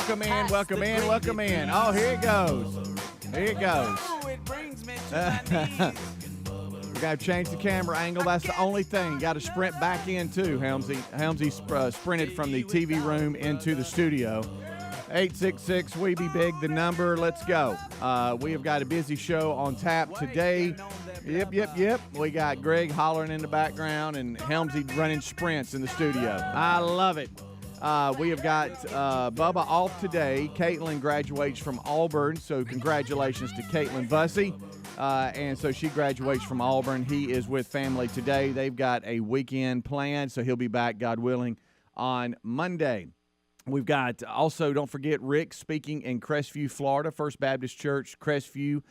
Welcome in, welcome in, welcome in. Oh, here it goes. Here it goes. We got to change the camera angle. That's the only thing. Got to sprint back in, too, Helmsley. Helmsley sprinted from the TV room into the studio. 866 We Be Big, the number. Let's go. We have got a busy show on tap today. Yep. We got Greg hollering in the background and Helmsley running sprints in the studio. I love it. We have got Bubba off today. Caitlin graduates from Auburn, so congratulations to Caitlin Bussey. And so she graduates from Auburn. He is with family today. They've got a weekend planned, so he'll be back, God willing, on Monday. We've got also, don't forget, Rick speaking in Crestview, Florida, First Baptist Church, Crestview.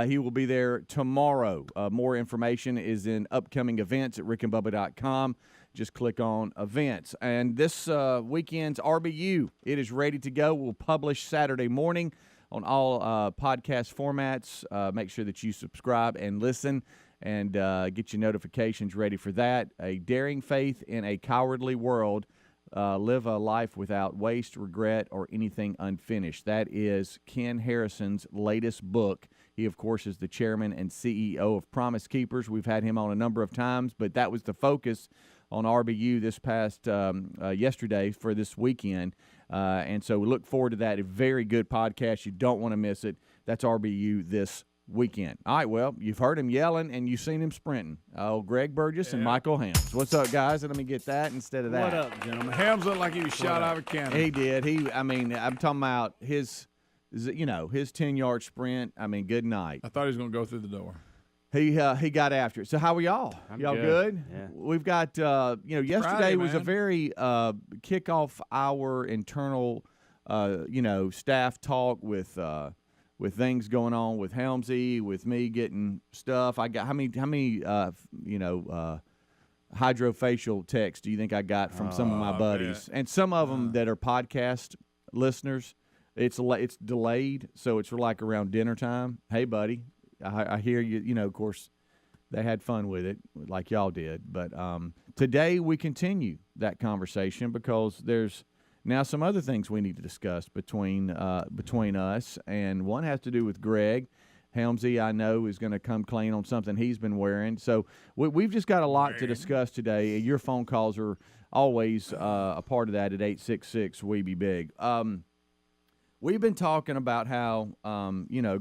He will be there tomorrow. More information is in upcoming events at rickandbubba.com. Just click on events. And this weekend's RBU, it is ready to go. We'll publish Saturday morning on all podcast formats. Make sure that you subscribe and listen and get your notifications ready for that. A daring faith in a cowardly world. Live a life without waste, regret, or anything unfinished. That is Ken Harrison's latest book. He, of course, is the chairman and CEO of Promise Keepers. We've had him on a number of times, but that was the focus on RBU this past yesterday for this weekend. And so we look forward to that. A very good podcast. You don't want to miss it. That's RBU this weekend. All right, well, you've heard him yelling and you've seen him sprinting. Greg Burgess and Michael Helms. What's up, guys? And let me get that instead of that. What up, gentlemen? Helms looked like he was shot out of a cannon. He did. I'm talking about his 10-yard sprint. I mean, good night. I thought he was going to go through the door. He got after it. So how are y'all? Y'all good? Yeah. We've got, yesterday Friday, was a man. very kickoff hour internal, staff talk with things going on with Helmsy, with me getting stuff. I got how many hydrofacial texts do you think I got from some of my buddies? And some of them that are podcast listeners, it's delayed, so it's like around dinner time. Hey, buddy, I hear you. Of course, they had fun with it like y'all did. But today we continue that conversation because there's now some other things we need to discuss between us, and one has to do with Greg. Helmsy, I know, is going to come clean on something he's been wearing. So we've just got a lot to discuss today. Your phone calls are always a part of that at 866 We Be Big. We've been talking about how,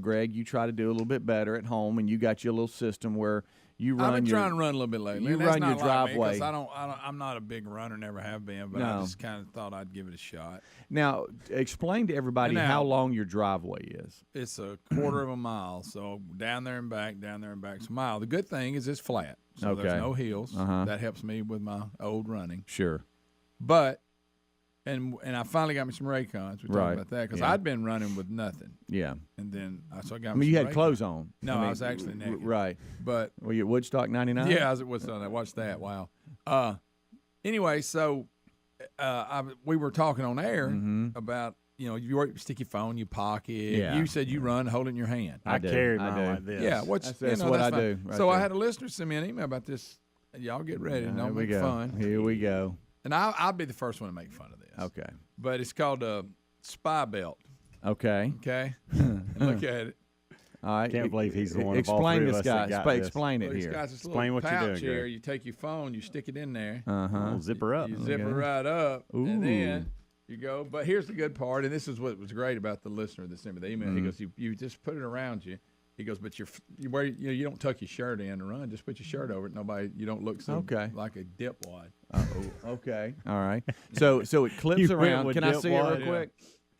Greg, you try to do a little bit better at home, and you got your little system where you run. I've been trying to run a little bit lately. You run your driveway. I'm not a big runner, never have been, but I just kind of thought I'd give it a shot. Now, explain to everybody how long your driveway is. It's a quarter of a mile, so down there and back. It's a mile. The good thing is it's flat, so there's no hills. That helps me with my old running. Sure. But and I finally got me some Raycons. We talked about that because I'd been running with nothing. Yeah. And then so I got. I mean, you had clothes on. No, I was actually naked. Right. But were you at Woodstock 99? Yeah, I was at Woodstock. I watched that. Wow. Anyway, so we were talking on air about you stick your phone in your pocket. Yeah. You said you run, hold it in your hand. I carry mine like this. Yeah, that's what I do. Right so there. I had a listener send me an email about this. Y'all get ready. Don't make fun. Here we go. And I'll be the first one to make fun of this. Okay. But it's called a spy belt. Okay. Okay. Look at it. All right. Can't believe he's the one. Explain of all this, three of us guy. that got Explain it Well, here. It's got this Explain little what you're pouch doing, here. Greg. You take your phone, you stick it in there. We'll zip her up. You zip it right up, and then you go. But here's the good part, and this is what was great about the listener that sent me the email. He goes, you just put it around you. He goes, but you don't tuck your shirt in and run. Just put your shirt over it. You don't look so like a dipwad. Okay. All right. So it clips around. Can I see it real quick?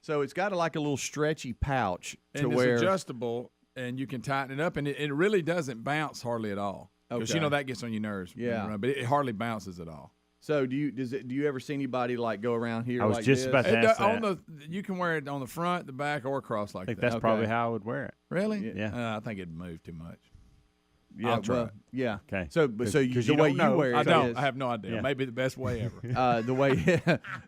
So it's got like a little stretchy pouch and it's adjustable, and you can tighten it up, and it really doesn't bounce hardly at all. Because that gets on your nerves. When you run, but it hardly bounces at all. So do you ever see anybody like go around here? I was like just this? about to ask that. You can wear it on the front, the back, or across like that. I think that's probably how I would wear it. Really? Yeah. I think it'd move too much. Yeah, I'll try. Yeah. Okay. So the way you wear it, I don't. I have no idea. Yeah. Maybe the best way ever.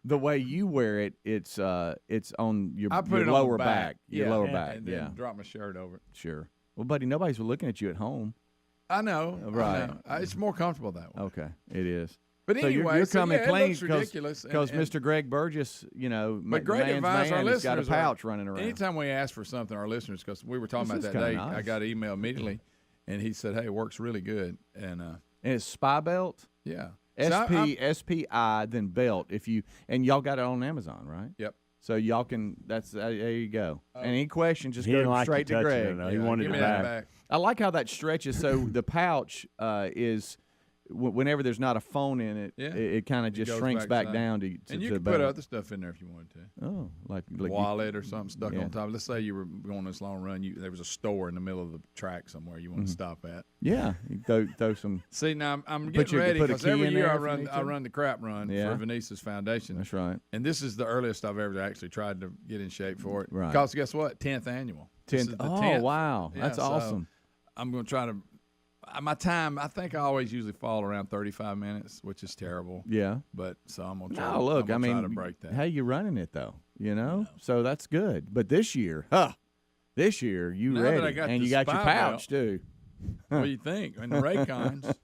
the way you wear it, it's on your I put it lower on the back. Your lower back. And then drop my shirt over it. Sure. Well, buddy, nobody's looking at you at home. I know. Right. I know. It's more comfortable that way. Okay, it is. But So anyway, you're coming it clean looks ridiculous. because and- Mr. Greg Burgess, you know, But great man's advice. Our man has got a listeners pouch running around. Anytime we ask for something, our listeners, because we were talking This about is that day, kinda nice. I got an email immediately, and he said, "Hey, it works really good." And And it's Spy Belt. yeah, SPI, then belt. If you and y'all got it on Amazon, right? Yep. So y'all can. That's there you go. And any questions, just He go didn't like straight you to touching Greg. it, though. He wanted give it me that back. back. I like how that stretches. So the pouch is whenever there's not a phone in it, Yeah. it kind of just goes shrinks back backside. down to And you the can put belt. other stuff in there if you wanted to. Oh, like Wallet or something stuck Yeah. on top. Let's say you were going this long run. There was a store in the middle of the track somewhere you want to stop at. yeah. You throw some. See, now I'm Put getting ready put a because key every in year there I if you need I to. run the crap run Yeah. for Venice's foundation. That's right. And this is the earliest I've ever actually tried to get in shape for it. Right. Because guess what? 10th annual. This is the 10th. Wow, Yeah, that's so awesome. I'm going to try to. My time, I think I always usually fall around 35 minutes, which is terrible. Yeah. But so I'm going to try. No, look, I'm I gonna mean, try to break that. hey, you're running it though, you know, so that's good. But this year, this year you Now that I ready, got and the you got your spy pouch too. What do you think? And the Raycons.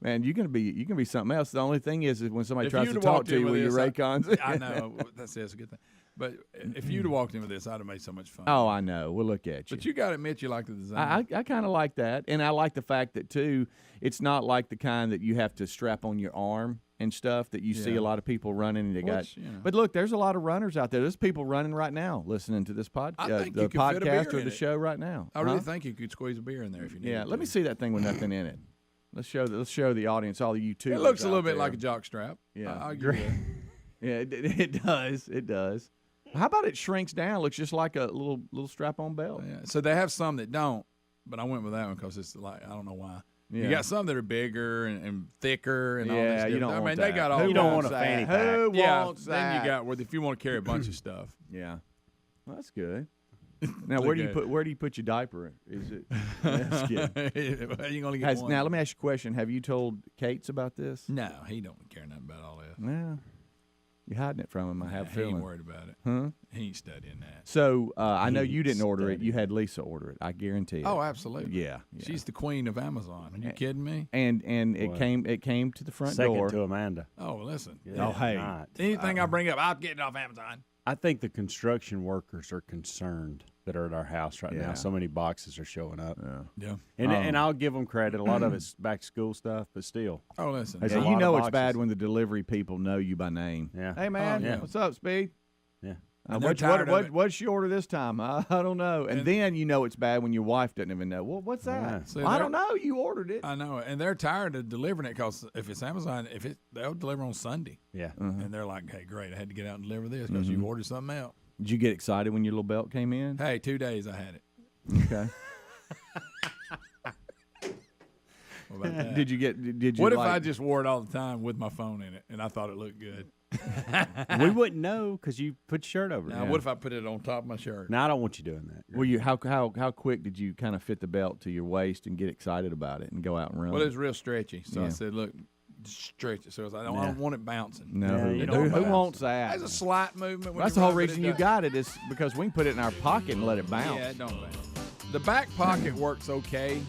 Man, you can be something else. The only thing is when somebody If tries you'd to have talk walked to in you with with your this, Raycons. I know that's a good thing. But if you'd have walked in with this, I'd have made so much fun. Oh, I know. We'll look at you. But you got to admit you like the design. I kind of like that, and I like the fact that too. It's not like the kind that you have to strap on your arm and stuff that you see Yeah. a lot of people running. And they got. Which, you know. But look, there's a lot of runners out there. There's people running right now, listening to this I think the you could fit a beer podcast or in the it. show right now. I really Huh? think you could squeeze a beer in there if you need. Yeah, let me see that thing with nothing in it. Let's show the audience, all the YouTubers. It looks a little out bit there. like a jock strap. Yeah. I'll give you that. Yeah, it does. It does. How about it shrinks down? Looks just like a little strap-on belt. Yeah. So they have some that don't, but I went with that one because it's like I don't know why. Yeah. You got some that are bigger and thicker and all this. Yeah, you don't I want mean, that. they got all. Who You don't wants want a that? fanny pack. Who Yeah. wants that? Then you got if you want to carry a bunch of stuff. Yeah, well, that's good. Now, It's where do you okay. put your diaper? Is it? That's good. Well, you only get one. Now, let me ask you a question. Have you told Cates about this? No, he don't care nothing about all that. No, you're hiding it from him. I have a He ain't feeling. worried about it. Huh? He ain't studying that. So I know you didn't He's order it. studying. You had Lisa order it. I guarantee it. Oh, absolutely. yeah. She's the queen of Amazon. Are you kidding me? And it Well, came to the front Second door. to Amanda. Oh, listen. Yeah, Oh, hey. not. Anything I bring up, I'll get it off Amazon. I think the construction workers are concerned that are at our house right Yeah. now. So many boxes are showing up. Yeah. And I'll give them credit. A lot of it's back to school stuff, but still. Oh, listen. There's Yeah, a you lot of know it's boxes. bad when the delivery people know you by name. Yeah. Hey man, yeah. what's up, Speed? Yeah. And they're tired of it. What'd she order this time? I don't know. And then you know it's bad when your wife doesn't even know. Well, what's that? Yeah. See, Well, I they're- don't know. You ordered it. I know, and they're tired of delivering it because if it's Amazon, they'll deliver on Sunday, Yeah. and they're like, "Hey, great, I had to get out and deliver this because you ordered something else." Did you get excited when your little belt came in? Hey, 2 days I had it. Okay. What about that? Did you? What if I like, just wore it all the time with my phone in it, and I thought it looked good? We wouldn't know because you put your shirt over Now, it. what if I put it on top of my shirt? No, I don't want you doing that. Were you how quick did you kind of fit the belt to your waist and get excited about it and go out and run? Well, it's real stretchy, so I Yeah. said, "Look, just stretch it." So I don't want it bouncing. no, Yeah, who, you who, don't who bounce. wants that? There's a slight movement. When That's you the whole run, but it reason you doesn't- got it is because we can put it in our pocket and let it bounce. Yeah, it don't bounce. The back pocket works okay,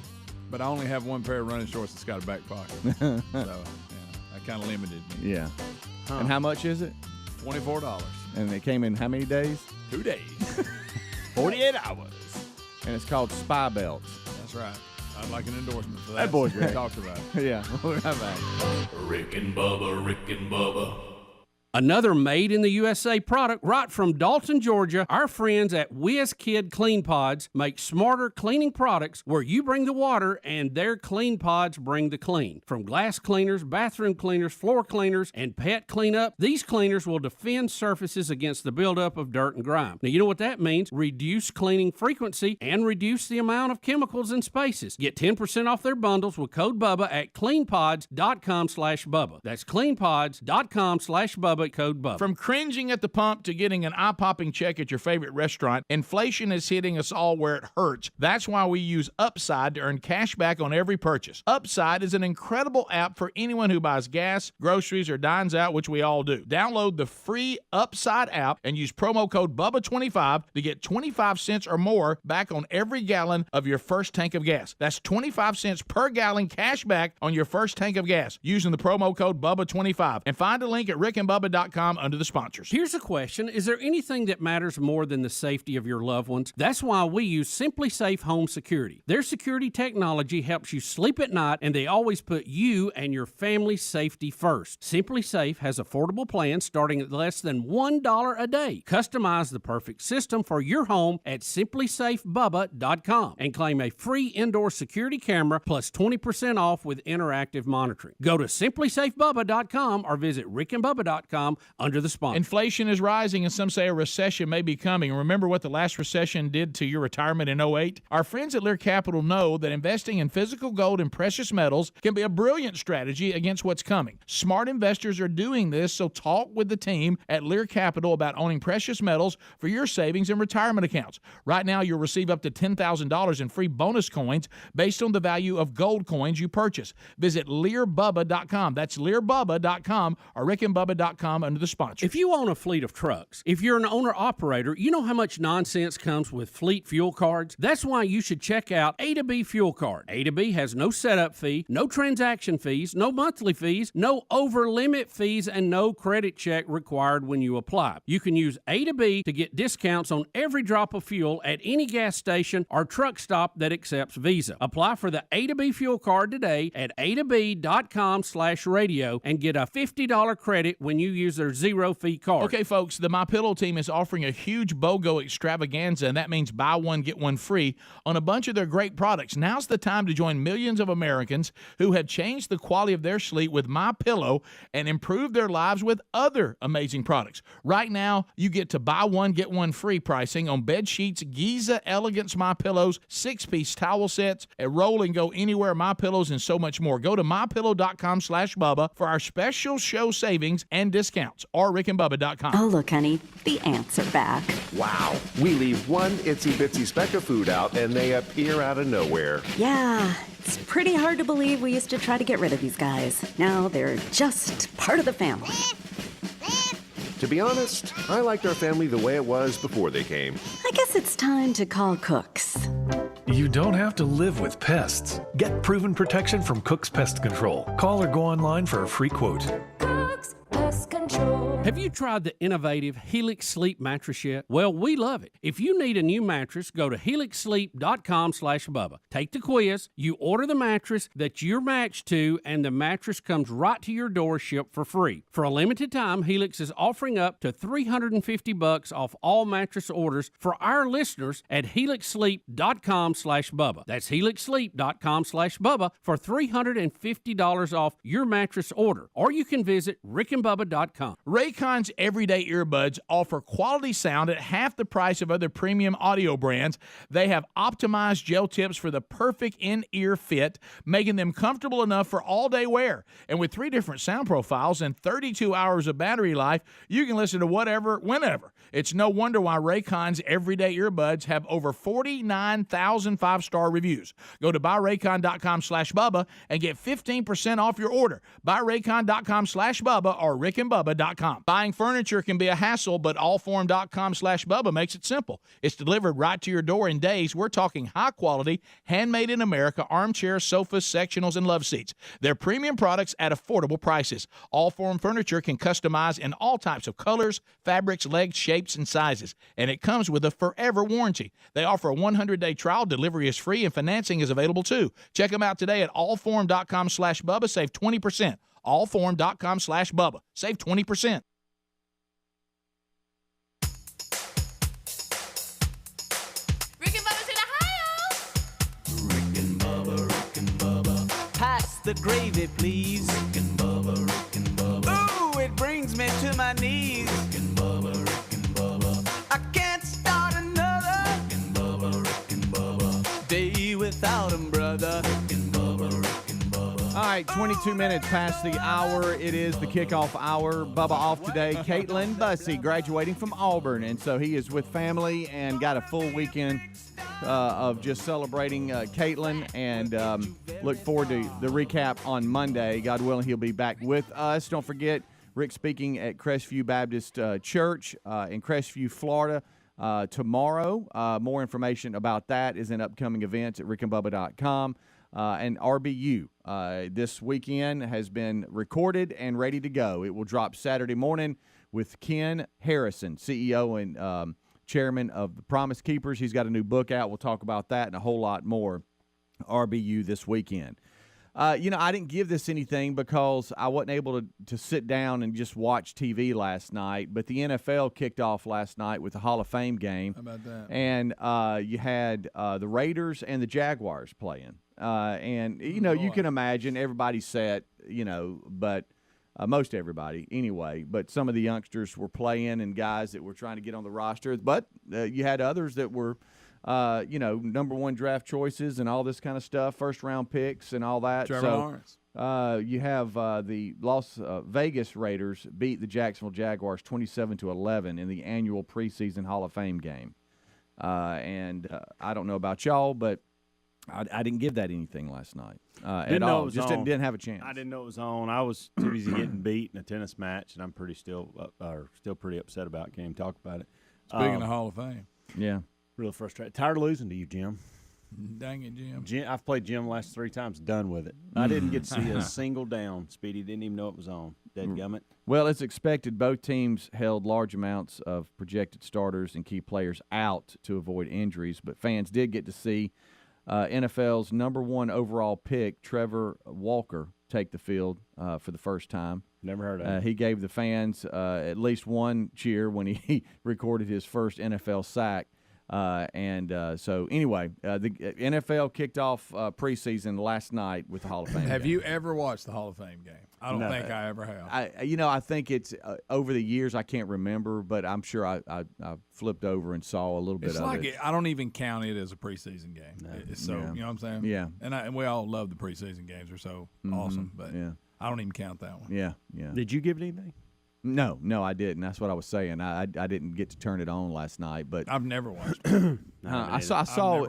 but I only have one pair of running shorts that's got a back pocket. So that kind of limited me. Yeah. And how much is it? $24. And it came in how many days? 2 days. 48 hours. And it's called Spy Belts. That's right. I'd like an endorsement for that. That boy's We great. talked about it. Yeah, we'll be right back. Rick and Bubba. Another made in the USA product right from Dalton, Georgia. Our friends at WizKid Clean Pods make smarter cleaning products where you bring the water and their clean pods bring the clean. From glass cleaners, bathroom cleaners, floor cleaners, and pet cleanup, these cleaners will defend surfaces against the buildup of dirt and grime. Now, you know what that means? Reduce cleaning frequency and reduce the amount of chemicals in spaces. Get 10% off their bundles with code BUBBA at cleanpods.com/Bubba. That's cleanpods.com/Bubba. promo code Bubba. From cringing at the pump to getting an eye-popping check at your favorite restaurant, inflation is hitting us all where it hurts. That's why we use Upside to earn cash back on every purchase. Upside is an incredible app for anyone who buys gas, groceries, or dines out, which we all do. Download the free Upside app and use promo code BUBBA25 to get 25 cents or more back on every gallon of your first tank of gas. That's 25 cents per gallon cash back on your first tank of gas using the promo code BUBBA25. And find a link at rickandbubba.com under the sponsors. Here's a question. Is there anything that matters more than the safety of your loved ones? That's why we use Simply Safe Home Security. Their security technology helps you sleep at night, and they always put you and your family's safety first. Simply Safe has affordable plans starting at less than $1 a day. Customize the perfect system for your home at simplysafebubba.com and claim a free indoor security camera plus 20% off with interactive monitoring. Go to simplysafebubba.com or visit rickandbubba.com under the sponsor. Inflation is rising, and some say a recession may be coming. Remember what the last recession did to your retirement in 2008? Our friends at Lear Capital know that investing in physical gold and precious metals can be a brilliant strategy against what's coming. Smart investors are doing this, so talk with the team at Lear Capital about owning precious metals for your savings and retirement accounts. Right now, you'll receive up to $10,000 in free bonus coins based on the value of gold coins you purchase. Visit LearBubba.com. That's LearBubba.com or rickandbubba.com under the sponsor. If you own a fleet of trucks, if you're an owner-operator, you know how much nonsense comes with fleet fuel cards? That's why you should check out A to B Fuel Card. A to B has no setup fee, no transaction fees, no monthly fees, no over-limit fees, and no credit check required when you apply. You can use A to B to get discounts on every drop of fuel at any gas station or truck stop that accepts Visa. Apply for the A to B Fuel Card today at atob.com/radio and get a $50 credit when you use their zero-fee card. Okay, folks, the MyPillow team is offering a huge BOGO extravaganza, and that means buy one, get one free on a bunch of their great products. Now's the time to join millions of Americans who have changed the quality of their sleep with MyPillow and improved their lives with other amazing products. Right now, you get to buy one, get one free pricing on bed sheets, Giza Elegance MyPillows, 6-piece towel sets, a roll and go anywhere MyPillows, and so much more. Go to MyPillow.com/Bubba for our special show savings and discounts, or rickandbubba.com. Oh, look, honey, the ants are back. Wow. We leave one itsy-bitsy speck of food out, and they appear out of nowhere. Yeah, it's pretty hard to believe we used to try to get rid of these guys. Now they're just part of the family. To be honest, I liked our family the way it was before they came. I guess it's time to call Cooks. You don't have to live with pests. Get proven protection from Cook's Pest Control. Call or go online for a free quote. Cook's Pest Control. Have you tried the innovative Helix Sleep mattress yet? Well, we love it. If you need a new mattress, go to helixsleep.com/Bubba. Take the quiz, you order the mattress that you're matched to, and the mattress comes right to your door shipped for free. For a limited time, Helix is offering up to $350 off all mattress orders for our listeners at helixsleep.com/Bubba. That's helixsleep.com/Bubba for $350 off your mattress order. Or you can visit rickandbubba.com. Raycon's everyday earbuds offer quality sound at half the price of other premium audio brands. They have optimized gel tips for the perfect in-ear fit, making them comfortable enough for all-day wear. And with 3 different sound profiles and 32 hours of battery life, you can listen to whatever, whenever. It's no wonder why Raycon's everyday earbuds have over 49,000 5-star reviews. Go to buyraycon.com/Bubba and get 15% off your order. Buyraycon.com/Bubba or rickandbubba.com. Buying furniture can be a hassle, but allform.com/Bubba makes it simple. It's delivered right to your door in days. We're talking high-quality, handmade in America armchairs, sofas, sectionals, and love seats. They're premium products at affordable prices. Allform furniture can customize in all types of colors, fabrics, legs, shapes, and sizes, and it comes with a forever warranty. They offer a 100-day trial, delivery is free, and financing is available too. Check them out today at allform.com/Bubba. Save 20%. Allform.com/Bubba. Save 20%. Rick and Bubba's in Ohio. Rick and Bubba. Pass the gravy, please. Rick and Bubba. Ooh, it brings me to my knees. Rick and Bubba. I can't start another Rick and Bubba. day without 'em, brother. Rick and Bubba. All right, right, 22 minutes past the hour. It is the kickoff hour. Bubba off today. Caitlin Bussey graduating from Auburn, and so he is with family and got a full weekend of just celebrating Caitlin, and look forward to the recap on Monday. God willing, he'll be back with us. Don't forget, Rick speaking at Crestview Baptist Church in Crestview, Florida tomorrow. More information about that is in upcoming events at rickandbubba.com. And RBU this weekend has been recorded and ready to go. It will drop Saturday morning with Ken Harrison, CEO and chairman of the Promise Keepers. He's got a new book out. We'll talk about that and a whole lot more. RBU this weekend. I didn't give this anything because I wasn't able to sit down and just watch TV last night, but the NFL kicked off last night with the Hall of Fame game. How about that? And you had the Raiders and the Jaguars playing. You can imagine everybody's set, but most everybody anyway. But some of the youngsters were playing and guys that were trying to get on the roster. But you had others that were, number one draft choices and all this kind of stuff, first-round picks and all that. Trevor Lawrence. You have the Las Vegas Raiders beat the Jacksonville Jaguars 27-11 in the annual preseason Hall of Fame game. I don't know about y'all, but I didn't give that anything last night at all. Just didn't have a chance. I didn't know it was on. I was too busy getting beat in a tennis match, and I'm still pretty upset about it. Can't even talk about it. Speaking of Hall of Fame. Yeah. Real frustrated. Tired of losing to you, Jim. Dang it, Jim. I've played Jim the last 3 times. Done with it. I didn't get to see a single down. Speedy didn't even know it was on. Dadgummit. Well, as expected, both teams held large amounts of projected starters and key players out to avoid injuries, but fans did get to see NFL's number 1 overall pick, Trevor Walker, take the field for the first time. Never heard of him. He gave the fans at least one cheer when he recorded his first NFL sack. So anyway, the NFL kicked off preseason last night with the Hall of Fame. Have game. you ever watched the Hall of Fame game? I don't think I ever have. I think it's over the years. I can't remember, but I'm sure I flipped over and saw a little bit of it. I don't even count it as a preseason game. No. It's so you know what I'm saying? Yeah. And we all love the preseason games. They're so awesome, but I don't even count that one. Yeah. Did you give it anything? No, I didn't. That's what I was saying. I didn't get to turn it on last night, but I've never watched it. I saw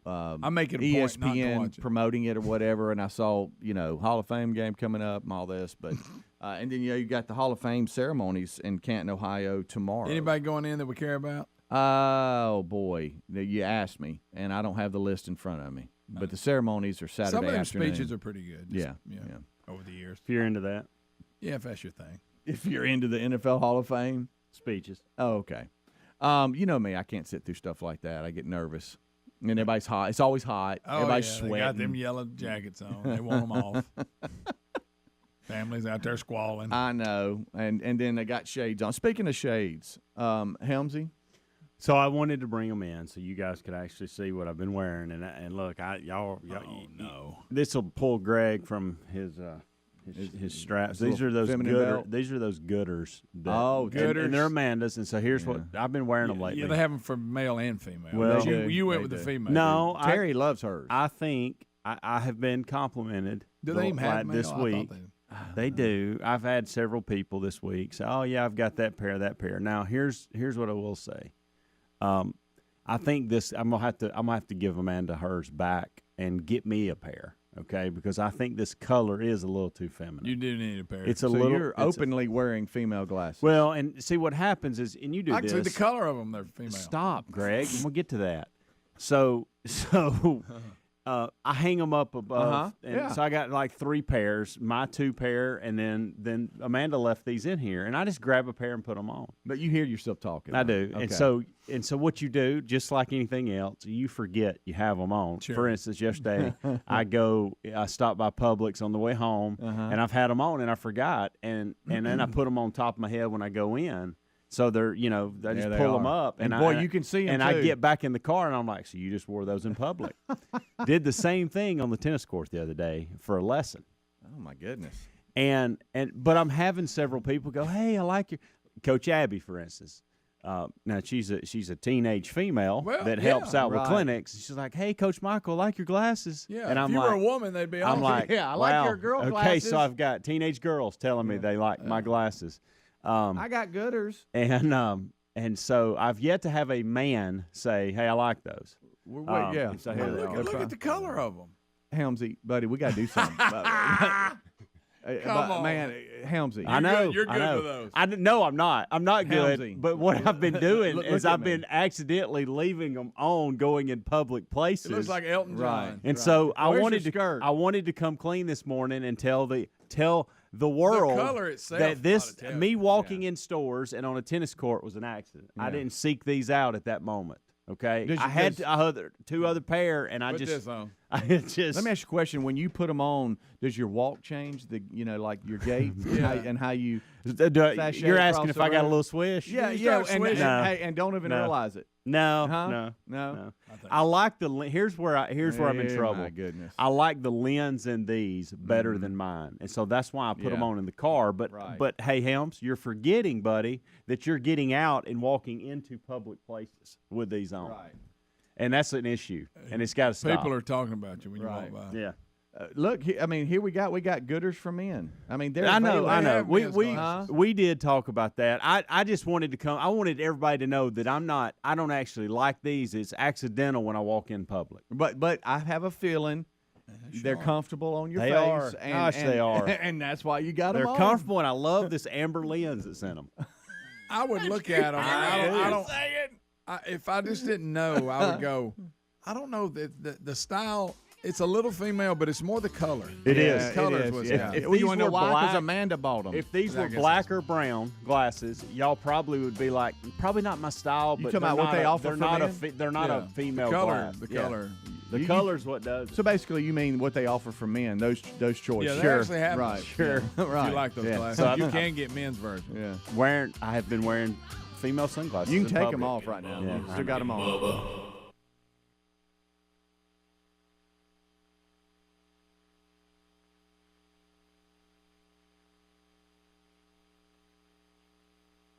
I make it a point not to ESPN watch it. promoting it or whatever, and I saw Hall of Fame game coming up and all this, but and then you got the Hall of Fame ceremonies in Canton, Ohio tomorrow. Anybody going in that we care about? Oh boy, you asked me, and I don't have the list in front of me. But the ceremonies are Saturday Some of them afternoon. speeches are pretty good. Yeah. Over the years. If you're into that. Yeah, if that's your thing. If you're into the NFL Hall of Fame speeches. Oh, okay. You know me, I can't sit through stuff like that. I get nervous. And everybody's hot. It's always hot. Everybody's sweating. They got them yellow jackets on. They want them off. Families out there squalling. I know. And then they got shades on. Speaking of shades, Helmsley. So I wanted to bring them in so you guys could actually see what I've been wearing. And look, this will pull Greg from his straps. These are those gooders. Gooders. And they're Amanda's. And so here's what I've been wearing them lately. Yeah, they have them for male and female. Well, you went with the female. No, Terry loves hers. I think I have been complimented. Do they even have male? This week? They do. I've had several people this week say, "Oh yeah, I've got that pair." Now here's what I will say. I think this. I'm gonna have to give Amanda hers back and get me a pair. Okay, because I think this color is a little too feminine. You do need a pair. It's a little. You're openly wearing female glasses. Well, and see what happens is, and you do actually this. the color of them, they're female. Stop, Greg. And we'll get to that. So I hang them up above, and so I got like 3 pairs, my 2 pair, and then Amanda left these in here, and I just grab a pair and put them on. But you hear yourself talking. I do, okay. and so what you do, just like anything else, you forget you have them on. Sure. For instance, yesterday I stopped by Publix on the way home, and I've had them on, and I forgot, and then I put them on top of my head when I go in. So they're, I just pull them up. And boy, you can see them, and I get back in the car, and I'm like, so you just wore those in public. Did the same thing on the tennis court the other day for a lesson. Oh, my goodness. But I'm having several people go, hey, I like your – Coach Abby, for instance. Now she's a teenage female Well, that yeah, helps out with right. clinics. She's like, "Hey, Coach Michael, I like your glasses." Yeah, and if I'm you like, were a woman, they'd be I'm awesome. like, Yeah, I like wow, your girl okay, glasses. so I've got teenage girls telling me they like my glasses. I got gooders. And so I've yet to have a man say, "Hey, I like those." Yeah. So here they are. Look at the color of them. Helmsy, buddy, we got to do something. Come on. Man, Helmsy. I know. You're good I know. with those. No, I'm not. I'm not good. Helmsy. But what I've been doing Look is at I've me. been accidentally leaving them on going in public places. It looks like Elton John. Right. And so I Where's wanted your skirt? I wanted to come clean this morning and tell the world color itself that this ought to tell me you. walking in stores and on a tennis court was an accident. I didn't seek these out at that moment. Okay, Does- I had does- two other pair, and I Put just this on. I just Let me ask you a question. When you put them on, does your walk change? Like your gait and how you sashay you're across asking if the I got a room? little swish? Yeah, You yeah, start and, swishing. No. hey, and don't even No. realize it. No, Huh? no. I like the here's where I'm in trouble. My goodness. I like the lens in these better than mine, and so that's why I put them Yeah. on in the car. But Right. but hey, Helms, you're forgetting, buddy, that you're getting out and walking into public places with these on, Right. and that's an issue, and it's got to stop. People are talking about you when you Right. walk by. yeah. Look, here we got gooders for men. I mean, they're I know. They have We men's we glasses. we did talk about that. I just wanted to come. I wanted everybody to know that I don't actually like these. It's accidental when I walk in public. But I have a feeling they're comfortable on your They face. are. And, Gosh, and, they are. And that's why you got them They're on. comfortable, and I love this amber lens that's in them. I would look at them. I don't. If I just didn't know, I would go. I don't know the style. It's a little female, but it's more the color. It Yeah, is. it Color is is, what's yeah. got If it. Well, you these want to know were why? Because black- Amanda bought them. If these I were guess black that's- or brown glasses, y'all probably would be like, probably not my style. You But talking about they're what they not a- offer They're for not men? they're not Yeah. a female The color. glass. The Yeah. color. The color's what does it. So basically, you mean what they offer for men? Those choices. Yeah, they sure. actually have them. right. Sure. If right. you like those Yeah. glasses, So you I- can get men's version. Yeah. I have been wearing female sunglasses. You can in take them public. off right now. Yeah. You still got them on.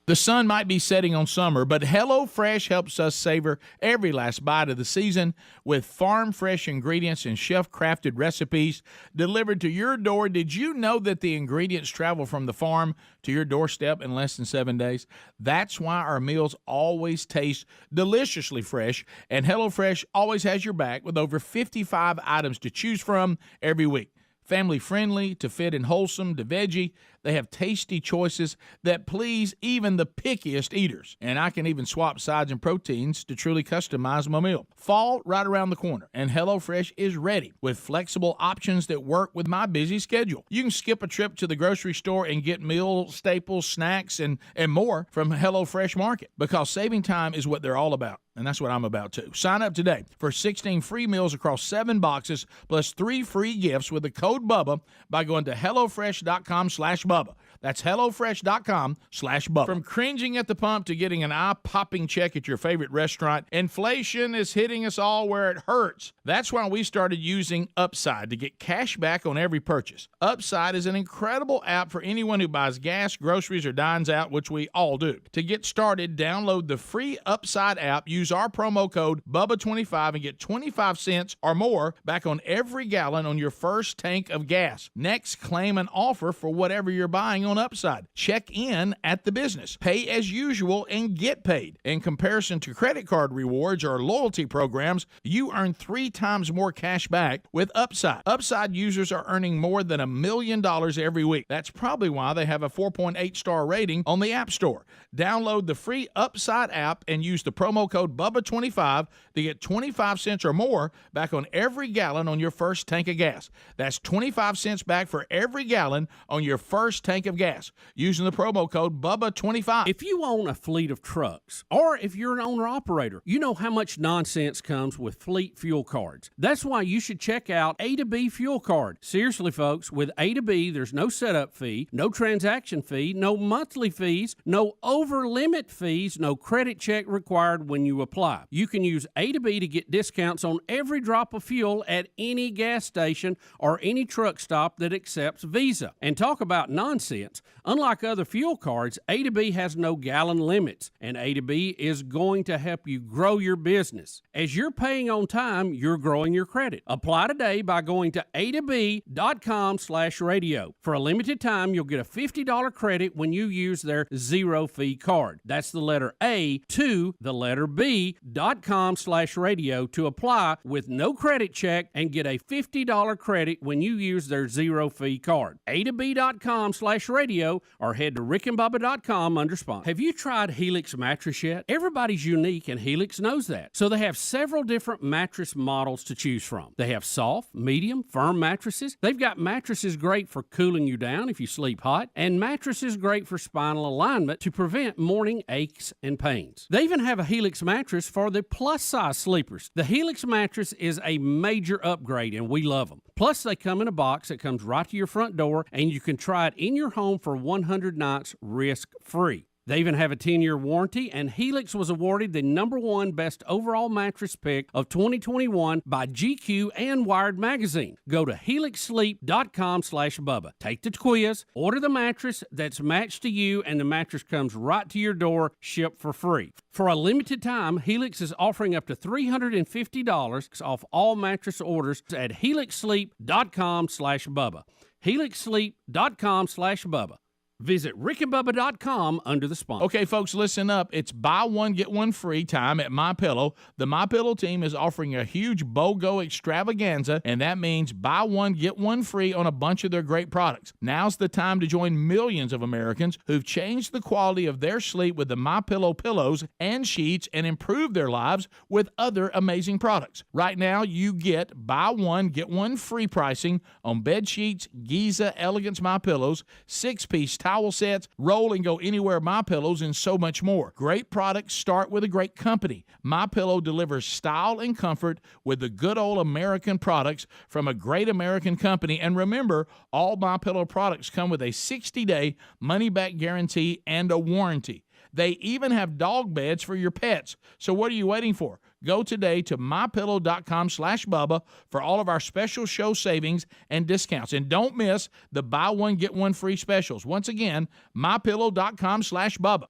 The sun might be setting on summer, but HelloFresh helps us savor every last bite of the season with farm-fresh ingredients and chef-crafted recipes delivered to your door. Did you know that the ingredients travel from the farm to your doorstep in less than 7 days? That's why our meals always taste deliciously fresh, and HelloFresh always has your back with over 55 items to choose from every week. Family friendly to fit and wholesome to veggie, they have tasty choices that please even the pickiest eaters. And I can even swap sides and proteins to truly customize my meal. Fall right around the corner, and HelloFresh is ready with flexible options that work with my busy schedule. You can skip a trip to the grocery store and get meal staples, snacks, and more from HelloFresh Market, because saving time is what they're all about. And that's what I'm about too. Sign up today for 16 free meals across 7 boxes plus 3 free gifts with the code BUBBA by going to HelloFresh.com/Bubba. That's HelloFresh.com/Bubba. From cringing at the pump to getting an eye-popping check at your favorite restaurant, inflation is hitting us all where it hurts. That's why we started using Upside to get cash back on every purchase. Upside is an incredible app for anyone who buys gas, groceries, or dines out, which we all do. To get started, download the free Upside app, use our promo code BUBBA25 and get 25 cents or more back on every gallon on your first tank of gas. Next, claim an offer for whatever you're buying on Upside. Check in at the business. Pay as usual and get paid. In comparison to credit card rewards or loyalty programs, you earn 3 times more cash back with Upside. Upside users are earning more than $1 million every week. That's probably why they have a 4.8-star rating on the App Store. Download the free Upside app and use the promo code BUBBA25 to get 25 cents or more back on every gallon on your first tank of gas. That's 25 cents back for every gallon on your first tank of gas using the promo code BUBBA25. If you own a fleet of trucks, or if you're an owner-operator, you know how much nonsense comes with fleet fuel cards. That's why you should check out A to B Fuel Card. Seriously, folks, with A to B, there's no setup fee, no transaction fee, no monthly fees, no over-limit fees, no credit check required when you apply. You can use A to B to get discounts on every drop of fuel at any gas station or any truck stop that accepts Visa. And talk about nonsense. payments. Unlike other fuel cards, A to B has no gallon limits, and A to B is going to help you grow your business. As you're paying on time, you're growing your credit. Apply today by going to a2b.com/radio. For a limited time, you'll get a $50 credit when you use their zero-fee card. That's the letter A to the letter B.com/radio to apply with no credit check and get a $50 credit when you use their zero-fee card. A2b.com/radio or head to rickandbubba.com under sponsor. Have you tried Helix mattress yet? Everybody's unique and Helix knows that. So they have several different mattress models to choose from. They have soft, medium, firm mattresses. They've got mattresses great for cooling you down if you sleep hot, and mattresses great for spinal alignment to prevent morning aches and pains. They even have a Helix mattress for the plus-size sleepers. The Helix mattress is a major upgrade, and we love them. Plus, they come in a box that comes right to your front door, and you can try it in your home for 100 nights risk-free. They even have a 10-year warranty, and Helix was awarded the #1 best overall mattress pick of 2021 by GQ and Wired Magazine. Go to helixsleep.com/Bubba. Take the quiz, order the mattress that's matched to you, and the mattress comes right to your door, shipped for free. For a limited time, Helix is offering up to $350 off all mattress orders at helixsleep.com/Bubba. helixsleep.com/Bubba. Visit rickandbubba.com under the sponsor. Okay, folks, listen up. It's buy one, get one free time at MyPillow. The MyPillow team is offering a huge BOGO extravaganza, and that means buy one, get one free on a bunch of their great products. Now's the time to join millions of Americans who've changed the quality of their sleep with the MyPillow pillows and sheets and improved their lives with other amazing products. Right now, you get buy one, get one free pricing on bed sheets, Giza Elegance MyPillows, 6-piece towel sets, roll and go anywhere MyPillows, and so much more. Great products start with a great company. MyPillow delivers style and comfort with the good old American products from a great American company. And remember, all MyPillow products come with a 60-day money-back guarantee and a warranty. They even have dog beds for your pets. So what are you waiting for? Go today to mypillow.com/Bubba for all of our special show savings and discounts. And don't miss the buy one, get one free specials. Once again, mypillow.com/Bubba.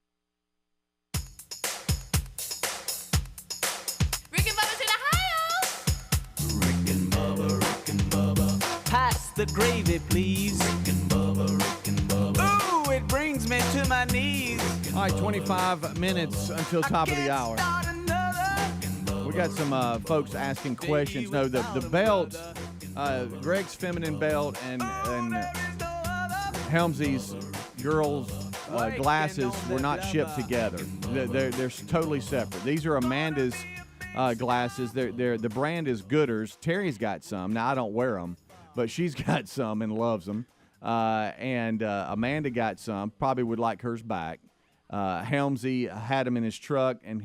Rick and Bubba's in Ohio. Rick and Bubba. Pass the gravy, please. Rick and Bubba. Ooh, it brings me to my knees. All right, 25 minutes until top of the hour. We got some folks asking questions. No, the belt, Greg's feminine belt and Helmsley's girls' glasses were not shipped together. They're totally separate. These are Amanda's glasses. The brand is Gooders. Terry's got some. Now, I don't wear them, but she's got some and loves them. And Amanda got some. Probably would like hers back. Helmsley had them in his truck and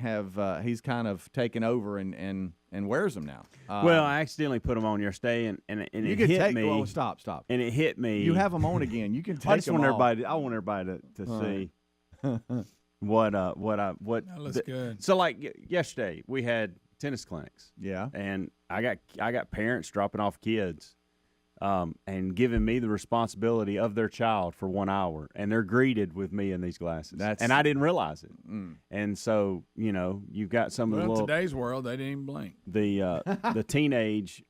he's kind of taken over and wears them now. Well, I accidentally put them on yesterday, and it hit me. Well, stop. And it hit me. You have them on again. You can take them I want off. everybody. I want everybody to see what. That looks good. So, like yesterday, we had tennis clinics. Yeah. And I got parents dropping off kids. And giving me the responsibility of their child for 1 hour, and they're greeted with me in these glasses, and I didn't realize it. And so, you've got some of the little, today's world, they didn't even blink. The teenage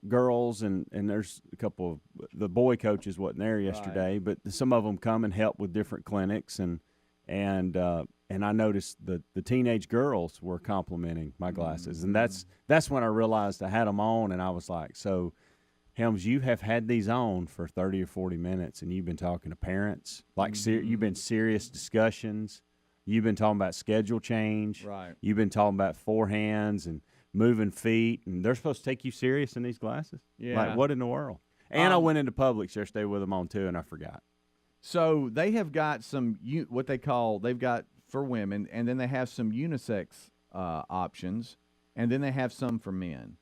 girls, and there's a couple of the boy coaches wasn't there yesterday, but some of them come and help with different clinics, and I noticed the teenage girls were complimenting my glasses, and that's when I realized I had them on, and I was like, so. Helms, you have had these on for 30 or 40 minutes, and you've been talking to parents. You've been serious discussions. You've been talking about schedule change. Right. You've been talking about forehands and moving feet, and they're supposed to take you serious in these glasses? Yeah. Like, what in the world? And I went into Publix yesterday with them on, too, and I forgot. So they have got some, what they call, they've got for women, and then they have some unisex options, and then they have some for men.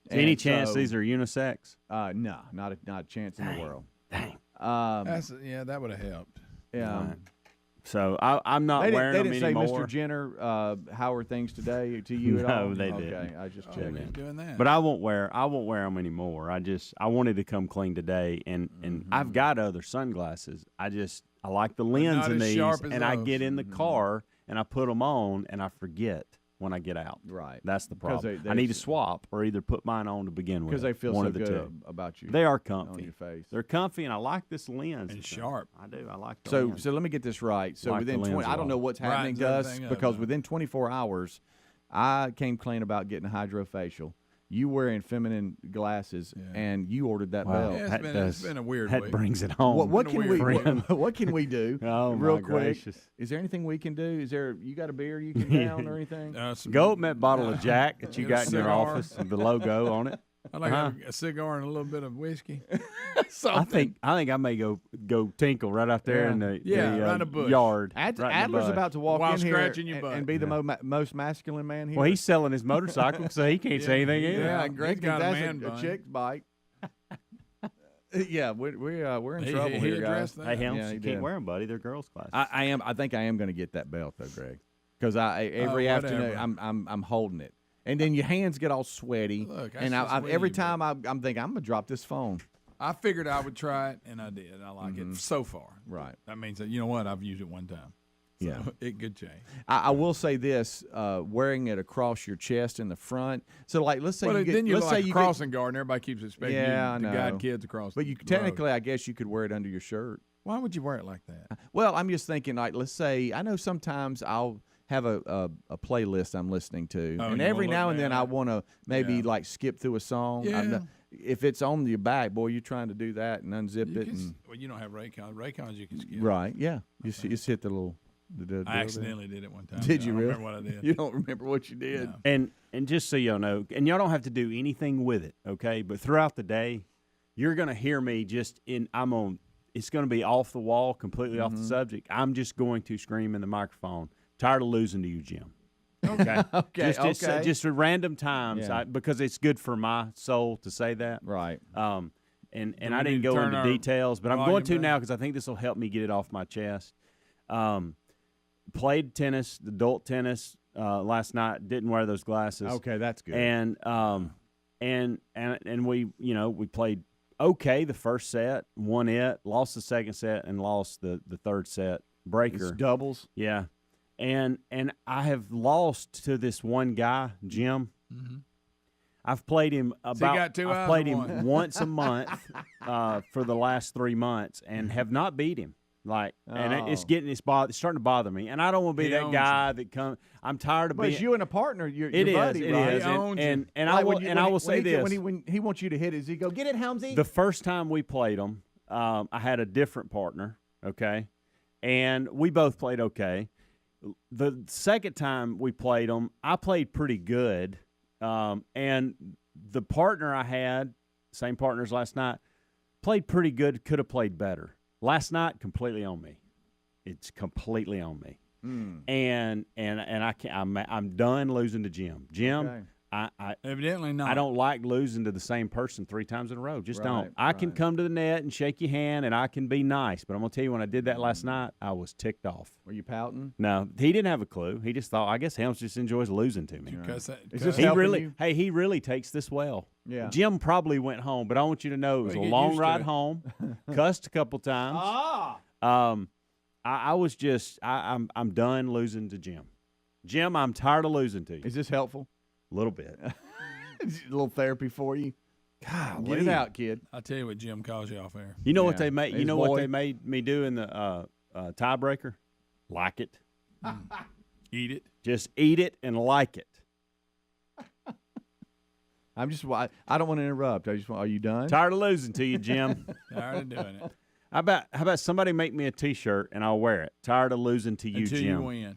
Any chance these are unisex? No, not a chance in the world. Dang. That would have helped. Yeah. Right. So I'm not They wearing didn't them say, anymore. Mr. Jenner, how are things today to you at all? No, they okay, didn't. I just Oh, checked. you're doing that. But I won't wear them anymore. I wanted to come clean today, and I've got other sunglasses. I like the lens not in as these, sharp as and I those. get in the car and I put them on, and I forget when I get out. Right. That's the problem. they- I need to swap or either put mine on to begin with. Because they feel one so of the good two. about you. They are on comfy. your face. They're comfy, and I like this lens. And sharp. I do. I like the So lens. let me get this right. So Like the within lens 20, I don't know a lot. what's happening, Brightens Gus, everything up, because huh? within 24 hours, I came clean about getting hydrofacial. You wearing feminine glasses, and you ordered that Wow. belt. Yeah, That it's been a weird that week. brings it home. What Been a can we weird what can we do? Oh, real my quick? gracious. Is there anything we can do? Is there you got a beer you can down or anything? Go open that bottle of Jack that you Get a got in your cigar. office with the logo on it. I like a cigar and a little bit of whiskey. I think I may go tinkle right out there in the, around the bush. yard. right in the Adler's bush. about to walk While in here scratching your and, butt. and be the most masculine man here. Well, he's selling his motorcycle, so he can't say anything either. yeah, He's Greg got thinks a that's man a bun. chick's bike. Yeah, we're in He- trouble he here, guys. addressed that. Hey, Helms, Yeah, he you did. can't wear them, buddy. They're girls' classes. I think I am going to get that belt though, Greg, because every whatever. afternoon I'm holding it, and then your hands get all sweaty, Look, that's and just every weed, time I'm thinking I'm going to drop this phone. I figured I would try it, and I did. I like it so far. Right. That means that, you know what? I've used it one time. So Yeah. it could change. I will say this: wearing it across your chest in the front. So, like, let's say Well, you get, then you're let's like say a you crossing guard, and everybody keeps expecting Yeah, I you to know. guide kids across. but you the road. technically, I guess you could wear it under your shirt. Why would you wear it like that? Well, I'm just thinking, like, let's say I know sometimes I'll have a playlist I'm listening to, Oh, and you every wanna now look and then down I at it? want to maybe Yeah. like skip through a song. Yeah. If it's on your back, boy, you're trying to do that and unzip You it. can And, well, you don't have Raycons. Raycons you can skip. right, yeah. You just hit the little. The deal I there. accidentally did it one time. Did I you don't really? remember what I did. You don't remember what you did? No. And just so y'all know, and y'all don't have to do anything with it, okay? But throughout the day, you're gonna hear me it's gonna be off the wall, completely off the subject. I'm just going to scream in the microphone. Tired of losing to you, Jim. Okay. Okay, okay. Just at random times, Yeah. because it's good for my soul to say that. Right. And we I need didn't to go turn into our details, but I'm going volume to down? now because I think this will help me get it off my chest. Played tennis, adult tennis, last night. Didn't wear those glasses. Okay, that's good. And we we played okay the first set, won it, lost the second set, and lost the third set breaker. It's doubles. Yeah, and I have lost to this one guy, Jim. Mm-hmm. I've played him about. got two I've eyes played or him one? once a month for the last 3 months, and have not beat him. And it's starting to bother me, and I don't want to be He that owns guy that comes. I'm tired of But being. it's you and a partner, your It buddy, is. right? It is. He owns you. And Like I will say this: when he wants you to hit it, does he go, get it, Helmsy? the first time we played them, I had a different partner, okay, and we both played okay. The second time we played them, I played pretty good, and the partner I had, same partners last night, played pretty good. Could have played better. Last night, completely on me. It's completely on me, and I can't. I'm done losing to Jim. Jim, Okay. I Evidently not. I don't like losing to the same person 3 times in a row. Just Right, don't. I can right. come to the net and shake your hand, and I can be nice. But I'm going to tell you, when I did that last night, I was ticked off. Were you pouting? No, he didn't have a clue. He just thought, I guess Helms just enjoys losing to me. Because Is this He helping really, you? hey, he really takes this well. Yeah. Jim probably went home, but I want you to know it was Well, a get long used to ride it. home. Cussed a couple times. I was just, I'm done losing to Jim. Jim, I'm tired of losing to you. Is this helpful? A little bit. A little therapy for you? God, get it out, kid. I'll tell you what Jim calls you off air. You know what Yeah. they made? You His know boy. what they made me do in the tiebreaker? Like it. Eat it. Just eat it and like it. I don't want to interrupt. Are you done? Tired of losing to you, Jim. Tired of doing it. How about somebody make me a T-shirt and I'll wear it? Tired of losing to you, Until Jim. you win.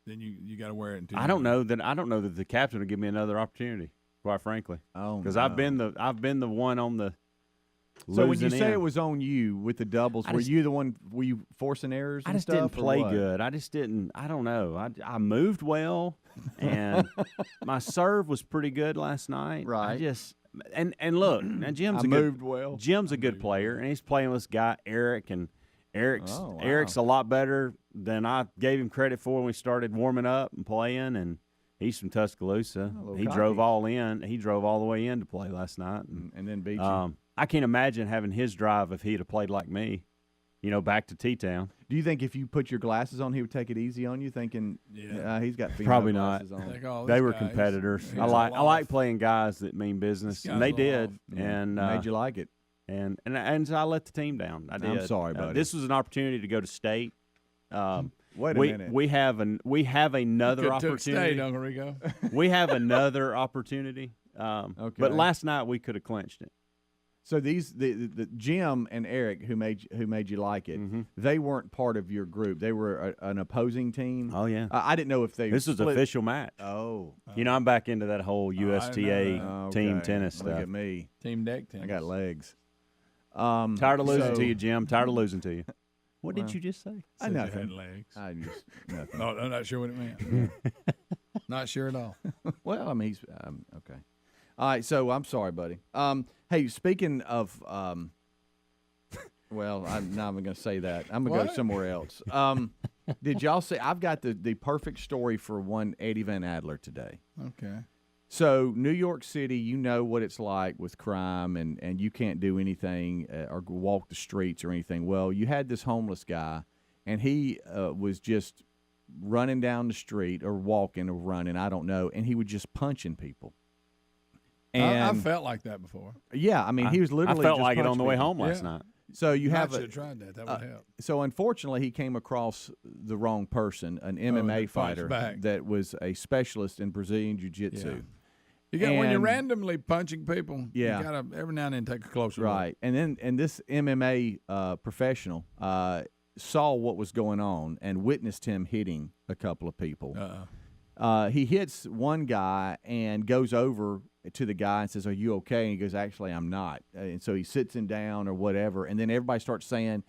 Then you got to wear it until I don't know that the captain will give me another opportunity. Quite frankly, Oh, because no. I've been the one on the. So when you losing say in. it was on you with the doubles, were you the one? Were you forcing errors? I and just stuff, didn't or play what? good. I just didn't. I don't know. I moved well, and my serve was pretty good last night. Right. I just and look, now Jim's I a moved good well. Jim's a good player, and he's playing with this guy Eric, and Eric's a lot better than I gave him credit for when we started warming up and playing, and he's from Tuscaloosa. He drove all in. He drove all the way in to play last night, and then beat you. I can't imagine having his drive if he'd have played like me, back to T-Town. Do you think if you put your glasses on, he would take it easy on you, thinking he's got female Probably glasses not. on? They were competitors. I like playing guys that mean business, and they did, and made you like it. And so I let the team down. I did. I'm sorry, buddy. This was an opportunity to go to state. Wait a minute. We have another opportunity. State, Uncle Rico. We have another opportunity. Okay. But last night we could have clinched it. So the Jim and Eric who made you like it, they weren't part of your group. They were an opposing team. Oh yeah. I didn't know if they. This was an official match. Oh. I'm back into that whole USTA team tennis stuff. Look at me. Team deck tennis. I got legs. Tired of losing to you, Jim. Tired of losing to you. What did you just say? Said you had legs. I just nothing. No, I'm not sure what it meant. Not sure at all. Well, I mean, he's okay. All right, so I'm sorry, buddy. Hey, speaking of, well, I'm not even going to say that. I'm going to go somewhere else. Did y'all see? I've got the perfect story for one Eddie Van Adler today. Okay. So New York City, you know what it's like with crime, and you can't do anything or walk the streets or anything. Well, you had this homeless guy, and he was just running down the street or walking or running, I don't know, and he was just punching people. And I felt like that before. Yeah, I mean, he was literally. I felt just like it on the way people. home last night. So you have should have tried that. That would help. So unfortunately, he came across the wrong person, an MMA fighter that was a specialist in Brazilian jiu-jitsu. Yeah. You got when you're randomly punching people. Yeah. You got to every now and then take a closer look. Right, and this MMA professional saw what was going on and witnessed him hitting a couple of people. He hits one guy and goes over to the guy and says, "Are you okay?" And he goes, "Actually, I'm not." And so he sits him down or whatever, and then everybody starts saying,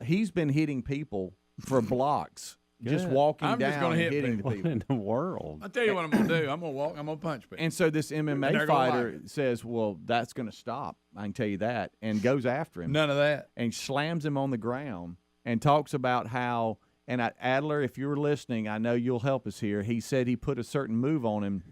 "He's been hitting people for blocks." Just walking I'm down just gonna and hit hitting people. the people. What in the world? I'll tell you what I'm going to do. I'm going to walk. I'm going to punch people. And so this MMA fighter says, well, that's going to stop. I can tell you that. And goes after him. None of that. And slams him on the ground and talks about how, and Adler, if you're listening, I know you'll help us here. He said he put a certain move on him.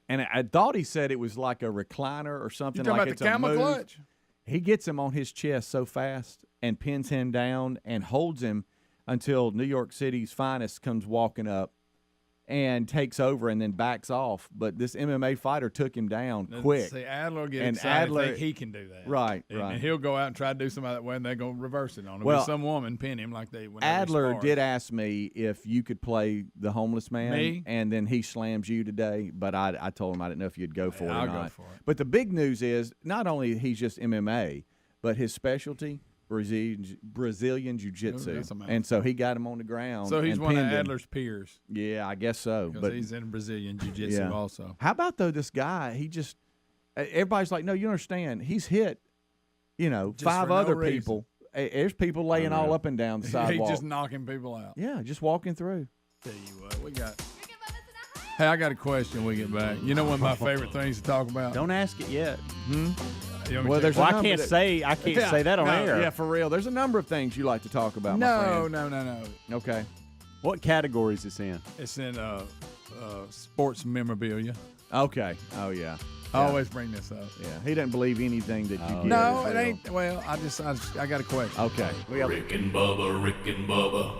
And I thought he said it was like a recliner or something. You talking like about it's the camel a move. clutch? He gets him on his chest so fast and pins him down and holds him until New York City's finest comes walking up and takes over and then backs off. But this MMA fighter took him down quick. See, Adler will get and excited Adler, think he can do that. Right, and he'll go out and try to do something that way, and they're going to reverse it on him. Well, some woman pin him like they whenever Adler he did ask me if you could play the homeless man. Me? And then he slams you today. But I told him I didn't know if you'd go for it or I'll not. go for it. But the big news is not only he's just MMA, but his specialty – Brazilian jiu-jitsu, and so he got him on the ground. So he's and one of pinned him. Adler's peers. Yeah, I guess so. But he's in Brazilian jiu-jitsu also. How about though this guy? He just everybody's like, no, you understand? He's hit, Just 5 for other no reason. people. There's people laying all up and down the sidewalk. He's just knocking people out. Yeah, just walking through. Tell you what, we got. Hey, I got a question. When we get back. You know one of my favorite things to talk about. Don't ask it yet. Well, there's I can't say that on air. Yeah, for real. There's a number of things you like to talk about. No. Okay. What category is this in? It's in sports memorabilia. Okay. Oh yeah. I always bring this up. Yeah, he doesn't believe anything that you get. No, it ain't. Well, I got a question. Okay. Rick and Bubba.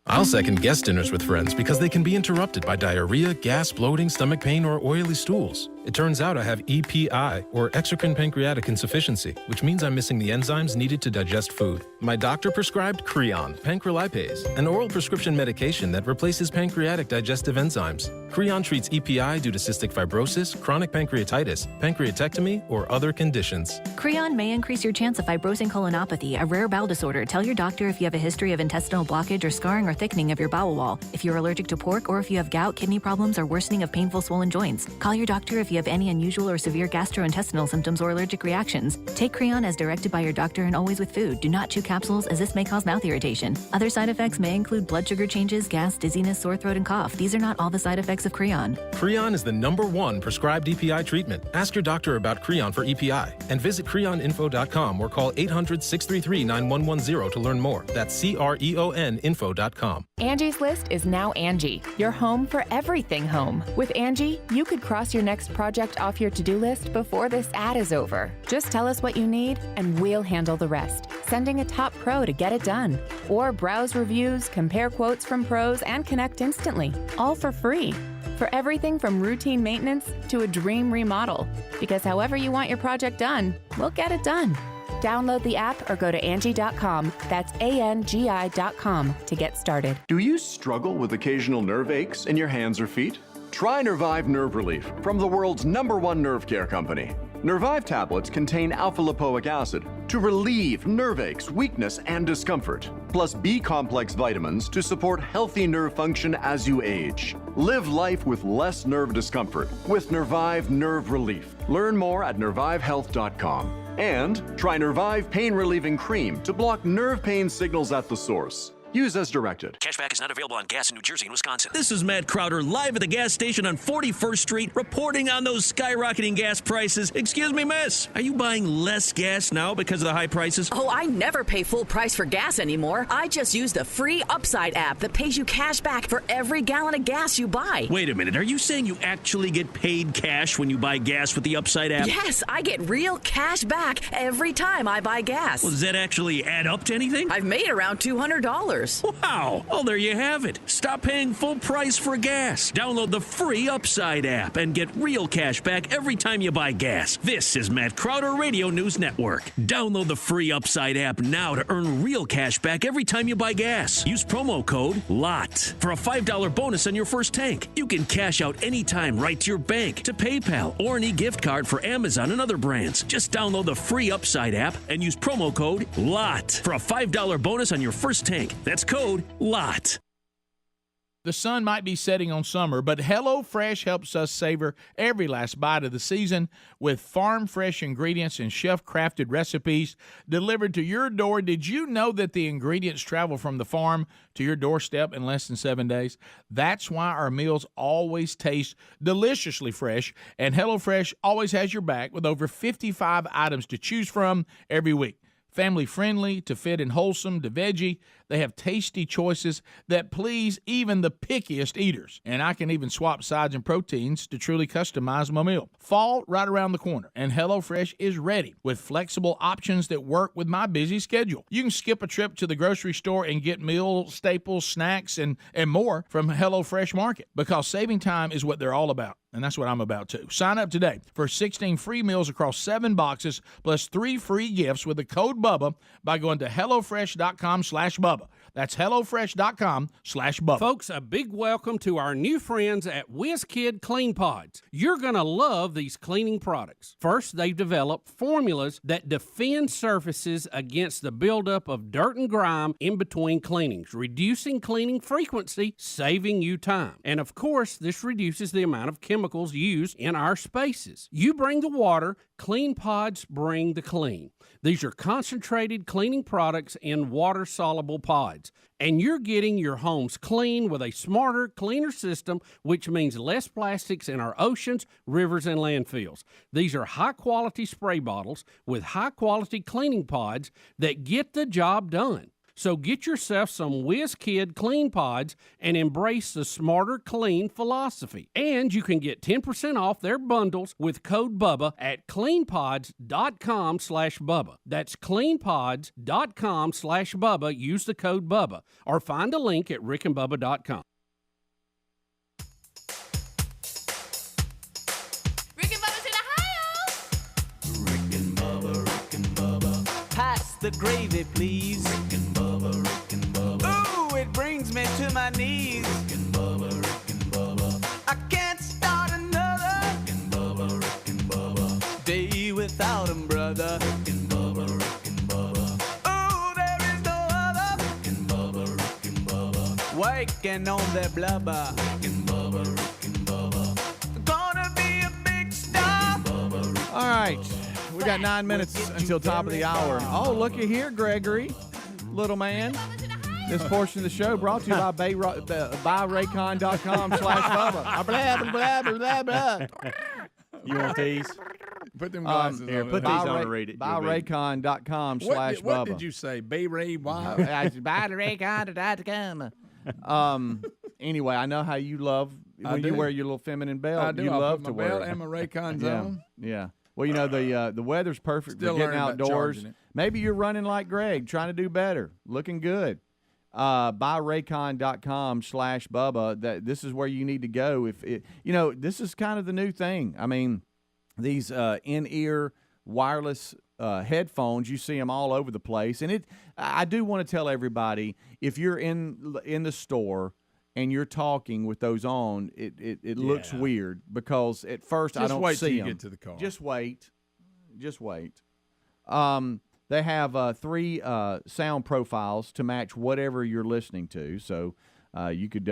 I'll second guest dinners with friends because they can be interrupted by diarrhea, gas, bloating, stomach pain, or oily stools. It turns out I have EPI, or exocrine pancreatic insufficiency, which means I'm missing the enzymes needed to digest food. My doctor prescribed Creon, pancrelipase, an oral prescription medication that replaces pancreatic digestive enzymes. Creon treats EPI due to cystic fibrosis, chronic pancreatitis, pancreatectomy, or other conditions. Creon may increase your chance of fibrosing colonopathy, a rare bowel disorder. Tell your doctor if you have a history of intestinal blockage or scarring or thickening of your bowel wall, if you're allergic to pork, or if you have gout, kidney problems, or worsening of painful swollen joints. Call your doctor if you you have any unusual or severe gastrointestinal symptoms or allergic reactions. Take Creon as directed by your doctor and always with food. Do not chew capsules, as this may cause mouth irritation. Other side effects may include blood sugar changes, gas, dizziness, sore throat, and cough. These are not all the side effects of Creon. Creon is the #1 prescribed EPI treatment. Ask your doctor about Creon for EPI and visit creoninfo.com or call 800-633-9110 to learn more. That's CREONinfo.com. Angie's List is now Angie, your home for everything home. With Angie, you could cross your next project off your to-do list before this ad is over. Just tell us what you need, and we'll handle the rest, sending a top pro to get it done. Or browse reviews, compare quotes from pros, and connect instantly, all for free. For everything from routine maintenance to a dream remodel. Because however you want your project done, we'll get it done. Download the app or go to Angie.com. That's ANGI.com to get started. Do you struggle with occasional nerve aches in your hands or feet? Try Nervive Nerve Relief from the world's #1 nerve care company. Nervive tablets contain alpha-lipoic acid to relieve nerve aches, weakness, and discomfort, plus B-complex vitamins to support healthy nerve function as you age. Live life with less nerve discomfort with Nervive Nerve Relief. Learn more at nervivehealth.com. And try Nervive Pain Relieving Cream to block nerve pain signals at the source. Use as directed. Cashback is not available on gas in New Jersey and Wisconsin. This is Matt Crowder, live at the gas station on 41st Street, reporting on those skyrocketing gas prices. Excuse me, miss, are you buying less gas now because of the high prices? Oh, I never pay full price for gas anymore. I just use the free Upside app that pays you cash back for every gallon of gas you buy. Wait a minute, are you saying you actually get paid cash when you buy gas with the Upside app? Yes, I get real cash back every time I buy gas. Well, does that actually add up to anything? I've made around $200. Wow! Well, there you have it. Stop paying full price for gas. Download the free Upside app and get real cash back every time you buy gas. This is Matt Crowder Radio News Network. Download the free Upside app now to earn real cash back every time you buy gas. Use promo code LOT for a $5 bonus on your first tank. You can cash out anytime right to your bank, to PayPal, or an e-gift card for Amazon and other brands. Just download the free Upside app and use promo code LOT for a $5 bonus on your first tank. That's code LOT. The sun might be setting on summer, but HelloFresh helps us savor every last bite of the season with farm-fresh ingredients and chef-crafted recipes delivered to your door. Did you know that the ingredients travel from the farm to your doorstep in less than 7 days? That's why our meals always taste deliciously fresh, and HelloFresh always has your back with over 55 items to choose from every week. Family-friendly to fit and wholesome to veggie, they have tasty choices that please even the pickiest eaters. And I can even swap sides and proteins to truly customize my meal. Fall right around the corner, and HelloFresh is ready with flexible options that work with my busy schedule. You can skip a trip to the grocery store and get meal staples, snacks, and more from HelloFresh Market, because saving time is what they're all about. And that's what I'm about too. Sign up today for 16 free meals across 7 boxes plus 3 free gifts with the code BUBBA by going to HelloFresh.com/Bubba. That's HelloFresh.com/Bubba. Folks, a big welcome to our new friends at WizKid Clean Pods. You're going to love these cleaning products. First, they've developed formulas that defend surfaces against the buildup of dirt and grime in between cleanings, reducing cleaning frequency, saving you time. And of course, this reduces the amount of chemicals used in our spaces. You bring the water, Clean Pods bring the clean. These are concentrated cleaning products in water-soluble pods. And you're getting your homes clean with a smarter, cleaner system, which means less plastics in our oceans, rivers, and landfills. These are high-quality spray bottles with high-quality cleaning pods that get the job done. So get yourself some WizKid Clean Pods and embrace the smarter clean philosophy. And you can get 10% off their bundles with code BUBBA at cleanpods.com/Bubba. That's cleanpods.com/Bubba. Use the code BUBBA or find a link at rickandbubba.com. Pass the gravy, please. Rick and Bubba, Rick and Bubba. Ooh, it brings me to my knees. Rick and Bubba, Rick and Bubba. I can't start another Rick and Bubba, Rick and Bubba. day without 'em, brother. Rick and Bubba, Rick and Bubba. Ooh, there is no other. Rick and Bubba, Rick and Bubba. Working on their blubber. Rick and Bubba, Rick and Bubba. Gonna be a big star. All right. We got 9 minutes until top of the hour. Oh, looky here, Gregory, little man. This portion of the show brought to you by buyraycon.com/Bubba. Blah, blah, blah, blah, blah. You want these? Put them glasses Here, on. put these on and read it. Buyraycon.com/Bubba. What did you say? Buyraycon.com. Anyway, I know how you love when you wear your little feminine belt. I do. You I love put to my wear belt it. and my Raycons Yeah. on. Yeah. Well, you know, the weather's perfect Still for getting learning about outdoors. charging it. Maybe you're running like Greg, trying to do better, looking good. Buyraycon.com/Bubba. This is where you need to go. This is kind of the new thing. I mean, these in-ear wireless headphones, you see them all over the place. And I do want to tell everybody, if you're in the store and you're talking with those on, it looks weird because at first I don't wait see till you them. get to the car. Just wait. They have 3 sound profiles to match whatever you're listening to. So you could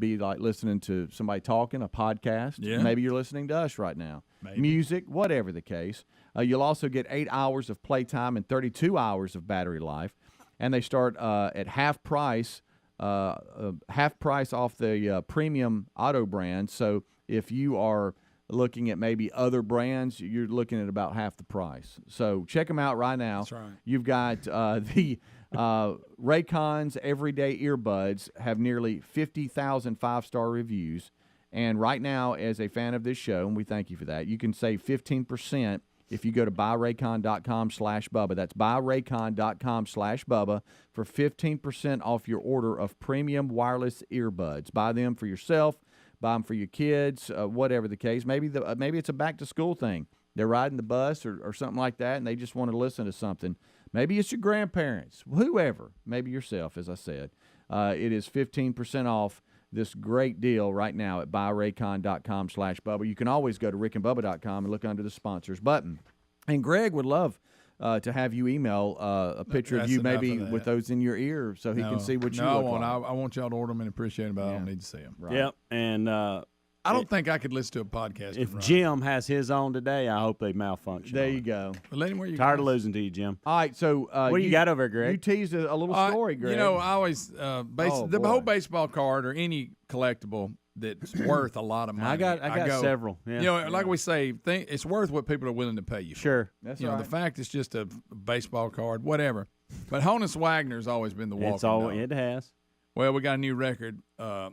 be like listening to somebody talking, a podcast. Yeah. Maybe you're listening to us right now. Maybe. Music, whatever the case. You'll also get 8 hours of playtime and 32 hours of battery life. And they start at half price off the premium auto brand. So if you are looking at maybe other brands, you're looking at about half the price. So check them out right now. That's right. You've got the Raycons Everyday Earbuds have nearly 50,000 5-star reviews. And right now, as a fan of this show, and we thank you for that, you can save 15% if you go to buyraycon.com/Bubba. That's buyraycon.com/Bubba for 15% off your order of premium wireless earbuds. Buy them for yourself. Buy them for your kids, whatever the case. Maybe it's a back-to-school thing. They're riding the bus or something like that, and they just want to listen to something. Maybe it's your grandparents, whoever, maybe yourself, as I said. It is 15% off this great deal right now at buyraycon.com/Bubba. You can always go to rickandbubba.com and look under the sponsors button. And Greg would love to have you email a picture of you maybe with those in your ear so he can see what you look like. I want y'all to order them and appreciate them, but I don't need to see them. Right. Yep, and I don't think I could listen to a podcast. if Jim has his on today, I hope they malfunction. There you go. But let him wear your Tired of glasses. losing to you, Jim. All right, so what do you got over there, Greg? You teased a little story, Greg. You know, I always the whole baseball card or any collectible that's worth a lot of money. I got several. Yeah. You know, like we say, it's worth what people are willing to pay you for. Sure. That's you know, right. the fact it's just a baseball card, whatever. But Honus Wagner's always been the walking dog. It has. Well, we got a new record. The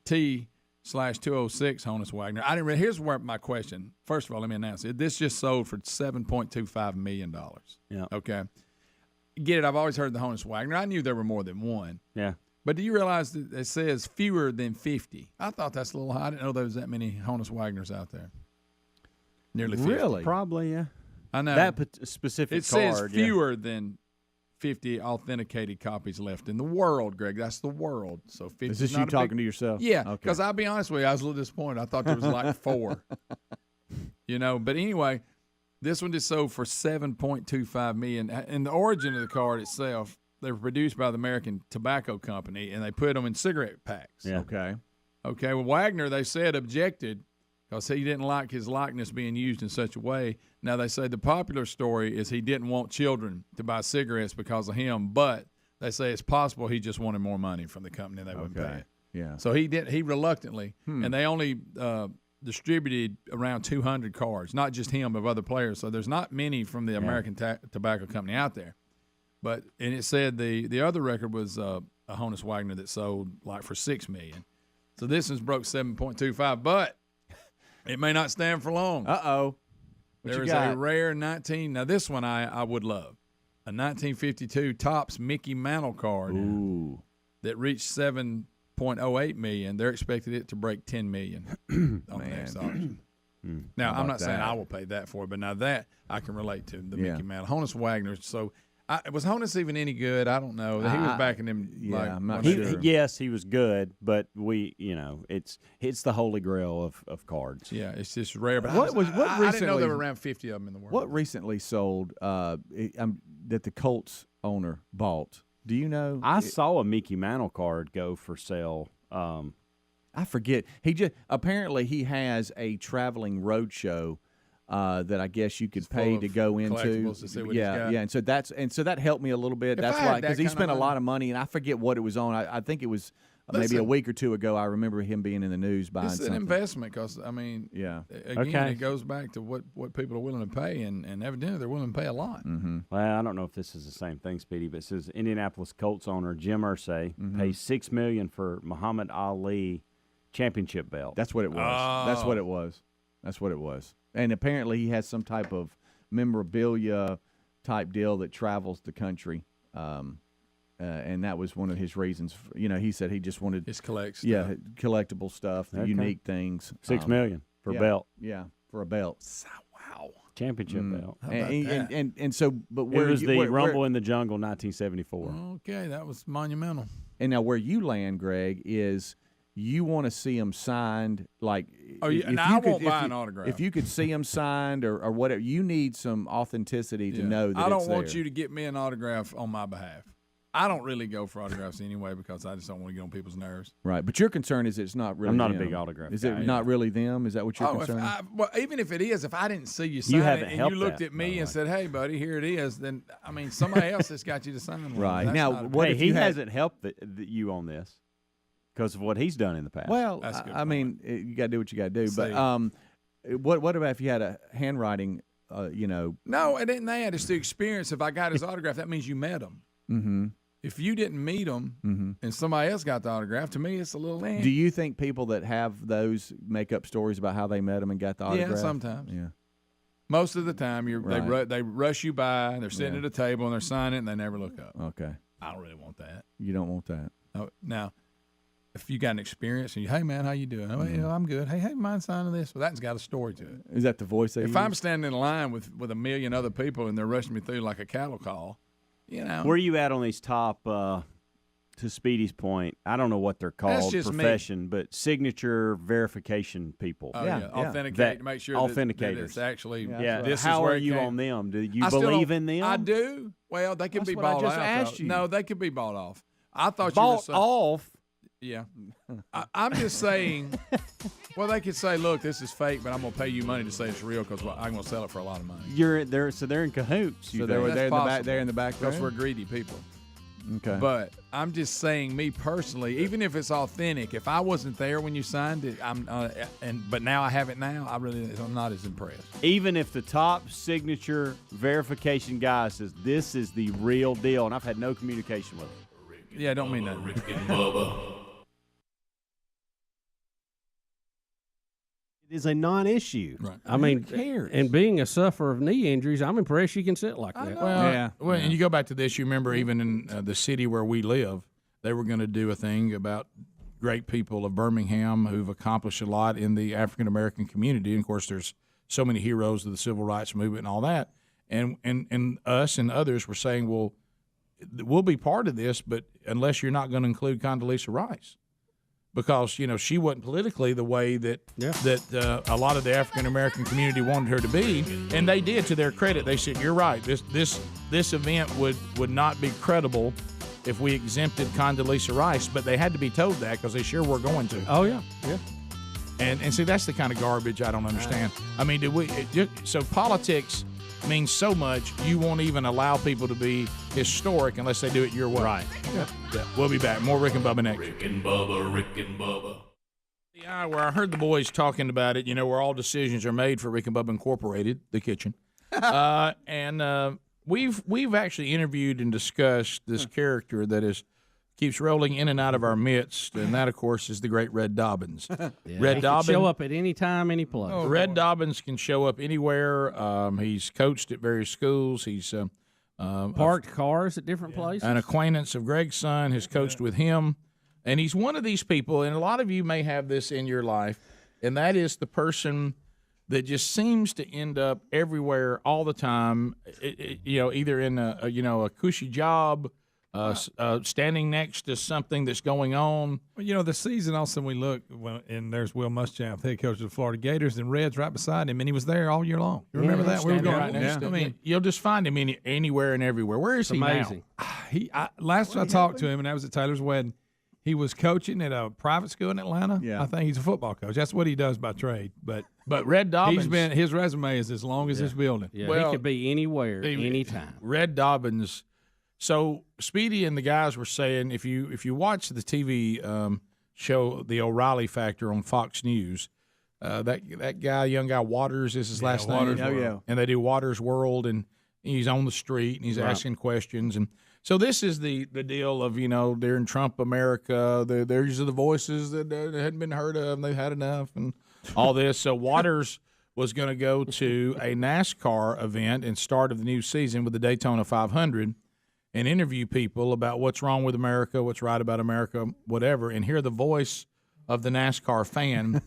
T/206 Honus Wagner. I didn't. Here's where my question. First of all, let me announce it. This just sold for $7.25 million. Yeah. Okay. Get it? I've always heard the Honus Wagner. I knew there were more than one. Yeah. But do you realize that it says fewer than 50? I thought that's a little high. I didn't know there was that many Honus Wagners out there. Nearly 50. Really? Probably, yeah. I know. That specific it card. says fewer than 50 authenticated copies left in the world, Greg. That's the world. So 50 Is this you talking to yourself? Yeah, Okay. because I'll be honest with you, I was a little disappointed. I thought there was like 4. You know, but anyway, this one just sold for $7.25 million. And the origin of the card itself, they were produced by the American Tobacco Company, and they put them in cigarette packs. Yeah. Okay. Well, Wagner, they said, objected because he didn't like his likeness being used in such a way. Now, they say the popular story is he didn't want children to buy cigarettes because of him, but they say it's possible he just wanted more money from the company and they wouldn't pay it. Yeah. So he reluctantly, and they only distributed around 200 cards, not just him, but of other players. So there's not many from the American Tobacco Company out there. And it said the other record was a Honus Wagner that sold like for $6 million. So this one's broke 7.25, but it may not stand for long. Uh-oh. There is a rare 19. Now this one I would love. A 1952 Topps Mickey Mantle card that reached 7.08 million. They're expecting it to break 10 million on the next auction. Now I'm not saying I will pay that for it, but now that I can relate to the Mickey Mantle. Honus Wagner. So was Honus even any good? I don't know. He was backing him. I'm not sure. Yes, he was good, but it's the holy grail of cards. Yeah, it's just rare. But I didn't know there were around 50 of them in the world. What recently sold that the Colts owner bought? Do you know? I saw a Mickey Mantle card go for sale. I forget. Apparently he has a traveling road show that I guess you could It's pay full to of go into. collectibles to see what he's got. Yeah, and so that helped me a little bit. If That's I had why, that because he kind of spent a money- lot of money, and I forget what it was on. I think it was maybe a Listen. week or two ago. I remember him being in the news buying It's an something. investment because, I mean, again, it goes back to what people are willing to pay, and evidently they're willing to pay a lot. Mm-hmm. Well, I don't know if this is the same thing, Speedy, but it says Indianapolis Colts owner Jim Irsay pays $6 million for Muhammad Ali championship belt. That's what it was. That's what it was. That's what it was. And apparently he has some type of memorabilia type deal that travels the country. And that was one of his reasons. He said he just wanted his collects. Yeah, collectible stuff, Okay. unique things. $6 million for a belt. Yeah, for a belt. Wow. Championship belt. How about that? And so, but where it was the where- Rumble in the Jungle, 1974. Okay, that was monumental. And now where you land, Greg, is you want to see them signed. Like, Oh, yeah, if now you I could- won't if buy you- an autograph. If you could see them signed or whatever, you need some authenticity to know that I don't it's want there. you to get me an autograph on my behalf. I don't really go for autographs anyway because I just don't want to get on people's nerves. Right, but your concern is it's not really. I'm not a them. big autograph Is guy, it yeah. not really them? Is that what your concern is? Well, even if it is, if I didn't see you sign haven't it and helped you looked that, at me and said, "Hey, buddy, here it is," then I mean, somebody else has got you to sign one. Right. That's Now, not a- what Hey, if he you had- hasn't helped you on this because of what he's done in the past. Well, That's a good I mean, you got to do what you got to do. Say But what about if you had a handwriting? No, it ain't that. It's the experience. If I got his autograph, that means you met him. Mm-hmm. If you didn't meet him and somebody else got the autograph, to me, it's a little. Do you think people that have those make up stories about how they met them and got the autograph? Yeah, sometimes. Yeah. Most of the time, Right. they rush you by, and they're sitting Yeah. at a table, and they're signing it, and they never look up. Okay. I don't really want that. You don't want that. Oh, now, if you got an experience, and you, hey, man, how you doing? Oh, yeah, I'm good. Hey, mind signing this? Well, that's got a story to it. Is that the voice they If use? I'm standing in line with a million other people, and they're rushing me through like a cattle call, Where are you at on these top? To Speedy's point, I don't know what they're called, just me. profession, but signature verification people. Oh, yeah. Authenticate That- to make sure authenticators. that it's actually. Yeah. This How is where are it you came. on them? Do you I still believe don't- in them? I do. Well, they could That's be what I bought just out. asked though. you. No, they could be bought off. I thought Bought you were saying, off. Yeah. I'm just saying, well, they could say, look, this is fake, but I'm going to pay you money to say it's real because I'm going to sell it for a lot of money. They're in cahoots. So they're in the back. They're in the back. Because we're greedy people. Okay. But I'm just saying, me personally, even if it's authentic, if I wasn't there when you signed it, but now I have it now, I'm not as impressed. Even if the top signature verification guy says this is the real deal, and I've had no communication with him. Yeah, I don't mean that. Rick and Bubba. It is a non-issue. Right. I mean, cares? and being a sufferer of knee injuries, I'm impressed you can sit like that. Well, Yeah. and you go back to this. You remember even in the city where we live, they were going to do a thing about great people of Birmingham who've accomplished a lot in the African American community. And of course, there's so many heroes of the civil rights movement and all that. And us and others were saying, well, we'll be part of this, but unless you're not going to include Condoleezza Rice. Because she wasn't politically the way that a lot of the African American community wanted her to be, and they did. To their credit, they said, "You're right. This event would not be credible if we exempted Condoleezza Rice." But they had to be told that because they sure were going to. Oh yeah. And see, that's the kind of garbage I don't understand. I mean, so politics means so much. You won't even allow people to be historic unless they do it your way. Right. Yeah. We'll be back. More Rick and Bubba next. Rick and Bubba, Rick and Bubba. Yeah, where I heard the boys talking about it, where all decisions are made for Rick and Bubba Incorporated, the kitchen. And we've actually interviewed and discussed this character that keeps rolling in and out of our midst, and that, of course, is the great Red Dobbins. Red He Dobbins can show up at any time, any place. Red Dobbins can show up anywhere. He's coached at various schools. He's Parked cars at different places. an acquaintance of Greg's son, has coached with him. And he's one of these people, and a lot of you may have this in your life, and that is the person that just seems to end up everywhere all the time, either in a cushy job, standing next to something that's going on. Well, the season also we look, and there's Will Muschamp, head coach of the Florida Gators, and Red's right beside him, and he was there all year long. You remember that? We were Standing going right next to him. You'll just find him anywhere and everywhere. Where is he amazing. Last I talked to him, and that was at Taylor's wedding. He was coaching at a private school in Atlanta. Yeah. I think he's a football coach. That's what he does by trade. But Red Dobbins, his resume is as long as this building. Yeah, Well, he could be anywhere, anytime. Red Dobbins. So Speedy and the guys were saying if you watch the TV show The O'Reilly Factor on Fox News, that guy, young guy Waters is his last name. Waters World. Yeah. And they do Waters World, and he's on the street and he's asking questions. And so this is the deal of, they're in Trump America. These are the voices that hadn't been heard of, and they've had enough and all this. So Waters was going to go to a NASCAR event and start of the new season with the Daytona 500 and interview people about what's wrong with America, what's right about America, whatever, and hear the voice of the NASCAR fan.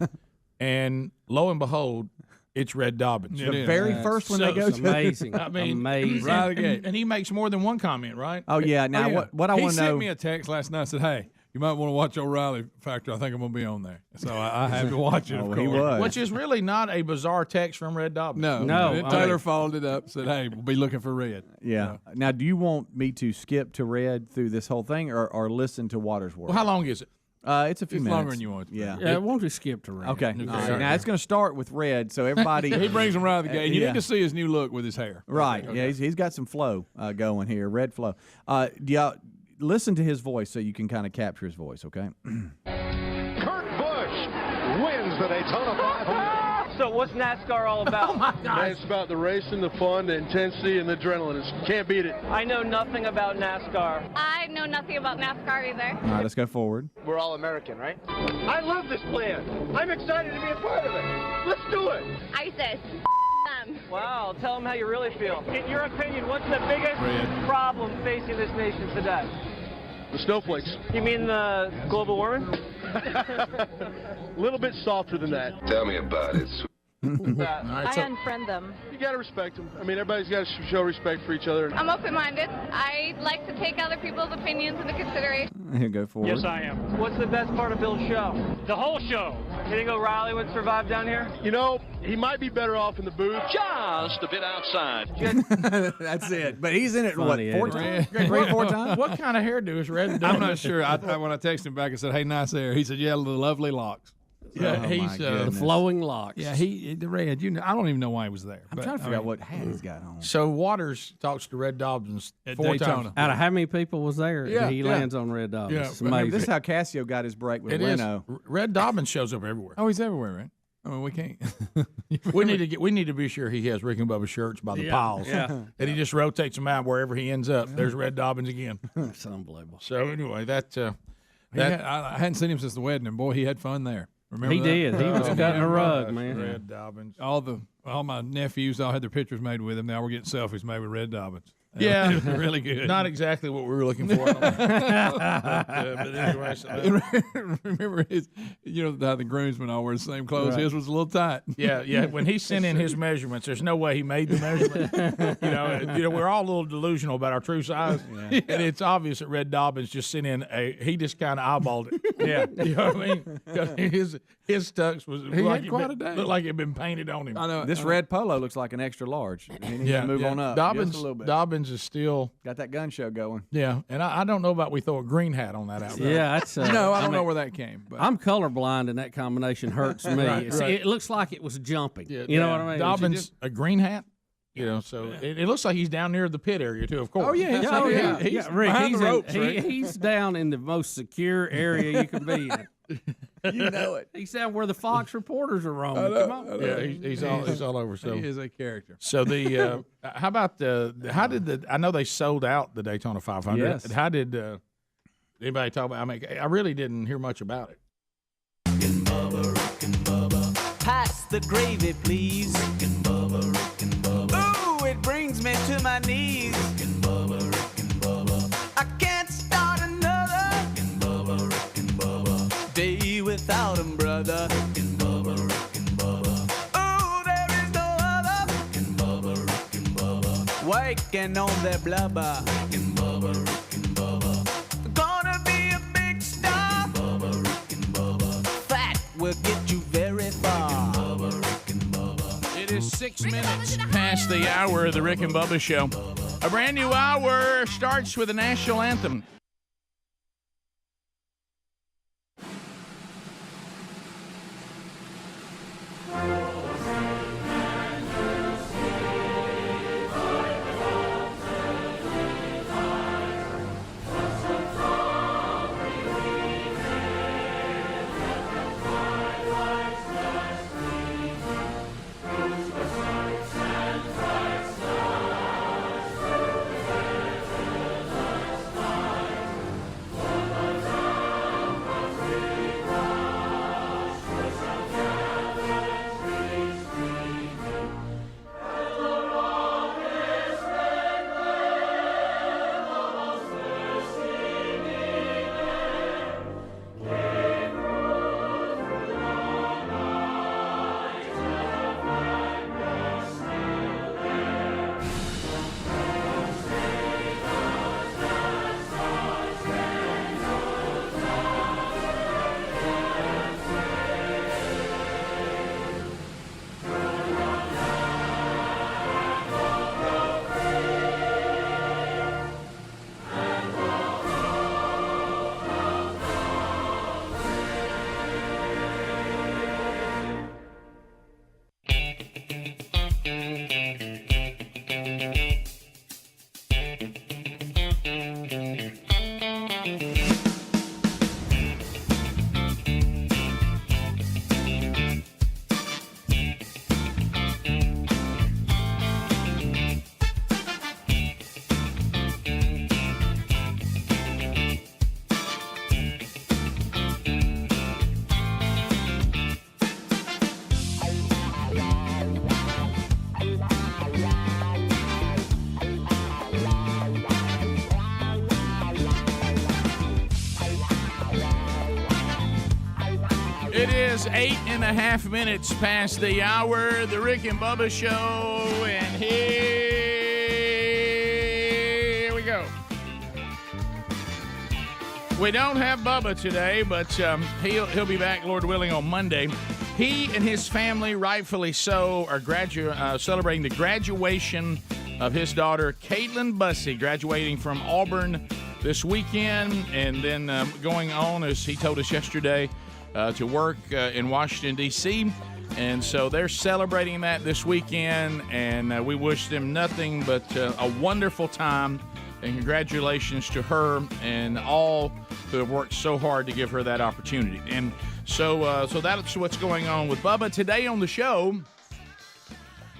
And lo and behold, it's Red Dobbins. The very first one they go to. Amazing. I mean, amazing. Right again. And he makes more than one comment, right? Oh, yeah. Now, what I want to He sent know. me a text last night and said, hey, you might want to watch O'Reilly Factor. I think I'm going to be on there. So I had to watch it, of course. He was. Which is really not a bizarre text from Red Dobbins. No. Taylor followed it up, said, hey, we'll be looking for Red. Yeah. Now, do you want me to skip to Red through this whole thing or listen to Waters World? Well, how long is it? It's a few It's minutes. longer than you want. Yeah. Yeah, won't we skip to Red? Okay. All right. Now, it's going to start with Red, so everybody. He brings him right out of the gate. You yeah. need to see his new look with his hair. Right. Okay. Yeah, he's got some flow going here, Red flow. Do y'all listen to his voice so you can kind of capture his voice, okay? Kurt Busch wins the Daytona 500. So what's NASCAR all about? Oh, my God. It's about the racing, the fun, the intensity, and the adrenaline. Can't beat it. I know nothing about NASCAR. I know nothing about NASCAR either. All right, let's go forward. We're all American, right? I love this plan. I'm excited to be a part of it. Let's do it. ISIS. Them. Wow, tell them how you really feel. In your opinion, what's the biggest problem facing this nation today? The snowflakes. You mean the global warming? A little bit softer than that. Tell me about it. I unfriend them. You got to respect them. I mean, everybody's got to show respect for each other. I'm open-minded. I like to take other people's opinions into consideration. Here, go forward. Yes, I am. What's the best part of Bill's show? The whole show. You think O'Reilly would survive down here? You know, he might be better off in the booth. Just a bit outside. That's it. But he's in it, Funny, what, 4 times? 3-4 times? What kind of hairdo is Red Dobbins? I'm not sure. When I texted him back and said, hey, nice hair, he said, yeah, the lovely locks. Yeah, Oh, he's my The goodness. flowing locks. Yeah, the Red, I don't even know why he was there. I'm trying to figure out what hat he's got on. so Waters talks to Red Dobbins At 4 Daytona. times. Out of how many people was there? Yeah, He yeah. lands on Red Dobbins. Yeah, It's remember, amazing. This is how Cassio got his break with It is. Leno. Red Dobbins shows up everywhere. Oh, he's everywhere, right? I mean, we can't. We need to be sure he has Rick and Bubba shirts by the piles. yeah. And he just rotates them out wherever he ends up. There's Red Dobbins again. It's unbelievable. So anyway, I hadn't seen him since the wedding, and boy, he had fun there. Remember He that? did. He was Oh, cutting a man. rug, man. Red Dobbins. All my nephews all had their pictures made with him. Now we're getting selfies made with Red Dobbins. Yeah, It was really good. Not exactly what we were looking for. but anyway, Remember how the groomsmen all wear the same clothes. Right. His was a little tight. yeah. When he sent in his measurements, there's no way he made the measurement. We're all a little delusional about our true size, and it's obvious that Red Dobbins just sent in he just kind of eyeballed it. Yeah, you know what I mean? 'Cause his tux was had quite a day. Looked like it had been painted on him. I know. This red polo looks like an extra large. He needs to move on up Dobbins, just a little bit. Dobbins is still Got that gun show going. and I don't know about we throw a green hat on that outfit. Yeah, that's. No, I don't know where that came. But I'm colorblind, and that combination hurts me. Right, It's- right. It looks like it was jumping. You know what I mean? Dobbins a green hat. So it looks like he's down near the pit area too. Of course. Oh yeah, he's Rick, behind he's, the ropes, in, Rick. he's down in the most secure area you can be in. You know it. He's down where the Fox reporters are roaming. Come on. Yeah, he's all over. So he is a character. So the how about how did I know they sold out the Daytona 500? Yes. How did anybody talk about? I mean, I really didn't hear much about it. Pass the gravy, please. Ooh, it brings me to my knees. I can't start another day without him, brother. Ooh, there is no other waking on their blubber. Gonna be a big star. Fat will get you very far. It is 6 minutes past the hour of the Rick and Bubba Show. A brand new hour starts with the national anthem. It is 8.5 minutes past the hour, the Rick and Bubba Show, and here we go. We don't have Bubba today, but he'll be back, Lord willing, on Monday. He and his family, rightfully so, are celebrating the graduation of his daughter, Caitlin Bussey, graduating from Auburn this weekend, and then going on, as he told us yesterday, to work in Washington, D.C., and so they're celebrating that this weekend, and we wish them nothing but a wonderful time, and congratulations to her and all who have worked so hard to give her that opportunity. And so that's what's going on with Bubba. Today on the show,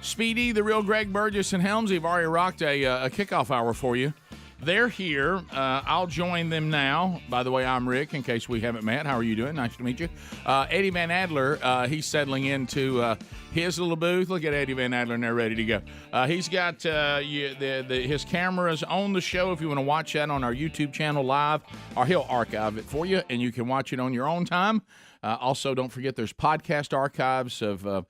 Speedy, the real Greg Burgess, and Helmsley have already rocked a kickoff hour for you. They're here. I'll join them now. By the way, I'm Rick, in case we haven't met. How are you doing? Nice to meet you. Eddie Van Adler, he's settling into his little booth. Look at Eddie Van Adler, and they're ready to go. He's got his cameras on the show if you want to watch that on our YouTube channel live, or he'll archive it for you, and you can watch it on your own time. Also, don't forget there's podcast archives of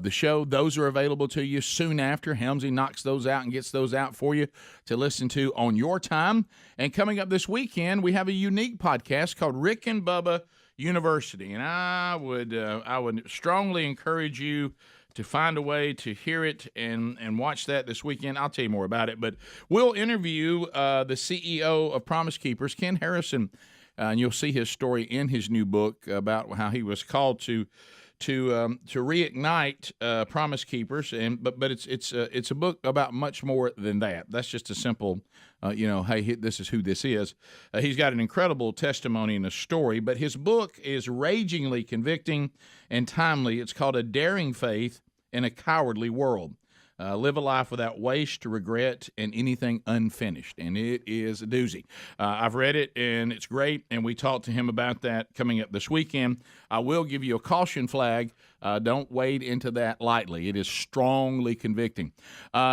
the show. Those are available to you soon after. Helmsley knocks those out and gets those out for you to listen to on your time. And coming up this weekend, we have a unique podcast called Rick and Bubba University. And I would strongly encourage you to find a way to hear it and watch that this weekend. I'll tell you more about it. But we'll interview the CEO of Promise Keepers, Ken Harrison, and you'll see his story in his new book about how he was called to reignite Promise Keepers, but it's a book about much more than that. That's just a simple, hey, this is who this is. He's got an incredible testimony and a story, but his book is ragingly convicting and timely. It's called A Daring Faith in a Cowardly World. Live a life without waste, regret, and anything unfinished. And it is a doozy. I've read it, and it's great, and we talked to him about that coming up this weekend. I will give you a caution flag. Don't wade into that lightly. It is strongly convicting.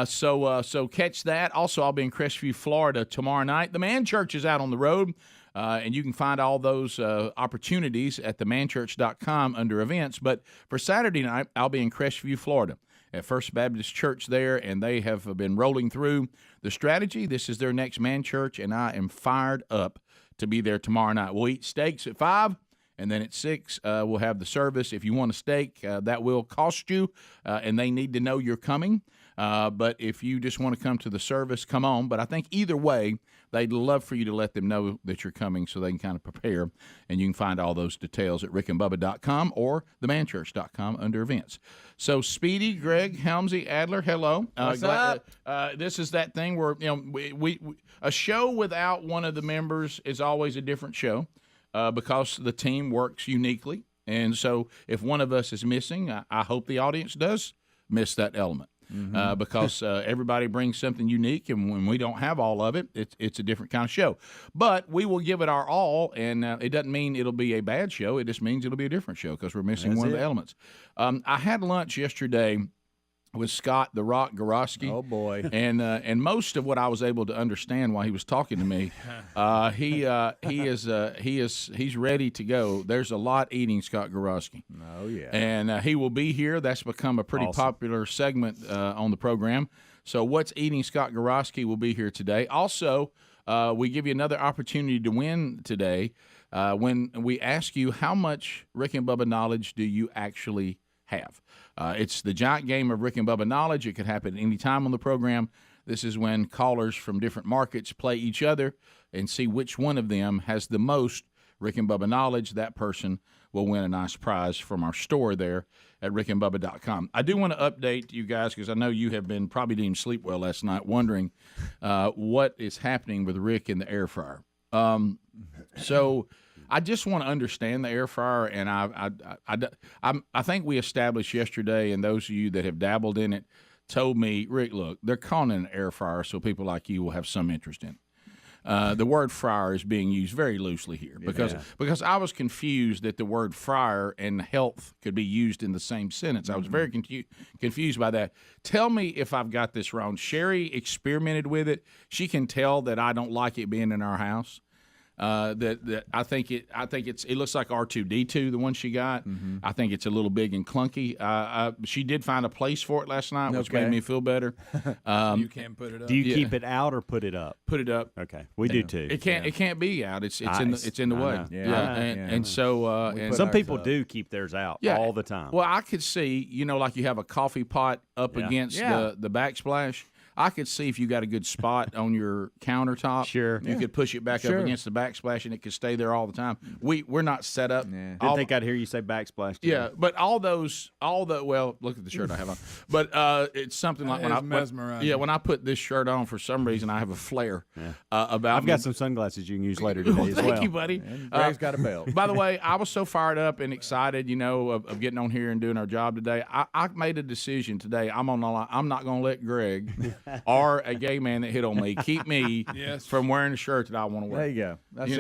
So catch that. Also, I'll be in Crestview, Florida tomorrow night. The Man Church is out on the road. And you can find all those opportunities at themanchurch.com under events. But for Saturday night, I'll be in Crestview, Florida, at First Baptist Church there, and they have been rolling through the strategy. This is their next Man Church, and I am fired up to be there tomorrow night. We'll eat steaks at 5, and then at 6, we'll have the service. If you want a steak, that will cost you, and they need to know you're coming. But if you just want to come to the service, come on. But I think either way, they'd love for you to let them know that you're coming so they can kind of prepare. And you can find all those details at rickandbubba.com or themanchurch.com under events. So, Speedy, Greg, Helmsley, Adler, hello. What's up? This is that thing where we a show without one of the members is always a different show because the team works uniquely. And so if one of us is missing, I hope the audience does miss that element. Because everybody brings something unique, and when we don't have all of it, it's a different kind of show. But we will give it our all, and it doesn't mean it'll be a bad show. It just means it'll be a different show because we're missing one of the elements. I had lunch yesterday with Scott the Rock Gorosky. Oh boy! And most of what I was able to understand while he was talking to me, he's ready to go. There's a lot eating Scott Gorosky. Oh yeah! And he will be here. That's become a pretty popular segment on the program. So what's eating Scott Gorosky will be here today. Also, we give you another opportunity to win today when we ask you how much Rick and Bubba knowledge do you actually have. It's the giant game of Rick and Bubba knowledge. It could happen any time on the program. This is when callers from different markets play each other and see which one of them has the most Rick and Bubba knowledge. That person will win a nice prize from our store there at rickandbubba.com. I do want to update you guys because I know you have probably didn't sleep well last night wondering what is happening with Rick in the air fryer. So I just want to understand the air fryer, and I think we established yesterday, and those of you that have dabbled in it told me, Rick, look, they're calling it an air fryer, so people like you will have some interest in it. The word fryer is being used very loosely here because I was confused that the word fryer and health could be used in the same sentence. I was very confused by that. Tell me if I've got this wrong. Sherry experimented with it. She can tell that I don't like it being in our house. That I think it looks like R2D2, the one she got. I think it's a little big and clunky. She did find a place for it last night, which made me feel better. You can put it up. Do you keep it out or put it up? Put it up. Okay, we do too. It can't be out. It's in the way. And so and some people do keep theirs out all the time. Well, I could see, like you have a coffee pot up against the backsplash. I could see if you got a good spot on your countertop. Sure. You could push it back up against the backsplash, and it could stay there all the time. We're not set up. Didn't think I'd hear you say backsplash. Yeah, but well, look at the shirt I have on. But it's something like when I put this shirt on, for some reason I have a flare about. I've got some sunglasses you can use later today as well. Thank you, buddy. And Greg's got a belt. By the way, I was so fired up and excited, of getting on here and doing our job today. I made a decision today. I'm not going to let Greg or a gay man that hit on me keep me from wearing a shirt that I want to wear. There you go. That's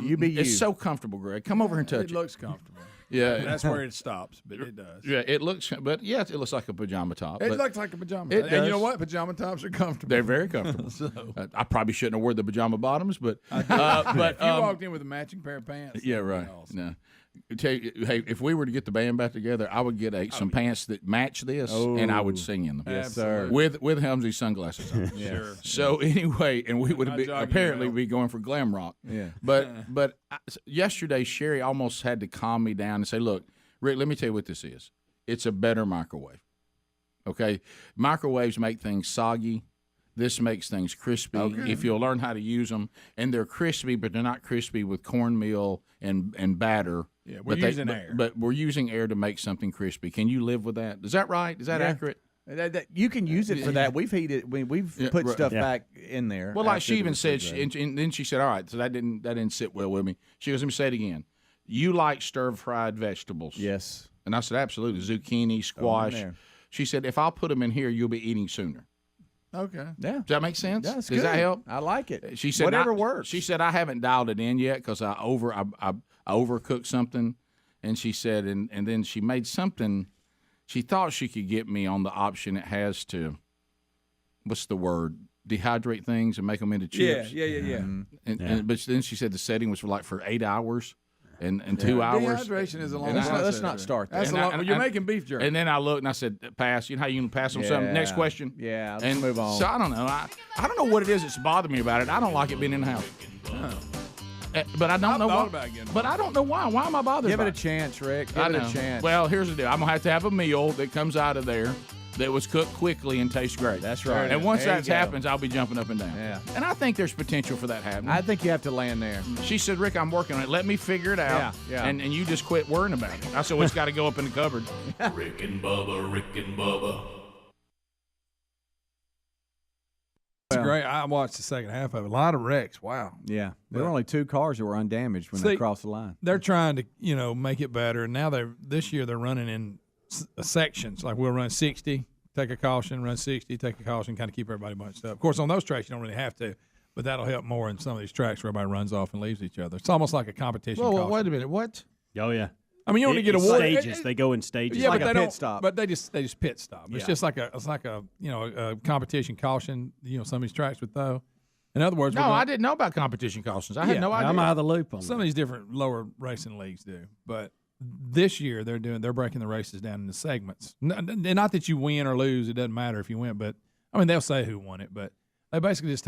you be you. It's so comfortable, Greg. Come over and touch it. It looks comfortable. Yeah, that's where it stops, but it does. Yeah, it looks like a pajama top. It looks like a pajama top. And you know what? Pajama tops are comfortable. They're very comfortable. I probably shouldn't have worn the pajama bottoms, but if you walked in with a matching pair of pants. Yeah, right. Awesome. No. Tell you, hey, if we were to get the band back together, I would get some pants that match this, and I would sing in them. Yes, sir. With Helmsley sunglasses on. Sure. So anyway, and we would apparently be going for glam rock. Yeah. But yesterday, Sherry almost had to calm me down and say, "Look, Rick, let me tell you what this is. It's a better microwave. Okay, microwaves make things soggy. This makes things crispy if you'll learn how to use them, and they're crispy, but they're not crispy with cornmeal and batter." Yeah, we're using air. But we're using air to make something crispy. Can you live with that? Is that right? Is that accurate? You can use it for that. We've heated. We've put stuff back in there. Well, like she even said, and then she said, "All right, so that didn't sit well with me." She goes, "Let me say it again. You like stir-fried vegetables?" Yes. And I said, "Absolutely. Zucchini, squash." She said, "If I'll put them in here, you'll be eating sooner." Okay. Yeah. Does that make sense? Does that help? I like it. She said, whatever works. She said, "I haven't dialed it in yet because I overcooked something." And she said, and then she made something. She thought she could get me on the option it has to, what's the word? Dehydrate things and make them into chips. Yeah. Mm-hmm. But then she said the setting was for 8 hours and 2 hours. Dehydration is a long process. Let's not start that. You're making beef jerky. And then I looked and I said, "Pass." You know how you can pass on something? Next question. Yeah, let's move on. So I don't know. I don't know what it is that's bothered me about it. I don't like it being in the house. But I don't know why. But I don't know why. Why am I bothered? Give by it a chance, Rick. Give it a chance. Well, here's the deal. I'm gonna have a meal that comes out of there that was cooked quickly and tastes great. That's right. And once that happens, I'll be jumping up and down. Yeah. And I think there's potential for that happening. I think you have to land there. She said, "Rick, I'm working on it. Let me figure it out. Yeah. And you just quit worrying about it." I said, "Well, it's got to go up in the cupboard." Rick and Bubba, Rick and Bubba. It's great. I watched the second half of it. A lot of wrecks. Wow. Yeah. There were only 2 cars that were undamaged when they crossed the line. They're trying to, make it better. And now this year they're running in sections. Like we'll run 60, take a caution, run 60, take a caution, kind of keep everybody bunched up. Of course, on those tracks you don't really have to, but that'll help more in some of these tracks where everybody runs off and leaves each other. It's almost like a competition. Well, wait a minute. What? Oh yeah. I mean, you only get awarded stages. They go in stages. Yeah, like but a pit stop. But they just pit stop. It's just like a competition caution. Some of these tracks would throw. In other words, I didn't know about competition cautions. I had no idea. I'm out of the loop on some of these different lower racing leagues do, but this year they're breaking the races down into segments. Not that you win or lose; it doesn't matter if you win. But I mean, they'll say who won it, but they basically just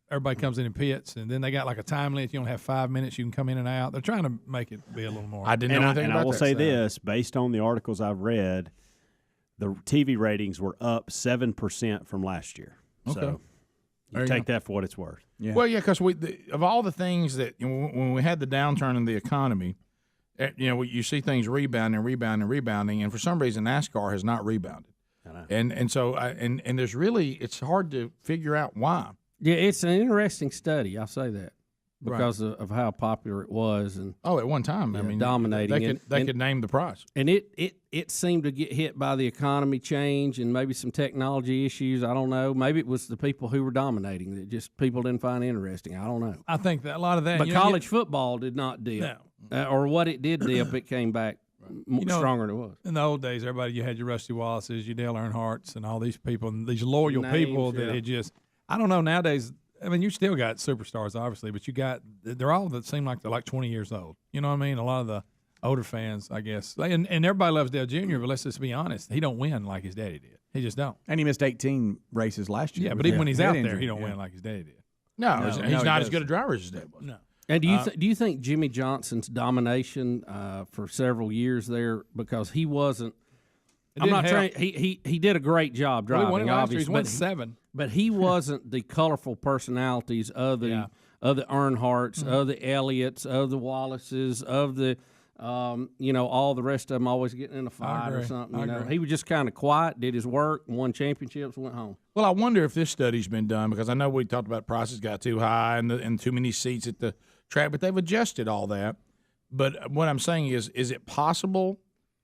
everybody comes in pits, and then they got like a time limit. You only have 5 minutes. You can come in and out. They're trying to make it be a little more. I didn't know anything about that. And I will say this, based on the articles I've read, the TV ratings were up 7% from last year. Okay. So you take that for what it's worth. Yeah. Well, yeah, because of all the things that when we had the downturn in the economy, you see things rebounding, and for some reason NASCAR has not rebounded. And so there's really, it's hard to figure out why. Yeah, it's an interesting study. I'll say that. because of how popular it was. And at one time, I mean, dominating. They could name the price. And it seemed to get hit by the economy change and maybe some technology issues. I don't know. Maybe it was the people who were dominating that just people didn't find interesting. I don't know. I think that a lot of that. But college football did not dip. No. Or what it did dip, it came back stronger than it was. In the old days, you had your Rusty Wallaces, your Dale Earnhardts, and all these people, and these loyal people that it just, I don't know, nowadays, I mean, you still got superstars, obviously, but they're all that seem like they're like 20 years old. You know what I mean? A lot of the older fans, I guess. And everybody loves Dale Jr., but let's just be honest. He don't win like his daddy did. He just don't. And he missed 18 races last year. Yeah, but even when he's out there, he don't win like his daddy did. No, he's not as good a driver as his dad was. No. And do you think Jimmy Johnson's domination for several years there, because he wasn't – I'm not trying – he did a great job driving, obviously. He's won 7. But he wasn't the colorful personalities of the Earnhardts, of the Elliots, of the Wallaces, of the all the rest of them always getting in a fight or something. He was just kind of quiet, did his work, won championships, went home. Well, I wonder if this study's been done, because I know we talked about prices got too high and too many seats at the track, but they've adjusted all that. But what I'm saying is it possible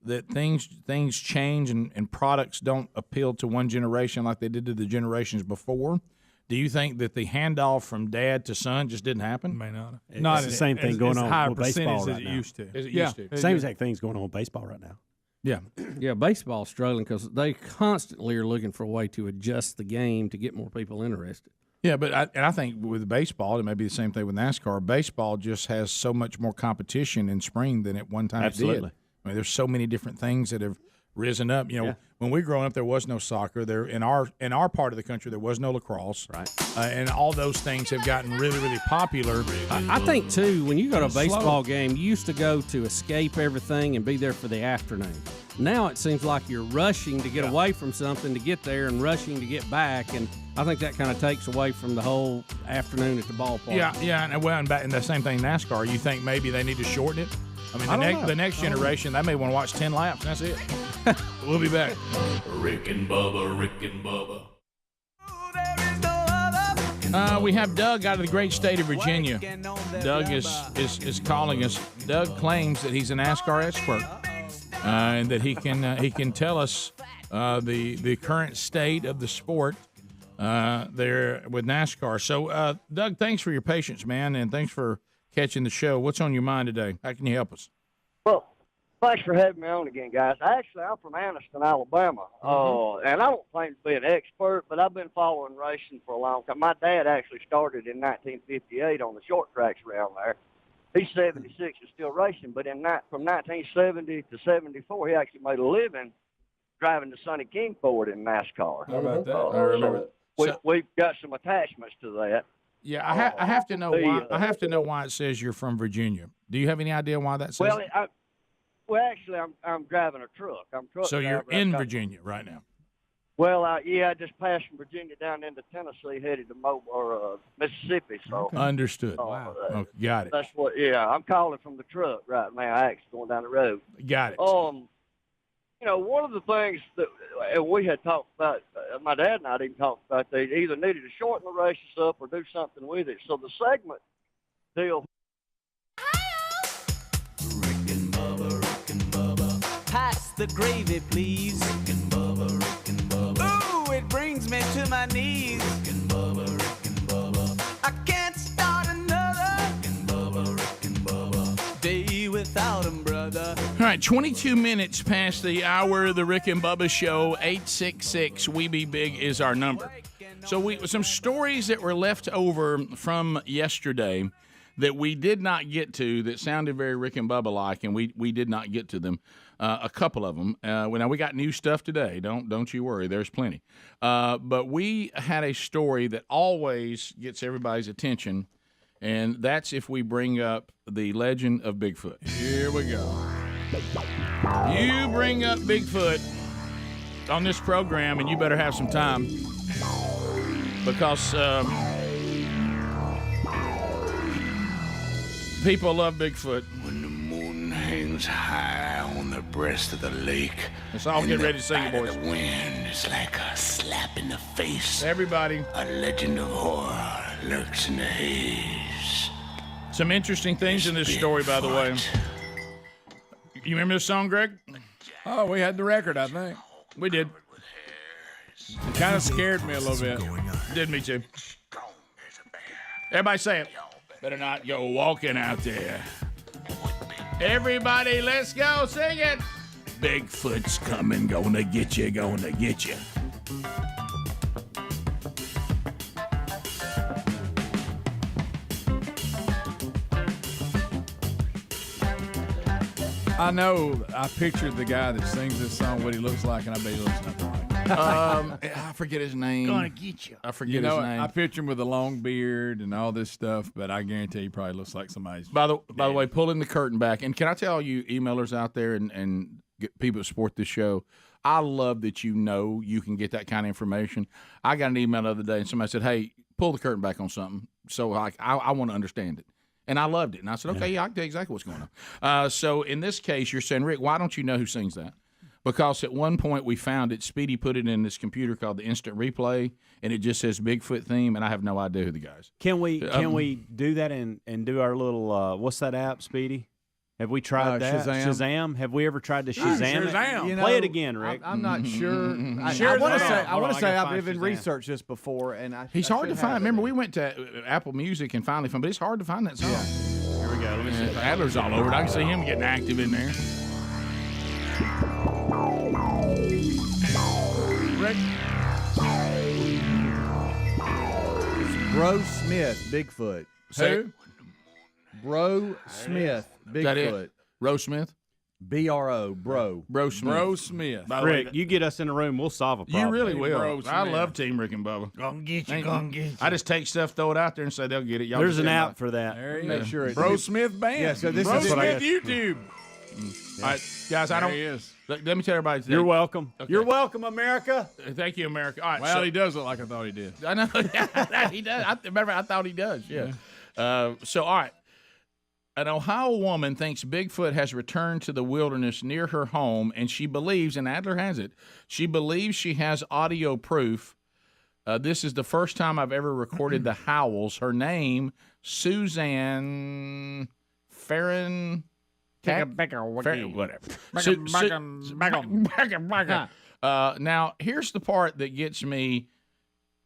that things change and products don't appeal to one generation like they did to the generations before? Do you think that the handoff from dad to son just didn't happen? May not. It's the same thing going on with baseball right as it now. used to. As it used to. Same exact thing's going on with baseball right now. Yeah. Yeah, baseball's struggling because they constantly are looking for a way to adjust the game to get more people interested. Yeah, but I think with baseball, it may be the same thing with NASCAR. Baseball just has so much more competition in spring than at one time it did. I mean, there's so many different things that have risen up. When we were growing up, there was no soccer. There in our part of the country, there was no lacrosse. Right. And all those things have gotten really, really popular. I think too, when you go to a baseball game, you used to go to escape everything and be there for the afternoon. Now it seems like you're rushing to get away from something to get there and rushing to get back, and I think that kind of takes away from the whole afternoon at the ballpark. Yeah, and the same thing NASCAR. You think maybe they need to shorten it? I mean, the next generation, they may want to watch 10 laps, and that's it. We'll be back. Rick and Bubba, Rick and Bubba. We have Doug out of the great state of Virginia. Doug is calling us. Doug claims that he's a NASCAR expert, and that he can tell us the current state of the sport there with NASCAR. So, Doug, thanks for your patience, man, and thanks for catching the show. What's on your mind today? How can you help us? Well, thanks for having me on again, guys. Actually, I'm from Anniston, Alabama, and I don't claim to be an expert, but I've been following racing for a long time. My dad actually started in 1958 on the short tracks around there. He's 76 and still racing, but from 1970 to 74, he actually made a living driving the Sonny King Ford in NASCAR. How about that? I remember that. We've got some attachments to that. Yeah, I have to know why. I have to know why it says you're from Virginia. Do you have any idea why that says? Well, actually, I'm driving a truck. So you're in Virginia right now. Well, I just passed from Virginia down into Tennessee, headed to Mississippi. So Understood. Wow. Okay, got it. That's what. Yeah, I'm calling from the truck right now. Actually, going down the road. Got it. One of the things that we had talked about, my dad and I didn't talk about, they either needed to shorten the races up or do something with it. So the segment deal. Rick and Bubba. Pass the gravy, please. Rick and Bubba. Ooh, it brings me to my knees. Rick and Bubba. I can't start another. Rick and Bubba. Day without him, brother. All right, 22 minutes past the hour of the Rick and Bubba Show. 866 We Be Big is our number. So some stories that were left over from yesterday that we did not get to that sounded very Rick and Bubba-like, and we did not get to them. A couple of them. Now we got new stuff today. Don't you worry. There's plenty. But we had a story that always gets everybody's attention, and that's if we bring up the legend of Bigfoot. Here we go. You bring up Bigfoot on this program, and you better have some time because people love Bigfoot. When the moon hangs high on the breast of the lake. Let's all get ready to sing it, boys. The wind is like a slap in the face. Everybody. A legend of horror lurks in the haze. Some interesting things in this story, by the way. You remember this song, Greg? Oh, we had the record, I think. We did. It kind of scared me a little bit. Did me too. Everybody say it. Better not go walking out there. Everybody, let's go. Sing it. Bigfoot's coming, gonna get you, gonna get you. I know. I pictured the guy that sings this song, what he looks like, and I bet he looks nothing like it. I forget his name. Gonna get you. I forget You know, his name. I picture him with a long beard and all this stuff, but I guarantee he probably looks like somebody's. By the way, pulling the curtain back, and can I tell you emailers out there and get people that support this show, I love that you can get that kind of information. I got an email the other day, and somebody said, hey, pull the curtain back on something. So I want to understand it. And I loved it. And I said, okay, yeah, I can tell you exactly what's going on. So in this case, you're saying, Rick, why don't you know who sings that? Because at one point we found it, Speedy put it in this computer called the Instant Replay, and it just says Bigfoot theme, and I have no idea who the guys. Can we do that and do our little, what's that app, Speedy? Have we tried that? Shazam? Have we ever tried to Shazam it? You know, Play it again, Rick. I'm not sure. I want to say I've even researched this before, and he's hard to find. Remember, we went to Apple Music and finally found, but it's hard to find that song. Yeah. Here we go. Let me see. Adler's all over it. I can see him getting active in there. Rick. Bro Smith, Bigfoot. Who? Bro Smith, Bigfoot. That it? Ro Smith? B-R-O, bro. Bro Smith. Bro Smith. Rick, you get us in a room, we'll solve a problem. You really will. Bro I Smith. love Team Rick and Bubba. Gonna get you, gonna get you. I just take stuff, throw it out there, and say they'll get it. Y'all There's just an stand app by. for that. There you Make go. sure Bro Smith Band. Yeah, so this Bro is what I Smith got. YouTube. All right, guys, I There don't. he is. Let me tell everybody. You're welcome. Okay. You're welcome, America. Thank you, America. All right. Well, so, he does look like I thought he did. I know. He does. I thought he does. Yeah. So, all right. An Ohio woman thinks Bigfoot has returned to the wilderness near her home, and she believes, and Adler has it, she believes she has audio proof. This is the first time I've ever recorded the howls. Her name, Suzanne Farron. Whatever. Now, here's the part that gets me.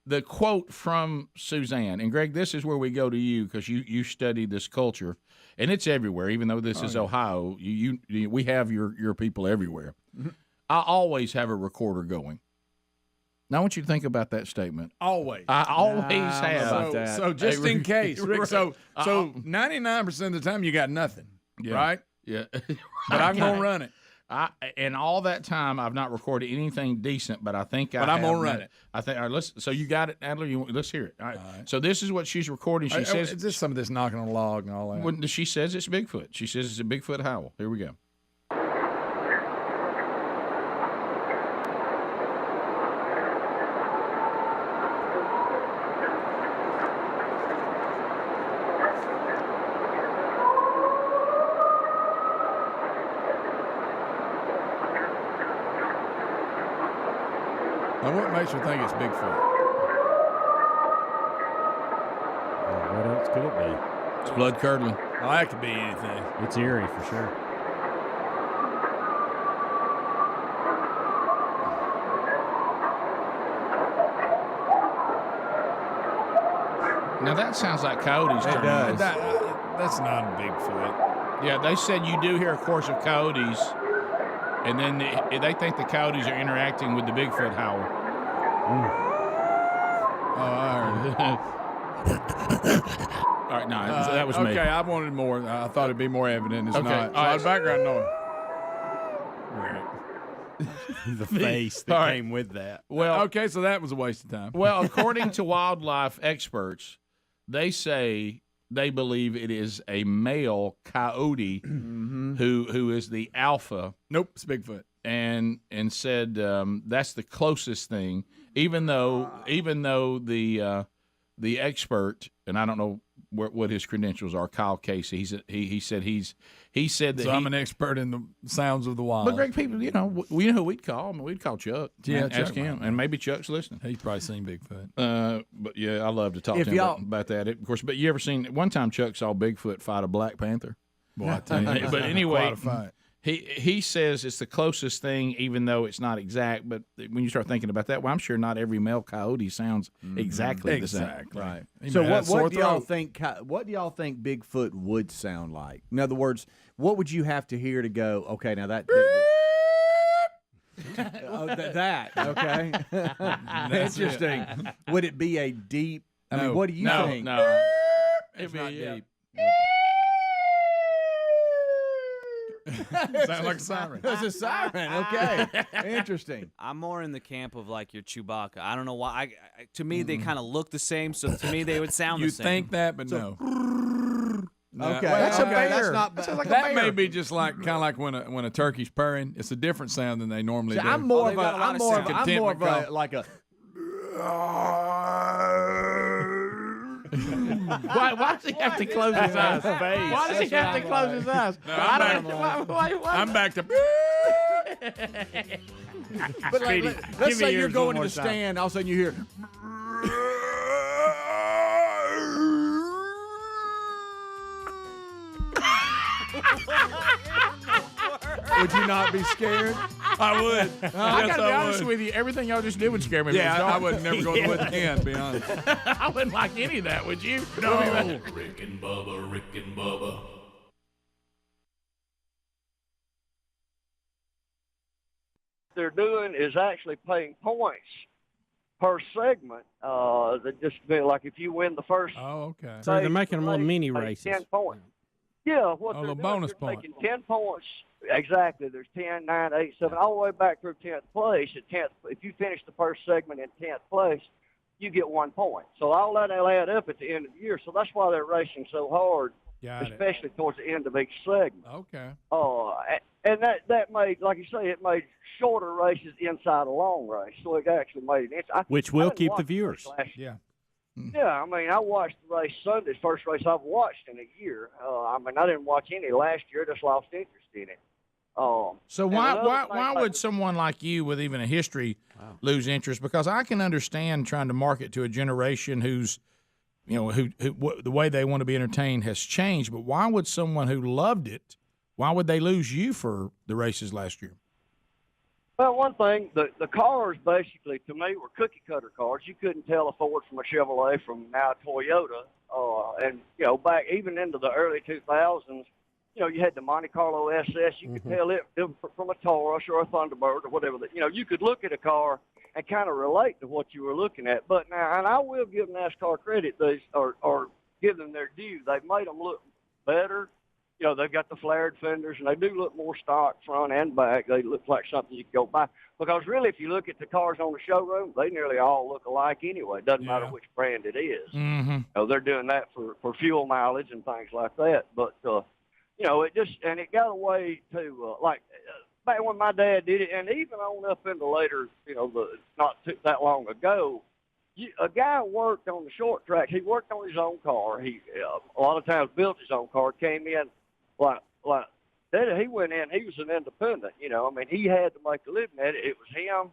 The quote from Suzanne, and Greg, this is where we go to you because you study this culture, and it's everywhere. Even though this is Ohio, we have your people everywhere. Mm-hmm. I always have a recorder going. Now I want you to think about that statement. Always. I always have. So just in case, Rick. So 99% of the time you got nothing, right? Yeah. But I'm gonna run it. And all that time, I've not recorded anything decent, but I think But I'm gonna run it. I think. All right, so you got it, Adler. Let's hear it. All right. So this is what she's recording. She says it's just some of this knocking on a log and all that. When she says it's Bigfoot. She says it's a Bigfoot howl. Here we go. Now, what makes her think it's Bigfoot? What else could it be? It's blood curdling. Well, that could be anything. It's eerie for sure. Now that sounds like coyotes. It does. That's not a Bigfoot. Yeah, they said you do hear a chorus of coyotes, and then they think the coyotes are interacting with the Bigfoot howl. Oh, I heard it. All right, no, that was me. Okay, I wanted more. I thought it'd be more evident. It's Okay, not. all right. So background noise. The face that came with that. Well, okay, so that was a waste of time. Well, according to wildlife experts, they say they believe it is a male coyote who is the alpha. Nope, it's Bigfoot. And said that's the closest thing. Even though the expert, and I don't know what his credentials are. Kyle Casey. He said that. So I'm an expert in the sounds of the wild. But Greg, people, we know who we'd call. I mean, we'd call Chuck. Yeah, and ask him, and maybe Chuck's listening. He's probably seen Bigfoot. But yeah, I love to talk to him about that. Of course, but you ever seen one time Chuck saw Bigfoot fight a Black Panther? Boy, I tell you, but anyway, quite a fight. He says it's the closest thing, even though it's not exact. But when you start thinking about that, well, I'm sure not every male coyote sounds exactly the same. Right. So what do y'all think? What do y'all think Bigfoot would sound like? In other words, what would you have to hear to go? Okay, now that. Okay. Interesting. Would it be a deep? I mean, what do you think? No, it's not deep. Sounds like a siren. It's a siren. Okay. Interesting. I'm more in the camp of like your Chewbacca. I don't know why. To me, they kind of look the same. So to me, they would sound the same. You think that, but no. Okay, that's a bear. That's not bad. Like that may be just like kind of like when a turkey's purring. It's a different sound than they normally do. I'm more of a like a. Why does he have to close his eyes? Why does he have to close his eyes? I'm back to. But let's say you're going to the stand, all of a sudden you hear. Would you not be scared? I would. I gotta be honest with you. Everything y'all just did would scare me. Yeah, I would never go to the again. Be honest. I wouldn't like any of that. Would you? No. Rick and Bubba, Rick and Bubba. They're doing is actually paying points per segment. That just be like if you win the first. Oh, okay. So they're making them little mini races. 10 points. Yeah, what they're little doing, bonus they're points. taking 10 points. Exactly. There's 10, 9, 8, 7, all the way back through 10th place. At 10th, if you finish the first segment in 10th place, you get 1 point. So all that will add up at the end of the year. So that's why they're racing so hard, especially towards the end of each segment. Okay. And that made, like you say, it made shorter races inside a long race. So it actually made it. Which will keep the viewers. Yeah. Yeah, I mean, I watched the race Sunday's first race I've watched in a year. I mean, I didn't watch any last year; just lost interest in it. So why would someone like you, with even a history, lose interest? Because I can understand trying to market to a generation who's, who the way they want to be entertained has changed. But why would someone who loved it, why would they lose you for the races last year? Well, one thing, the cars basically, to me, were cookie-cutter cars. You couldn't tell a Ford from a Chevrolet from now a Toyota. And, back even into the early 2000s, you had the Monte Carlo SS. You could tell it from a Taurus or a Thunderbird or whatever. You could look at a car and kind of relate to what you were looking at. But now, and I will give NASCAR credit, or give them their due. They've made them look better. They've got the flared fenders, and they do look more stock front and back. They look like something you can go buy. Because really, if you look at the cars on the showroom, they nearly all look alike anyway. It doesn't matter which brand it is. They're doing that for fuel mileage and things like that. But, it got away to, back when my dad did it, and even on up into later, not that long ago, a guy worked on the short track. He worked on his own car. He a lot of times built his own car, came in, then he went in, he was an independent, he had to make a living at it. It was him,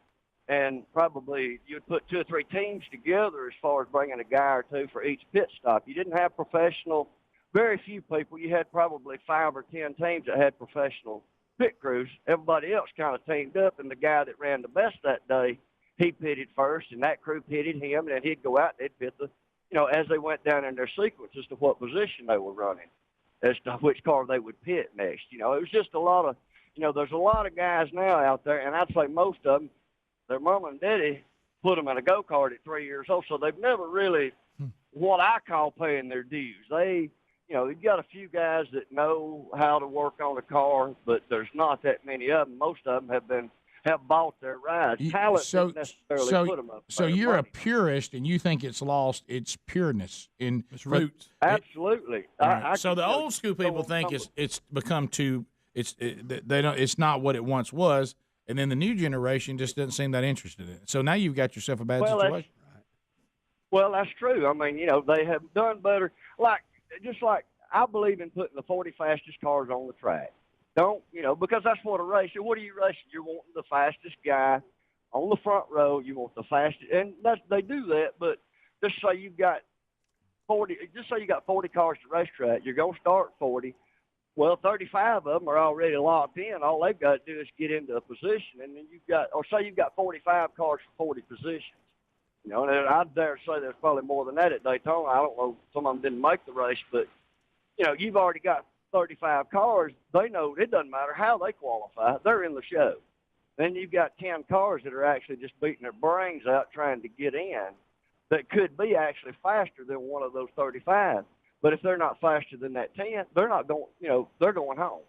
and probably you'd put 2 or 3 teams together as far as bringing a guy or 2 for each pit stop. You didn't have professional, very few people. You had probably 5 or 10 teams that had professional pit crews. Everybody else kind of teamed up, and the guy that ran the best that day, he pitted first, and that crew pitted him, and then he'd go out and they'd pit as they went down in their sequence as to what position they were running, as to which car they would pit next. It was just a lot of, there's a lot of guys now out there, and I'd say most of them, their mom and daddy put them in a go-kart at 3 years old, so they've never really, what I call paying their dues. You've got a few guys that know how to work on a car, but there's not that many of them. Most of them have bought their rides. Talent doesn't necessarily put them up. So you're a purist, and you think it's lost its pureness in its roots. Absolutely. So the old school people think it's become too. They don't. It's not what it once was, and then the new generation just doesn't seem that interested in it. So now you've got yourself a bad situation. Well, that's true. I mean, they have done better. Just like I believe in putting the 40 fastest cars on the track. Don't, because that's what a race. What are you racing? You're wanting the fastest guy on the front row. You want the fastest, and they do that. But just say you got 40. Just say you got 40 cars to racetrack. You're gonna start 40. Well, 35 of them are already locked in. All they've got to do is get into a position, and then say you've got 45 cars for 40 positions. And I'd dare say there's probably more than that at Daytona. I don't know. Some of them didn't make the race, but you've already got 35 cars. They know it doesn't matter how they qualify. They're in the show. Then you've got 10 cars that are actually just beating their brains out trying to get in that could be actually faster than one of those 35. But if they're not faster than that 10, they're not going, they're going home.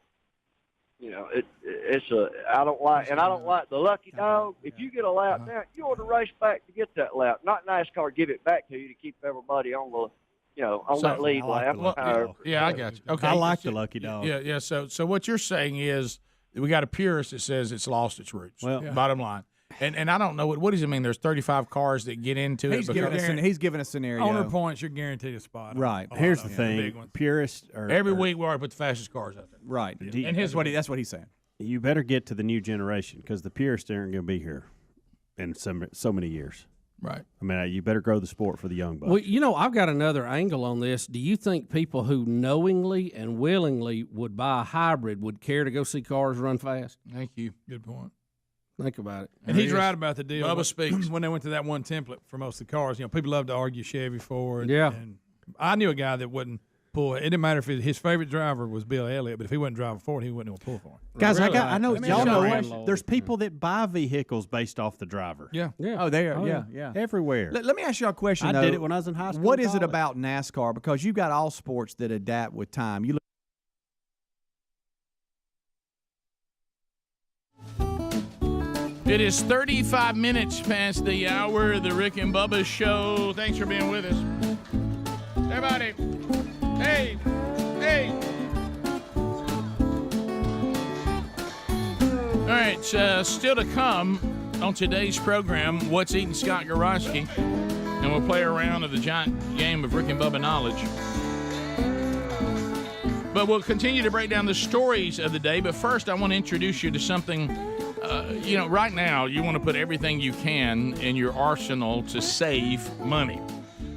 I don't like the lucky dog. If you get a lap down, you ought to race back to get that lap. Not NASCAR give it back to you to keep everybody on that lead lap. I got you. Okay. I like the lucky dog. Yeah. So what you're saying is we got a purist that says it's lost its roots. Well, bottom line. And I don't know what does it mean? There's 35 cars that get into it. He's giving a scenario. Owner points, you're guaranteed a spot. Right. Here's the thing: purists every week we ought to put the fastest cars out there. Right. And that's what he's saying. You better get to the new generation because the purists aren't going to be here in so many years. Right. I mean, you better grow the sport for the young bucks. Well, I've got another angle on this. Do you think people who knowingly and willingly would buy a hybrid would care to go see cars run fast? Thank you. Good point. Think about it. And he's right about the deal. Bubba speaks. When they went to that one template for most of the cars, people love to argue Chevy Ford. Yeah. And I knew a guy that wouldn't pull. It didn't matter if his favorite driver was Bill Elliott, but if he wasn't driving Ford, he wouldn't pull for him. Guys, Really? I know y'all know there's people that buy vehicles based off the driver. Yeah. Oh, they are. Yeah. Everywhere. Let me ask y'all a question. I did it when I was in high school. What is it about NASCAR? Because you've got all sports that adapt with time. It is 35 minutes past the hour of the Rick and Bubba Show. Thanks for being with us. Everybody, hey. All right, still to come on today's program, What's Eating Scott Gorosky? And we'll play a round of the giant game of Rick and Bubba Knowledge. But we'll continue to break down the stories of the day. But first, I want to introduce you to something. Right now, you want to put everything you can in your arsenal to save money.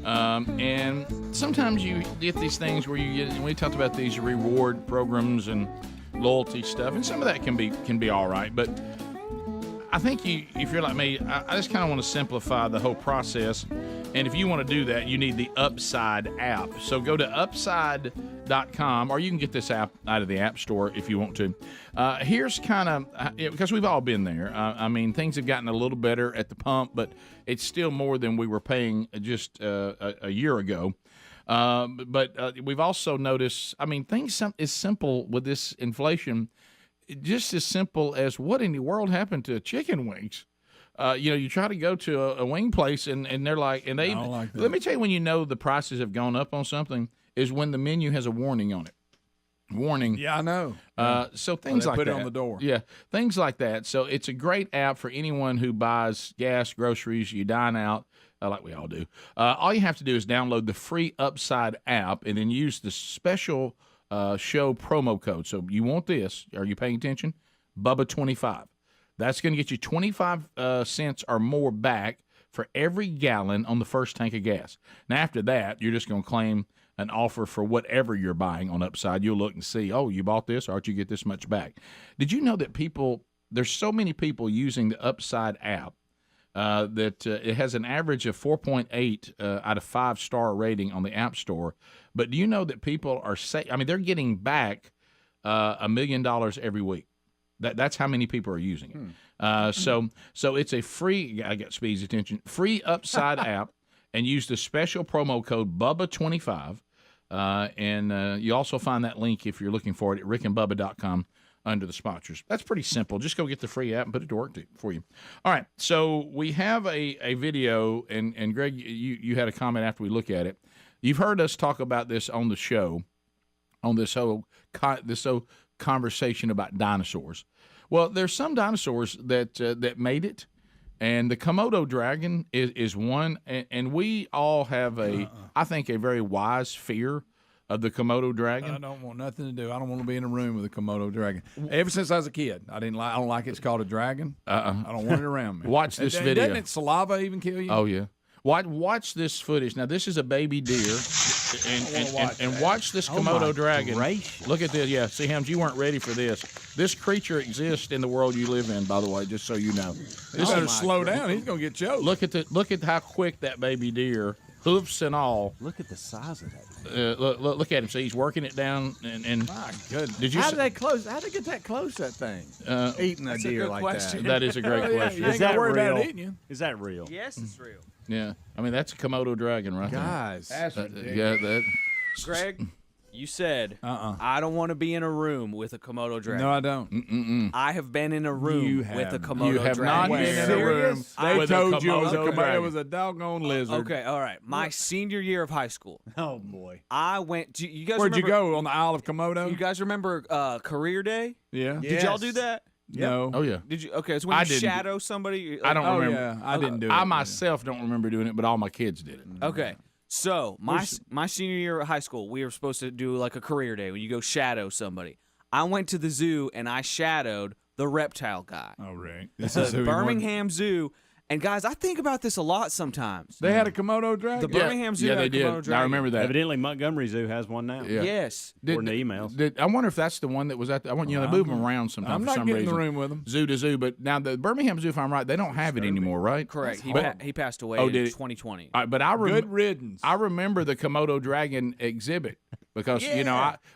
And sometimes you get these things where we talked about these reward programs and loyalty stuff, and some of that can be all right. But I think if you're like me, I just kind of want to simplify the whole process. And if you want to do that, you need the Upside app. So go to upside.com, or you can get this app out of the App Store if you want to. Here's kind of, because we've all been there. I mean, things have gotten a little better at the pump, but it's still more than we were paying just a year ago. But we've also noticed, things is simple with this inflation, just as simple as what in the world happened to chicken wings? You try to go to a wing place and they're like, and they even, let me tell you when you know the prices have gone up on something is when the menu has a warning on it. Warning. Yeah, I know. So things like that. Put it on the door. Yeah, things like that. So it's a great app for anyone who buys gas, groceries, you dine out, like we all do. All you have to do is download the free Upside app and then use the special show promo code. So you want this. Are you paying attention? Bubba25. That's going to get you 25 cents or more back for every gallon on the first tank of gas. Now, after that, you're just going to claim an offer for whatever you're buying on Upside. You'll look and see, oh, you bought this, or you get this much back. Did you know that there's so many people using the Upside app that it has an average of 4.8 out of 5-star rating on the App Store. But do you know that people are they're getting back $1 million every week. That's how many people are using it. So it's a free, I got Speed's attention, free Upside app, and use the special promo code Bubba25. And you also find that link if you're looking for it at rickandbubba.com under the sponsors. That's pretty simple. Just go get the free app and put it to work for you. All right, so we have a video, and Greg, you had a comment after we look at it. You've heard us talk about this on the show, on this whole conversation about dinosaurs. Well, there's some dinosaurs that made it, And the Komodo dragon is one, and we all have I think, a very wise fear of the Komodo dragon. I don't want nothing to do. I don't want to be in a room with a Komodo dragon. Ever since I was a kid, I don't like it. It's called a dragon. I don't want it around me. Watch this video. Doesn't it saliva even kill you? Oh, yeah. Watch this footage. Now, this is a baby deer. And watch this Komodo dragon. Gracious. Look at this. Yeah, see, Helms, you weren't ready for this. This creature exists in the world you live in, by the way, just so you know. He better slow down. He's going to get choked. Look at how quick that baby deer, hoofs and all. Look at the size of that. Look at him. See, he's working it down. And my goodness. Did you How did they get that close, that thing? Eating a deer like question. That is a great question. You ain't got to worry about it eating you. Is that real? Yes, it's real. Yeah. I mean, that's a Komodo dragon right Guys. there. That's Greg, you said, I don't want to be in a room with a Komodo dragon. No, I don't. I have been in a room with a Komodo dragon. You have not been in a room. They told you it was a a doggone lizard. Okay, all right. My senior year of high school. Oh, boy. I went to, you guys Where'd remember, you go? On the Isle of Komodo? You guys remember Career Day? Yeah. Did y'all do that? No. Oh, yeah. Did you? Okay, it's when you shadow somebody. I don't remember. Yeah, I didn't do it. I myself don't remember doing it, but all my kids did it. Okay. So my senior year of high school, we were supposed to do like a career day when you go shadow somebody. I went to the zoo and I shadowed the reptile guy. Oh, right. This is Birmingham Zoo. And guys, I think about this a lot sometimes. They had a Komodo dragon? The Birmingham Zoo had a Komodo dragon. I remember that. Evidently, Montgomery Zoo has one now. Yeah. Yes. According to emails. I wonder if that's the one that was at the, they move them around sometimes I'm for not some getting reason. in the room with them. Zoo to zoo, but now the Birmingham Zoo, if I'm right, they don't have it anymore, right? Correct. He passed away in 2020. But I Good riddance. I remember the Komodo dragon exhibit because,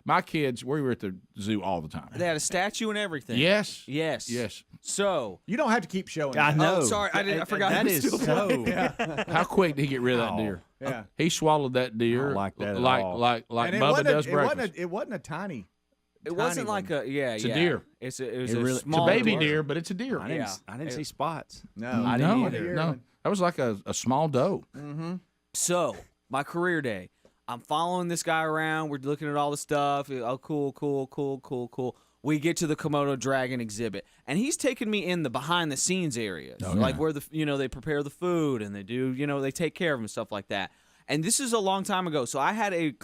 my kids, we were at the zoo all the time. They had a statue and everything. Yes. Yes. So you don't have to keep showing. I know. Oh, sorry, I forgot. That is so. How quick did he get rid of that deer? Yeah. He swallowed that deer. I don't like that at like all. like And Bubba does breakfast. it wasn't a tiny. It wasn't like a It's a deer. It was It a really- small It's a baby deer, but it's a deer. I didn't see spots. No, I didn't either. No, that was like a small doe. Mm-hmm. So my career day, I'm following this guy around. We're looking at all the stuff. Oh, cool. We get to the Komodo dragon exhibit, and he's taking me in the behind the scenes areas, like where they prepare the food and they do, they take care of him and stuff like that. And this is a long time ago, so I had a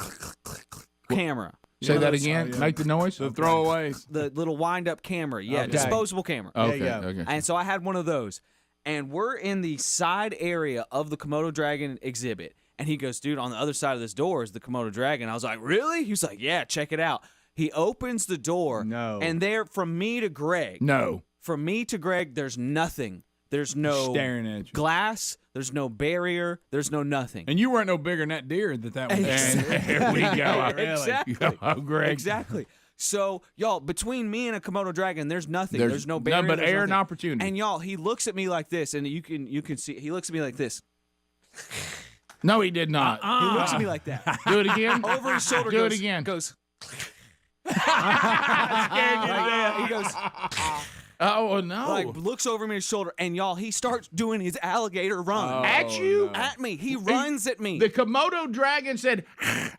camera. Say that again. Make the noise. The throwaways. The little wind-up camera. Yeah, Okay. disposable camera. Okay. And so I had one of those. And we're in the side area of the Komodo dragon exhibit. And he goes, dude, on the other side of this door is the Komodo dragon. I was like, really? He was like, yeah, check it out. He opens the door. No. And there, from me to Greg. No. From me to Greg, there's nothing. There's no staring at you. glass. There's no barrier. There's no nothing. And you weren't no bigger than that deer that was. And here we go. Exactly. Oh, Greg. Exactly. So, y'all, between me and a Komodo dragon, there's nothing. There's no barrier. None but there's air and nothing. opportunity. And y'all, he looks at me like this, and you can see. He looks at me like this. No, he did not. He looks at me like that. Do it again. Over his shoulder. Do goes, it again. Goes. Scared you to death. He goes. Oh no! Like looks over me his shoulder, and y'all, he starts doing his alligator run At you? no. at me. He runs at me, The Komodo dragon said,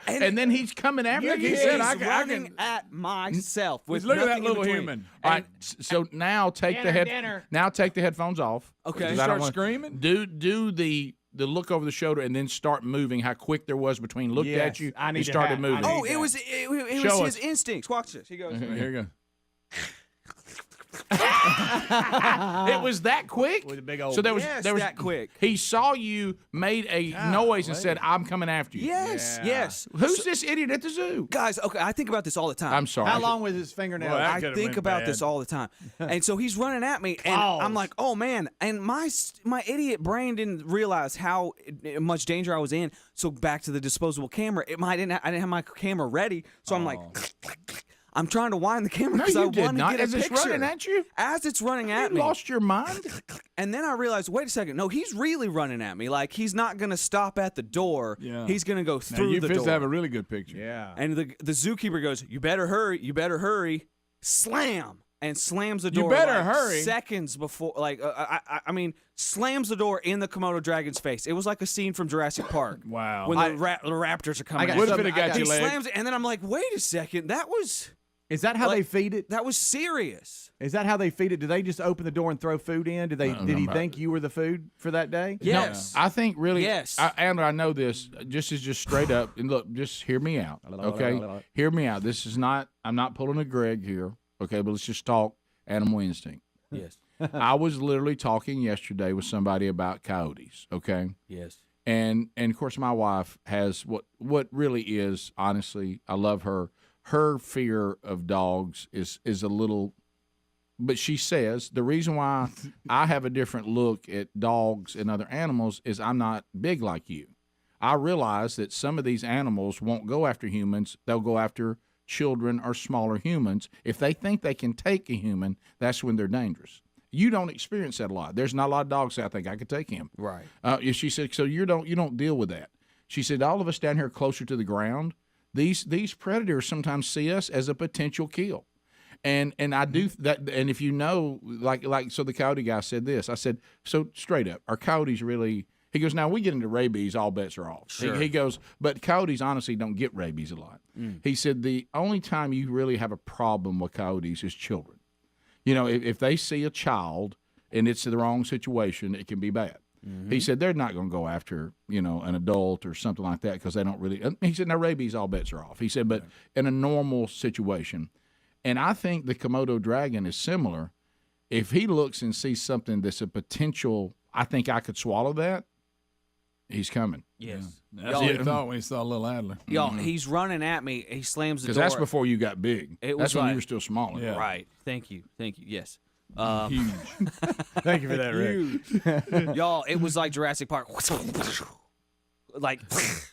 and then he's coming after Yeah, you. he said, he's running at myself with Look at that nothing in little between. human. All right, so now take the headphones off. Okay. because Start I don't wanna- screaming? Do the look over the shoulder and then start moving. How quick there was between looked Yes, at you, I need he to started have- moving. Oh, it was Show his us. instincts. Watch this. He goes. Here you go. It was that quick. With a big old. So there was that quick. He saw you, made a noise, and said, "I'm coming after you." Yes, yes. Who's this idiot at the zoo? Guys, okay, I think about this all the time. I'm sorry. How long was his fingernail? Well, that I could've think went about bad. this all the time. And so he's running at me, and Balls. I'm like, oh, man. And my idiot brain didn't realize how much danger I was in. So back to the disposable camera. I didn't have my camera ready, so I'm like, I'm trying to wind the camera No, because I you did want to not. get a As it's picture. running at you? As it's running at You me. lost your mind? And then I realized, wait a second. No, he's really running at me. Like, he's not going to stop at the door. Yeah. He's going to go Now, through you the fist door. to have a really good picture. Yeah. And the zookeeper goes, you better hurry, slam, and slams the You door. better like hurry. Seconds before, like, I mean, slams the door in the Komodo dragon's face. It was like a scene from Jurassic Park. Wow. When the raptors are coming. got at What if you. it had got He your leg? slams it, and then I'm like, wait a second, that was Is that how they feed it? That was serious. Is that how they feed it? Do they just open the door and throw food in? Did he think you were the food for that day? Yes. No, I think really. Yes. Andrew, I know this. Just straight up. And look, just hear me out. Okay, hear me out. This is not. I'm not pulling a Greg here. Okay, but let's just talk animal instinct. Yes. I was literally talking yesterday with somebody about coyotes. Okay. Yes. And of course, my wife has what really is, honestly, I love her. Her fear of dogs is a little, but she says the reason why I have a different look at dogs and other animals is I'm not big like you. I realize that some of these animals won't go after humans. They'll go after children or smaller humans. If they think they can take a human, that's when they're dangerous. You don't experience that a lot. There's not a lot of dogs that I think I could take him. Right. She said, so you don't deal with that. She said, all of us down here closer to the ground, these predators sometimes see us as a potential kill. And I do that. And if you know, like so the coyote guy said this. I said, so straight up, are coyotes really? He goes, now we get into rabies, all bets are off. Sure. He goes, but coyotes honestly don't get rabies a lot. He said the only time you really have a problem with coyotes is children. You know, if they see a child and it's the wrong situation, it can be bad. He said they're not going to go after, an adult or something like that because they don't really. He said, no, rabies, all bets are off. He said, but in a normal situation, and I think the Komodo dragon is similar. If he looks and sees something that's a potential, I think I could swallow that, he's coming. Yes. That's what he thought when he saw little Adler. Y'all, he's running at me. He slams the door. Because that's before you got big. That's when you were still smaller. Yeah. Right. Thank you. Yes. Huge. Thank you for that, Rick. Y'all, it was like Jurassic Park. Like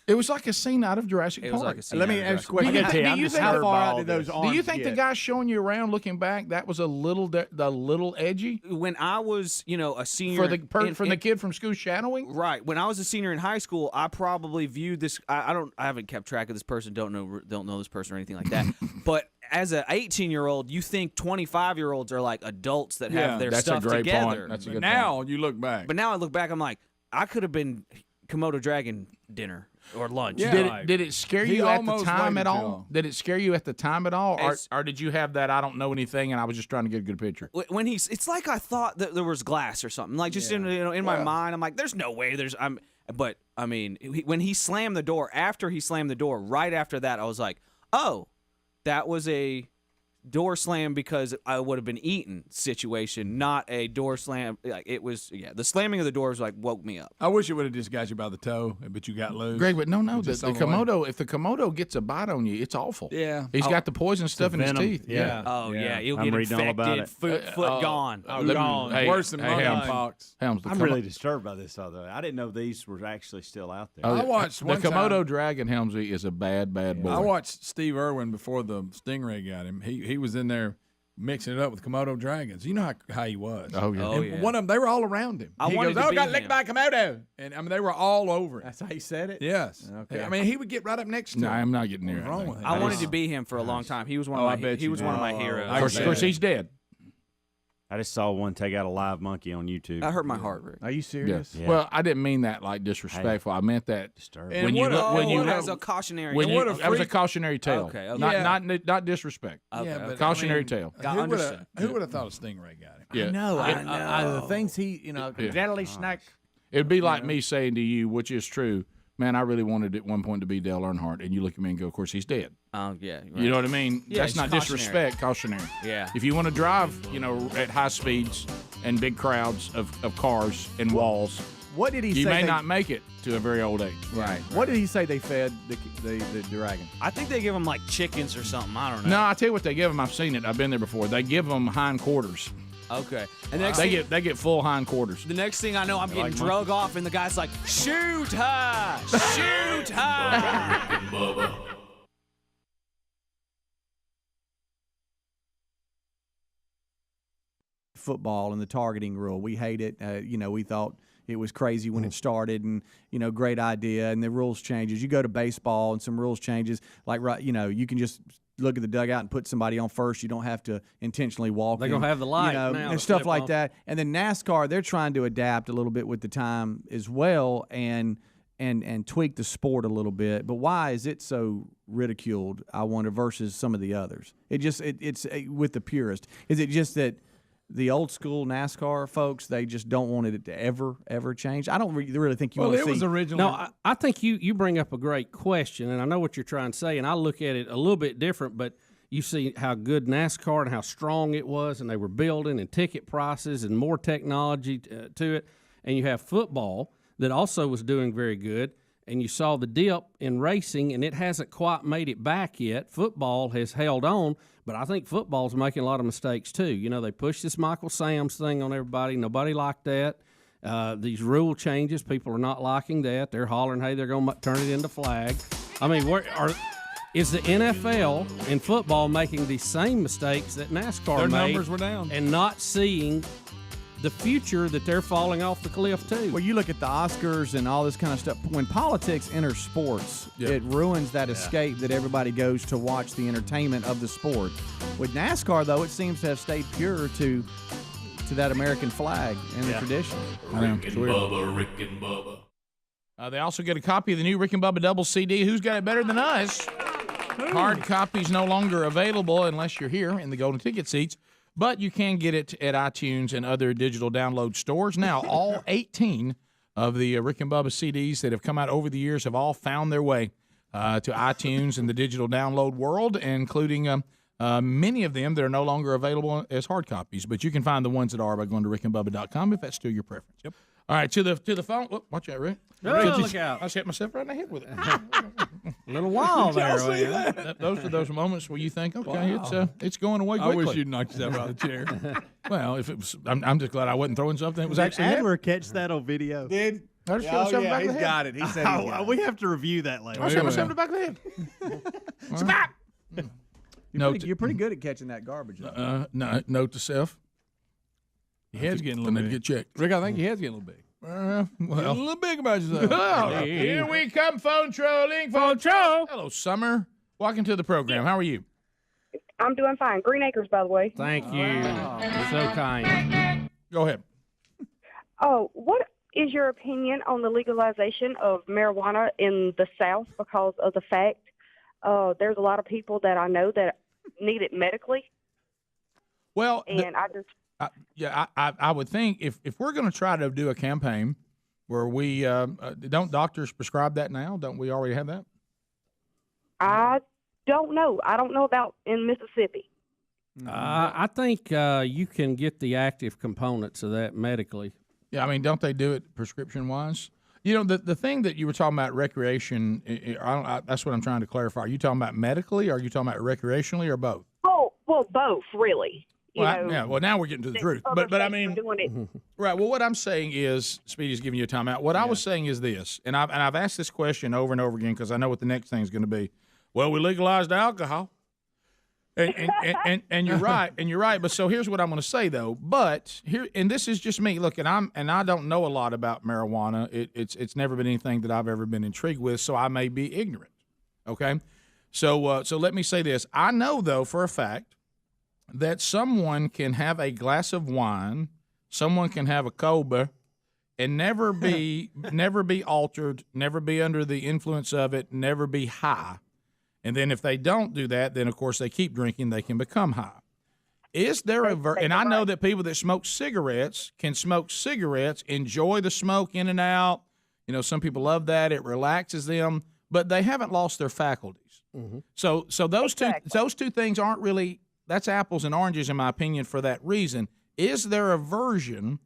it was like a scene out of Jurassic It Park. was like a scene Let out me of ask a Jurassic question. Park. Do you think how far out did those arms Do you think the get? guy showing you around looking back, that was a little edgy? When I was, a senior For the kid from school shadowing? Right. When I was a senior in high school, I probably viewed this. I haven't kept track of this person. Don't know this person or anything like that. But as an 18-year-old, you think 25-year-olds are like adults that have their stuff together. Point. That's a good now point. you look back. But now I look back, I'm like, I could have been Komodo dragon dinner or lunch. Yeah. Did it scare you at the time at all? Did it scare you at the time at all, or did you have that I don't know anything and I was just trying to get a good picture? When it's like I thought that there was glass or something. Like just in my mind, I'm like, there's no way. But I mean, when he slammed the door, after he slammed the door, right after that, I was like, oh, that was a door slam because I would have been eaten situation, not a door slam. Like it was, the slamming of the doors like woke me up. I wish it would have just got you by the toe, but you got loose. Greg, but no, the Komodo. If the Komodo gets a bite on you, it's awful. Yeah, he's got the poison stuff in his teeth. Yeah. Oh yeah, you'll I'm get reading all about infected. it. Foot gone. Gone. Worse than monkeypox. I'm really disturbed by this, although I didn't know these were actually still out there. I watched the one Komodo time, dragon. Helmsley is a bad boy. I watched Steve Irwin before the stingray got him. He was in there mixing it up with Komodo dragons. You know how he was. Oh yeah. And one of them, they were all around him. I he wanted goes, to "Oh, be got him." licked by a Komodo," and I mean they were all over it. That's how he said it? Yes. Okay. I mean he would get right up next to No, him. I'm not getting near What's it. wrong with him? I wanted to be him for a long time. He was one of my. He was one of my heroes. Of course, he's dead. I just saw one take out a live monkey on YouTube. That hurt my heart, Rick. Are you serious? Yeah. Well, I didn't mean that like disrespectful. I meant that disturbing. when you as a cautionary. that was a cautionary tale. Okay. not disrespect. Okay. but Cautionary tale. Who would have thought a stingray got him? Yeah. I know. The things he, deadly snake. It'd be like me saying to you, which is true, man, I really wanted at one point to be Dale Earnhardt, and you look at me and go, of course, he's dead. Oh, yeah. Right. You know what I mean? Yeah, That's it's not cautionary. disrespect, cautionary. Yeah. If you want to drive, at high speeds and big crowds of cars and walls, What did he say? you may not make it to a very old age. Right. What did he say they fed the dragon? I think they give him like chickens or something. I don't know. No, I tell you what they give them. I've seen it. I've been there before. They give them hind quarters. Okay. And They get full hind quarters. the next thing I know, I'm getting drug off, and the guy's like, "Shoot her! Shoot her!" Rick and Bubba. Football and the targeting rule. We hate it. We thought it was crazy when it started, and great idea. And the rules changes. You go to baseball, and some rules changes. Like you can just look at the dugout and put somebody on first. You don't have to intentionally walk. They're gonna have the light now and to stuff flip like off. that. And then NASCAR, they're trying to adapt a little bit with the time as well. And and tweak the sport a little bit. But why is it so ridiculed, I wonder, versus some of the others? It's with the purist. Is it just that the old school NASCAR folks, they just don't want it to ever change? I don't really think you want to see. Well, it was originally. No, I think you bring up a great question, and I know what you're trying to say, and I look at it a little bit different, but you see how good NASCAR and how strong it was, and they were building, and ticket prices and more technology to it. And you have football that also was doing very good, and you saw the dip in racing, and it hasn't quite made it back yet. Football has held on, but I think football's making a lot of mistakes too. You know, they pushed this Michael Sam's thing on everybody. Nobody liked that. These rule changes, people are not liking that. They're hollering, hey, they're going to turn it into flag. I mean, is the NFL and football making the same mistakes that NASCAR Their made? Their numbers were down. And not seeing the future that they're falling off the cliff too. Well, you look at the Oscars and all this kind of stuff. When politics enters sports, it ruins that escape that everybody goes to watch the entertainment of the sport. With NASCAR, though, it seems to have stayed pure to that American flag and the tradition. Rick and Bubba. They also get a copy of the new Rick and Bubba double CD. Who's got it better than us? Hard copies no longer available unless you're here in the golden ticket seats, but you can get it at iTunes and other digital download stores. Now, all 18 of the Rick and Bubba CDs that have come out over the years have all found their way to iTunes and the digital download world, including many of them that are no longer available as hard copies. But you can find the ones that are by going to rickandbubba.com if that's still your preference. Yep. All right, to the phone. Whoop, watch out, Rick. Oh, look out. I just hit myself right in the head with it. A little wild there. Those are those moments where you think, okay, it's going away quickly. I wish you'd knocked yourself out of the chair. Well, if it was, I'm just glad I wasn't throwing something that was actually Adler catch that on video. Did I just shot myself in the back of the head. got it. He said he got it. We have to review that later. I shot myself in the back of the head. Stop! You're pretty good at catching that garbage. Note to self. Your head's getting a little big. Get checked. Rick, I think your head's getting a little big. Well, a little big about yourself. Here we come, phone trolling. Phone troll. Hello, Summer. Welcome to the program. How are you? I'm doing fine. Green Acres, by the way. Thank you. You're so kind. Go ahead. Oh, what is your opinion on the legalization of marijuana in the South because of the fact there's a lot of people that I know that need it medically? Well, and I would think if we're going to try to do a campaign where we don't doctors prescribe that now? Don't we already have that? I don't know. I don't know about in Mississippi. I think you can get the active components of that medically. Yeah, I mean, don't they do it prescription-wise? You know, the thing that you were talking about, recreation, that's what I'm trying to clarify. Are you talking about medically, or are you talking about recreationally, or both? Oh, well, both, really. Well, now we're getting to the truth. But I mean, right. Well, what I'm saying is, Speedy's giving you a timeout. What I was saying is this, and I've asked this question over and over again because I know what the next thing is going to be. Well, we legalized alcohol, and you're right, But so here's what I'm going to say though. But here, and this is just me. Look, and I don't know a lot about marijuana. It's never been anything that I've ever been intrigued with, so I may be ignorant. Okay, so let me say this. I know though for a fact that someone can have a glass of wine, someone can have a Komodo, and never be altered, never be under the influence of it, never be high. And then if they don't do that, then of course they keep drinking, they can become high. Is there and I know that people that smoke cigarettes can smoke cigarettes, enjoy the smoke in and out. You know, some people love that; it relaxes them, but they haven't lost their faculties. Mm-hmm. So those two things aren't really. That's apples and oranges, in my opinion, for that reason. Is there a version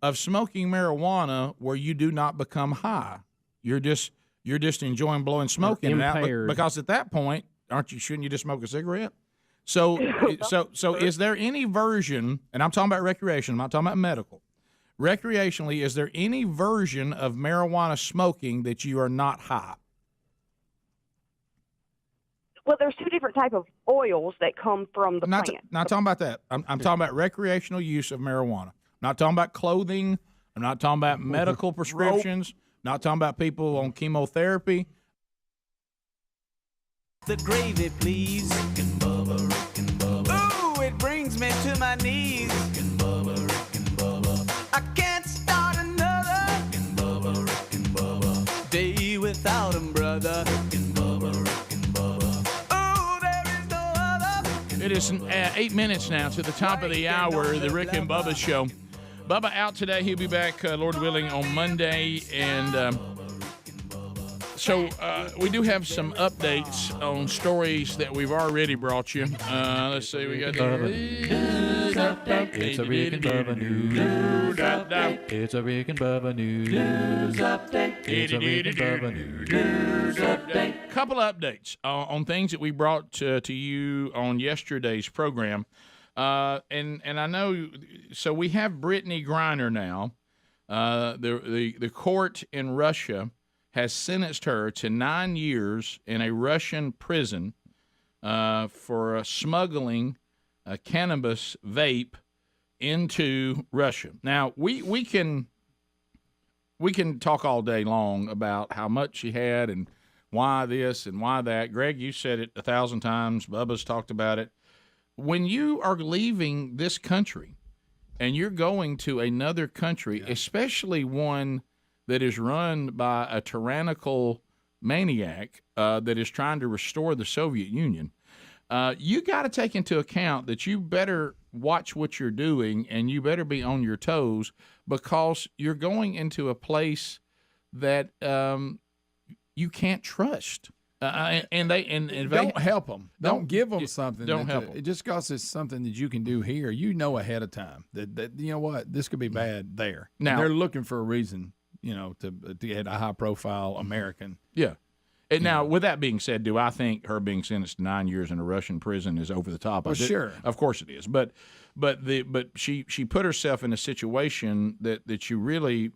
of smoking marijuana where you do not become high? You're just enjoying blowing smoke in and out, because at that point, shouldn't you just smoke a cigarette? So is there any version, and I'm talking about recreation, I'm not talking about medical. Recreationally, is there any version of marijuana smoking that you are not high? Well, there's two different type of oils that come from the plant. Not talking about that. I'm talking about recreational use of marijuana. I'm not talking about clothing. I'm not talking about medical prescriptions. Not talking about people on chemotherapy. The gravy, please. Rick and Bubba. Ooh, it brings me to my knees. Rick and Bubba. I can't start another. Rick and Bubba. Day It is 8 minutes now to the top of the hour, the Rick and Bubba Show. Bubba out today. He'll be back, Lord willing, on Monday. And so we do have some updates on stories that we've already brought you. Let's see. We got News update. It's a Rick and Bubba news update. It's a Rick and Bubba news update. It's a Rick and Bubba news update. Couple of updates on things that we brought to you on yesterday's program. And I know, so we have Brittney Griner now. The court in Russia has sentenced her to 9 years in a Russian prison for smuggling a cannabis vape into Russia. Now, we can talk all day long about how much she had and why this and why that. Greg, you said it 1,000 times. Bubba's talked about it. When you are leaving this country and you're going to another country, especially one that is run by a tyrannical maniac that is trying to restore the Soviet Union, you got to take into account that you better watch what you're doing and you better be on your toes, because you're going into a place that you can't trust. And don't help them. Don't give them something. Don't help them. It just because it's something that you can do here, you know ahead of time that you know what, this could be bad there. Now they're looking for a reason, to get a high profile American. Yeah. And now, with that being said, do I think her being sentenced to 9 years in a Russian prison is over the top? Well, sure. Of course it is. But she put herself in a situation that you really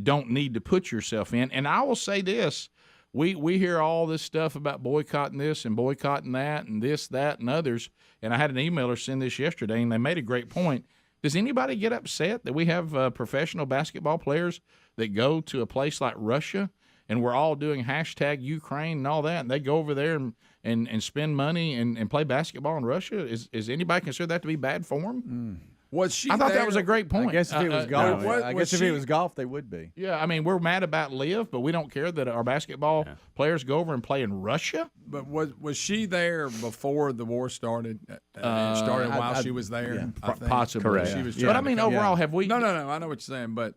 don't need to put yourself in. And I will say this. We hear all this stuff about boycotting this and boycotting that and this, that, and others. And I had an emailer send this yesterday, and they made a great point. Does anybody get upset that we have professional basketball players that go to a place like Russia, and we're all doing hashtag Ukraine and all that, and they go over there and spend money and play basketball in Russia? Is anybody consider that to be bad form? Was she? I thought there? that was a great point. I guess if it was golf, if it was golf, they would be. Yeah, I mean, we're mad about Liv, but we don't care that our basketball players go over and play in Russia. But was she there before the war started? Started while she was there. Yeah. I think. Possibly. Correct. She was But I mean, overall, have we? No. I know what you're saying, but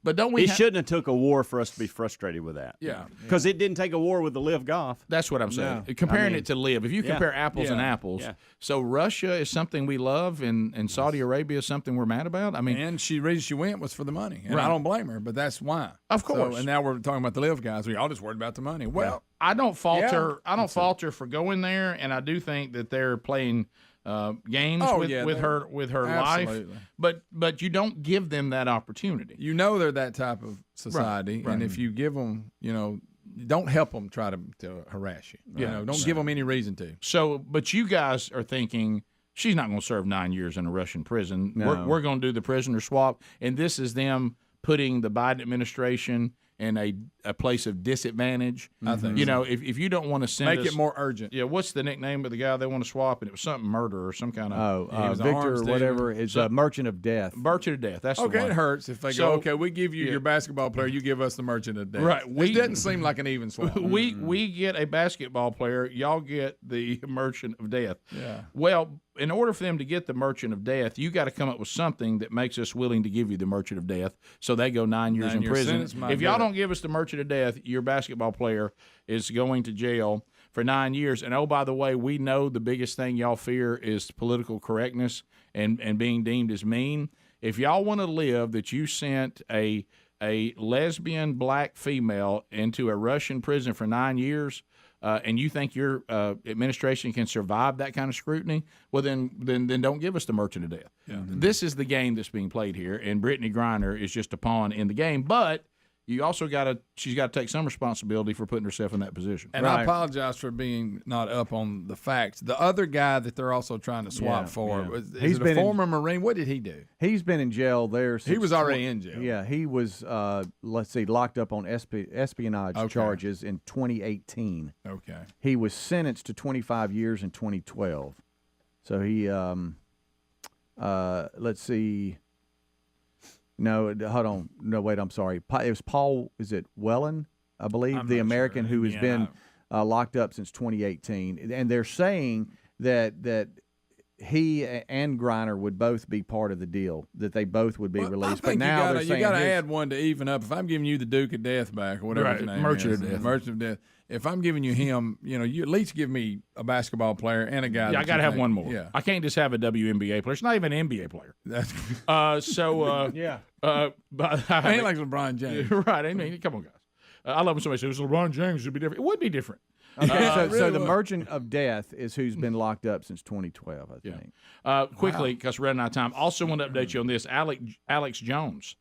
But don't we? It shouldn't have took a war for us to be frustrated with that. Yeah. Because it didn't take a war with the Live Golf. That's what I'm saying. No. Comparing it to Live, if you Yeah. compare apples and Yeah. apples, Yeah. so Russia is something we love, and Saudi Arabia is something we're mad about. I mean, and the reason she went was for the money, and Right. I don't blame her. But that's why, of course. So, and now we're talking about the Live guys. We all just worried about the money. Well, I don't fault Yeah. her. I don't fault her for going there, and I do think that they're playing games with her life. Absolutely. But you don't give them that opportunity. You know they're that type of society, Right. and if you give them, don't help them try to harass you. Don't give them any reason to. So, but you guys are thinking she's not going to serve 9 years in a Russian prison. No. We're going to do the prisoner swap, and this is them putting the Biden administration in a place of disadvantage. I think if you don't want to send make us, it more urgent. Yeah, what's the nickname of the guy they want to swap? And it was something murder or some kind of. he was an Victor arms or dealer. whatever. It's a merchant of death. Merchant of death. That's the Okay, one. it hurts if they So- go, okay, we give you Yeah. your basketball player, you give us the merchant of death. Right. It doesn't seem like an even swap. We get a basketball player. Y'all get the merchant of death. Yeah. Well, in order for them to get the merchant of death, you got to come up with something that makes us willing to give you the merchant of death. So they go 9 years in 9 year prison. sentence might If do y'all it. don't give us the merchant of death, your basketball player is going to jail for 9 years. And oh, by the way, we know the biggest thing y'all fear is political correctness and being deemed as mean. If y'all want to live that you sent a lesbian black female into a Russian prison for 9 years, and you think your administration can survive that kind of scrutiny, well, then don't give us the merchant of death. Yeah. This is the game that's being played here, and Brittney Griner is just a pawn in the game. But you also she's got to take some responsibility for putting herself in that position. And I apologize for being not up on the facts. The other guy that they're also trying to swap for, is it a former Marine? What did he do? He's been in jail there. He was already in jail. Yeah, he was, locked up on espionage charges in 2018. Okay. He was sentenced to 25 years in 2012. So he, let's see. No, hold on. No, wait, I'm sorry. It was Paul, is it Whelan, I believe, I'm the not American sure. who has Yeah, been locked up since 2018. And they're saying that he and Griner would both be part of the deal, that they both would be released. But now they're saying you got to add one to even up. If I'm giving you the Duke of Death back, or whatever his name Merchant is, of Death. Merchant of Death. If I'm giving you him, you at least give me a basketball player and a guy. Yeah, I got to have one more. Yeah, I can't just have a WNBA player. It's not even an NBA player. That's yeah. But I ain't like LeBron James, right? I mean, come on, guys. I love when somebody says LeBron James would be different. It would be different. Okay, so the Merchant of Death is who's been locked up since 2012, I think. Quickly, because we're running out of time. Also, want to update you on this. Alex Jones.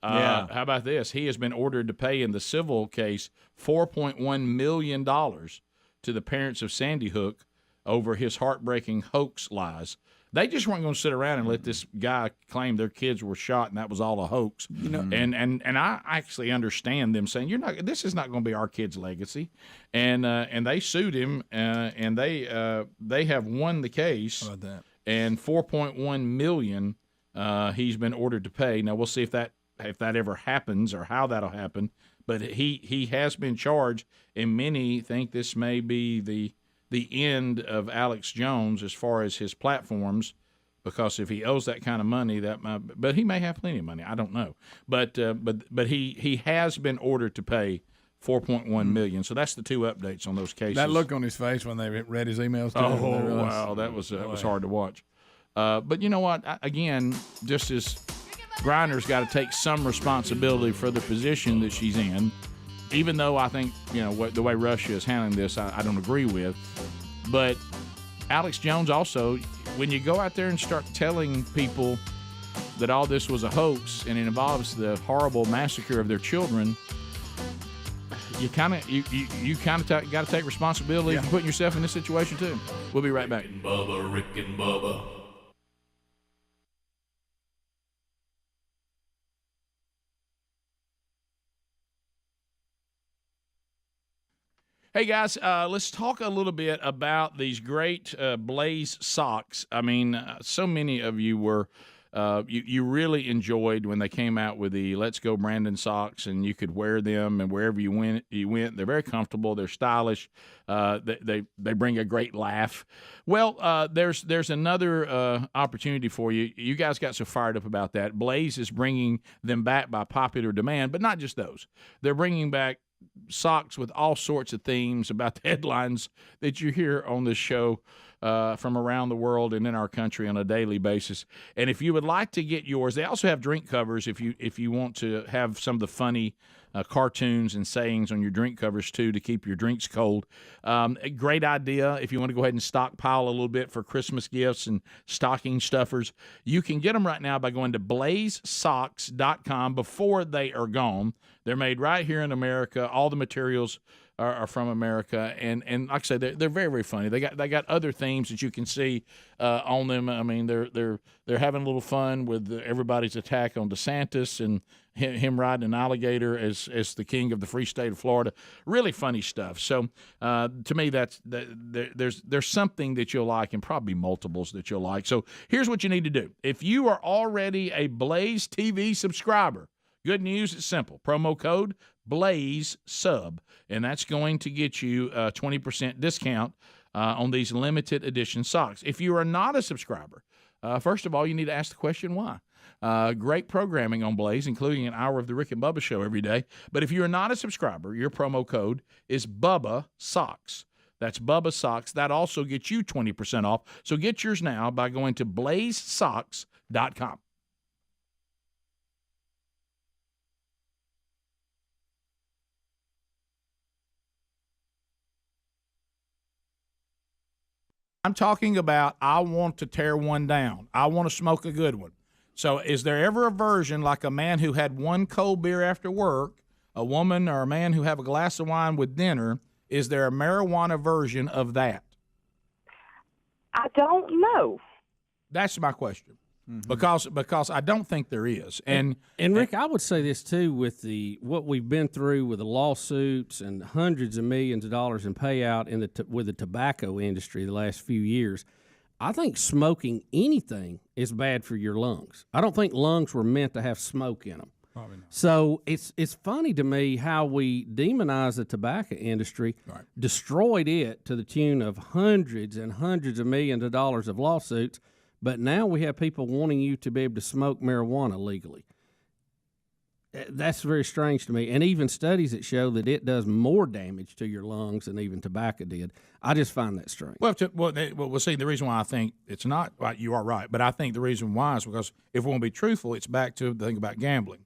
How about this? He has been ordered to pay in the civil case $4.1 million to the parents of Sandy Hook over his heartbreaking hoax lies. They just weren't going to sit around and let this guy claim their kids were shot and that was all a hoax. And I actually understand them saying this is not going to be our kid's legacy, and they sued him and they have won the case. How about that? And $4.1 million he's been ordered to pay. Now we'll see if that ever happens or how that'll happen. But he has been charged, and many think this may be the end of Alex Jones as far as his platforms, because if he owes that kind of money, but he may have plenty of money. I don't know. But he has been ordered to pay $4.1 million. So that's the two updates on those cases. That look on his face when they read his emails to him. Oh, wow, that was hard to watch. But you know what? Again, just as Griner's got to take some responsibility for the position that she's in, even though I think, the way Russia is handling this, I don't agree with. But Alex Jones also, when you go out there and start telling people that all this was a hoax and it involves the horrible massacre of their children, you kind of got to take responsibility for putting yourself in this situation too. We'll be right back. Bubba, Rick and Bubba. Hey, guys, let's talk a little bit about these great Blaze socks. I mean, so many of you were you really enjoyed when they came out with the Let's Go Brandon socks, and you could wear them, and wherever you went. They're very comfortable. They're stylish. They bring a great laugh. Well, there's another opportunity for you. You guys got so fired up about that. Blaze is bringing them back by popular demand, but not just those. They're bringing back socks with all sorts of themes about the headlines that you hear on this show from around the world and in our country on a daily basis. And if you would like to get yours, they also have drink covers if you want to have some of the funny cartoons and sayings on your drink covers too to keep your drinks cold. A great idea if you want to go ahead and stockpile a little bit for Christmas gifts and stocking stuffers. You can get them right now by going to blazesocks.com before they are gone. They're made right here in America. All the materials are from America, and like I said, they're very, very funny. They got other themes that you can see on them. I mean, they're having a little fun with everybody's attack on DeSantis and him riding an alligator as the king of the free state of Florida. Really funny stuff. So to me, there's something that you'll like, and probably multiples that you'll like. So here's what you need to do. If you are already a Blaze TV subscriber, good news, it's simple. Promo code BLAZESUB, and that's going to get you a 20% discount on these limited edition socks. If you are not a subscriber, first of all, you need to ask the question why. Great programming on Blaze, including an hour of the Rick and Bubba show every day. But if you're not a subscriber, your promo code is Bubba Socks. That's Bubba Socks. That also gets you 20% off. So get yours now by going to blazesocks.com. I'm talking about I want to tear one down. I want to smoke a good one. So is there ever a version like a man who had one cold beer after work, a woman or a man who have a glass of wine with dinner? Is there a marijuana version of that? I don't know. That's my question. Mm-hmm. Because I don't think there is. And Rick, I would say this too with what we've been through with the lawsuits and hundreds of millions of dollars in payout with the tobacco industry the last few years. I think smoking anything is bad for your lungs. I don't think lungs were meant to have smoke in them. So it's funny to me how we demonize the tobacco industry, destroyed it to the tune of hundreds and hundreds of millions of dollars of lawsuits, but now we have people wanting you to be able to smoke marijuana legally. That's very strange to me, and even studies that show that it does more damage to your lungs than even tobacco did. I just find that strange. Well, we'll see. The reason why I think it's not right, you are right, but I think the reason why is because if we want to be truthful, it's back to the thing about gambling.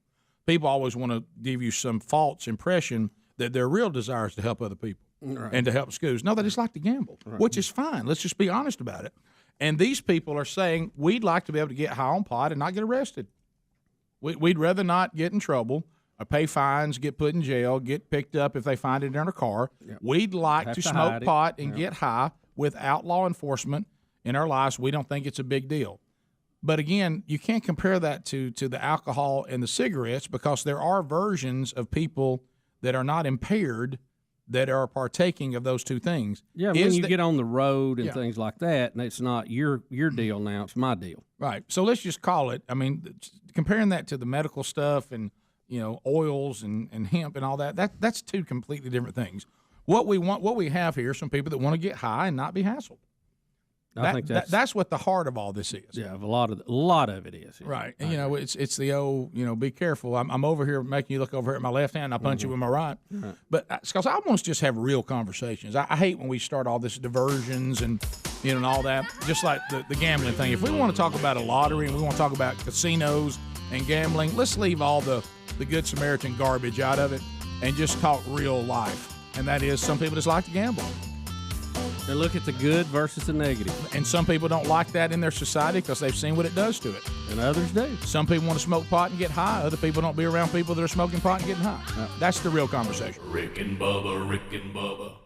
People always want to give you some false impression that their real desire is to help other people and to help schools. No, they just like to gamble, which is fine. Let's just be honest about it. And these people are saying, we'd like to be able to get high on pot and not get arrested. We'd rather not get in trouble or pay fines, get put in jail, get picked up if they find it in a car. Yep. We'd like to smoke pot and get high without law enforcement in our lives. We don't think it's a big deal. But again, you can't compare that to the alcohol and the cigarettes because there are versions of people that are not impaired that are partaking of those two things. Yeah, when you get on the road and things like that, and it's not your deal now, it's my deal. Right. So let's just call it, I mean, comparing that to the medical stuff and, oils and hemp and all that's two completely different things. What we have here, some people that want to get high and not be hassled. I think that's what the heart of all this is. Yeah, a lot of it is. Yeah. Right. And, it's the old, be careful. I'm over here making you look over here at my left hand, and I punch you with my right. But it's because I want to just have real conversations. I hate when we start all this diversions and, and all that, just like the gambling thing. If we want to talk about a lottery and we want to talk about casinos and gambling, let's leave all the Good Samaritan garbage out of it and just talk real life. And that is some people just like to gamble. They look at the good versus the negative. And some people don't like that in their society because they've seen what it does to it. And others do. Some people want to smoke pot and get high. Other people don't be around people that are smoking pot and getting high. That's the real conversation. Rick and Bubba, Rick and Bubba.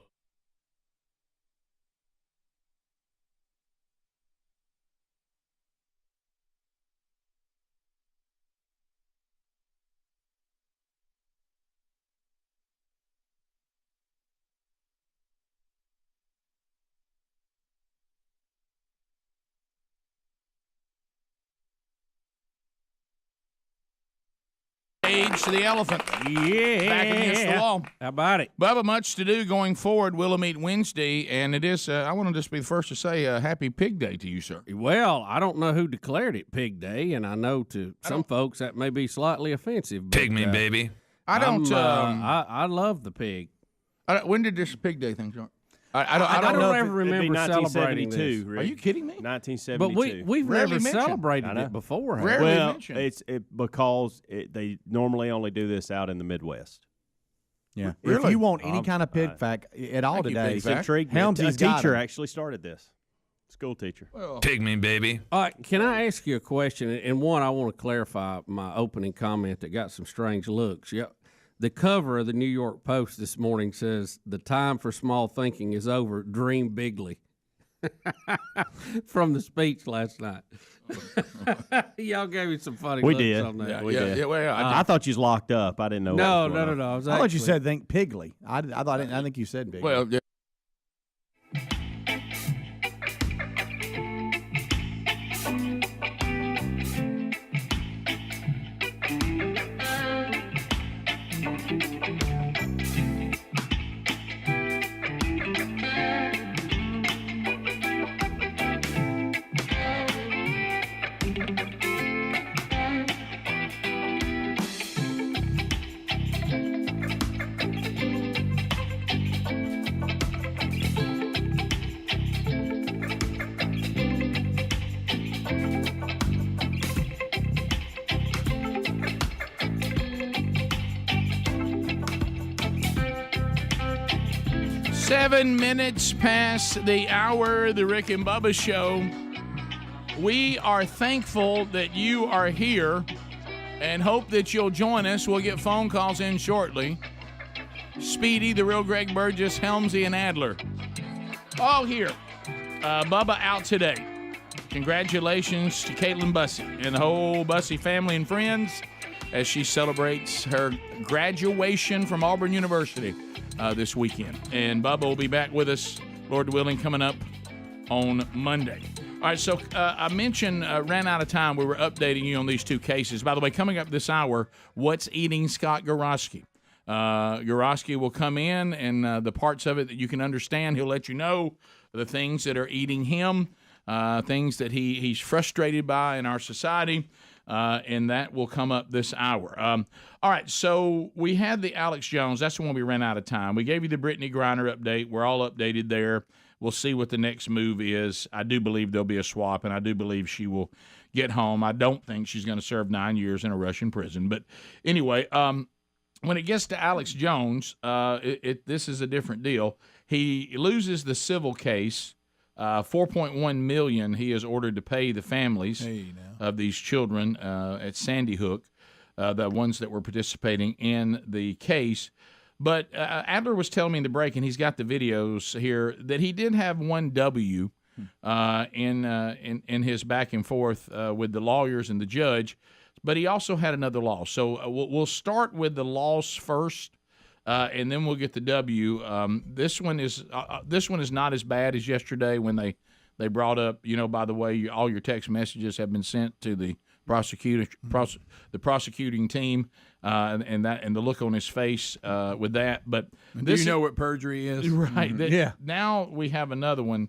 To the elephant. Yeah. Back against the wall. How about it? Bubba, much to do going forward. We'll meet Wednesday, and it is, I want to just be the first to say happy Pig Day to you, sir. Well, I don't know who declared it Pig Day, and I know to some folks that may be slightly offensive. But, Pig me, baby. I don't. I love the pig. When did this Pig Day thing start? I don't ever remember celebrating this. Are you kidding me? 1972. But we've never celebrated it before. Well, it's because they normally only do this out in the Midwest. Yeah. Really? If you want any kind of pig fact at all today, Helmsley's a teacher actually started this. School teacher. Pig me, baby. All right, can I ask you a question? And one, I want to clarify my opening comment that got some strange looks. Yeah. The cover of the New York Post this morning says, "The time for small thinking is over. Dream bigly." From the speech last night. Y'all gave me some funny looks on that. We did. Well, I thought you was locked up. I didn't know. No. I thought you said think pigly. I think you said bigly. Well, yeah. Seven minutes past the hour, the Rick and Bubba Show. We are thankful that you are here and hope that you'll join us. We'll get phone calls in shortly. Speedy, the real Greg Burgess, Helmsley, and Adler. All here. Bubba out today. Congratulations to Caitlin Bussey and the whole Bussey family and friends as she celebrates her graduation from Auburn University this weekend. And Bubba will be back with us, Lord willing, coming up on Monday. All right, so I mentioned ran out of time. We were updating you on these two cases. By the way, coming up this hour, what's eating Scott Gorosky? Gorosky will come in, and the parts of it that you can understand, he'll let you know the things that are eating him, things that he's frustrated by in our society, and that will come up this hour. All right, so we had the Alex Jones. That's the one we ran out of time. We gave you the Brittney Griner update. We're all updated there. We'll see what the next move is. I do believe there'll be a swap, and I do believe she will get home. I don't think she's going to serve 9 years in a Russian prison. But anyway, when it gets to Alex Jones, this is a different deal. He loses the civil case. $4.1 million he is ordered to pay the families of these children at Sandy Hook, the ones that were participating in the case. But Adler was telling me in the break, and he's got the videos here, that he did have one W in his back and forth with the lawyers and the judge, but he also had another loss. So we'll start with the loss first, and then we'll get the W. This one is not as bad as yesterday when they brought up, by the way, all your text messages have been sent to the prosecuting team, and the look on his face with that. But do you know what perjury is? Right. Mm-hmm. Now we have another one.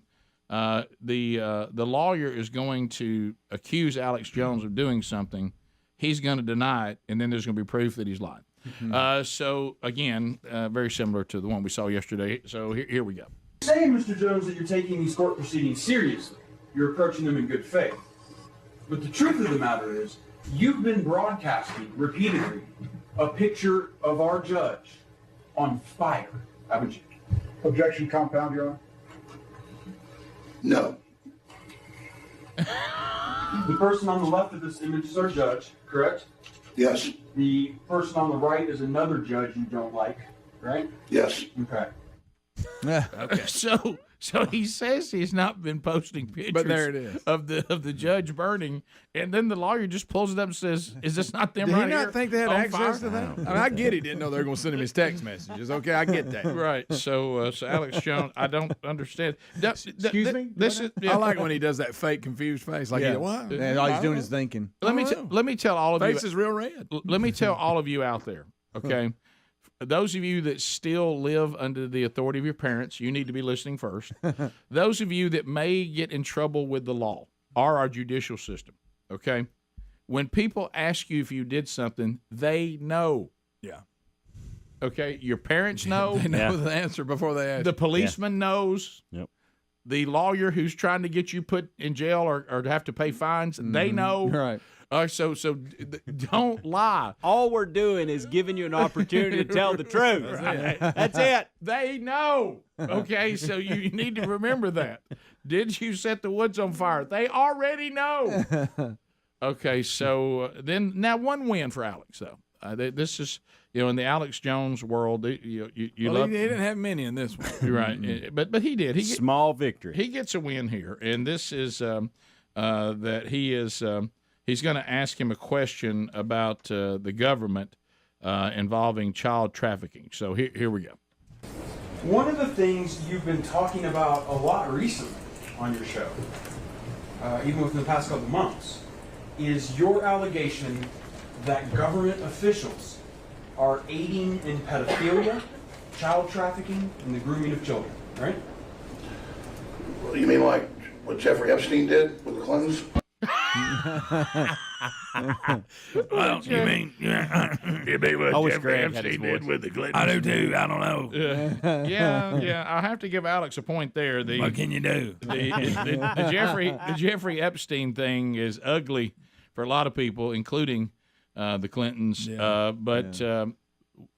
The lawyer is going to accuse Alex Jones of doing something. He's going to deny it, and then there's going to be proof that he's lied. Mm-hmm. So again, very similar to the one we saw yesterday. So here we go. Saying, Mr. Jones, that you're taking these court proceedings seriously. You're approaching them in good faith. But the truth of the matter is, you've been broadcasting repeatedly a picture of our judge on fire, haven't you? Objection compound, Your Honor. No. The person on the left of this image is our judge, correct? Yes. The person on the right is another judge you don't like, right? Yes. Okay. Okay. So he says he's not been posting pictures, But there it is. of the judge burning, and then the lawyer just pulls it up and says, "Is this not them Did right he here not think they had on access fire?" to that? I mean, I get he didn't know they were going to send him his text messages. Okay, I get that. Right. So Alex Jones, I don't understand. Excuse me? This is. I like when he does that fake confused face. Like, Yeah. what? And all he's doing is thinking. Let me tell all of you. Face is real red. Let me tell all of you out there, okay? Those of you that still live under the authority of your parents, you need to be listening first. Those of you that may get in trouble with the law or our judicial system, okay? When people ask you if you did something, they know. Yeah. Okay? Your parents know. They know the answer before they ask. The policeman knows. Yep. The lawyer who's trying to get you put in jail or have to pay fines, they know. Right. So don't lie. All we're doing is giving you an opportunity to tell the truth. Right. That's it. They know. Okay, so you need to remember that. Did you set the woods on fire? They already know. Okay, so then now one win for Alex, though. This is, in the Alex Jones world, you love. He didn't have many in this one. You're right, but he did. Small victory. He gets a win here, and this is that he is. He's going to ask him a question about the government involving child trafficking. So here we go. One of the things you've been talking about a lot recently on your show, even within the past couple months, is your allegation that government officials are aiding in pedophilia, child trafficking, and the grooming of children, right? Well, you mean like what Jeffrey Epstein did with the Clintons? Well, you mean what Jeffrey Epstein did with the Clintons? I do too. I don't know. Yeah. I have to give Alex a point there. What can you do? The Jeffrey Epstein thing is ugly for a lot of people, including the Clintons. But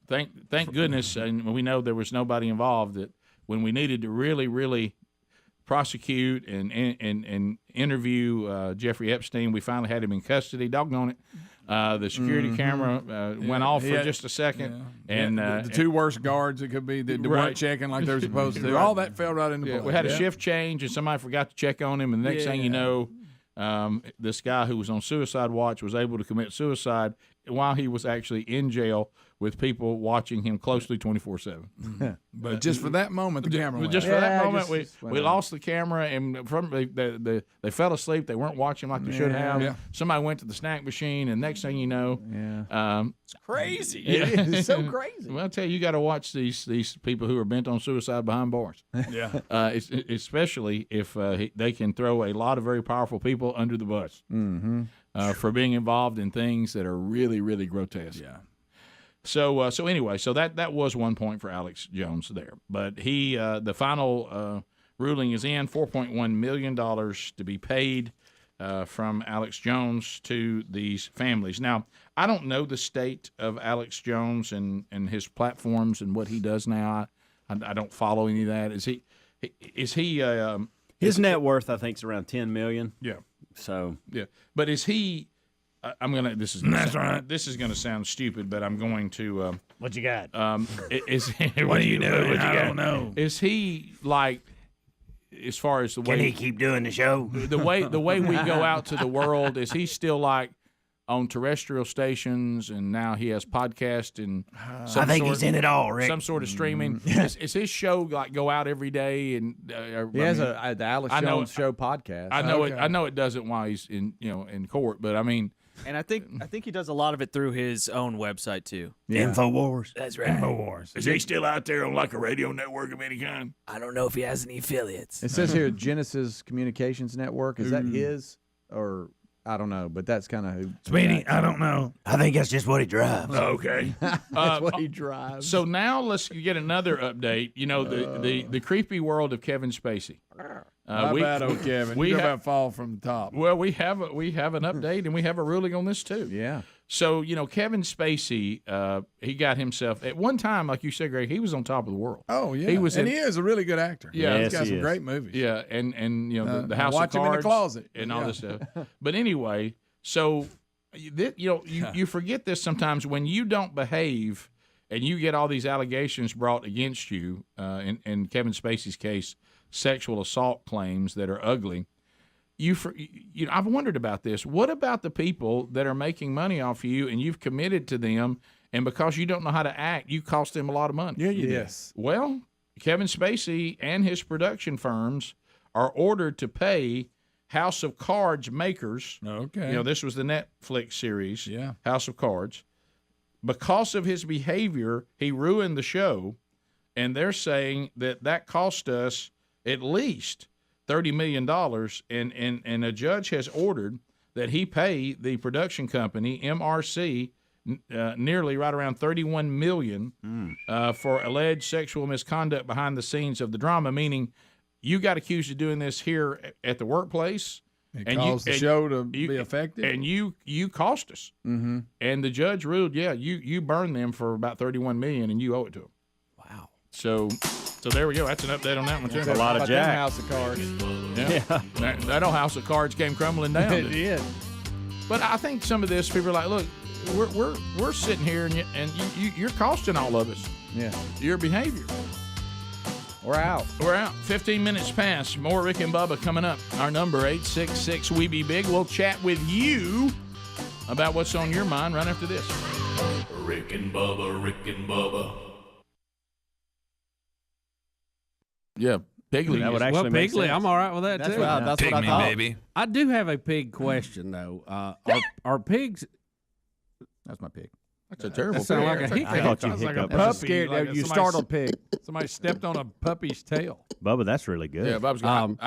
thank goodness, and we know there was nobody involved. That when we needed to really prosecute and interview Jeffrey Epstein, we finally had him in custody. Doggone it. The security camera went off for just a second. And the two worst guards it could be that weren't checking like they were supposed to. All that fell right into place. We had a shift change, and somebody forgot to check on him, and the next thing you know, this guy who was on suicide watch was able to commit suicide while he was actually in jail with people watching him closely 24/7. But just for that moment, the camera went Just out. for that Yeah, moment, just we went out. lost the camera, and from they fell asleep. They weren't watching like they should have. Yeah. Somebody went to the snack machine, and next thing you know, it's crazy. It's so crazy. Well, I tell you got to watch these people who are bent on suicide behind bars. Yeah. Especially if they can throw a lot of very powerful people under the bus for being involved in things that are really, really grotesque. Yeah. So anyway, that was 1 point for Alex Jones there. But he the final ruling is in, $4.1 million to be paid from Alex Jones to these families. Now, I don't know the state of Alex Jones and his platforms and what he does now. I don't follow any of that. Is he his net worth, I think, is around $10 million. Yeah. So yeah, but is he? I'm gonna. This is gonna sound stupid, but I'm going to. What you got? Is What do you know? I don't know. Is he like? As far as the way Can he keep doing the show? The way we go out to the world, is he still like on terrestrial stations, and now he has podcast and I think he's in it all, Rick. some sort of streaming. Is his show like go out every day? And He has the Alex Jones Show podcast. I know it. I know it doesn't while he's in court, but I mean. And I think he does a lot of it through his own website too. Yeah. InfoWars. That's right. InfoWars. Is he still out there on like a radio network of any kind? I don't know if he has any affiliates. It says here Genesis Communications Network. Is that his or I don't know, but that's kind of who. Speedy, I don't know. I think that's just what he drives. Okay. That's what he drives. So now let's get another update. You know, the creepy world of Kevin Spacey. How bad, old Kevin? We You go have about fall from the top. Well, we have an update and we have a ruling on this too. Yeah. So Kevin Spacey, he got himself at one time, like you said, Greg, he was on top of the world. Oh yeah, he was. He is a really good actor. Yeah, he's got some great movies. Yeah, and the House watch of Cards him in the closet and all this stuff. But anyway, so you forget this sometimes when you don't behave and you get all these allegations brought against you. In Kevin Spacey's case, sexual assault claims that are ugly. I've wondered about this. What about the people that are making money off you and you've committed to them, and because you don't know how to act, you cost them a lot of money? Yeah, you Yes. Well, Kevin Spacey and his production firms are ordered to pay House of Cards makers. Okay. This was the Netflix series, Yeah. House of Cards. Because of his behavior, he ruined the show, and they're saying that cost us at least $30 million, and a judge has ordered that he pay the production company, MRC, nearly right around $31 million for alleged sexual misconduct behind the scenes of the drama, meaning you got accused of doing this here at the workplace. It caused the show to be effective. And you cost us. Mm-hmm. And the judge ruled, you burned them for about $31 million, and you owe it to them. Wow. So there we go. That's an update on that one, too. That's a lot of jack. House of Cards. Yeah. That old House of Cards came crumbling down. It did. But I think some of this, people are like, look, we're sitting here, and you're costing all of us. Yeah. Your behavior. We're out. 15 minutes past. More Rick and Bubba coming up. Our number, 866-WE-BE-BIG. We'll chat with you about what's on your mind right after this. Rick and Bubba, Rick and Bubba. Yeah, Piggly. That would actually make Piglet, sense. I'm all right with that, That's too. what, that's what I thought. baby. I do have a pig question, though. Are pigs... That's my pig. That's a terrible That sound pig. like a hiccup. I thought you Sounds like a hiccuped. That's puppy. scared. Like You somebody startled pig. Somebody stepped on a puppy's tail. Bubba, that's really good. Yeah, Bubba's going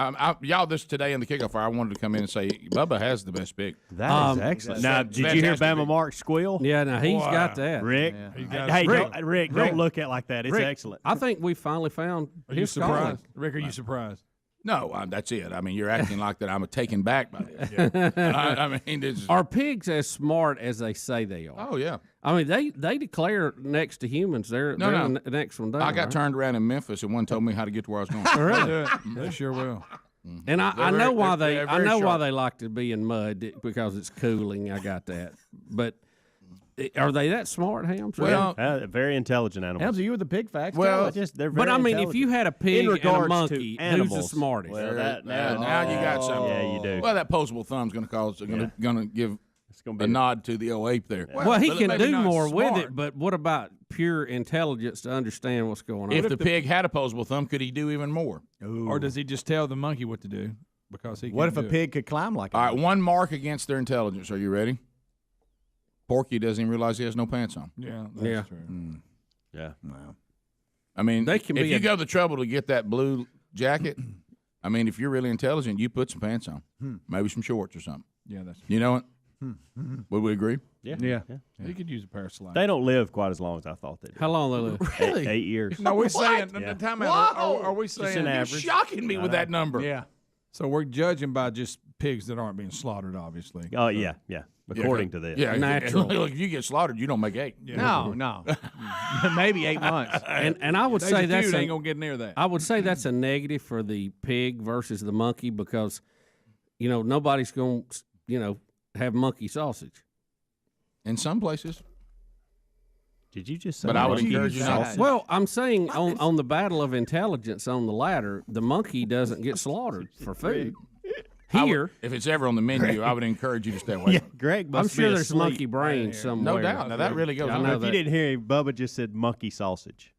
y'all, this today in the kickoff hour, I wanted to come in and say, Bubba has the best pig. That is excellent. Now, did you hear fantastic Bama pig. Mark squeal? Yeah, now he's Wow. got that. Rick, got hey, Rick, Rick, don't look at it like that. It's Rick, excellent. I think we finally found Are you his calling. surprised? Rick, are you surprised? No, that's it. I mean, you're acting like that I'm taken back by this. I mean, this is, Are pigs as smart as they say they are? oh, yeah. I mean, they declare next to humans they're No. the next one down. I got right? turned around in Memphis, and one told me how to get to where I was going. Really? They sure will. And I They're know very- why they're I very know why sharp. they like to be in mud because it's cooling. I got that. But are they that smart, Hams? Well, Very intelligent animals. Helmsley, you with the pig facts. Well, Tell us. They're but very I mean, if intelligent. you had a pig In and a regards to monkey, who's the animals, smartest? well, now you got something. Yeah, you do. Well, that posable thumb's going to cause going to give It's gonna be a nod to the old ape there. Well, he But can maybe do not more with smart. it, but what about pure intelligence to understand what's going on? If the pig had opposable thumb, could he do even more? Or does he just tell the monkey what to do? Because he. What if can't a do it? pig could climb like? All right, one mark against their intelligence. Are you ready? Porky doesn't even realize he has no pants on. Yeah, that's true. Yeah. Wow. I mean, They can if be you a- go the trouble to get that blue jacket, I mean, if you're really intelligent, you put some pants on, maybe some shorts or something. Yeah, that's. You know what? Would we agree? Yeah. Yeah. He could use a pair of slides. They don't live quite as long as I thought they did. How long they live? 8 years. No, we're saying. Yeah. Time out. Are we Just saying? an You're average. shocking me with that number. Yeah. So we're judging by just pigs that aren't being slaughtered, obviously. Oh, yeah. According to this. Yeah, Natural. Look, if you get slaughtered, you don't make 8. No. Maybe 8 months. And I would There's say a that's few that a, ain't gonna get near that. I would say that's a negative for the pig versus the monkey because, nobody's going to, have monkey sausage. In some places. Did you just say But I would monkey encourage you not. sausage? Well, I'm saying on the battle of intelligence on the ladder, the monkey doesn't get slaughtered for food. Here, If it's ever on the menu, I would encourage you to stay away. Yeah, Greg I'm must sure be there's asleep. monkey brains somewhere. No doubt. Now, that really goes I on. know If you that. didn't hear him, Bubba just said monkey sausage.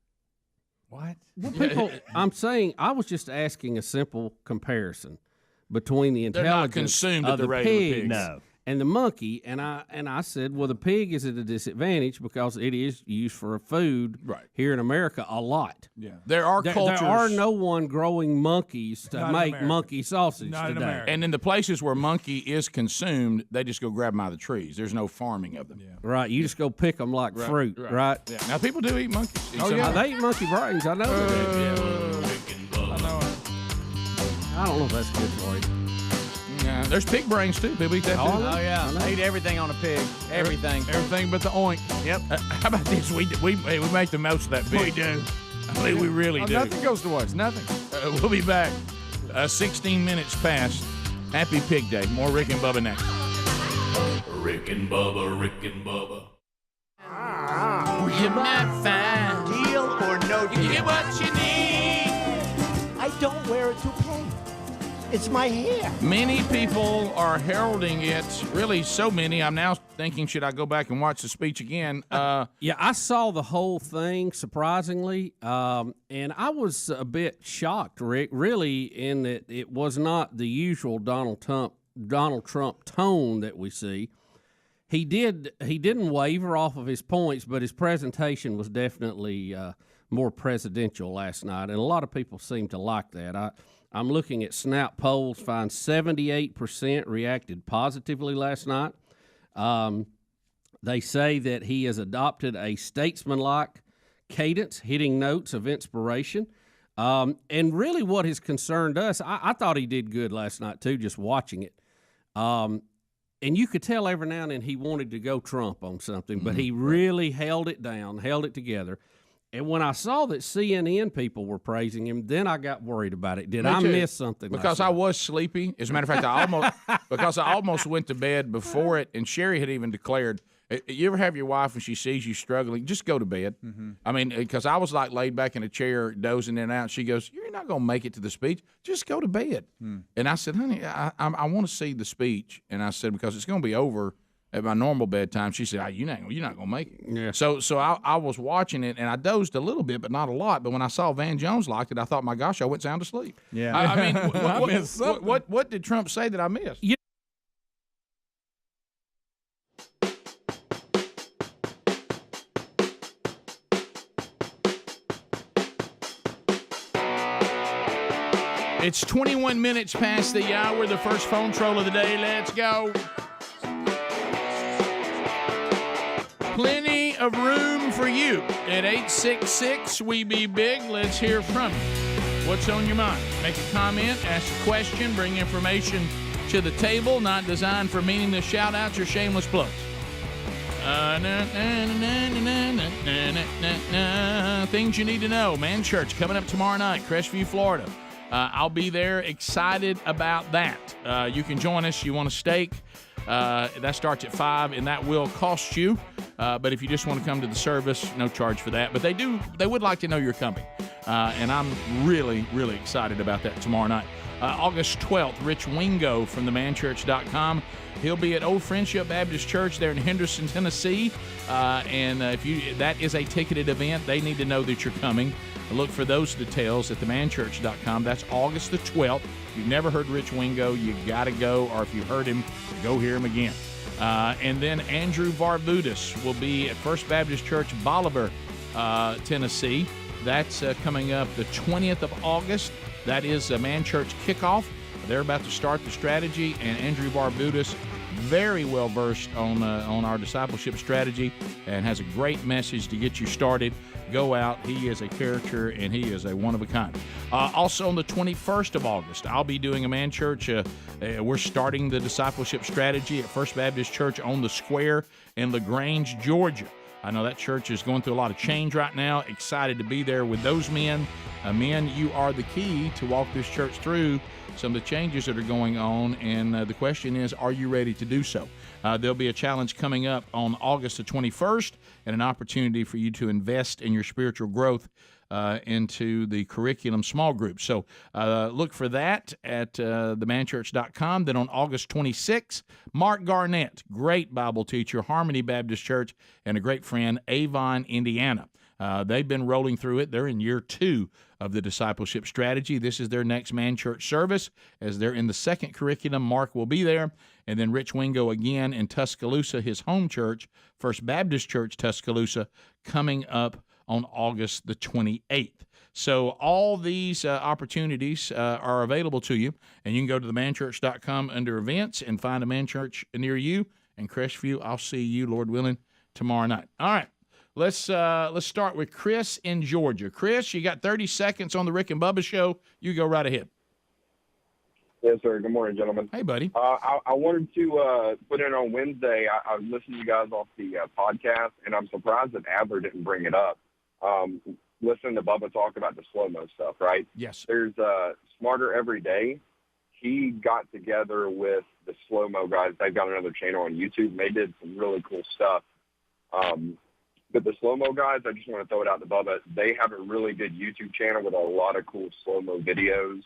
What? Well, people, I'm saying I was just asking a simple comparison between the They're not intelligence consumed at of the the rate of the pigs pigs. No. and the monkey, and I said, well, the pig is at a disadvantage because it is used for food Right. here in America a lot. Yeah. There are cultures. There are no one growing monkeys to Not in make America. monkey sausage Not in today. America. And in the places where monkey is consumed, they just go grab them out of the trees. There's no farming of them. Right, you just go pick them like fruit, right? Yeah. Now, people do eat monkeys. Oh, yeah, they eat monkey brains. I know they do. I don't know if that's good for you. Yeah, there's pig brains, too. People eat that, too. Oh, yeah. I eat everything on a pig. Everything. Everything but the oink. Yep. How about this? We make the most of that pig. We do. I mean, we really do. Nothing goes to waste. Nothing. We'll be back. 16 minutes past. Happy Pig Day. More Rick and Bubba next. Rick and Bubba, Rick and Bubba. You might find Deal or no you get what you need. I don't wear a toupee. It's my hair. Many people are heralding it. Really, so many. I'm now thinking, should I go back and watch the speech again? Yeah, I saw the whole thing, surprisingly, and I was a bit shocked, Rick, really, in that it was not the usual Donald Trump tone that we see. He didn't waver off of his points, but his presentation was definitely more presidential last night, and a lot of people seem to like that. I'm looking at Snap polls, find 78% reacted positively last night. They say that he has adopted a statesmanlike cadence, hitting notes of inspiration. And really what has concerned us, I thought he did good last night too, just watching it. And you could tell every now and then he wanted to go Trump on something, but he really held it down, held it together. And when I saw that CNN people were praising him, then I got worried about it. Did I miss something? Because I was sleepy. As a matter of fact, I almost went to bed before it, and Sherry had even declared, you ever have your wife and she sees you struggling, just go to bed. I mean, because I was like laid back in a chair, dozing in and out. She goes, you're not going to make it to the speech. Just go to bed. And I said, honey, I want to see the speech. And I said, because it's going to be over at my normal bedtime. She said, you're not going to make it. Yeah. So I was watching it, and I dozed a little bit, but not a lot. But when I saw Van Jones liked it, I thought, my gosh, I went sound asleep. Yeah. I mean, I missed something. what did Trump say that I missed? Yeah. It's 21 minutes past the hour, the first phone troll of the day. Let's go. Plenty of room for you at 866-WE-BE-BIG. Let's hear from you. What's on your mind? Make a comment, ask a question, bring information to the table, not designed for meaningless shout-outs or shameless plugs. Things you need to know. Man Church coming up tomorrow night, Crestview, Florida. I'll be there, excited about that. You can join us. You want a steak? That starts at 5, and that will cost you. But if you just want to come to the service, no charge for that. But they would like to know you're coming. And I'm really, really excited about that tomorrow night. August 12th, Rich Wingo from themanchurch.com. He'll be at Old Friendship Baptist Church there in Henderson, Tennessee. And that is a ticketed event. They need to know that you're coming. Look for those details at themanchurch.com. That's August the 12th. If you've never heard Rich Wingo, you got to go. Or if you've heard him, go hear him again. And then Andrew Varvudis will be at First Baptist Church, Bolivar, Tennessee. That's coming up the 20th of August. That is a Man Church kickoff. They're about to start the strategy, and Andrew Varvudis, very well versed on our discipleship strategy, and has a great message to get you started. Go out. He is a character, and he is a one of a kind. Also on the 21st of August, I'll be doing a Man Church. We're starting the discipleship strategy at First Baptist Church on the Square in LaGrange, Georgia. I know that church is going through a lot of change right now. Excited to be there with those men. Men, you are the key to walk this church through some of the changes that are going on, and the question is, are you ready to do so? There'll be a challenge coming up on August the 21st and an opportunity for you to invest in your spiritual growth into the curriculum small group. So look for that at themanchurch.com. Then on August 26th, Mark Garnett, great Bible teacher, Harmony Baptist Church, and a great friend, Avon, Indiana. They've been rolling through it. They're in year 2 of the discipleship strategy. This is their next Man Church service. As they're in the second curriculum, Mark will be there. And then Rich Wingo again in Tuscaloosa, his home church, First Baptist Church, Tuscaloosa, coming up on August the 28th. So all these opportunities are available to you, and you can go to themanchurch.com under events and find a Man Church near you. And Crestview, I'll see you, Lord willing, tomorrow night. All right. Let's start with Chris in Georgia. Chris, you got 30 seconds on the Rick and Bubba show. You go right ahead. Yes, sir. Good morning, gentlemen. Hey, buddy. I wanted to put in on Wednesday. I listened to you guys off the podcast, and I'm surprised that Adler didn't bring it up. Listening to Bubba talk about the slow-mo stuff, right? Yes. There's Smarter Every Day. He got together with the slow-mo guys. They've got another channel on YouTube, and they did some really cool stuff. But the slow-mo guys, I just want to throw it out to Bubba. They have a really good YouTube channel with a lot of cool slow-mo videos.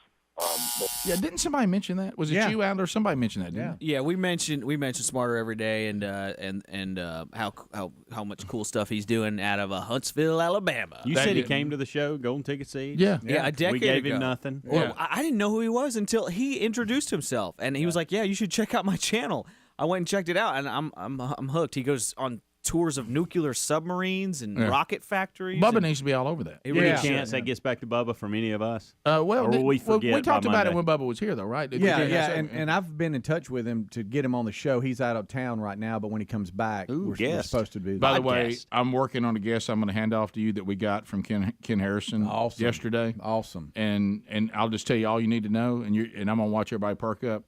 Yeah, didn't somebody mention that? Was it you, Adler? Somebody mentioned that, didn't Yeah, we mentioned Smarter Every Day and how much cool stuff he's doing out of Huntsville, Alabama. You said he came to the show, Golden Ticket Seeds? Yeah, a decade We gave ago. him nothing. Well, I didn't know who he was until he introduced himself, and he was like, "Yeah, you should check out my channel." I went and checked it out, and I'm hooked. He goes on tours of nuclear submarines and rocket factories. Bubba needs to be all over that. Any chance that gets back to Bubba from any of us? Well, or will we forget we talked by about it Monday? when Bubba was here, though, right? And I've been in touch with him to get him on the show. He's out of town right now, but when he comes back, we're supposed to be. By the way, I'm working on a guest I'm going to hand off to you that we got from Ken Harrison yesterday. Awesome. And I'll just tell you all you need to know, and I'm going to watch everybody perk up.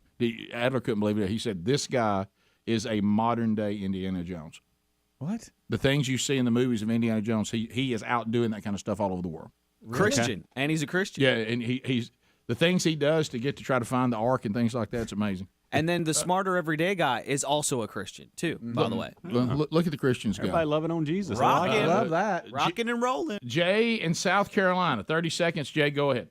Adler couldn't believe it. He said, this guy is a modern-day Indiana Jones. What? The things you see in the movies of Indiana Jones, he is out doing that kind of stuff all over the world. Christian, and he's a Christian. Yeah, and he's the things he does to get to try to find the Ark and things like that. It's amazing. And then the Smarter Everyday guy is also a Christian too. By the way, look at the Christians. Everybody loving on Jesus. Rocking, I love that. Rocking and rolling. Jay in South Carolina, 30 seconds. Jay, go ahead.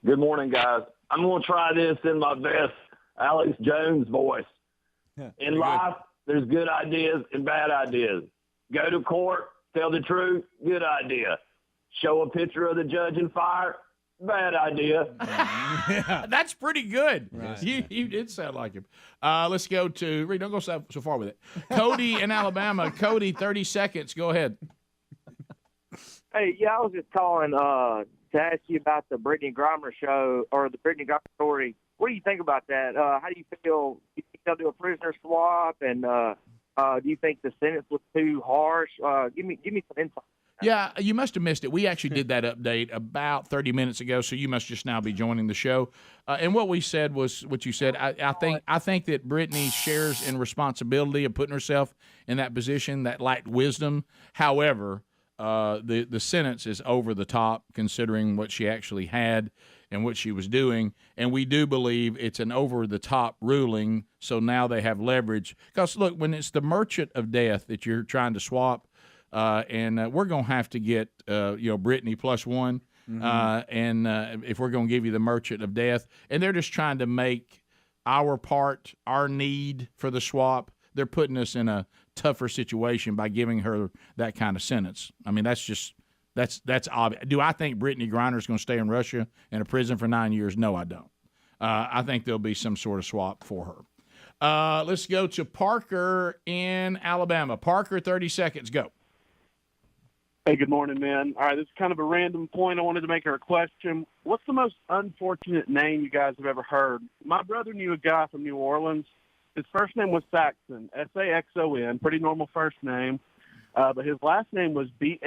Good morning, guys. I'm going to try this in my best Alex Jones voice. In life, there's good ideas and bad ideas. Go to court, tell the truth, good idea. Show a picture of the judge in fire, bad idea. That's pretty good. Right. You did sound like him. Let's go to Reed. Don't go so far with it. Cody in Alabama. Cody, 30 seconds. Go ahead. Hey, I was just calling to ask you about the Brittney Griner show or the Brittney Griner story. What do you think about that? How do you feel? Do you think they'll do a prisoner swap? And do you think the sentence was too harsh? Give me some insight. Yeah, you must have missed it. We actually did that update about 30 minutes ago, so you must just now be joining the show. And what we said was what you said. I think that Brittney shares in responsibility of putting herself in that position, that lacked wisdom. However, the sentence is over the top considering what she actually had and what she was doing, and we do believe it's an over-the-top ruling, so now they have leverage. Because, look, when it's the merchant of death that you're trying to swap, and we're going to have to get, Brittney plus one, and if we're going to give you the merchant of death, and they're just trying to make our need for the swap, they're putting us in a tougher situation by giving her that kind of sentence. I mean, that's obvious. Do I think Brittney Griner is going to stay in Russia in a prison for 9 years? No, I don't. I think there'll be some sort of swap for her. Let's go to Parker in Alabama. Parker, 30 seconds. Go. Hey, good morning, man. All right, this is kind of a random point. I wanted to make her a question. What's the most unfortunate name you guys have ever heard? My brother knew a guy from New Orleans. His first name was Saxon, S-A-X-O-N, pretty normal first name. But his last name was B-A-U-L-F.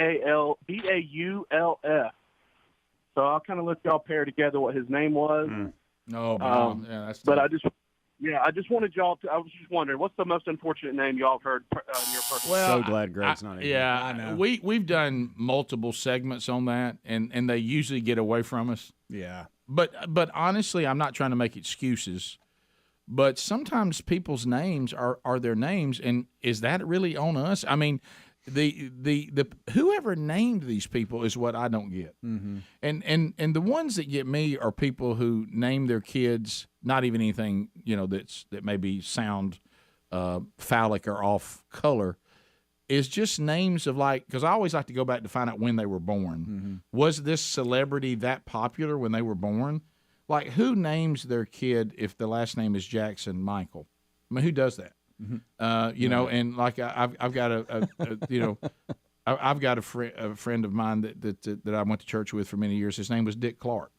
So I'll kind of let y'all pair together what his name was. No, that's but I just wanted y'all to. I was just wondering, what's the most unfortunate name y'all have heard in your personal? Well, so glad Greg's not in. Yeah, I know. We've done multiple segments on that, and they usually get away from us. Yeah. But honestly, I'm not trying to make excuses. But sometimes people's names are their names, and is that really on us? I mean, the whoever named these people is what I don't get. Mm-hmm. And the ones that get me are people who name their kids not even anything that maybe sound phallic or off color. Is just names of because I always like to go back to find out when they were born. Mm-hmm. Was this celebrity that popular when they were born? Like, who names their kid if the last name is Jackson Michael? I mean, who does that? Mm-hmm. And like I've got I've got a friend of mine that I went to church with for many years. His name was Dick Clark,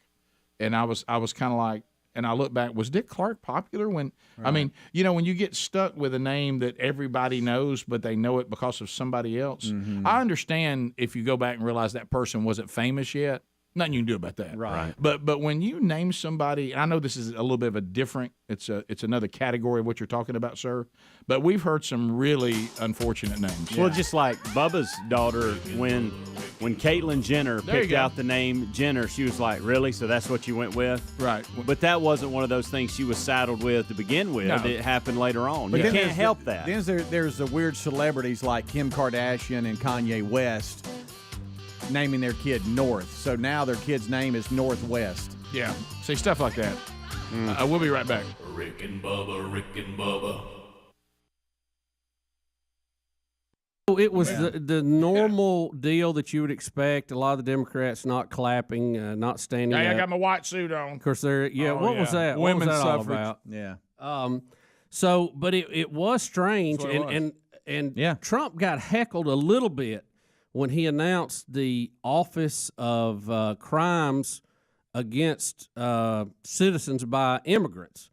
and I was kind of like, and I look back, was Dick Clark popular when? Right. I mean, when you get stuck with a name that everybody knows, but they know it because of somebody else. Mm-hmm. I understand if you go back and realize that person wasn't famous yet. Nothing you can do about that. Right. But when you name somebody, I know this is a little bit of a different, it's another category of what you're talking about, sir. But we've heard some really unfortunate names. Well, just like Bubba's daughter, when Caitlyn Jenner picked out the name Jenner, she was like, really? So that's what you went with? Right. But that wasn't one of those things she was saddled with to begin with. No. It happened later on. But you can't help that. Then there's the weird celebrities like Kim Kardashian and Kanye West naming their kid North. So now their kid's name is Northwest. Yeah. See, stuff like that. We'll be right back. Rick and Bubba, Rick and Bubba. It was the normal deal that you would expect. A lot of the Democrats not clapping, not standing Hey, up. I got my white suit on. Of course, what was that? Women's what was that all suffrage. about? Yeah. So, but it was strange, and Trump got heckled a little bit when he announced the Office of Crimes Against Citizens by Immigrants.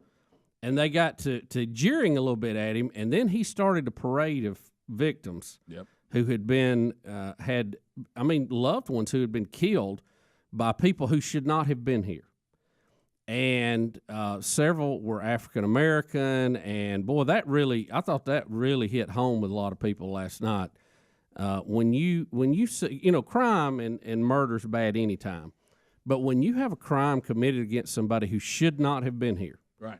And they got to jeering a little bit at him, and then he started a parade of victims who had been, loved ones who had been killed by people who should not have been here. And several were African-American, and boy, I thought that really hit home with a lot of people last night. When you see, crime and murder's bad anytime, but when you have a crime committed against somebody who should not have been here, right?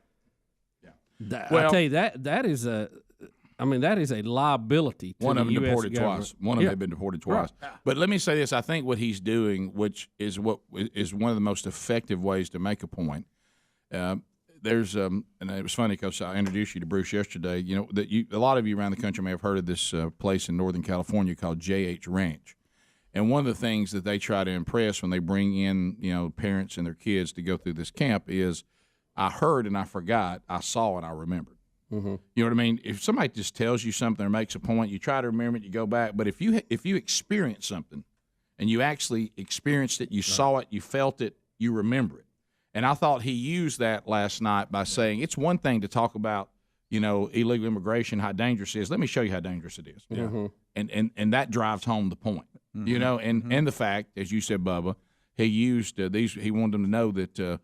Yeah, I tell you that is a liability. To One of them the US deported government. twice. One of them had been deported twice. Right. But let me say this: I think what he's doing, which is one of the most effective ways to make a point. There's and it was funny because I introduced you to Bruce yesterday. A lot of you around the country may have heard of this place in Northern California called JH Ranch, and one of the things that they try to impress when they bring in parents and their kids to go through this camp is, I heard and I forgot, I saw and I remembered. Mm-hmm. You know what I mean? If somebody just tells you something or makes a point, you try to remember it, you go back. But if you experience something, and you actually experienced it, you saw it, you felt it, you remember it. And I thought he used that last night by saying it's one thing to talk about, illegal immigration, how dangerous it is. Let me show you how dangerous it is. Mm-hmm. And that drives home the point. Mm-hmm. And the fact, as you said, Bubba, he used these. He wanted them to know that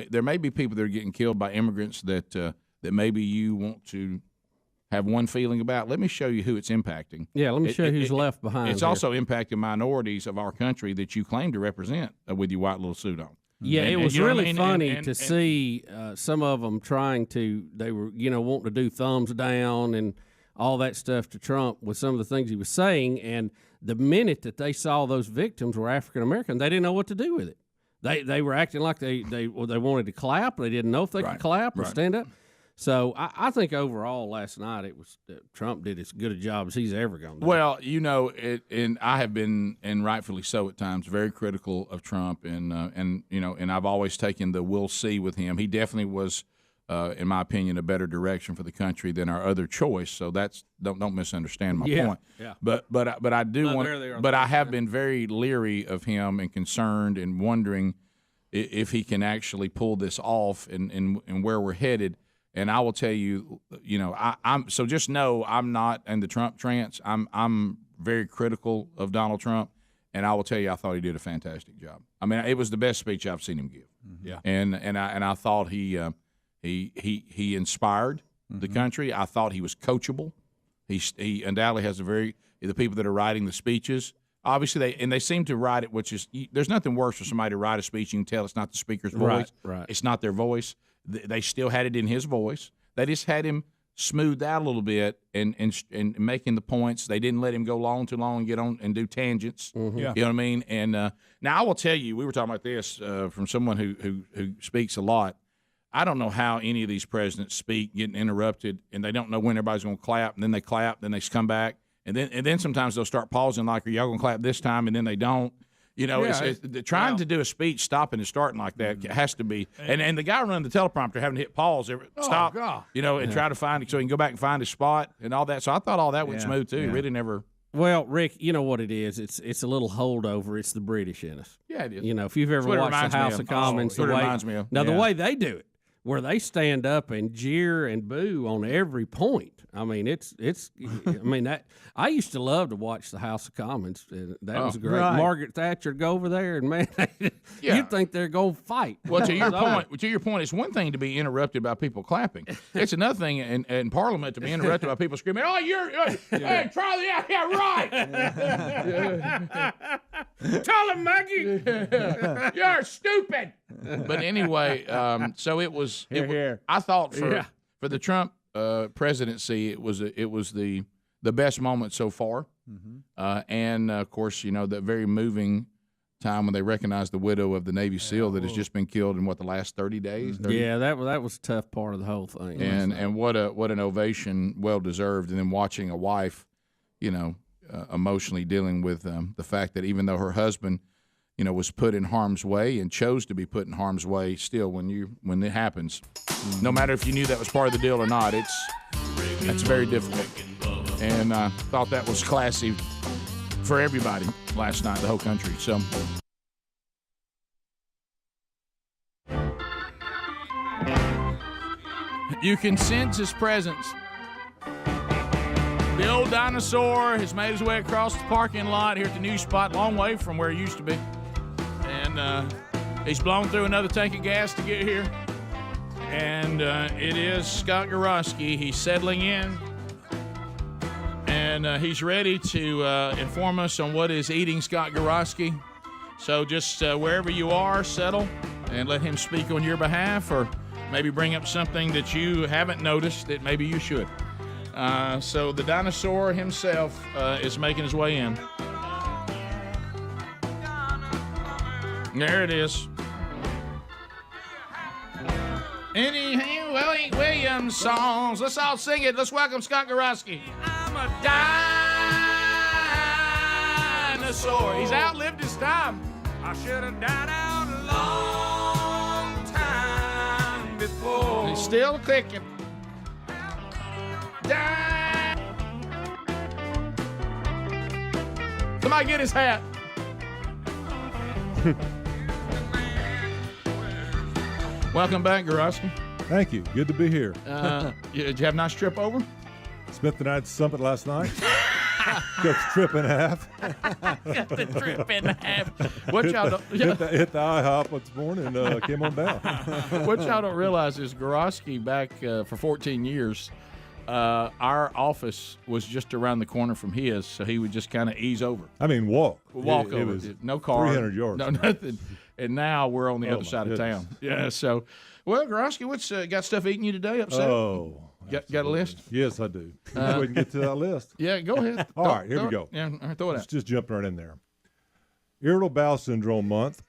there may be people that are getting killed by immigrants that maybe you want to have one feeling about. Let me show you who it's impacting. Yeah, let me show you who's left behind. It's here. also impacting minorities of our country that you claim to represent with your white little suit on. Yeah, it was you know what I really mean? funny to see some of them they were, wanting to do thumbs down and all that stuff to Trump with some of the things he was saying. And the minute that they saw those victims were African American, they didn't know what to do with it. They were acting like they wanted to clap. They didn't know if they could clap or stand up. So I think overall last night it was Trump did as good a job as he's ever going to do. Well, and I have been, and rightfully so at times, very critical of Trump, and I've always taken the we'll see with him. He definitely was, in my opinion, a better direction for the country than our other choice. So don't misunderstand my point. Yeah. But I do want. I have been very leery of him and concerned and wondering if he can actually pull this off and where we're headed. And I will tell you, I'm so just know I'm not in the Trump trance. I'm very critical of Donald Trump, and I will tell you, I thought he did a fantastic job. I mean, it was the best speech I've seen him give. Mm-hmm. Yeah, and I thought he inspired the country. I thought he was coachable. He undoubtedly has the people that are writing the speeches. Obviously, they seem to write it, which is there's nothing worse for somebody to write a speech. You can tell it's not the speaker's voice. Right. It's not their voice. They still had it in his voice. They just had him smoothed out a little bit and making the points. They didn't let him go too long and get on and do tangents. Mm-hmm. Yeah. You know what I mean? And now I will tell you, we were talking about this from someone who speaks a lot. I don't know how any of these presidents speak, getting interrupted, and they don't know when everybody's going to clap, and then they clap, then they come back, and then sometimes they'll start pausing like, are y'all going to clap this time, and then they don't. It's trying to do a speech, stopping and starting like that has to be. And the guy running the teleprompter having to hit pause, stop, and try to find it so he can go back and find his spot and all that. So I thought all that went smooth too. Really never. Well, Rick, you know what it is? It's a little holdover. It's the British in us. Yeah, it is. If you've ever watched the House of Commons, the way they do it, where they stand up and jeer and boo on every point. I mean, I used to love to watch the House of Commons. That was great. Right. Margaret Thatcher would go over there, and man, you'd think they're going to fight. Well, to your point, it's one thing to be interrupted by people clapping. It's another thing in Parliament to be interrupted by people screaming, "Oh, hey, Charlie, right." Tell him, Maggie, you're stupid. But anyway, so it was. I thought for the Trump presidency, it was the best moment so far, and of course, that very moving time when they recognized the widow of the Navy SEAL that has just been killed in the last 30 days. Yeah, that was a tough part of the whole thing. And what an ovation, well deserved. And then watching a wife, emotionally dealing with the fact that even though her husband, was put in harm's way and chose to be put in harm's way, still when it happens, no matter if you knew that was part of the deal or not, that's very difficult. And I thought that was classy for everybody last night, the whole country. So. You can sense his presence. The old dinosaur has made his way across the parking lot here at the new spot, long way from where he used to be. And he's blown through another tank of gas to get here. And it is Scott Gorosky. He's settling in. And he's ready to inform us on what is eating Scott Gorosky. So just wherever you are, settle and let him speak on your behalf, or maybe bring up something that you haven't noticed that maybe you should. So the dinosaur himself is making his way in. There it is. Any Williams songs. Let's all sing it. Let's welcome Scott Gorosky. I'm a dinosaur. He's outlived his time. I should have died out a long time before. He's still kicking. Somebody get his hat. Welcome back, Gorosky. Thank you. Good to be here. Did you have a nice trip over? Spent the night at Summit last night. Got the trip in half. Got the trip in half. What y'all don't hit the IHOP this morning and came on down. What y'all don't realize is Gorosky back for 14 years our office was just around the corner from his, so he would just kind of ease over. I mean, walk Over. It was no car. 300 yards. No, nothing. And now we're on the other side of town. Yeah, so, well, Gorosky, what's got stuff eating you today upset? Oh. Got a list? Yes, I do. Go ahead and get to that list. Yeah, go ahead. All right, here we go. Yeah, all right, throw it Let's out. just jump right in there. Irritable Bowel Syndrome Month,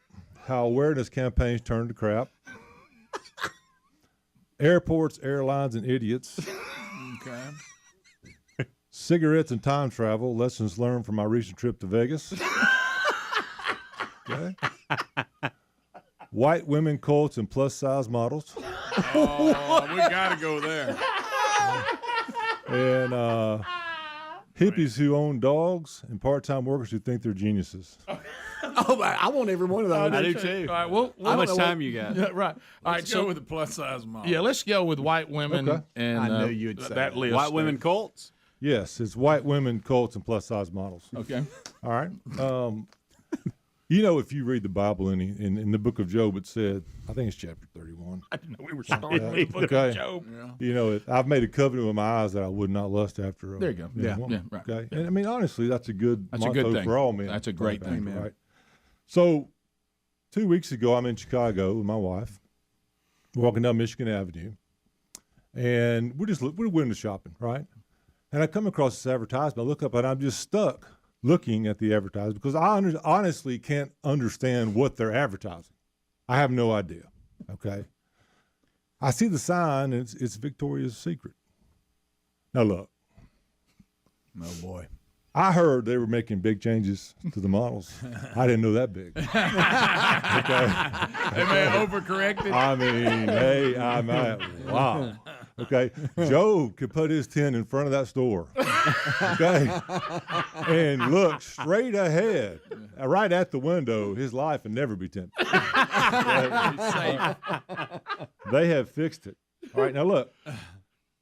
how awareness campaigns turn to crap. Airports, airlines, and idiots. Okay. Cigarettes and time travel, lessons learned from my recent trip to Vegas. Okay. White women cults and plus-size models. Oh, we got to go there. And hippies who own dogs and part-time workers who think they're geniuses. Oh, I want every one of those. I do too. All right, well, How much time you got? Yeah, right. All right, Let's go with the plus size model. Yeah, let's go with white women. Okay. And I knew you'd say that that. list. White women cults? Yes, it's white women cults and plus-size models. Okay. All right. You know, if you read the Bible in the book of Job, it said, I think it's chapter 31. I didn't know we were starting with the book okay. of Job. You know, I've made a covenant with my eyes that I would not lust after. There you go. Yeah, Yeah, right. Okay. And I mean, honestly, that's a good That's a motto good thing. for all men. That's a great thing. Right. So, 2 weeks ago, I'm in Chicago with my wife, walking down Michigan Avenue, and we're window shopping, right? And I come across this advertisement. I look up, and I'm just stuck looking at the advertisement because I honestly can't understand what they're advertising. I have no idea. Okay. I see the sign, and it's Victoria's Secret. Now look. Oh boy. I heard they were making big changes to the models. I didn't know that big. Okay. They may have overcorrected. I mean, hey, wow. Okay. Joe could put his tent in front of that store. Okay. And look straight ahead, right at the window, his life would never be tempted. They have fixed it. All right. Now look.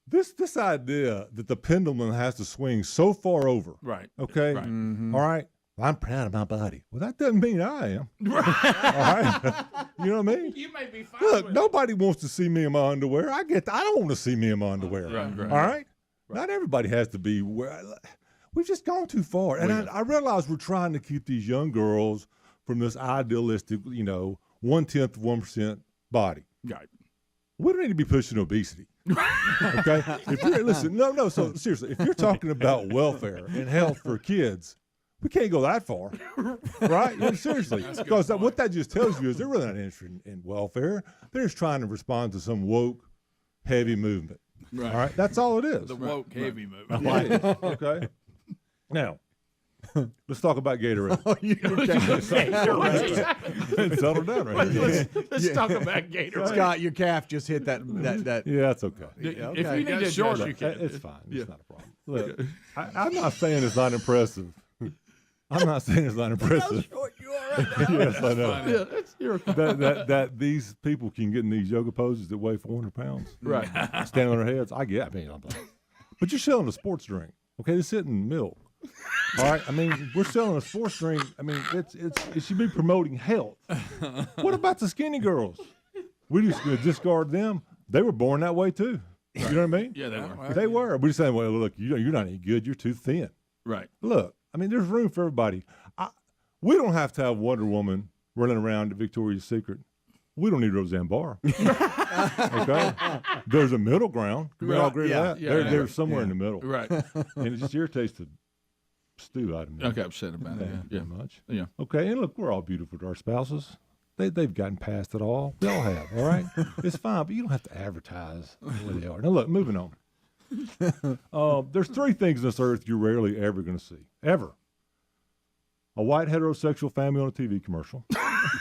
This idea that the pendulum has to swing so far over. Right. Okay. Right. Mm-hmm. All right. I'm proud of my body. Well, that doesn't mean I am. All right. You know what I mean? You may be fine. Look, nobody wants to see me in my underwear. I don't want to see me in my underwear. Right. All right. Not everybody has to be. We've just gone too far. And I realize we're trying to keep these young girls from this idealistic, 1/10 of 1% body. Right. We don't need to be pushing obesity. Okay. If you're listen, no. So seriously, if you're talking about welfare and health for kids, we can't go that far, right? Yeah, seriously, because what that just tells you is they're really not interested in welfare. They're just trying to respond to some woke, heavy movement. Right. All right, that's all it is. The woke heavy movement. Yeah. Okay. Now, let's talk about Gatorade. Settle down right here. Let's talk about Gatorade. Scott, your calf just hit that. Yeah, that's okay. If you need to short, you can. It's fine. It's not a problem. Look, I'm not saying it's not impressive. I'm not saying it's not impressive. Yes, I know. Yeah, that these people can get in these yoga poses that weigh 400 pounds. Right. Standing on their heads. I get. But you're selling a sports drink. Okay, it's sitting milk. All right. I mean, we're selling a sports drink. I mean, it should be promoting health. What about the skinny girls? We just gonna discard them. They were born that way too. You know what I mean? Yeah, they were. They were. We're just saying, well, look, you're not any good. You're too thin. Right. Look, I mean, there's room for everybody. We don't have to have Wonder Woman running around at Victoria's Secret. We don't need Roseanne Barr. Okay? There's a middle ground. Can we all agree to that? They're somewhere in the middle. Right. And it just irritates the stew out of me. I got upset about it. Yeah. Much. Yeah. Okay, and look, we're all beautiful to our spouses. They've gotten past it all. We all have, all right? It's fine, but you don't have to advertise where they are. Now, look, moving on. There's three things on this earth you're rarely ever going to see. Ever. A white heterosexual family on a TV commercial.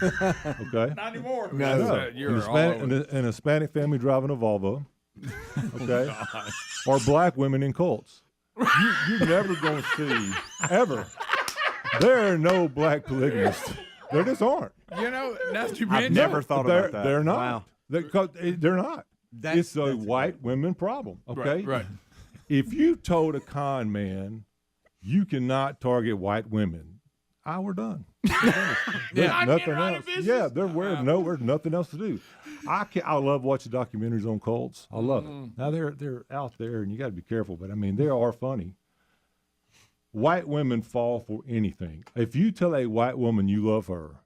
Okay? Not anymore. No. An Hispanic family driving a Volvo. Okay? Or black women in cults. You're never going to see, ever. There are no black polygamists. There just aren't. Now that you I've mentioned never thought about that. They're not. Wow. They're not. It's a white women problem. Okay? Right. If you told a con man you cannot target white women, we're done. Yeah. Nothing else. Yeah, they're wearing there's nothing else to do. I love watching documentaries on cults. I love it. Now they're out there, and you got to be careful. But I mean, they are funny. White women fall for anything. If you tell a white woman you love her,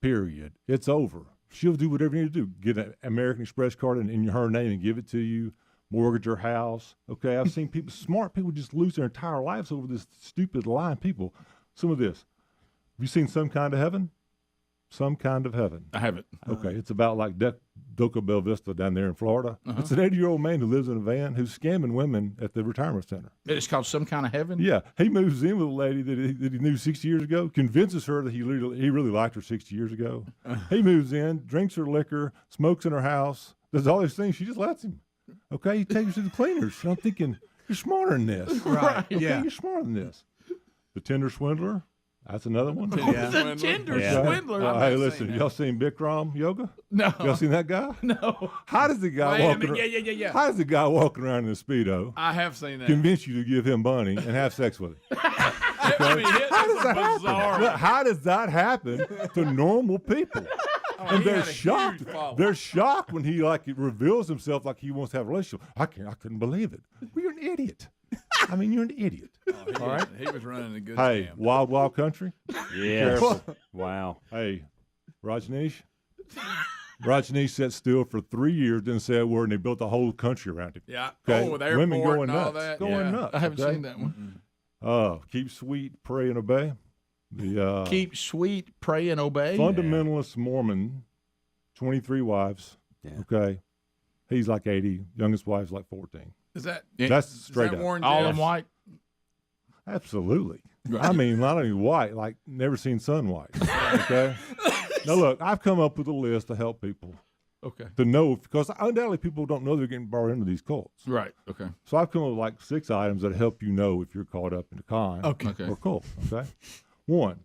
period, it's over. She'll do whatever you need to do. Get an American Express card in her name and give it to you. Mortgage her house. Okay, I've seen people, smart people, just lose their entire lives over this stupid lying people. Some of this. Have you seen Some Kind of Heaven? Some Kind of Heaven. I haven't. Okay, it's about like Doca Bell Vista down there in Florida. It's an 80-year-old man who lives in a van who's scamming women at the retirement center. It's called Some Kind of Heaven? Yeah, he moves in with a lady that he knew 60 years ago, convinces her that he really liked her 60 years ago. He moves in, drinks her liquor, smokes in her house, does all these things. She just lets him. Okay, he takes her to the cleaners. And I'm thinking, you're smarter than this. Right, okay, yeah. You're smarter than this. The Tinder Swindler. That's another one. The Tinder Swindler. Hey, listen, y'all seen Bikram yoga? No. Y'all seen that guy? No. How does the guy walking? Yeah. How does the guy walking around in a Speedo I have seen that. convince you to give him money and have sex with him? I mean, How does that bizarre. happen? Look, how does that happen to normal people? And they're shocked. They're shocked when he reveals himself like he wants to have a relationship. I couldn't believe it. Well, you're an idiot. I mean, you're an idiot. All right. He was running a good Hey, scam. Wild Wild Country. Yes. Careful. Wow. Hey, Rajneesh sat still for 3 years, didn't say a word, and they built the whole country around him. Yeah. Okay. Oh, with the airport Women going and all nuts. that. Going nuts. I haven't okay? seen that one. Keep sweet, pray and obey. The Keep sweet, pray, and obey. fundamentalist Mormon, 23 wives. Yeah. Okay, he's like 80. Youngest wife's like 14. Is that That's straight up. Warren All Jeffs? in white. Absolutely. I mean, not only white, like never seen sun white. Okay. Now look, I've come up with a list to help people. Okay. To know, because undoubtedly people don't know they're getting brought into these cults. Right. Okay. So I've come up with like 6 items that help you know if you're caught up in a con Okay. or cult. Okay. 1,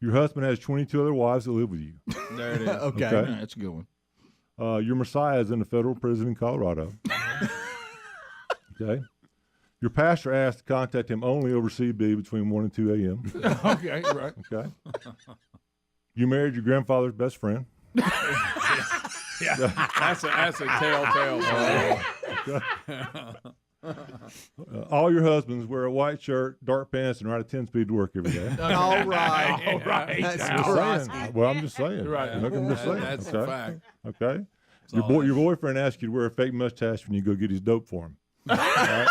your husband has 22 other wives that live with you. There it is. Okay. Yeah, that's a good one. Your Messiah is in a federal prison in Colorado. Okay. Your pastor asked to contact him only over CB between 1 and 2 a.m. Okay. Right. Okay. You married your grandfather's best friend. Yeah. That's a telltale. All your husbands wear a white shirt, dark pants, and ride a 10-speed to work every day. All right. All right. That's I'm just saying. Well, I'm just saying. Right. Look, I'm just saying. That's okay. a fact. Okay. Your boyfriend asks you to wear a fake mustache when you go get his dope for him. All right?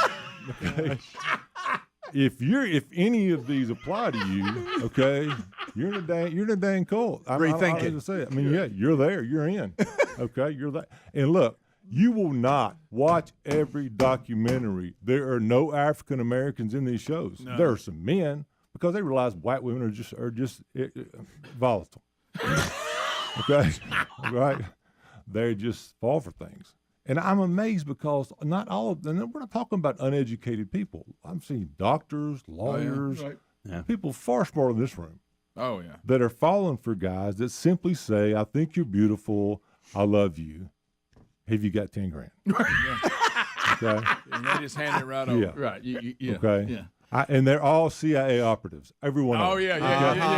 Okay. If any of these apply to you, okay, you're in a dang cult. Rethink it. I say it. I mean, yeah, you're there. You're in. Okay, you're there. And look, you will not watch every documentary. There are no African Americans in these shows. No. There are some men because they realize white women are just volatile. Okay, right? They just fall for things. And I'm amazed because not all of them, we're not talking about uneducated people. I'm seeing doctors, lawyers, people far smarter in this room. Oh, yeah. That are falling for guys that simply say, I think you're beautiful, I love you. Have you got 10 grand? Okay. And they just hand it right over. Yeah. Right. Yeah. Okay. Yeah. And they're all CIA operatives. Every one of them. Oh,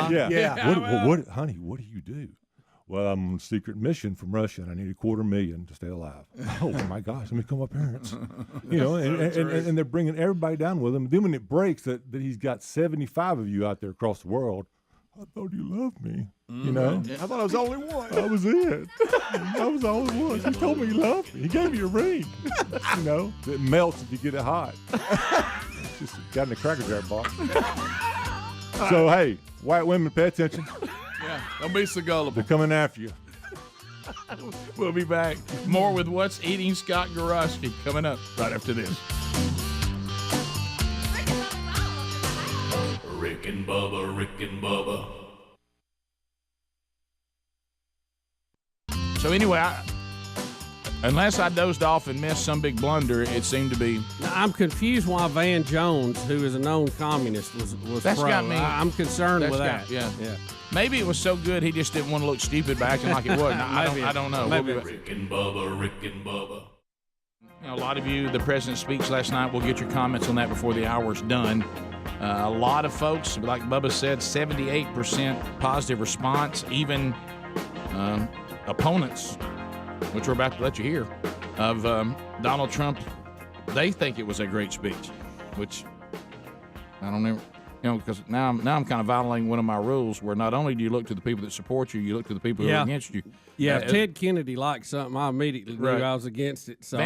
yeah. What, honey, what do you do? Well, I'm on a secret mission from Russia, and I need $250,000 to stay alive. Oh, my gosh, let me call my parents. You know, and they're bringing everybody down with them. Then when it breaks that he's got 75 of you out there across the world, I thought you loved me. You know? I thought I was the only one. I was it. I was the only one. He told me he loved me. He gave me a ring. You know, that melts if you get it hot. Just got in the Cracker Jack box. So, hey, white women, pay attention. Yeah, don't be so gullible. They're coming after you. We'll be back. More with What's Eating Scott Gorosky coming up right after this. Rick and Bubba, Rick and Bubba. So anyway, unless I dozed off and missed some big blunder, it seemed to be. Now, I'm confused why Van Jones, who is a known communist, was That's pro. got me. I'm concerned with that. Yeah. Maybe it was so good he just didn't want to look stupid by acting like it wasn't. I don't know. Maybe. Rick and Bubba, Rick and Bubba. You know, a lot of you, the president's speech last night, we'll get your comments on that before the hour's done. A lot of folks, like Bubba said, 78% positive response, even opponents, which we're about to let you hear, of Donald Trump. They think it was a great speech, which I don't know, because now I'm kind of violating one of my rules where not only do you look to the people that support you, you look to the people who are against you. Yeah, if Ted Kennedy liked something, I immediately knew I was against it. So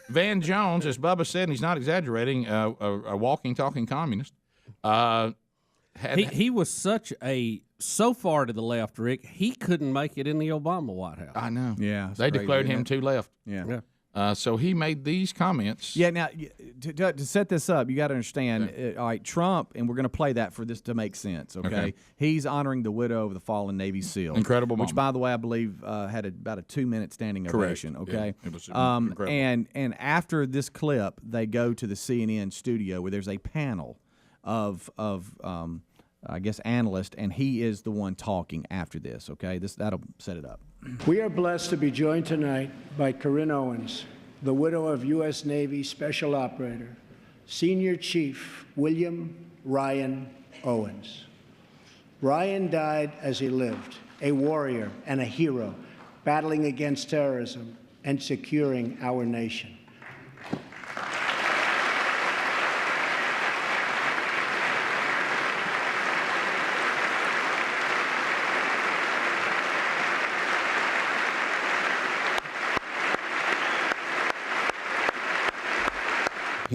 Van Jones, as Bubba said, and he's not exaggerating, a walking, talking communist. He was so far to the left, Rick, he couldn't make it in the Obama White House. I know. Yeah. They declared him too left. Yeah. So he made these comments. Yeah, now, to set this up, you got to understand, all right, Trump, and we're going to play that for this to make sense, okay? He's honoring the widow of the fallen Navy SEAL. Incredible Which, moment. by the way, I believe had about a 2-minute standing ovation, okay? Yeah, it was incredible. And after this clip, they go to the CNN studio where there's a panel of I guess, analysts, and he is the one talking after this, okay? That'll set it up. We are blessed to be joined tonight by Corinne Owens, the widow of U.S. Navy Special Operator, Senior Chief William Ryan Owens. Ryan died as he lived, a warrior and a hero, battling against terrorism and securing our nation.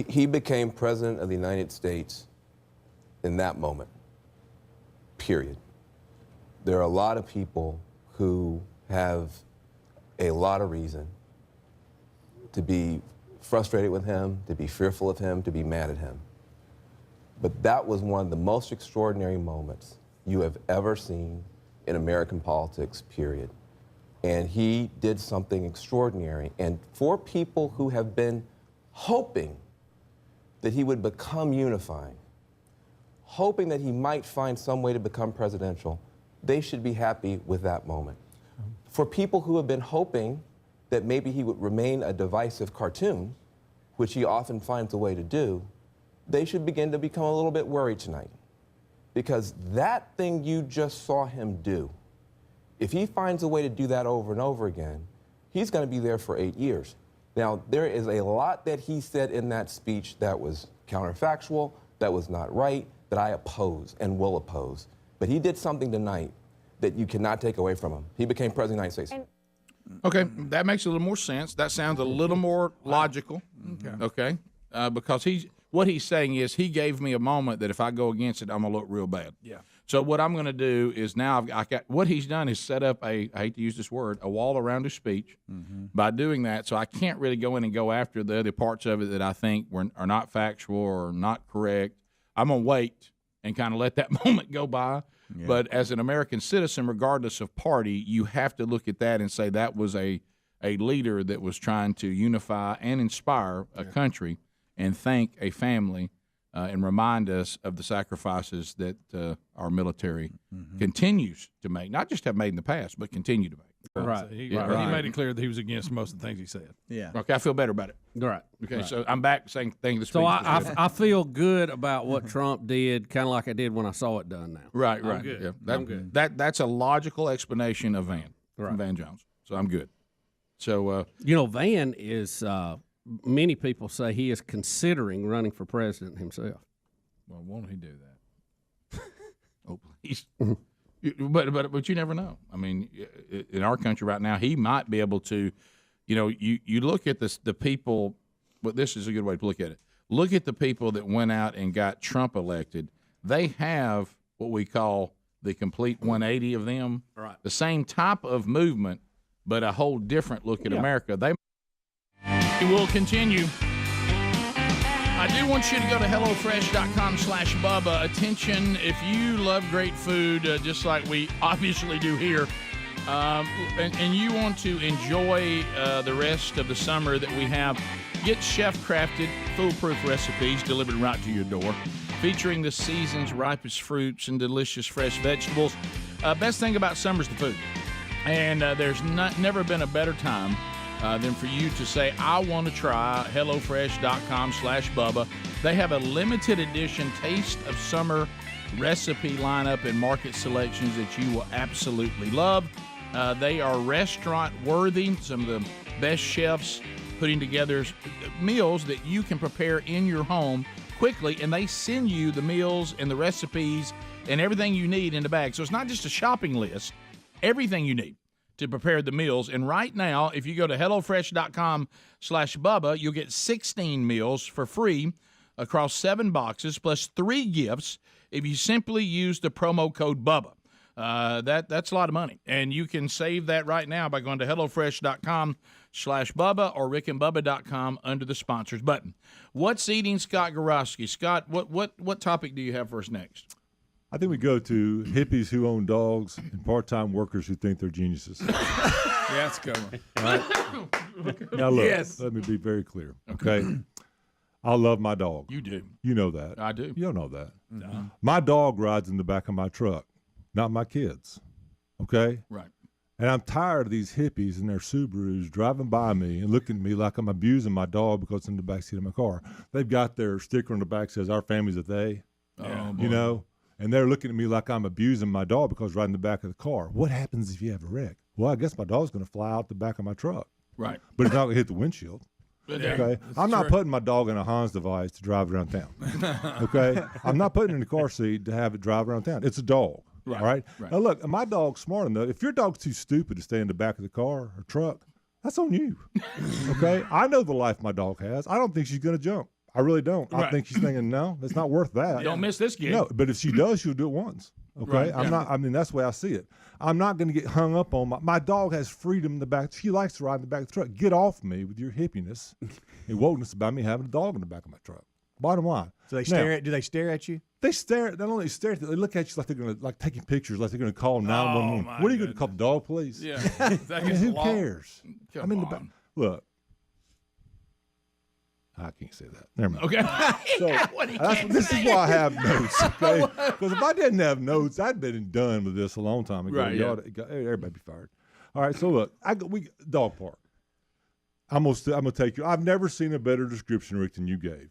He became president of the United States in that moment, period. There are a lot of people who have a lot of reason to be frustrated with him, to be fearful of him, to be mad at him. But that was one of the most extraordinary moments you have ever seen in American politics, period. And he did something extraordinary. And for people who have been hoping that he would become unifying, hoping that he might find some way to become presidential, they should be happy with that moment. For people who have been hoping that maybe he would remain a divisive cartoon, which he often finds a way to do, they should begin to become a little bit worried tonight. Because that thing you just saw him do, if he finds a way to do that over and over again, he's going to be there for 8 years. Now, there is a lot that he said in that speech that was counterfactual, that was not right, that I oppose and will oppose. But he did something tonight that you cannot take away from him. He became president of the United States. Okay, that makes a little more sense. That sounds a little more logical. Okay, because what he's saying is he gave me a moment that if I go against it, I'm gonna look real bad. Yeah. So what I'm gonna do is now I got what he's done is set up I hate to use this word, a wall around his speech. By doing that, so I can't really go in and go after the other parts of it that I think are not factual or not correct. I'm gonna wait and kind of let that moment go by. Yeah. But as an American citizen, regardless of party, you have to look at that and say that was a leader that was trying to unify and inspire a country and thank a family and remind us of the sacrifices that our military continues to make, not just have made in the past, but continue to make. Right. So he made it clear that he was against most of the things he said. Yeah. Okay, I feel better about it. Right. Okay, right. So I'm back saying thank you. So I feel good about what Trump did, kind of like I did when I saw it done now. Right, I'm right. good. Yeah, I'm good. That's a logical explanation of from Van Jones. So I'm good. So Van is. Many people say he is considering running for president himself. Well, won't he do that? Oh, please. But you never know. I mean, in our country right now, he might be able to, you look at the people, but this is a good way to look at it. Look at the people that went out and got Trump elected. They have what we call the complete 180 of them. Right. The same type of movement, but a whole different look at America. We will continue. I do want you to go to HelloFresh.com/Bubba. Attention, if you love great food, just like we obviously do here, and you want to enjoy the rest of the summer that we have, get chef-crafted, foolproof recipes delivered right to your door, featuring the season's ripest fruits and delicious fresh vegetables. Best thing about summer is the food. And there's never been a better time than for you to say, I want to try HelloFresh.com/Bubba. They have a limited edition Taste of Summer recipe lineup and market selections that you will absolutely love. They are restaurant worthy, some of the best chefs putting together meals that you can prepare in your home quickly, and they send you the meals and the recipes and everything you need in the bag. So it's not just a shopping list, everything you need to prepare the meals. And right now, if you go to HelloFresh.com/Bubba, you'll get 16 meals for free across 7 boxes, plus 3 gifts if you simply use the promo code Bubba. That's a lot of money. And you can save that right now by going to HelloFresh.com/Bubba or RickandBubba.com under the sponsors button. What's eating Scott Gorowski? Scott, what topic do you have for us next? I think we go to hippies who own dogs and part-time workers who think they're geniuses. Yeah, that's a good one. All right? Now, look, Yes. let me be very clear, okay? I love my dog. You do. You know that. I do. You don't know that. No. My dog rides in the back of my truck, not my kids, okay? Right. And I'm tired of these hippies in their Subarus driving by me and looking at me like I'm abusing my dog because it's in the backseat of my car. They've got their sticker on the back that says, our family's a they, you know? And they're looking at me like I'm abusing my dog because riding in the back of the car. What happens if you have a wreck? Well, I guess my dog's going to fly out the back of my truck. Right. But it's not going to hit the windshield. Okay? I'm not putting my dog in a Hans device to drive around town. Okay? I'm not putting it in the car seat to have it drive around town. It's a dog. Right. All right? Right. Now, look, my dog's smart enough. If your dog's too stupid to stay in the back of the car or truck, that's on you. Okay? I know the life my dog has. I don't think she's going to jump. I really don't. I think she's thinking, no, it's not worth that. Don't miss this gig. No, but if she does, she'll do it once. Okay? Right, I'm not, I mean, that's the way I see it. I'm not going to get hung up on my dog has freedom in the back. She likes to ride in the back of the truck. Get off me with your hippiness and wokeness about me having a dog in the back of my truck. Bottom line. So they stare at? Do they stare at you? They stare. Not only stare at you, they look at you like they're going to taking pictures, like they're going to call 911. What are you going to call the dog police? Yeah. I mean, who cares? Come on. Look. I can't say that. Never mind. Okay. So this is why I have notes. Okay. Because if I didn't have notes, I'd been done with this a long time ago. Right. Yeah. Everybody be fired. All right. So look, dog park. I'm gonna take you. I've never seen a better description, Rick, than you gave.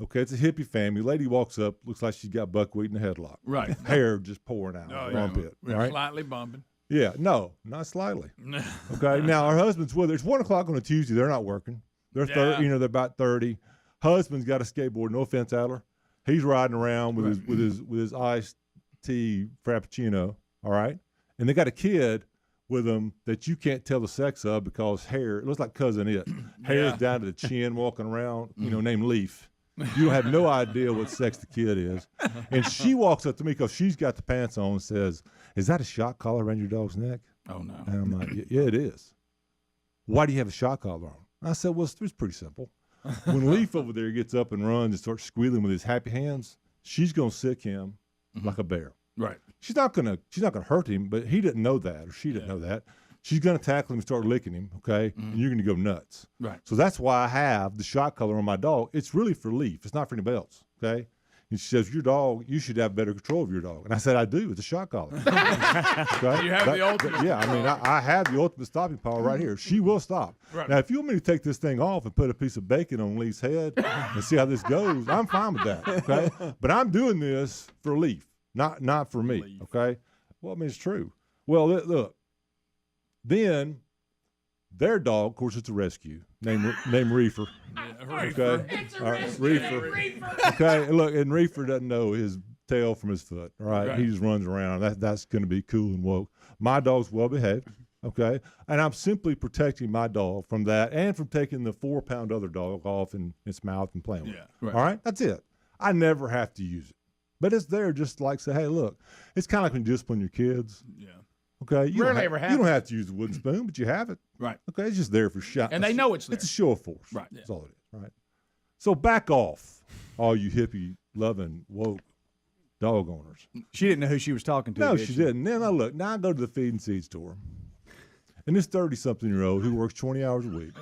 Okay, it's a hippie family. Lady walks up, looks like she's got buckwheat in a headlock. Right. Hair just pouring out. Oh, armpit. yeah. All right. Slightly bumping. Yeah. No, not slightly. Okay. Now her husband's with her. It's 1 o'clock on a Tuesday. They're not working. They're they're about 30. Husband's got a skateboard. No offense, Adler. He's riding around with his iced tea frappuccino. All right, and they got a kid with them that you can't tell the sex of because hair. It looks like Cousin It. Hair's down to the chin, walking around. Named Leaf. You have no idea what sex the kid is. And she walks up to me because she's got the pants on and says, "Is that a shock collar around your dog's neck?" Oh no. And I'm like, "Yeah, it is." Why do you have a shock collar on? I said, "Well, it's pretty simple. When Leaf over there gets up and runs and starts squealing with his happy hands, she's gonna sick him like a bear. Right. She's not gonna hurt him, but he didn't know that, or she didn't know that. She's gonna tackle him and start licking him, okay? And you're gonna go nuts. Right. So that's why I have the shock collar on my dog. It's really for Leaf. It's not for anybody else, okay? And she says, your dog, you should have better control of your dog. And I said, I do. It's a shock collar. Okay? You have the ultimate. Yeah, I mean, I have the ultimate stopping power right here. She will stop. Right. Now, if you want me to take this thing off and put a piece of bacon on Leaf's head and see how this goes, I'm fine with that, okay? But I'm doing this for Leaf, not for me, okay? Well, I mean, it's true. Well, look, then their dog, of course, it's a rescue, named Reefer. Okay, It's a Reefer. Okay, and look, and Reefer doesn't know his tail from his foot. All right, he just runs around. That's going to be cool and woke. My dog's well behaved. Okay, and I'm simply protecting my dog from that and from taking the 4-pound other dog off in its mouth and playing with it. Right. All right, that's it. I never have to use it, but it's there just like say, hey, look, it's kind of like when you discipline your kids. Yeah. Okay, you Rarely don't ever have, have you don't it. have to use the wooden spoon, but you have it. Right. Okay, it's just there for shot. And they know it's there. It's a show of force. Right. That's all it is. Right. So back off, all you hippie loving woke dog owners. She didn't know who she was talking to. No, did she didn't. Then I look. Now I go to the feed and seed store, and this 30-something-year-old who works 20 hours a week.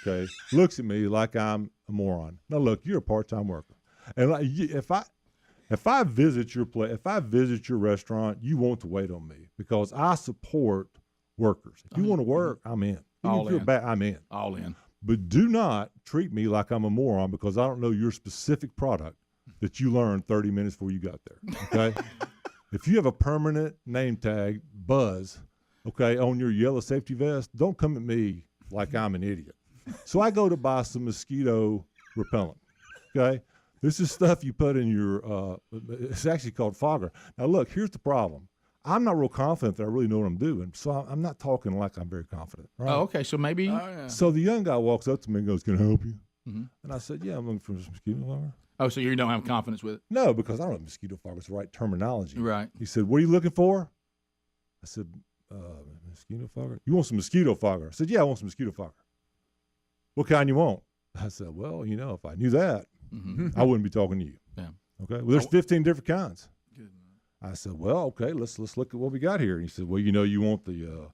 Okay, looks at me like I'm a moron. Now look, you're a part-time worker, and like, if I visit your place, if I visit your restaurant, you want to wait on me because I support workers. If you want to work, I'm in. Even All if you're in. bad, I'm in. All in. But do not treat me like I'm a moron because I don't know your specific product that you learned 30 minutes before you got there, okay? If you have a permanent name tag, Buzz, okay, on your yellow safety vest, don't come at me like I'm an idiot. So I go to buy some mosquito repellent, okay? This is stuff you put in your, it's actually called fogger. Now, look, here's the problem. I'm not real confident that I really know what I'm doing, so I'm not talking like I'm very confident. Right? Oh, okay. So maybe. So the young guy walks up to me and goes, "Can I help you?" Mhm. And I said, "Yeah, I'm looking for some mosquito fogger." Oh, so you don't have confidence with it? No, because I don't know if mosquito fogger is the right terminology. Right. He said, "What are you looking for?" I said, "Mosquito fogger. You want some mosquito fogger?" I said, "Yeah, I want some mosquito fogger." "What kind you want?" I said, "Well, if I knew that, I wouldn't be talking to you." Yeah. Okay. Well, there's 15 different kinds. I said, "Well, okay, let's look at what we got here." And he said, "Well, you want the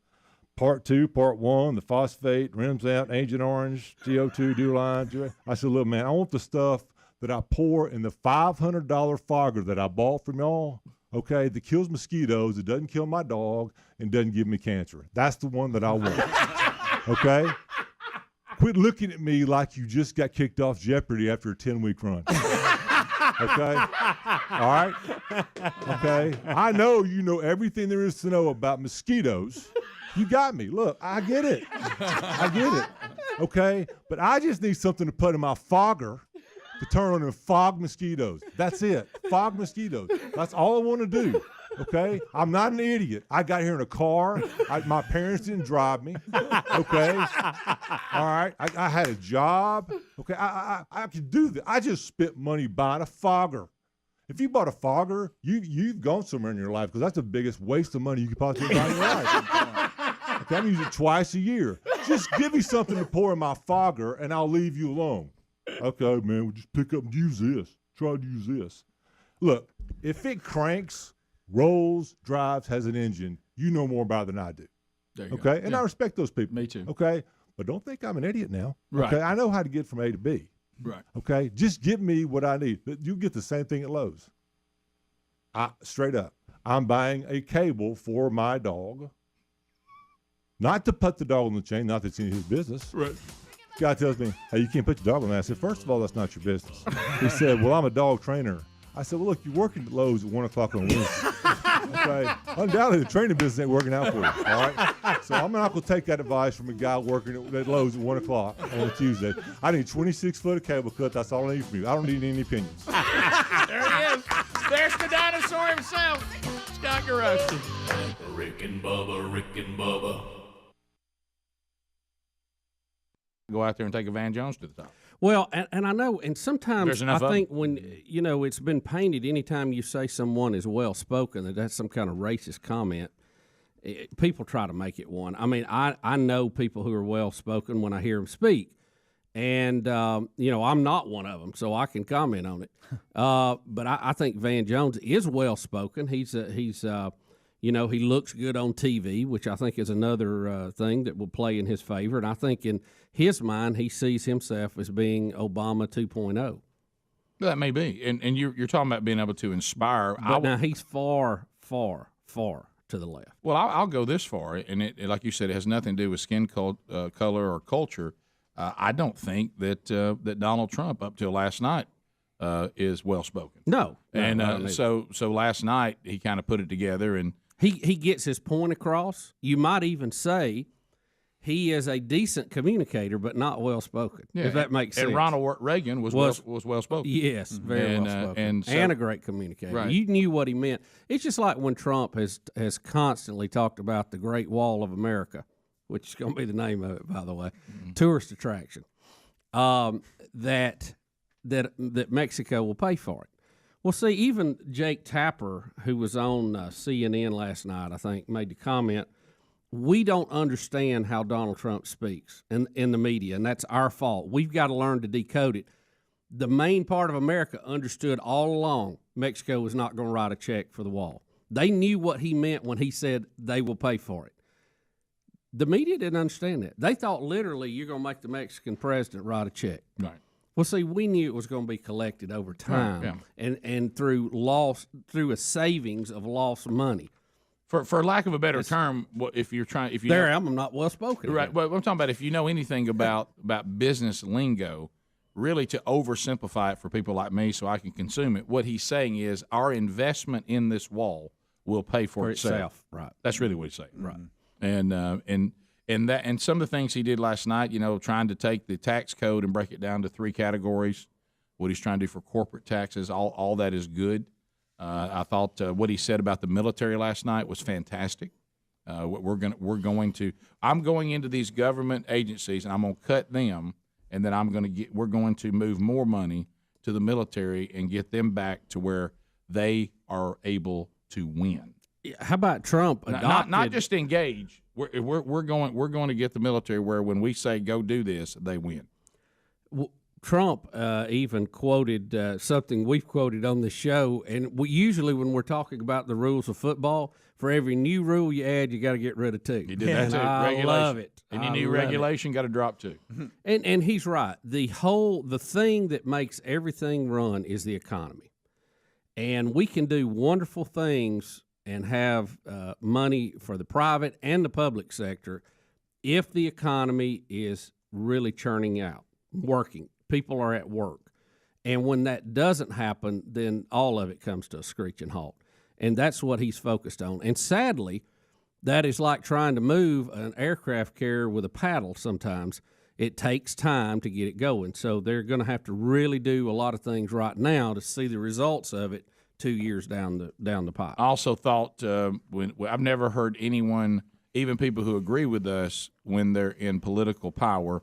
part 2, part 1, the phosphate, rims out, Agent Orange, CO2, Duline." I said, "Look, man, I want the stuff that I pour in the $500 fogger that I bought from y'all, okay, that kills mosquitoes, it doesn't kill my dog, and doesn't give me cancer. That's the one that I want." Okay? Quit looking at me like you just got kicked off Jeopardy after a 10-week run. Okay? All right? Okay? I know you know everything there is to know about mosquitoes. You got me. Look, I get it. I get it. Okay? But I just need something to put in my fogger to turn on and fog mosquitoes. That's it. Fog mosquitoes. That's all I want to do. Okay? I'm not an idiot. I got here in a car. My parents didn't drive me. Okay? All right? I had a job. Okay? I could do that. I just spent money buying a fogger. If you bought a fogger, you've gone somewhere in your life because that's the biggest waste of money you could possibly buy in your life. Okay? I use it twice a year. Just give me something to pour in my fogger and I'll leave you alone. Okay, man, we'll just pick up and use this. Try to use this. Look, if it cranks, rolls, drives, has an engine, you know more about it than I do. There you Okay? go. And Yeah. I respect those people. Me too. Okay? But don't think I'm an idiot now. Right. Okay? I know how to get from A to B. Right. Okay? Just give me what I need. You get the same thing at Lowe's. Straight up. I'm buying a cable for my dog. Not to put the dog on the chain, not that it's any of his business. Right. Guy tells me, "Hey, you can't put your dog on that." I said, "First of all, that's not your business." He said, "Well, I'm a dog trainer." I said, "Well, look, you're working at Lowe's at 1 o'clock on Wednesday." Okay? Undoubtedly, the training business ain't working out for you, all right? So I'm not going to take that advice from a guy working at Lowe's at 1 o'clock on a Tuesday. I need 26 foot of cable cut. That's all I need from you. I don't need any opinions. There he is. There's the dinosaur himself, Scott Garosky. Rick and Bubba, Rick and Bubba. Go out there and take a Van Jones to the top. Well, and I know, and sometimes There's enough I of think when, it's been painted, anytime you say someone is well-spoken, that that's some kind of racist comment, people try to make it one. I mean, I know people who are well-spoken when I hear them speak, and, I'm not one of them, so I can comment on it. But I think Van Jones is well-spoken. He looks good on TV, which I think is another thing that will play in his favor. And I think in his mind, he sees himself as being Obama 2.0. That may be. And you're talking about being able to inspire. But now he's far, far, far to the left. Well, I'll go this far. And it, like you said, it has nothing to do with skin color or culture. I don't think that Donald Trump, up till last night, is well-spoken. No. And so last night, he kind of put it together and He gets his point across. You might even say he is a decent communicator, but not well-spoken, if that makes sense. And Ronald Reagan was well-spoken. Yes, very well-spoken. And a great communicator. Right. You knew what he meant. It's just like when Trump has constantly talked about the Great Wall of America, which is going to be the name of it, by the way, tourist attraction, that Mexico will pay for it. Well, see, even Jake Tapper, who was on CNN last night, I think, made the comment, we don't understand how Donald Trump speaks in the media, and that's our fault. We've got to learn to decode it. The main part of America understood all along Mexico was not going to write a check for the wall. They knew what he meant when he said they will pay for it. The media didn't understand that. They thought literally you're going to make the Mexican president write a check. Right. Well, see, we knew it was going to be collected over time, Right, and through a savings of lost money. For lack of a better term, if you're trying, if you there, I'm not well spoken. Right. But I'm talking about if you know anything about business lingo, really to oversimplify it for people like me, so I can consume it. What he's saying is our investment in this wall will pay for itself. Right. That's really what he's saying. Right. And some of the things he did last night, trying to take the tax code and break it down to 3 categories. What he's trying to do for corporate taxes, all that is good. I thought what he said about the military last night was fantastic. I'm going into these government agencies and I'm going to cut them, and then we're going to move more money to the military and get them back to where they are able to win. How about Trump adopted? Not just engage. We're going to get the military where when we say go do this, they win. Trump even quoted something we've quoted on the show, and usually when we're talking about the rules of football, for every new rule you add, you got to get rid of 2. You did that too. I love it. Any new regulation got to drop 2. And he's right. The thing that makes everything run is the economy, and we can do wonderful things and have money for the private and the public sector if the economy is really churning out, working. People are at work. And when that doesn't happen, then all of it comes to a screeching halt. And that's what he's focused on. And sadly, that is like trying to move an aircraft carrier with a paddle sometimes. It takes time to get it going. So they're going to have to really do a lot of things right now to see the results of it 2 years down the pipe. I also thought I've never heard anyone, even people who agree with us, when they're in political power,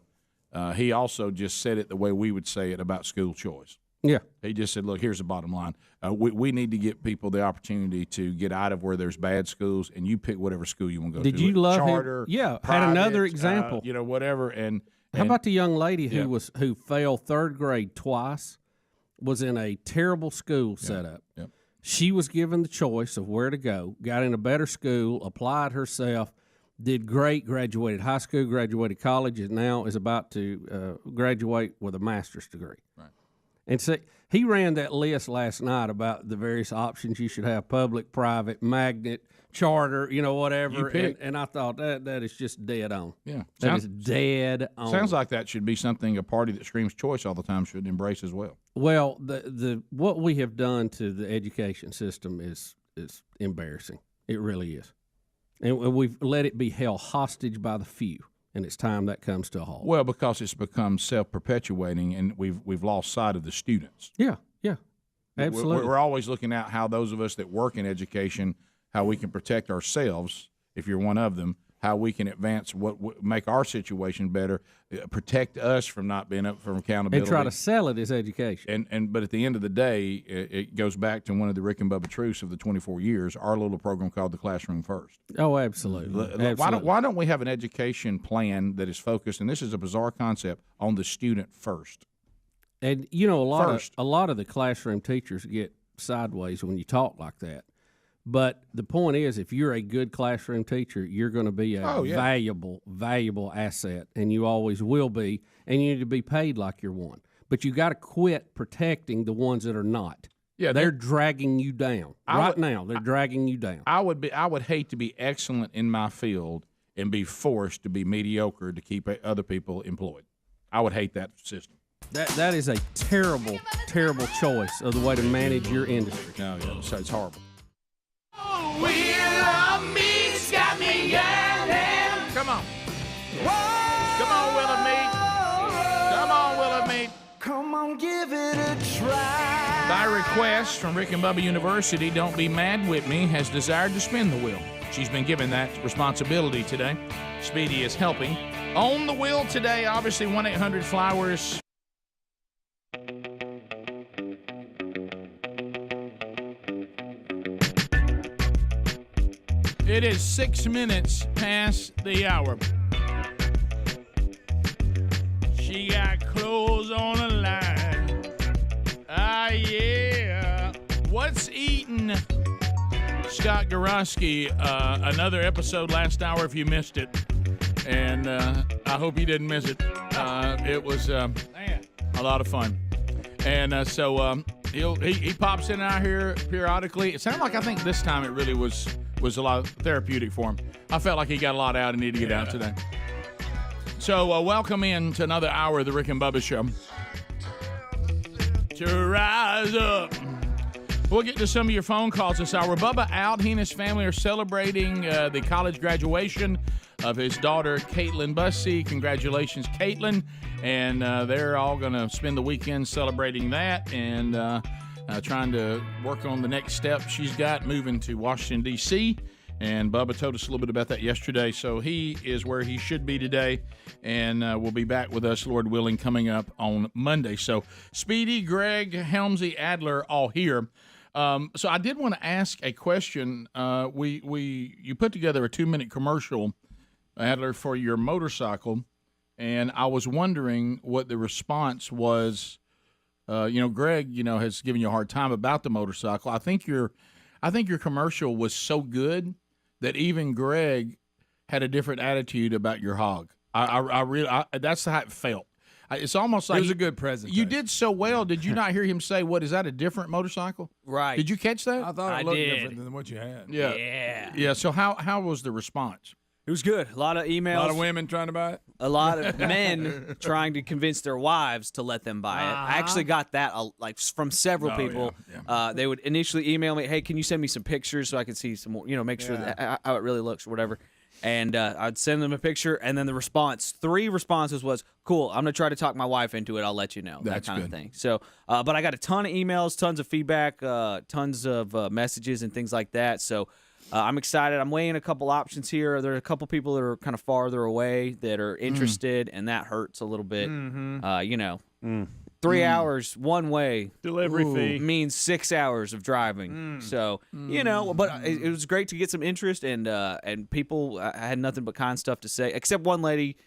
he also just said it the way we would say it about school choice. Yeah. He just said, look, here's the bottom line. We need to get people the opportunity to get out of where there's bad schools, and you pick whatever school you want to go to. Did you love charter, him? Yeah, private, had another example. Whatever. And how about the young lady who failed 3rd grade twice, was in a terrible school setup. Yep. She was given the choice of where to go, got in a better school, applied herself, did great, graduated high school, graduated college, and now is about to graduate with a master's degree. Right. And so he ran that list last night about the various options you should have: public, private, magnet, charter, whatever. And I thought that is just dead on. Yeah. That is dead on. Sounds like that should be something a party that screams choice all the time should embrace as well. Well, the what we have done to the education system is embarrassing. It really is. And we've let it be held hostage by the few. And it's time that comes to a halt. Well, because it's become self-perpetuating, and we've lost sight of the students. Yeah, absolutely. We're always looking at how those of us that work in education, how we can protect ourselves, if you're one of them, how we can advance make our situation better, protect us from not being up for accountability. And try to sell it as education. But at the end of the day, it goes back to one of the Rick and Bubba truths of the 24 years, our little program called The Classroom First. Oh, absolutely. Why don't we have an education plan that is focused, and this is a bizarre concept, on the student first? And, a lot of the classroom teachers get sideways when you talk like that. But the point is, if you're a good classroom teacher, you're going to be a valuable asset, and you always will be, and you need to be paid like you're one. But you got to quit protecting the ones that are not. Yeah, they're dragging you down now. They're dragging you down. I would hate to be excellent in my field and be forced to be mediocre to keep other people employed. I would hate that system. That is a terrible, terrible choice of the way to manage your industry. No, yeah, so it's horrible. Wheel of meat's got me yelling. Come on. Come on, Wheel of Meat. Come on, Wheel of Meat. Come on, give it a try. By request from Rick and Bubba University, Don't Be Mad With Me has desired to spin the wheel. She's been given that responsibility today. Speedy is helping. On the wheel today, obviously, 1-800-Flowers. It is 6 minutes past the hour. She got clothes on the line. Ah, yeah. What's eating? Scott Gorosky, another episode last hour if you missed it. And I hope you didn't miss it. It was a lot of fun. And so he pops in out here periodically. It sounded like I think this time it really was was a lot therapeutic for him. I felt like he got a lot out and needed to get out today. So welcome in to another hour of the Rick and Bubba Show. To rise up. We'll get to some of your phone calls this hour. Bubba out. He and his family are celebrating the college graduation of his daughter, Caitlin Bussey. Congratulations, Caitlin. And they're all going to spend the weekend celebrating that and trying to work on the next step she's got, moving to Washington, D.C., and Bubba told us a little bit about that yesterday. So he is where he should be today, and will be back with us, Lord willing, coming up on Monday. So Speedy, Greg, Helmsley, Adler, all here. So I did want to ask a question. You put together a 2-minute commercial, Adler, for your motorcycle, and I was wondering what the response was. Greg, has given you a hard time about the motorcycle. I think your commercial was so good that even Greg had a different attitude about your hog. I really that's how it felt. It's almost like it was a good presentation. You did so well. Did you not hear him say, "What is that? A different motorcycle?" Right. Did you catch that? I thought it looked different than what you had. Yeah. So how was the response? It was good. A lot of emails. A lot of women trying to buy it. A lot of men trying to convince their wives to let them buy it. I actually got that from several people. Yeah. They would initially email me, "Hey, can you send me some pictures so I can see some more? Make sure that how it really looks or whatever." And I'd send them a picture, and then the response, 3 responses was, "Cool, I'm gonna try to talk my wife into it. I'll let you know." That's that kind good. of thing. So, but I got a ton of emails, tons of feedback, tons of messages and things like that. So. I'm excited. I'm weighing a couple options here. There are a couple people that are kind of farther away that are interested, and that hurts a little bit. 3 hours one way delivery fee means 6 hours of driving. So but it was great to get some interest, and people. I had nothing but kind stuff to say, except one lady.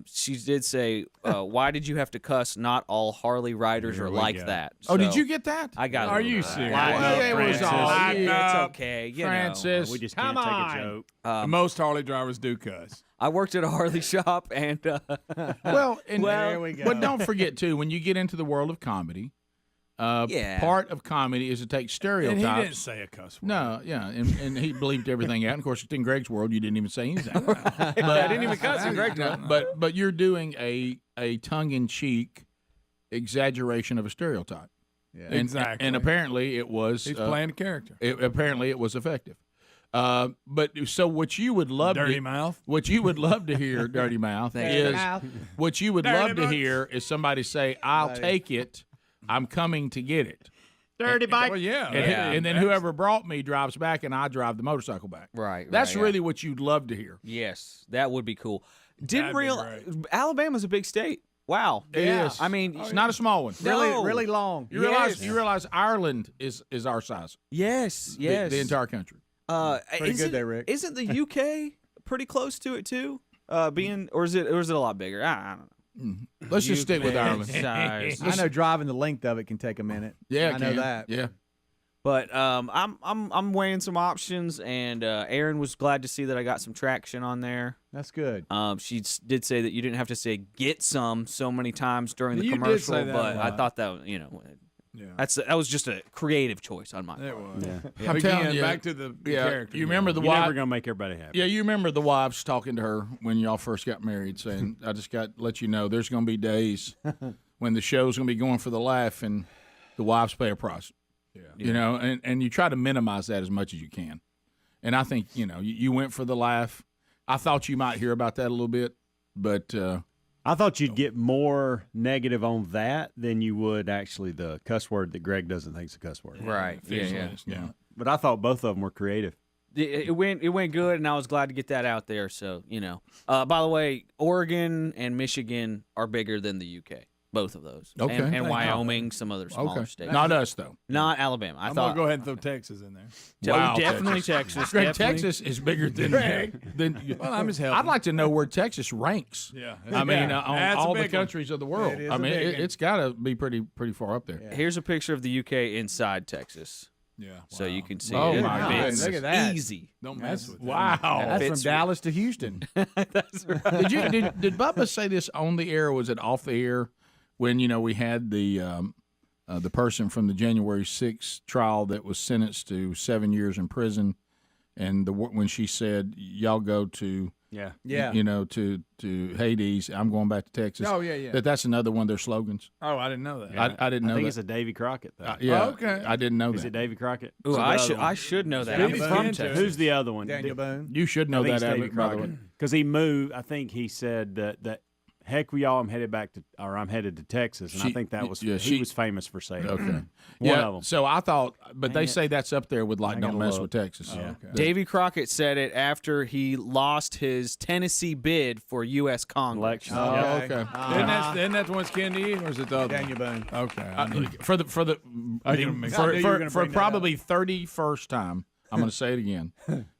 She did say, "Why did you have to cuss? Not all Harley riders are like that." Oh, did So, you get that? I got it. Are you serious? It was all. Lighten It's up, okay. Francis. We just can't take a joke. Most Harley drivers do cuss. I worked at a Harley shop, and there we go. But don't forget too, when you get into the world of comedy, part of comedy is to take stereotypes. And he didn't say a cuss word. No, and he bleeped everything out. And of course, in Greg's world, you didn't even say anything. I didn't even cuss in Greg's world. But you're doing a tongue-in-cheek exaggeration of a stereotype. Yeah, exactly. And apparently, it was. He's playing a character. Apparently, it was effective. But so what you would love Dirty Mouth. What you would love to hear, Dirty Mouth, is what you would love to hear is somebody say, "I'll take it. I'm coming to get it." Dirty bike. Well, yeah. And then whoever brought me drives back, and I drive the motorcycle back. Right. That's really what you'd love to hear. Yes, that would be cool. Didn't That'd be realize great. Alabama's a big state. Wow. It is. I mean, it's not a small one. Really long. You realize Ireland is our size. Yes. The entire country. Pretty good there, Rick. Isn't the UK pretty close to it too? Or is it a lot bigger? I don't know. Let's just stick with Ireland. Size. I know driving the length of it can take a minute. Yeah, I know that. Yeah. But I'm weighing some options, and Erin was glad to see that I got some traction on there. That's good. She did say that you didn't have to say "get some" so many times during the You did commercial, say that but a I lot. thought that that was just a creative choice on my part. It was. Yeah. I'm telling you, back to the character. You remember the You're wife? never gonna make everybody happy. Yeah, you remember the wives talking to her when y'all first got married, saying, "I just got to let you know, there's going to be days when the show's going to be going for the laugh, and the wives pay a price." Yeah. And you try to minimize that as much as you can. And I think you went for the laugh. I thought you might hear about that a little bit, but I thought you'd get more negative on that than you would actually the cuss word that Greg doesn't think is a cuss word. Right. Yeah. But I thought both of them were creative. It went good, and I was glad to get that out there. So by the way, Oregon and Michigan are bigger than the UK. Both of those. Okay. And Wyoming, some other smaller states. Not us though. Not Alabama. I'm gonna go ahead and throw Texas in there. Wow, definitely Texas. Greg, Definitely. Texas is bigger than. Well, I'm just helping. I'd like to know where Texas ranks. Yeah. I mean, Yeah. on That's a all the big one. countries of the world. It is I a mean, big one. it's got to be pretty far up there. Here's a picture of the UK inside Texas. Yeah. So you can see Oh, it. my It goodness. fits Look at that. Easy. Don't mess with Wow. That's from fits- Dallas to Houston. That's right. Did Bubba say this on the air? Or was it off the air when we had the person from the January 6th trial that was sentenced to 7 years in prison and when she said, "Y'all go to." Yeah. You know, to Hades. I'm going back to Texas. Oh, yeah. That's another one of their slogans. Oh, I didn't know that. I didn't know I think that. it's a Davy Crockett, though. Yeah. Okay. I didn't know that. Is it Davy Crockett? Ooh, I should know that. I'm from Texas. Who's the other one? Daniel Boone. You should know I think that, it's Davy Adler, by the way. Crockett. Because he moved. I think he said that heck with y'all, I'm headed to Texas, and I think that was he was famous for saying. Okay. One Yeah. of them. So I thought, but they Dang it. say that's up there with like I don't gotta mess look. with Texas. Oh, Yeah. okay. Davy Crockett said it after he lost his Tennessee bid for U.S. Congress. Oh, okay. Isn't that the one's Kennedy, or is it the other? Daniel Boone. Okay. For that probably 31st time, I'm going to say it again.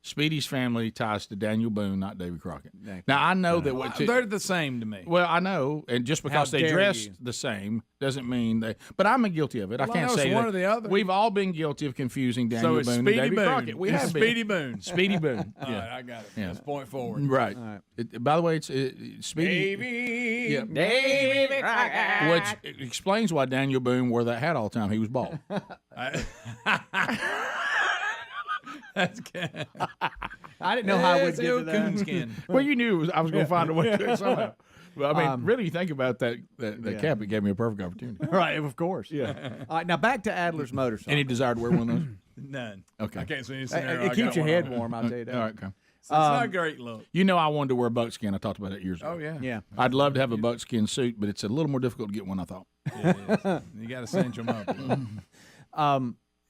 Speedy's family ties to Daniel Boone, not Davy Crockett. Now I know that They're the same to me. Well, I know, and just because How they dare dressed you. the same doesn't mean they. But I'm guilty of it. Well, I can't I know say it's that. one or the other. We've all been guilty of confusing Daniel it's Boone Speedy and Davy Boone. Crockett. We It's have Speedy been. Boone. Speedy Boone. All Yeah. right, I got it. Yeah. Let's point forward. Right. All right. By the way, it's Speedy. Davy. Yeah. Davy Crockett. Which explains why Daniel Boone wore that hat all the time. He was bald. That's good. I didn't know how I would get to that. Coonskin. Well, you knew I was going to find a way to it somehow. Well, I mean, really, you think about that cap. It gave me a perfect opportunity. Right, of course. Yeah. All right, now back to Adler's motorcycle. Any desire to wear one of those? None. Okay. I can't see any It scenario. I keeps got your one head on. warm, I'll tell you that. All right, okay. So it's not a great look. You know I wanted to wear buckskin. I talked about that years ago. Oh, yeah. Yeah. I'd love to have a buckskin suit, but it's a little more difficult to get one, I thought. You got to cinch them up.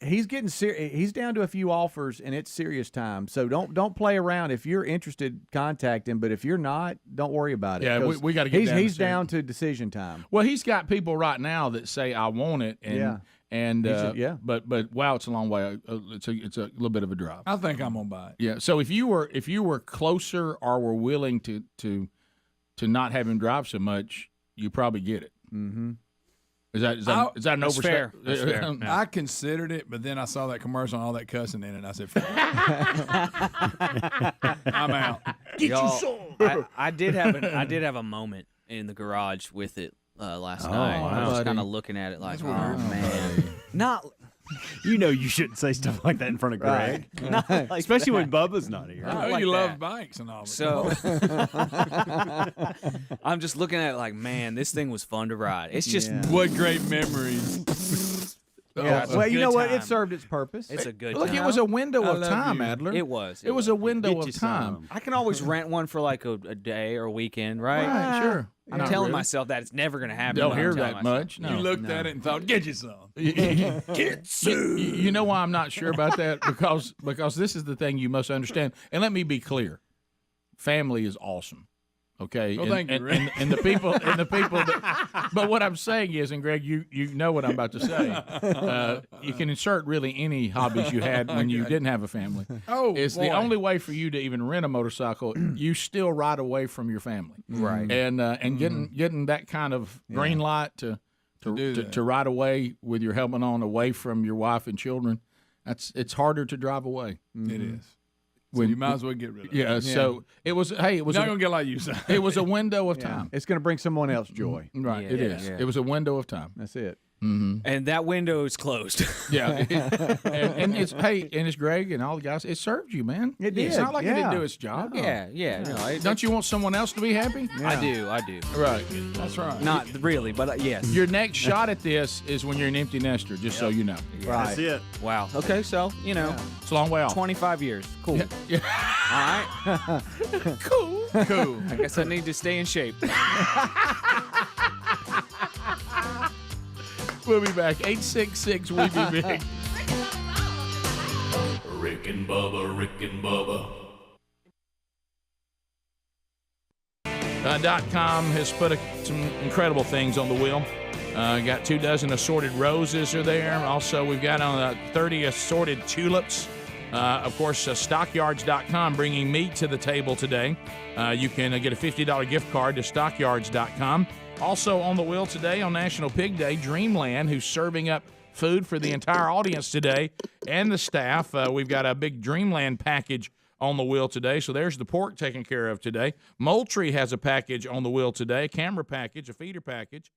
He's getting he's down to a few offers, and it's serious time. So don't play around. If you're interested, contact him. But if you're not, don't worry about it. Yeah, 'cause we gotta get down to He's serious. down to decision time. Well, he's got people right now that say, I want it. And, Yeah. And yeah. but wow, it's a long way. It's a little bit of a drive. I think I'm gonna buy it. Yeah. So if you were closer or were willing to not have him drive so much, you probably get it. Mm-hmm. Is that an That's fair. That's fair. I considered it, but then I saw that commercial and all that cussing in it, and I said, "I'm out." I did have a moment in the garage with it last night. I was kind of looking at it like, oh man, not. You know you shouldn't say stuff like that in front of Greg, Not like especially that. when Bubba's not here. I know like you love that. bikes and all. But So I'm just looking at it like, man, this thing was fun to ride. It's just what great memories. Yeah. it's a Well, you good know what? time. It served its purpose. It's a good Look, time. it was a window I of love time, you. Adler. It was. It was a window Get you of time. some. I can always rent one for like a day or a weekend, right? Right, sure. I'm Not telling really. myself that it's never going to happen. Don't but I'm hear telling that myself. much. No. You looked at it and thought, "Get you some." Get some. You know why I'm not sure about that? Because this is the thing you must understand. And let me be clear. Family is awesome. Okay. Well, thank you, Rick. and the people that, but what I'm saying is, and Greg, you know what I'm about to say. You can insert really any hobbies you had when you didn't have a family. Oh, It's boy. the only way for you to even rent a motorcycle. You still ride away from your family, Right. And getting that kind of green light to ride away with your helmet on, away from your wife and children. It's harder to drive away. It is. So you might as well get rid of it. Yeah. So it was. Hey, it was Not gonna get like you said. It was a window of time. It's going to bring someone else joy. Right. Yeah, it is. yeah. It was a window of time. That's it. Mm-hmm. And that window is closed. Yeah. and it's and it's Greg and all the guys. It served you, man. It It's did, not like it yeah. didn't do its job. Yeah. No, Don't you want someone else to be happy? I do. Right. That's right. Not really, but yes. Your next shot at this is when you're an empty nester. Just so you know. Right. That's it. Wow. Okay, so It's a long way off. 25 years. Cool. Yeah. All right. Cool. I guess I need to stay in shape. We'll be back. 866 We Be Big. Rick and Bubba, Rick and Bubba. .com has put some incredible things on the wheel. Got 24 assorted roses are there. Also, we've got on 30 assorted tulips. Of course, Stockyards.com bringing meat to the table today. You can get a $50 gift card to Stockyards.com. Also on the wheel today on National Pig Day, Dreamland, who's serving up food for the entire audience today and the staff. We've got a big Dreamland package on the wheel today. So there's the pork taken care of today. Moultrie has a package on the wheel today, a camera package, a feeder package.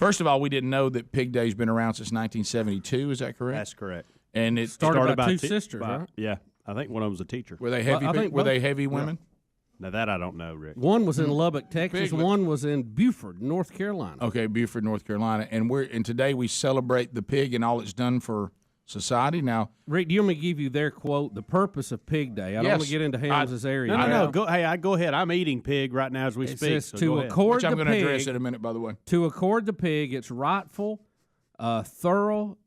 First of all, we didn't know that Pig Day's been around since 1972. Is that correct? That's correct. And it started by two two sisters, right? Yeah, I think one of them was a teacher. Were they heavy? Were they heavy women? Now that I don't know, Rick. One was in Lubbock, Texas. One was in Beaufort, North Carolina. Okay, Beaufort, North Carolina, and today we celebrate the pig and all it's done for society. Now, Rick, do you want me to give you their quote? The purpose of Pig Day. I don't want to get into Helms's area. No. Go ahead. I'm eating pig right now as we speak. Says So to go ahead. accord which I'm the going to pig, address in a minute, by the way. To accord the pig its rightful, thorough,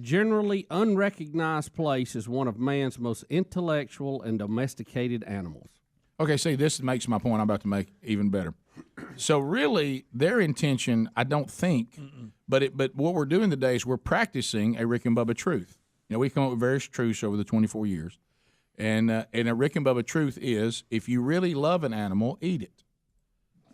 generally unrecognized place as one of man's most intellectual and domesticated animals. Okay, see, this makes my point I'm about to make even better. So really, their intention, I don't think, but what we're doing today is we're practicing a Rick and Bubba truth. You know, we come up with various truths over the 24 years, and a Rick and Bubba truth is if you really love an animal, eat it.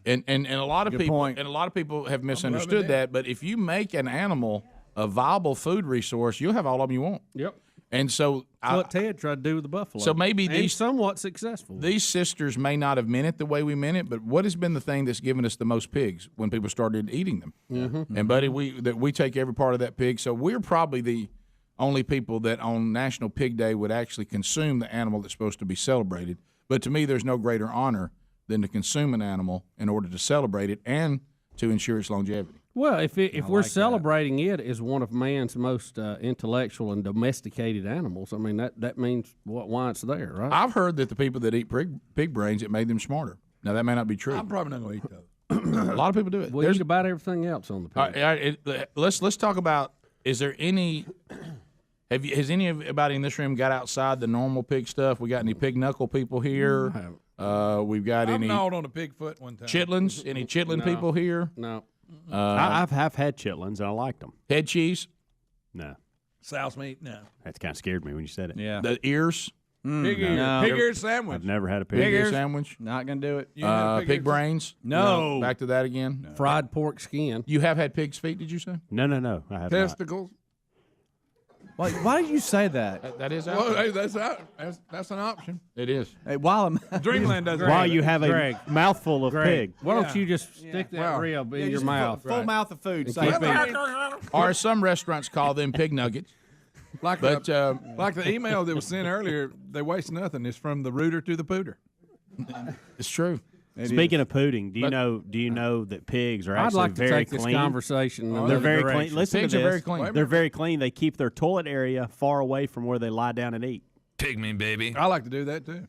And a lot of people have misunderstood that. But if you make an animal a viable food resource, you'll have all of them you want. Yep. And so That's what Ted tried to do with the buffalo. So maybe and somewhat successful. These sisters may not have meant it the way we meant it, but what has been the thing that's given us the most pigs when people started eating them? Mm-hmm. And buddy, we take every part of that pig. So we're probably the only people that on National Pig Day would actually consume the animal that's supposed to be celebrated. But to me, there's no greater honor than to consume an animal in order to celebrate it and to ensure its longevity. Well, if we're celebrating it as one of man's most intellectual and domesticated animals, I mean that means why it's there, right? I've heard that the people that eat pig brains, it made them smarter. Now that may not be true. I'm probably not going to eat those. A lot of people do it. We eat about everything else on the pig. Let's talk about. Is there any? Has anybody in this room got outside the normal pig stuff? We got any pig knuckle people here? We've got I've any? gnawed on a Bigfoot one time. Chitlins? Any chitlin people here? No. I've had chitlins and I liked them. Head cheese? No. Souse meat? No. That kind of scared me when you said it. Yeah. The ears? Pig ear. No. Pig ear sandwich. I've never had a pig ear ear sandwich. Not gonna do it. Pig brains? No. Back to that again. No. Fried pork skin. You have had pig's feet? Did you say? No. I have Testicles. Why did you say that? That is out. Well, there. hey, that's an option. It is. Hey, while Dreamland does. While you have a mouthful of pig. Why don't you just stick that rib in your mouth? Full mouth of food. Or some restaurants call them pig nuggets. Like the email that was sent earlier, they waste nothing. It's from the rooter to the pooter. It's true. Speaking of pooting, do you know that pigs are I'd actually like to very take clean? this conversation. They're very clean. Listen Pigs to are this. very clean. They're very clean. They keep their toilet area far away from where they lie down and eat. Pigman, baby. I like to do that too.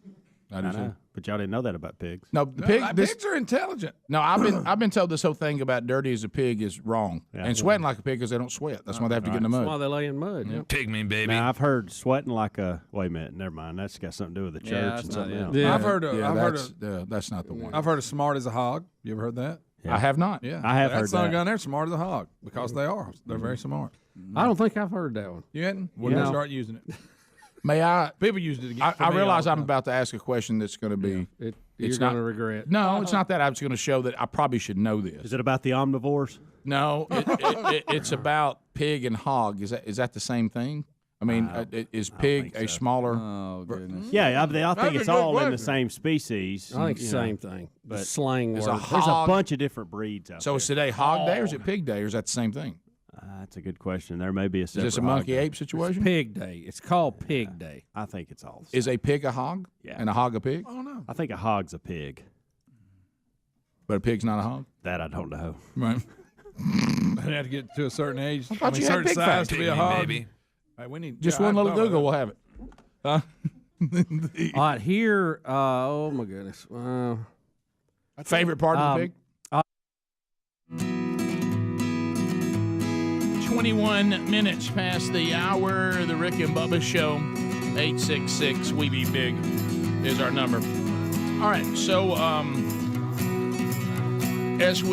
I do too. But y'all didn't know that about pigs. No, pigs are intelligent. No, I've been told this whole thing about dirty as a pig is wrong, and sweating like a pig because they don't sweat. That's why they have to get in the mud. That's why they lay in mud. Yeah. Pigman, baby. Now I've heard sweating like a. Wait a minute, never mind. That's got something to do with the church and something else. Yeah. I've heard that's not the one. I've heard of smart as a hog. You ever heard that? I have not. Yeah, I have heard that son that. down there smart as a hog because they are. They're very smart. I don't think I've heard that one. You hadn't? We're gonna start using it. May I? People used it again. I realize I'm about to ask a question that's going to be. You're going to regret. No, it's not that. I'm just going to show that I probably should know this. Is it about the omnivores? No, it's about pig and hog. Is that the same thing? I mean, is pig a smaller? Oh goodness. Yeah, I think it's all in the question. same species. I think it's the same thing. But slang It's word. There's a bunch of different breeds out So there. is today hog day or is it pig day or is that the same thing? That's a good question. There may be a separate Is this a hog monkey day. ape situation? Pig day. It's called Pig Day. I think it's all. the Is same. a pig a hog? Yeah. And a hog a pig? Oh no. I think a hog's a pig. But a pig's not a hog? That I don't know. Right. They had to get to a certain age. I thought you had certain pig size facts. to be a Pigman, hog. baby. Hey, we need Just yeah, one I little thought Google, we'll about have it. Huh? All right, here. Oh my goodness. Favorite part of the pig? 21 minutes past the hour. The Rick and Bubba Show. 866 We Be Big is our number. All right, so as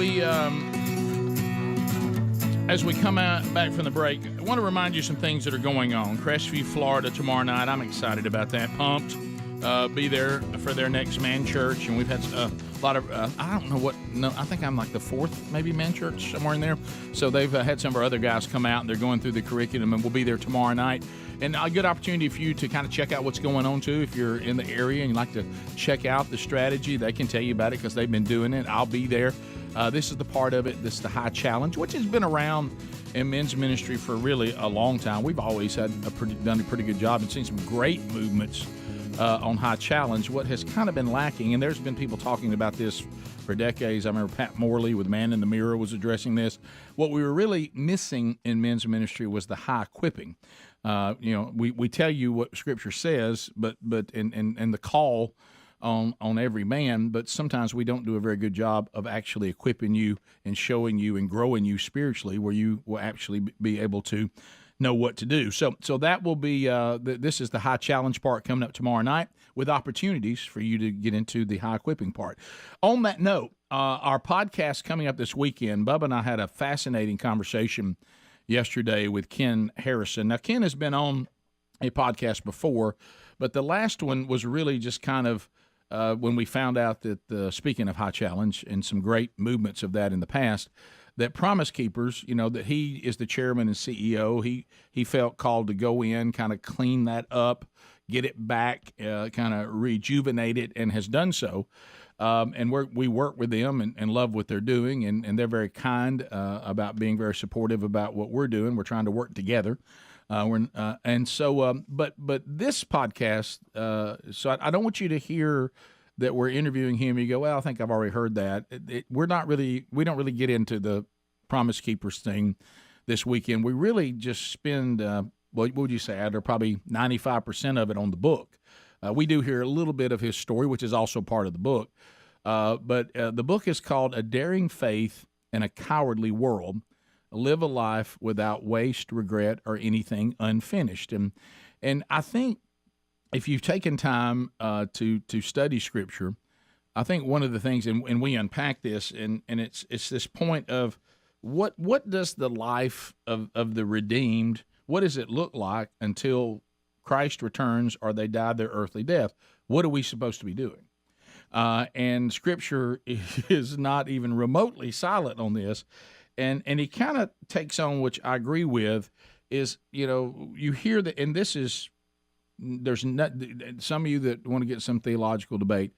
we come out back from the break, I want to remind you some things that are going on. Crestview, Florida tomorrow night. I'm excited about that. Pumped. be there for their next man church, and we've had a lot of I don't know what. No, I think I'm like the fourth maybe man church somewhere in there. So they've had some of our other guys come out, and they're going through the curriculum, and we'll be there tomorrow night. And a good opportunity for you to kind of check out what's going on too. If you're in the area and you like to check out the strategy, they can tell you about it because they've been doing it. I'll be there. This is the part of it. This is the High Challenge, which has been around in men's ministry for really a long time. We've always had done a pretty good job and seen some great movements on High Challenge. What has kind of been lacking, and there's been people talking about this for decades. I remember Pat Morley with Man in the Mirror was addressing this. What we were really missing in men's ministry was the high equipping. We tell you what Scripture says, but and the call on every man, but sometimes we don't do a very good job of actually equipping you and showing you and growing you spiritually, where you will actually be able to know what to do. So that will be this is the High Challenge part coming up tomorrow night, with opportunities for you to get into the high equipping part. On that note, our podcast coming up this weekend, Bubba and I had a fascinating conversation yesterday with Ken Harrison. Now, Ken has been on a podcast before, but the last one was really just kind of when we found out that, speaking of High Challenge and some great movements of that in the past, that Promise Keepers, that he is the chairman and CEO, he felt called to go in, kind of clean that up, get it back, kind of rejuvenate it, and has done so. And we work with them and love what they're doing, and they're very kind about being very supportive about what we're doing. We're trying to work together. But this podcast, so I don't want you to hear that we're interviewing him. You go, well, I think I've already heard that. We don't really get into the Promise Keepers thing this weekend. We really just spend, what would you say, Adler, probably 95% of it on the book. We do hear a little bit of his story, which is also part of the book. But the book is called A Daring Faith in a Cowardly World. Live a life without waste, regret, or anything unfinished. And I think if you've taken time to study Scripture, I think one of the things, and we unpack this, and it's this point of what does the life of the redeemed, what does it look like until Christ returns or they die their earthly death? What are we supposed to be doing? And Scripture is not even remotely silent on this. And he kind of takes on, which I agree with, is, you hear that, and this is, there's not, some of you that want to get some theological debate,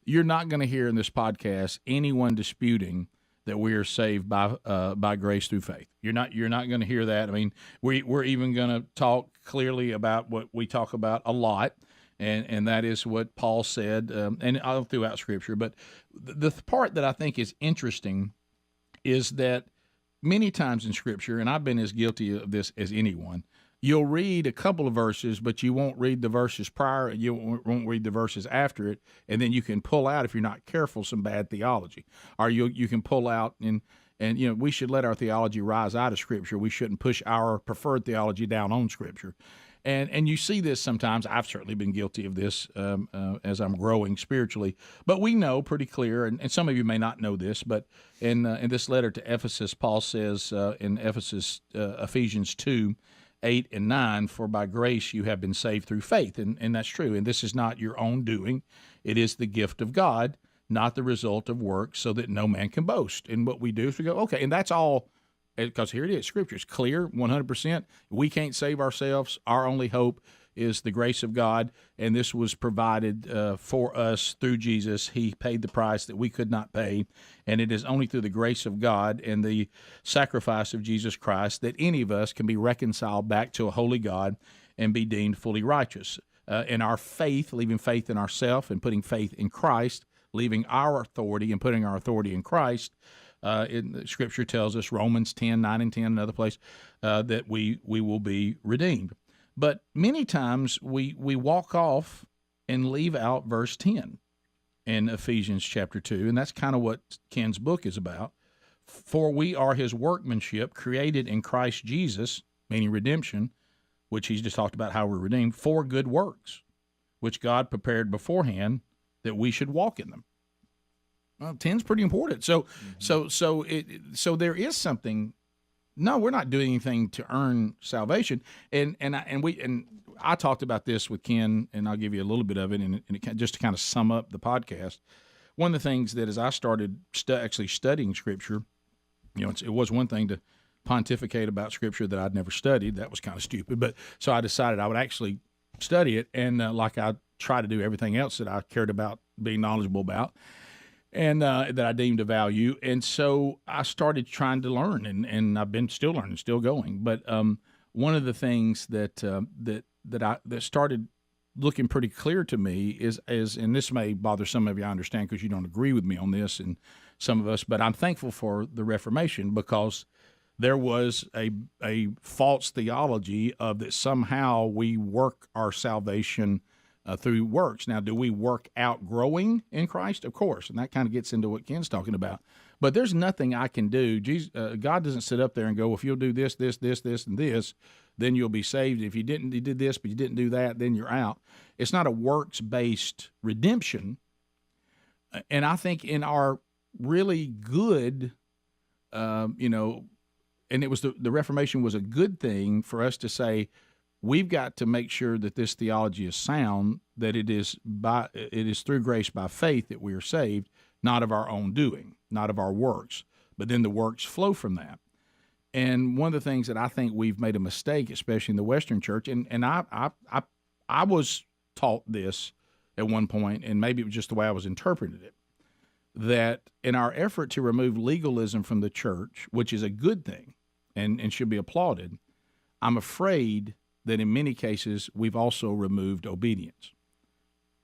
you're not going to hear in this podcast anyone disputing that we are saved by grace through faith. You're not going to hear that. I mean, we're even going to talk clearly about what we talk about a lot, and that is what Paul said, and all throughout Scripture. But the part that I think is interesting is that many times in Scripture, and I've been as guilty of this as anyone, you'll read a couple of verses, but you won't read the verses prior, and you won't read the verses after it, and then you can pull out, if you're not careful, some bad theology. Or you can pull out, and we should let our theology rise out of Scripture. We shouldn't push our preferred theology down on Scripture. And you see this sometimes. I've certainly been guilty of this as I'm growing spiritually. But we know pretty clear, and some of you may not know this, but in this letter to Ephesus, Paul says in Ephesians 2, 8 and 9, for by grace you have been saved through faith. And that's true. And this is not your own doing. It is the gift of God, not the result of works, so that no man can boast. And what we do is we go, okay, and that's all. Because here it is, Scripture is clear, 100%. We can't save ourselves. Our only hope is the grace of God, and this was provided for us through Jesus. He paid the price that we could not pay, and it is only through the grace of God and the sacrifice of Jesus Christ that any of us can be reconciled back to a holy God and be deemed fully righteous. In our faith, leaving faith in ourselves and putting faith in Christ, leaving our authority and putting our authority in Christ, Scripture tells us, Romans 10, 9 and 10, another place, that we will be redeemed. But many times we walk off and leave out verse 10 in Ephesians chapter 2, and that's kind of what Ken's book is about. For we are his workmanship, created in Christ Jesus, meaning redemption, which he's just talked about how we're redeemed, for good works, which God prepared beforehand that we should walk in them. Well, 10's pretty important. So there is something no, we're not doing anything to earn salvation. And I talked about this with Ken, and I'll give you a little bit of it, and just to kind of sum up the podcast. One of the things that as I started actually studying Scripture, it was one thing to pontificate about Scripture that I'd never studied. That was kind of stupid. But so I decided I would actually study it, and like I try to do everything else that I cared about being knowledgeable about, and that I deemed of value. And so I started trying to learn, and I've been still learning, still going. But one of the things that started looking pretty clear to me is, and this may bother some of you, I understand, because you don't agree with me on this, and some of us, but I'm thankful for the Reformation, because there was a false theology of that somehow we work our salvation through works. Now, do we work out growing in Christ? Of course, and that kind of gets into what Ken's talking about. But there's nothing I can do. God doesn't sit up there and go, if you'll do this, this, this, this, and this, then you'll be saved. If you did this, but you didn't do that, then you're out. It's not a works-based redemption. And I think in our really good, and it was the Reformation was a good thing for us to say, we've got to make sure that this theology is sound, that it is through grace by faith that we are saved, not of our own doing, not of our works, but then the works flow from that. And one of the things that I think we've made a mistake, especially in the Western church, and I was taught this at one point, and maybe it was just the way I was interpreting it, that in our effort to remove legalism from the church, which is a good thing and should be applauded, I'm afraid that in many cases we've also removed obedience.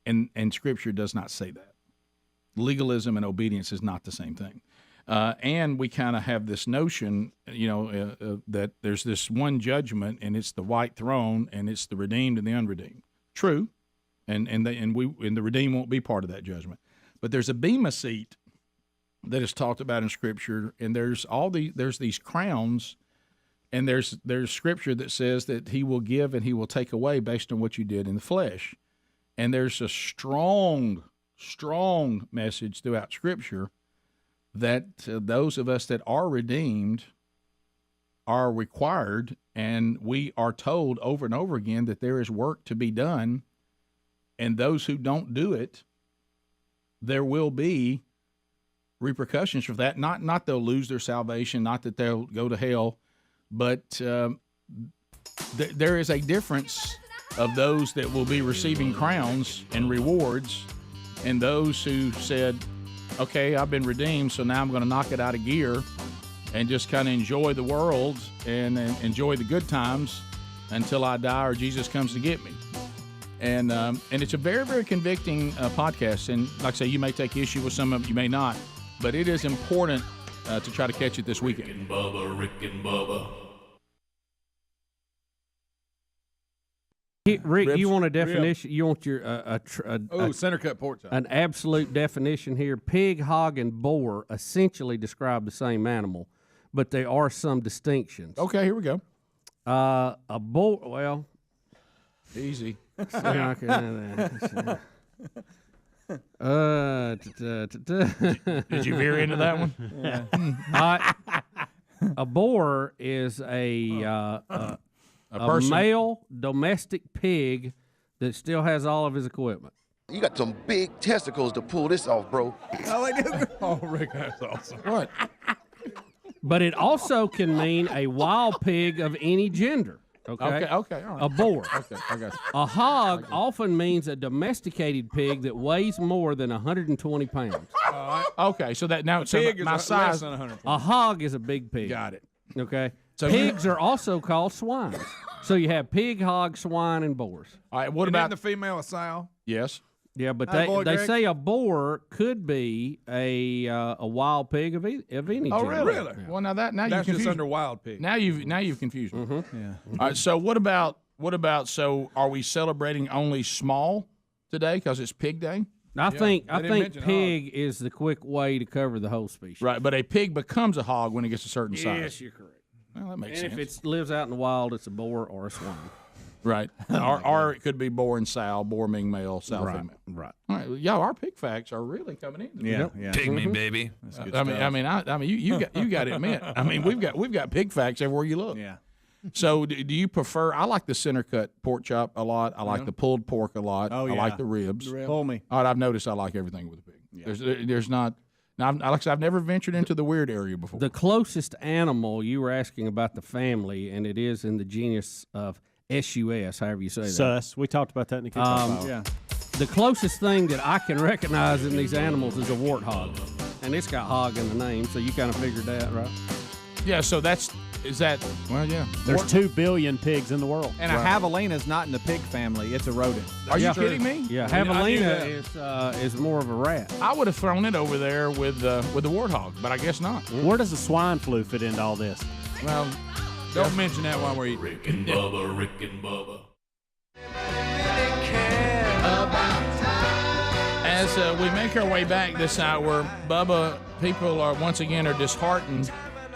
And Scripture does not say that. Legalism and obedience is not the same thing. And we kind of have this notion, that there's this one judgment, and it's the white throne, and it's the redeemed and the unredeemed. True, and the redeemed won't be part of that judgment. But there's a bema seat that is talked about in Scripture, and there's these crowns, and there's Scripture that says that He will give and He will take away based on what you did in the flesh. And there's a strong message throughout Scripture that those of us that are redeemed are required, and we are told over and over again that there is work to be done, and those who don't do it, there will be repercussions for that. Not they'll lose their salvation, not that they'll go to hell, but there is a difference of those that will be receiving crowns and rewards, and those who said, okay, I've been redeemed, so now I'm going to knock it out of gear and just kind of enjoy the world and enjoy the good times until I die or Jesus comes to get me. And it's a very, very convicting podcast. And like I say, you may take issue with some of it, you may not. But it is important to try to catch it this weekend. Rick and Bubba, Rick and Bubba. Rick, you want a definition? You want your center cut pork chop. An absolute definition here. Pig, hog, and boar essentially describe the same animal, but there are some distinctions. Okay, here we go. A boar, well, easy. Did you veer into that one? Yeah. A boar is a male domestic pig that still has all of his equipment. You got some big testicles to pull this off, bro. Oh, Rick, that's awesome. What? But it also can mean a wild pig of any gender. Okay. All right. A boar. Okay, I got you. A hog often means a domesticated pig that weighs more than 120 pounds. Okay, so that now Pig is my less size. than 100. A hog is a big pig. Got it. Okay. So pigs are also called swines. So you have pig, hog, swine, and boars. All right. What And about then the female a sow? Yes. Yeah, but Atta boy, they Greg. say a boar could be a wild pig of any Oh, gender. really? Really? Well, now That's you've just confused under wild pig. Now you've confused me. Yeah. All right. So what about? So are we celebrating only small today because it's Pig Day? I think they didn't mention pig is the quick way to cover the whole species. Right. But a pig becomes a hog when it gets a certain size. Yes, you're correct. Well, that makes And sense. if it lives out in the wild, it's a boar or a swine. Right. Or it could be boar and sow, boar being male, sow female. Right. All right. right, y'all, our pick facts are really coming in. Yeah. Pick me, baby. That's good I mean, you got to admit. I mean, we've got pig facts everywhere you look. Yeah. So, do you prefer? I like the center cut pork chop a lot. I like the pulled pork a lot. Oh, I yeah. like the ribs. Pull me. All right, I've noticed I like everything with a pig. Yeah. There's not. Now, Alex, I've never ventured into the weird area before. The closest animal you were asking about the family, and it is in the genus of Sus, however you say that. Sus. We talked about that in the kitchen. Yeah. The closest thing that I can recognize in these animals is a warthog, and it's got hog in the name, so you kind of figured that, right? Yeah. So is that? Well, yeah. There's 2 billion pigs in the world. And a javelina is not in the pig family. It's a rodent. Are you kidding me? Yeah, I knew javelina is more of a rat. I would have thrown it over there with the warthog, but I guess not. Where does the swine flu fit into all this? Well, don't mention that while we're eating. Rick and Bubba, Rick and Bubba. As we make our way back this hour, Bubba, people are once again disheartened,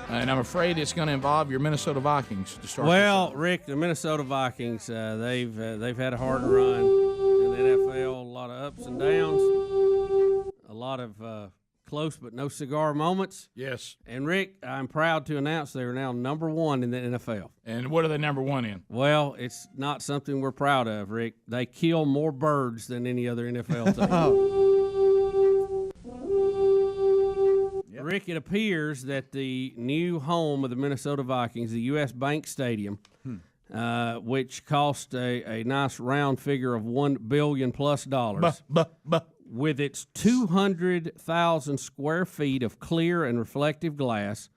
and I'm afraid it's going to involve your Minnesota Vikings to start. Well, Rick, the Minnesota Vikings, they've had a hard run in the NFL, a lot of ups and downs, a lot of close but no cigar moments. Yes. And, Rick, I'm proud to announce they are now number 1 in the NFL. And what are they number 1 in? Well, it's not something we're proud of, Rick. They kill more birds than any other NFL team. Rick, it appears that the new home of the Minnesota Vikings, the U.S. Bank Stadium, which cost a nice round figure of $1 billion plus, with its 200,000 square feet of clear and reflective glass,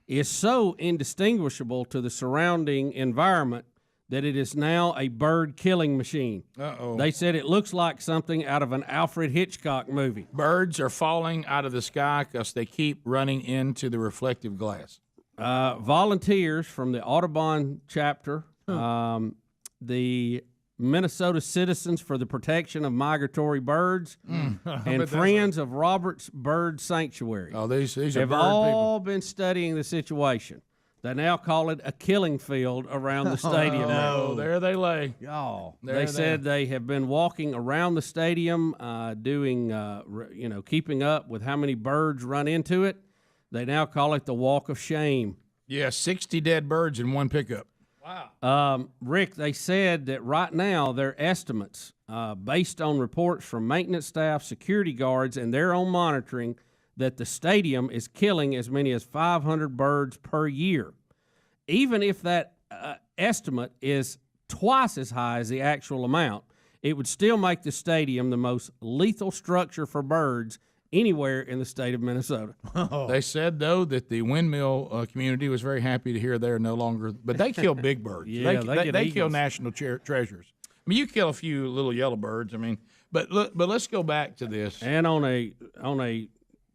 is so indistinguishable to the surrounding environment that it is now a bird-killing machine. Uh-oh. They said it looks like something out of an Alfred Hitchcock movie. Birds are falling out of the sky because they keep running into the reflective glass. Volunteers from the Audubon chapter, the Minnesota Citizens for the Protection of Migratory Birds, and Friends of Roberts Bird Sanctuary these are have bird all been studying the situation. They now call it a killing field around the stadium. No, there they lay. They said they have been walking around the stadium, doing, keeping up with how many birds run into it. They now call it the Walk of Shame. Yeah, 60 dead birds in one pickup. Wow. Rick, they said that right now their estimates, based on reports from maintenance staff, security guards, and their own monitoring, that the stadium is killing as many as 500 birds per year. Even if that estimate is twice as high as the actual amount, it would still make the stadium the most lethal structure for birds anywhere in the state of Minnesota. They said, though, that the windmill community was very happy to hear they're no longer, but they kill big birds. Yeah, they kill national treasures. I mean, you kill a few little yellow birds. I mean, but let's go back to this. And on a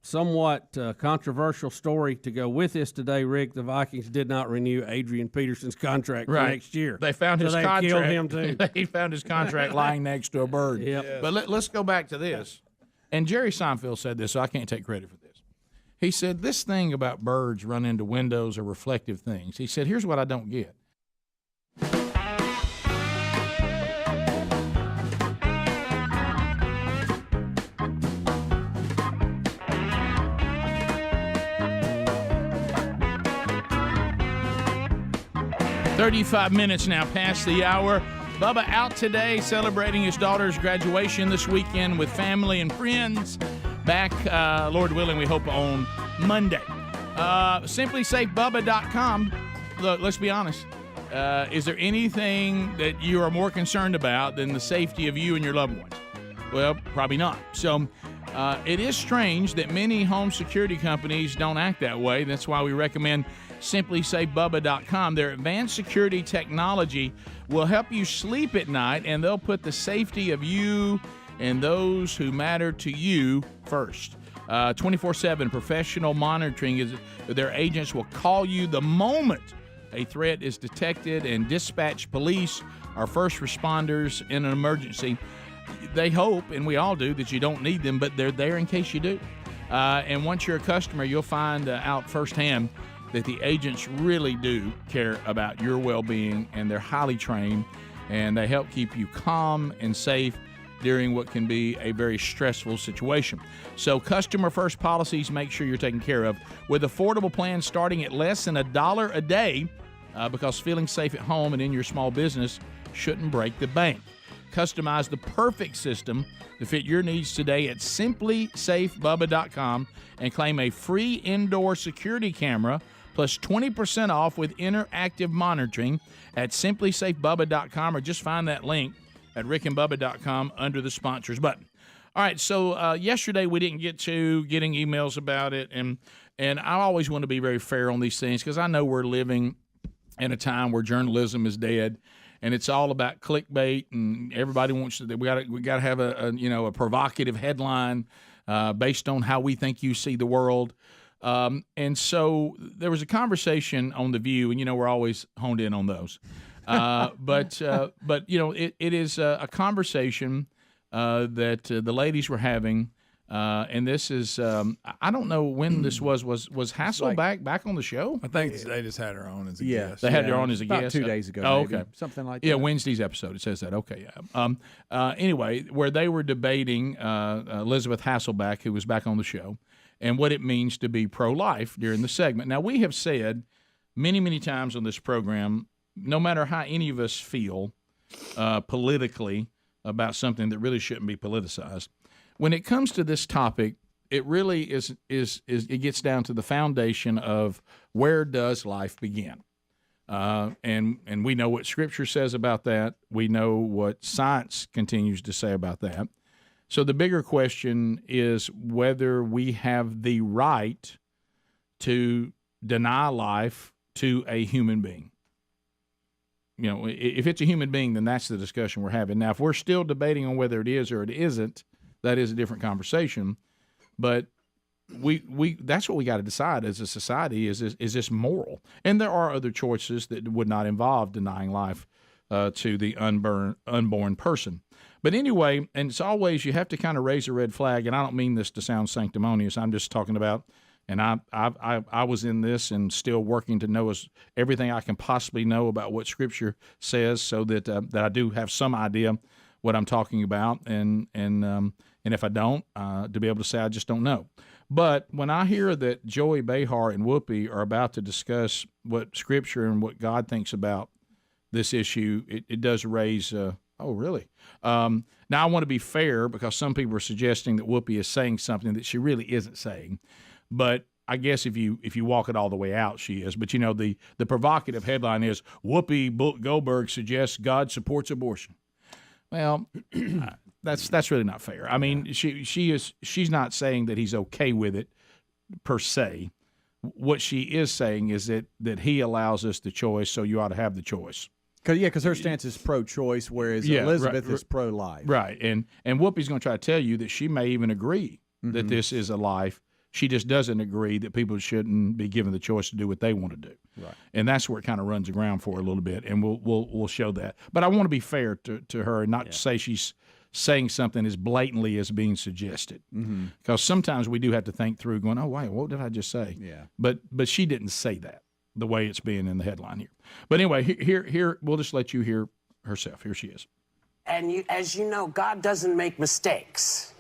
somewhat controversial story to go with this today, Rick, the Vikings did not renew Adrian Peterson's contract for next year. They found his contract. They killed him too. He found his contract lying next to a bird. Yep. Yes. But let's go back to this. And Jerry Seinfeld said this, so I can't take credit for this. He said, this thing about birds run into windows or reflective things. He said, here's what I don't get. "35 minutes now past the hour. Bubba out today celebrating his daughter's graduation this weekend with family and friends. Back, Lord willing, we hope on Monday. SimplySafeBubba.com. Look, let's be honest. Is there anything that you are more concerned about than the safety of you and your loved ones? Well, probably not. So it is strange that many home security companies don't act that way. That's why we recommend SimplySafeBubba.com. Their advanced security technology will help you sleep at night, and they'll put the safety of you and those who matter to you first. 24/7 professional monitoring is their agents will call you the moment a threat is detected and dispatch police or first responders in an emergency. They hope, and we all do, that you don't need them, but they're there in case you do. And once you're a customer, you'll find out firsthand that the agents really do care about your well-being, and they're highly trained, and they help keep you calm and safe during what can be a very stressful situation. So customer first policies make sure you're taken care of with affordable plans starting at less than $1 a day, because feeling safe at home and in your small business shouldn't break the bank. Customize the perfect system to fit your needs today at simplysafebubba.com and claim a free indoor security camera plus 20% off with interactive monitoring at simplysafebubba.com, or just find that link at rickandbubba.com under the sponsors button. All right, so yesterday we didn't get to getting emails about it, and I always want to be very fair on these things because I know we're living in a time where journalism is dead, and it's all about clickbait, and everybody wants to. We got to have a provocative headline based on how we think you see the world. And so there was a conversation on The View, and we're always honed in on those. But it is a conversation that the ladies were having, and this is I don't know when this was Hassel back on the show? I think they just had her on as a guest. They had her on as a About guest 2 days ago. Oh, maybe. okay, Something like that. Yeah, Wednesday's episode. It says that. Okay, yeah. Anyway, where they were debating Elizabeth Hasselbeck, who was back on the show, and what it means to be pro-life during the segment. Now, we have said many, many times on this program, no matter how any of us feel politically about something that really shouldn't be politicized, when it comes to this topic, it really is it gets down to the foundation of where does life begin? And we know what Scripture says about that. We know what science continues to say about that. So the bigger question is whether we have the right to deny life to a human being. If it's a human being, then that's the discussion we're having. Now, if we're still debating on whether it is or it isn't, that is a different conversation. But we that's what we got to decide as a society. Is this moral? And there are other choices that would not involve denying life to the unborn person. But anyway, and it's always, you have to kind of raise a red flag, and I don't mean this to sound sanctimonious. I'm just talking about, and I was in this and still working to know everything I can possibly know about what Scripture says, so that I do have some idea what I'm talking about, and if I don't, to be able to say I just don't know. But when I hear that Joey Behar and Whoopi are about to discuss what Scripture and what God thinks about this issue, it does raise. Oh, really? Now, I want to be fair because some people are suggesting that Whoopi is saying something that she really isn't saying. But I guess if you walk it all the way out, she is. But, the provocative headline is, Whoopi Goldberg suggests God supports abortion. Well, that's really not fair. I mean, she's not saying that he's okay with it per se. What she is saying is that he allows us the choice, so you ought to have the choice. Because her stance is pro-choice, whereas Elizabeth is pro-life. Right, and Whoopi's going to try to tell you that she may even agree that this is a life. She just doesn't agree that people shouldn't be given the choice to do what they want to do. Right, and that's where it kind of runs aground for a little bit, and we'll show that. But I want to be fair to her and not to say she's saying something as blatantly as being suggested. Because sometimes we do have to think through, going, "Oh, wait, what did I just say?" Yeah, but she didn't say that the way it's being in the headline here. But anyway, here we'll just let you hear herself. Here she is. And as you know, God doesn't make mistakes.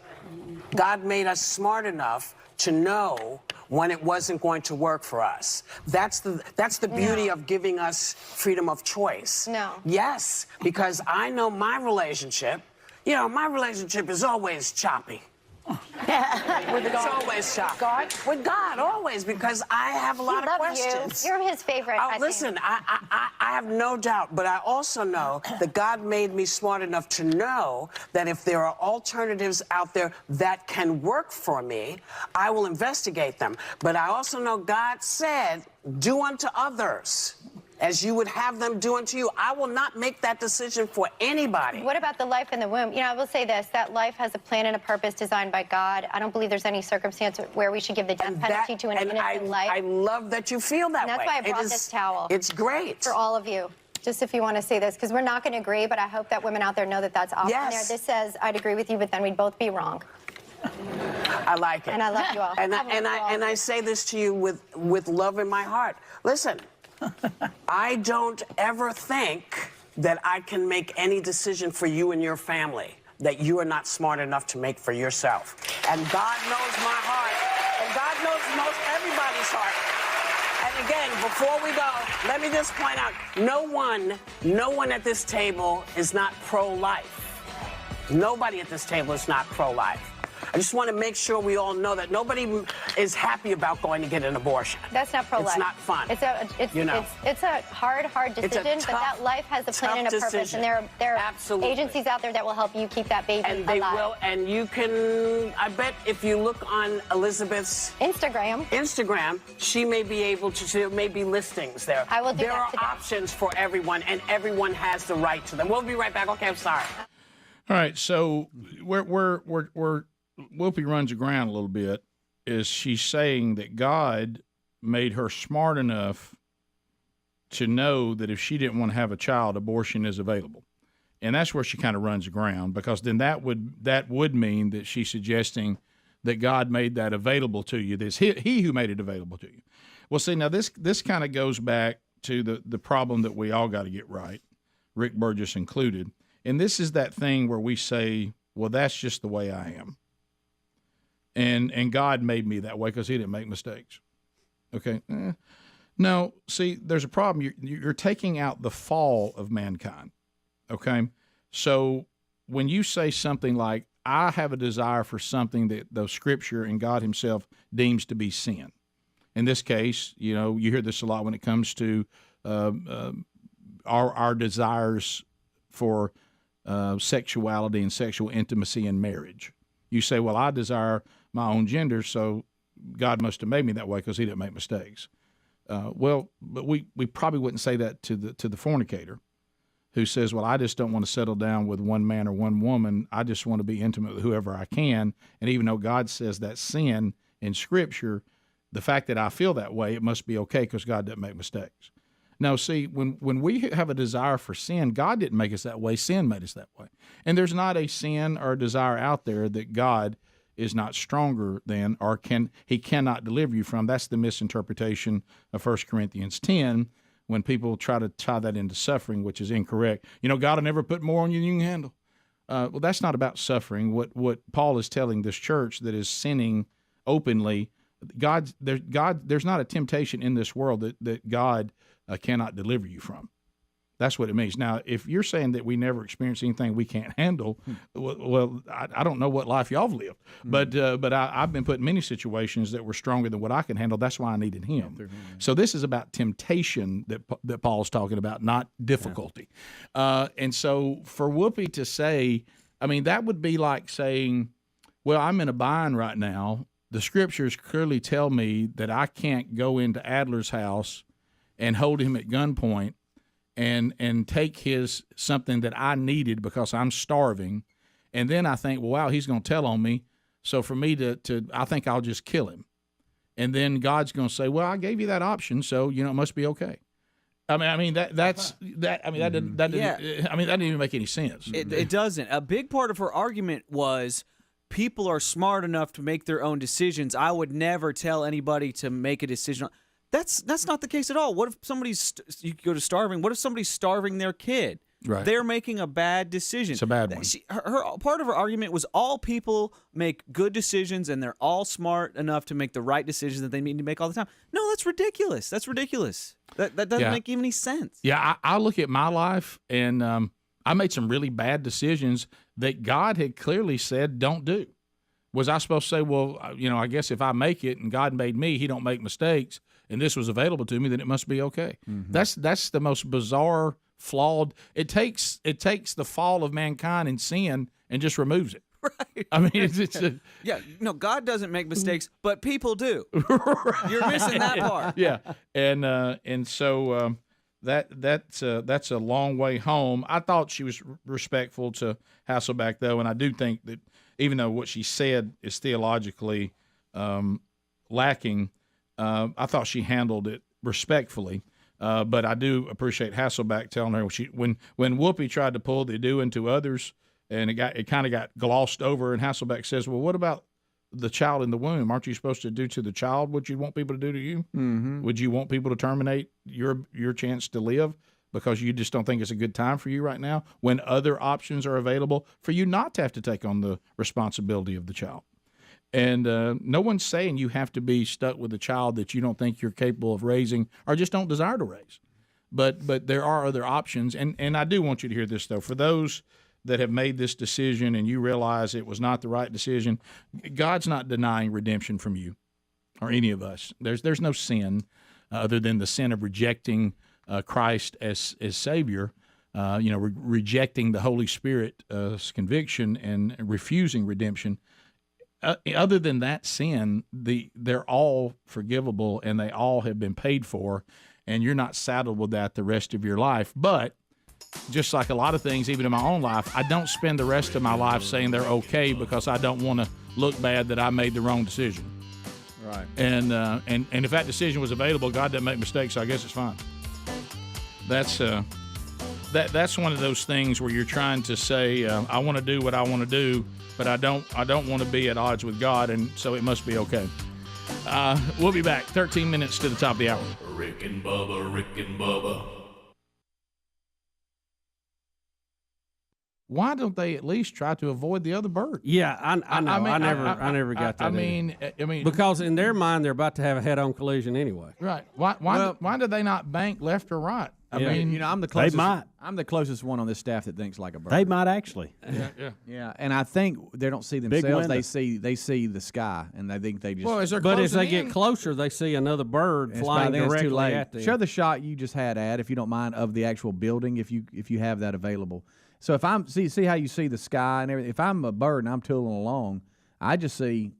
God made us smart enough to know when it wasn't going to work for us. That's the beauty of giving us freedom of choice. No. Yes, because I know my relationship. My relationship is always choppy. It's always choppy. With God, always, because I have a lot of questions. You're his favorite. Listen, I have no doubt, but I also know that God made me smart enough to know that if there are alternatives out there that can work for me, I will investigate them. But I also know God said, do unto others as you would have them do unto you. I will not make that decision for anybody. What about the life in the womb? I will say this, that life has a plan and a purpose designed by God. I don't believe there's any circumstance where we should give the death penalty to an innocent life. I love that you feel that way. That's why I brought this towel. It's great. For all of you. Just if you want to say this, because we're not going to agree, but I hope that women out there know that that's off in there. This says, I'd agree with you, but then we'd both be wrong. I like it. And I love you all. And I say this to you with love in my heart. Listen, I don't ever think that I can make any decision for you and your family. that you are not smart enough to make for yourself. And God knows my heart, and God knows most everybody's heart. And again, before we go, let me just point out, no one at this table is not pro-life. Nobody at this table is not pro-life. I just want to make sure we all know that nobody is happy about going to get an abortion. That's not pro-life. It's not fun. It's a hard decision, but that life has a plan and a purpose, decision. and there are agencies out there that will help you keep that baby And they alive. will, and you can, I bet if you look on Elizabeth's Instagram, she may be able to, there may be listings there. I will do There that are today. options for everyone, and everyone has the right to them. We'll be right back. Okay, I'm sorry. All right, so we're Whoopi runs aground a little bit. Is she's saying that God made her smart enough to know that if she didn't want to have a child, abortion is available, and that's where she kind of runs aground, because then that would mean that she's suggesting that God made that available to you. This he who made it available to you. Well, see, now this kind of goes back to the problem that we all got to get right, Rick Burgess included. And this is that thing where we say, well, that's just the way I am. And God made me that way because he didn't make mistakes. Okay? No, see, there's a problem. You're taking out the fall of mankind. Okay? So when you say something like, I have a desire for something that the Scripture and God himself deems to be sin. In this case, you hear this a lot when it comes to our desires for sexuality and sexual intimacy in marriage. You say, well, I desire my own gender, so God must have made me that way because he didn't make mistakes. Well, but we probably wouldn't say that to the fornicator who says, well, I just don't want to settle down with one man or one woman. I just want to be intimate with whoever I can. And even though God says that's sin in Scripture, the fact that I feel that way, it must be okay because God doesn't make mistakes. Now, see, when we have a desire for sin, God didn't make us that way. Sin made us that way. And there's not a sin or a desire out there that God is not stronger than or he cannot deliver you from. That's the misinterpretation of 1 Corinthians 10 when people try to tie that into suffering, which is incorrect. God will never put more on you than you can handle. Well, that's not about suffering. What Paul is telling this church that is sinning openly, there's not a temptation in this world that God cannot deliver you from. That's what it means. Now, if you're saying that we never experience anything we can't handle, well, I don't know what life y'all have lived, but I've been put in many situations that were stronger than what I can handle. That's why I needed him. So this is about temptation that Paul's talking about, not difficulty. Yeah. And so for Whoopi to say, that would be like saying, well, I'm in a bind right now. The Scriptures clearly tell me that I can't go into Adler's house and hold him at gunpoint and take his something that I needed because I'm starving, and then I think, well, wow, he's going to tell on me. So for me to I think I'll just kill him, and then God's going to say, well, I gave you that option, so it must be okay. That didn't even make any sense. It doesn't. A big part of her argument was people are smart enough to make their own decisions. I would never tell anybody to make a decision. That's not the case at all. What if you go to starving? What if somebody's starving their kid? Right. They're making a bad decision. It's a bad one. Her part of her argument was all people make good decisions and they're all smart enough to make the right decisions that they need to make all the time. No, that's ridiculous. That doesn't make any sense. Yeah, I look at my life and I made some really bad decisions that God had clearly said don't do. Was I supposed to say, well, I guess if I make it and God made me, he don't make mistakes, and this was available to me, then it must be okay. Mm-hmm. That's the most bizarre, flawed. It takes the fall of mankind and sin and just removes it. Right. God doesn't make mistakes, but people do. Right. You're missing that part. Yeah, and so that's a long way home. I thought she was respectful to Hasselbeck, though, and I do think that even though what she said is theologically lacking, I thought she handled it respectfully. But I do appreciate Hasselbeck telling her when Whoopi tried to pull the do unto others, and it kind of got glossed over, and Hasselbeck says, well, what about the child in the womb? Aren't you supposed to do to the child what you want people to do to you? Mm-hmm. Would you want people to terminate your chance to live? because you just don't think it's a good time for you right now, when other options are available for you not to have to take on the responsibility of the child. And no one's saying you have to be stuck with a child that you don't think you're capable of raising or just don't desire to raise. But there are other options. And I do want you to hear this, though. For those that have made this decision and you realize it was not the right decision, God's not denying redemption from you or any of us. There's no sin other than the sin of rejecting Christ as Savior, rejecting the Holy Spirit's conviction and refusing redemption. Other than that sin, they're all forgivable and they all have been paid for, and you're not saddled with that the rest of your life. But just like a lot of things, even in my own life, I don't spend the rest of my life saying they're okay because I don't want to look bad that I made the wrong decision. Right. And if that decision was available, God doesn't make mistakes, so I guess it's fine. That's one of those things where you're trying to say, I want to do what I want to do, but I don't want to be at odds with God, and so it must be okay. We'll be back 13 minutes to the top of the hour. Rick and Bubba, Rick and Bubba. Why don't they at least try to avoid the other bird? Yeah, I know. I never got that. I mean, because in their mind, they're about to have a head-on collision anyway. Right. Why do they not bank left or right? I mean, I'm the closest. They might. I'm the closest one on this staff that thinks like a bird. They might actually. Yeah. And I think they don't see themselves. They see the sky, and they think they just. Well, but as they get closer, they see another bird flying directly at them. Show the shot you just had, Ad, if you don't mind, of the actual building, if you have that available. So if I'm see how you see the sky and everything. If I'm a bird and I'm tooling along, I just see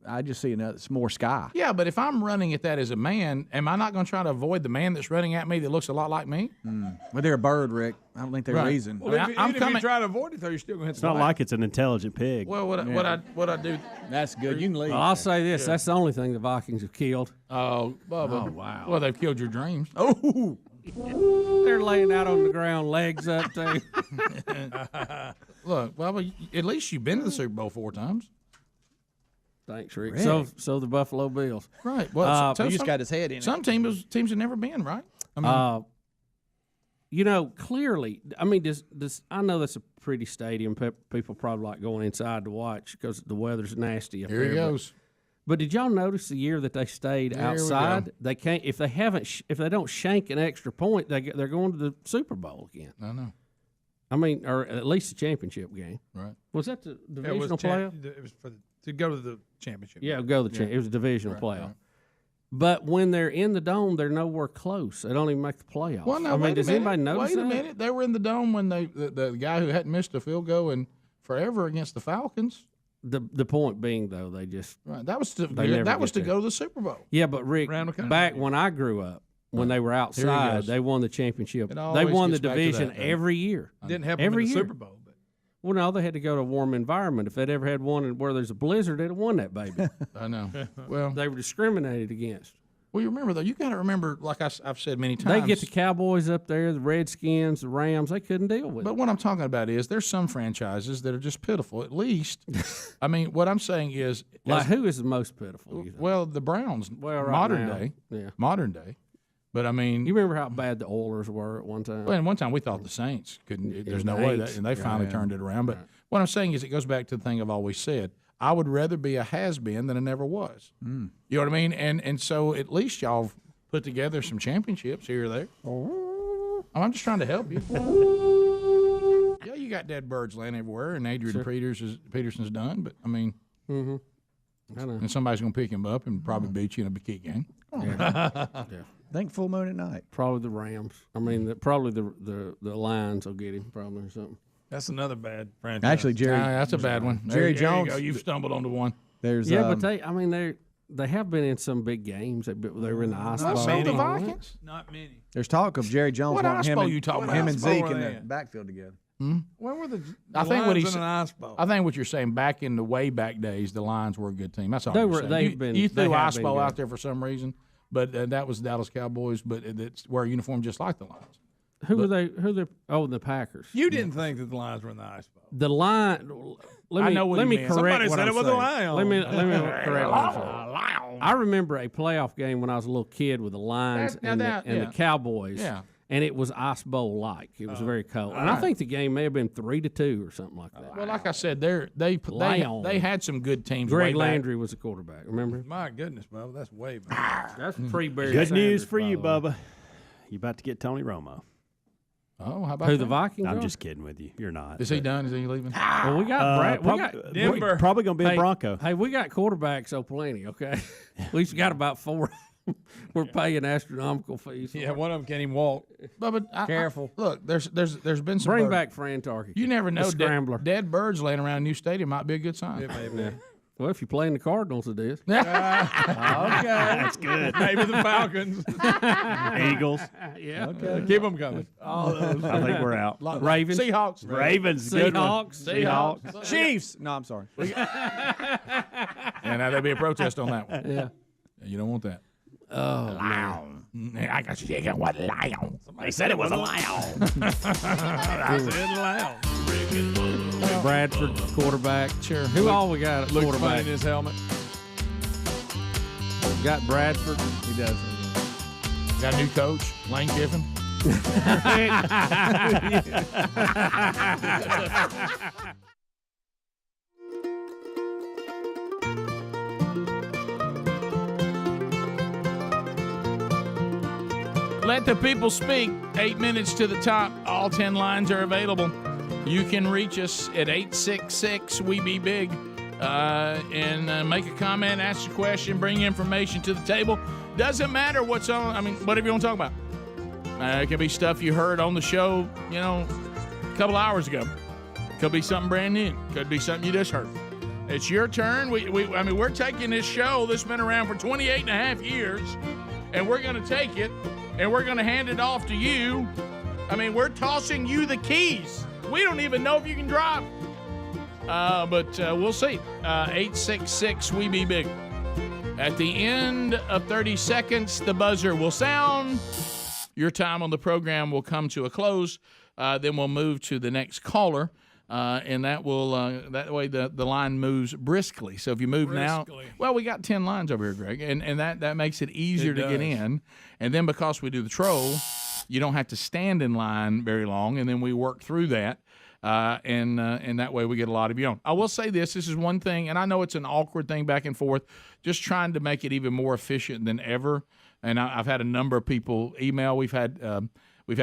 more sky. Yeah, but if I'm running at that as a man, am I not going to try to avoid the man that's running at me that looks a lot like me? Well, they're a bird, Rick. I don't think they're reason. Well, if you try to avoid it, though, you're still going to hit It's not like it's an intelligent pig. Well, what I do? That's good. You can leave. Well, I'll say this: that's the only thing the Vikings have killed. Oh, Bubba. Oh, wow. Well, they've killed your dreams. Oh. They're laying out on the ground, legs up too. Look, Bubba, at least you've been to the Super Bowl 4 times. Thanks, Rick. So the Buffalo Bills. Right. Well, he just got his head in it. Some teams have never been, right? I mean, clearly, I mean, I know that's a pretty stadium. People probably like going inside to watch because the weather's nasty up there. Here he goes. But did y'all notice the year that they stayed outside? They can't if they don't shank an extra point, they're going to the Super Bowl again. I know. I mean, or at least the championship game. Right. Was that the divisional playoff? It was to go to the championship. Yeah, go to the championship. It was a divisional playoff. Right. But when they're in the dome, they're nowhere close. They don't even make the playoffs. Well, no, does anybody notice that? Wait a minute. They were in the dome when the guy who hadn't missed a field goal in forever against the Falcons. The point being, though, they just that was to go to the Super Bowl. Yeah, but Rick, back when I grew up, when they were outside, they won the championship. They won the division every year. Didn't happen in the Super Bowl. But. Well, no, they had to go to a warm environment. If they'd ever had one where there's a blizzard, they'd have won that baby. I know. Well, they were discriminated against. Well, you remember, though, you got to remember, like I've said many times. They get the Cowboys up there, the Redskins, the Rams. They couldn't deal with it. But what I'm talking about is there's some franchises that are just pitiful. At least, I mean, what I'm saying is. Like, who is the most pitiful? Well, the Browns, modern day. Yeah. Modern day. But, I mean. You remember how bad the Oilers were at one time? Well, and one time we thought the Saints couldn't. There's no way. And they finally turned it around. But what I'm saying is it goes back to the thing I've always said. I would rather be a has-been than a never was. You know what I mean? And so at least y'all put together some championships here or there. I'm just trying to help you. Yeah, you got dead birds laying everywhere, and Adrian Peterson's done. But I mean, I know. And somebody's going to pick him up and probably beat you in a kick game. Yeah. Think full moon at night. Probably the Rams. I mean, probably the Lions will get him probably or something. That's another bad franchise. Actually, Jerry, that's a bad one. Jerry Jones. There you go. You've stumbled onto one. There's but they have been in some big games. They were in the ice bowl. So the Vikings. Not many. There's talk of Jerry Jones What ice wanting bowl you talking about? him and Zeke in the backfield together. When were the I think what Lions he's in an ice bowl? I think what you're saying back in the way back days, the Lions were a good team. That's all. They I'm were. saying. You threw they ice have bowl been out good. there for some reason, but that was Dallas Cowboys. But it's wear a uniform just like the Lions. Who were they? Oh, the Packers. You didn't think that the Lions were in the ice bowl. The line. Let me correct Somebody what said I'm it was a saying. lion. Let me correct what I'm saying. I remember a playoff game when I was a little kid with the Lions and the Cowboys. Yeah. and it was ice bowl like. It was very cold, and I think the game may have been 3-2 or something like that. Well, like I said, they had some good teams. Greg way back. Landry was the quarterback. Remember? My goodness, Bubba, that's way back. That's pre-Barry Good news Sanders, for by you, the way. Bubba. You about to get Tony Romo. Oh, how about Who, that? the Vikings? I'm are? just kidding with you. You're not. Is he done? Is he leaving? Well, we got Brad. We got Denver. Probably going to be a Bronco. Hey, we got quarterbacks so plenty. Okay, we got about 4. We're paying astronomical fees. Yeah, one of them can't even walk. Bubba, Careful. Look, there's been some. Bring birds. back Fran Tarky. You never know. The scrambler. Dead birds laying around a new stadium might be a good sign. It may be. Yeah. Well, if you're playing the Cardinals, it is. Okay, that's good. Maybe the Falcons. Eagles. Yeah. Okay. Keep them coming. I think we're out. Ravens. Seahawks. Ravens. Good one. Seahawks. Chiefs. No, I'm sorry. And now there'll be a protest on that one. Yeah. You don't want that. Oh, Lion. I got you thinking what lion. They said it was a lion. I said loud. Bradford, quarterback. Sure. Who all we got at Looks funny quarterback? in his helmet. Got Bradford. He does. Got a new coach, Lane Kiffin. Let the people speak. 8 minutes to the top. All 10 lines are available. You can reach us at 866-WE-BE-BIG and make a comment, ask a question, bring information to the table. Doesn't matter what's on, whatever you want to talk about. It could be stuff you heard on the show, a couple hours ago. Could be something brand new. Could be something you just heard. It's your turn. We're taking this show that's been around for 28 and a half years, and we're going to take it, and we're going to hand it off to you. We're tossing you the keys. We don't even know if you can drive. But we'll see. 866-WE-BE-BIG. At the end of 30 seconds, the buzzer will sound. Your time on the program will come to a close. Then we'll move to the next caller. And that will that way the line moves briskly. So if you move now, well, we got 10 lines over here, Greg, and that makes it easier to get in. And then because we do the troll, you don't have to stand in line very long, and then we work through that. And that way we get a lot of you on. I will say this is one thing, and I know it's an awkward thing back and forth, just trying to make it even more efficient than ever. And I've had a number of people email. We've had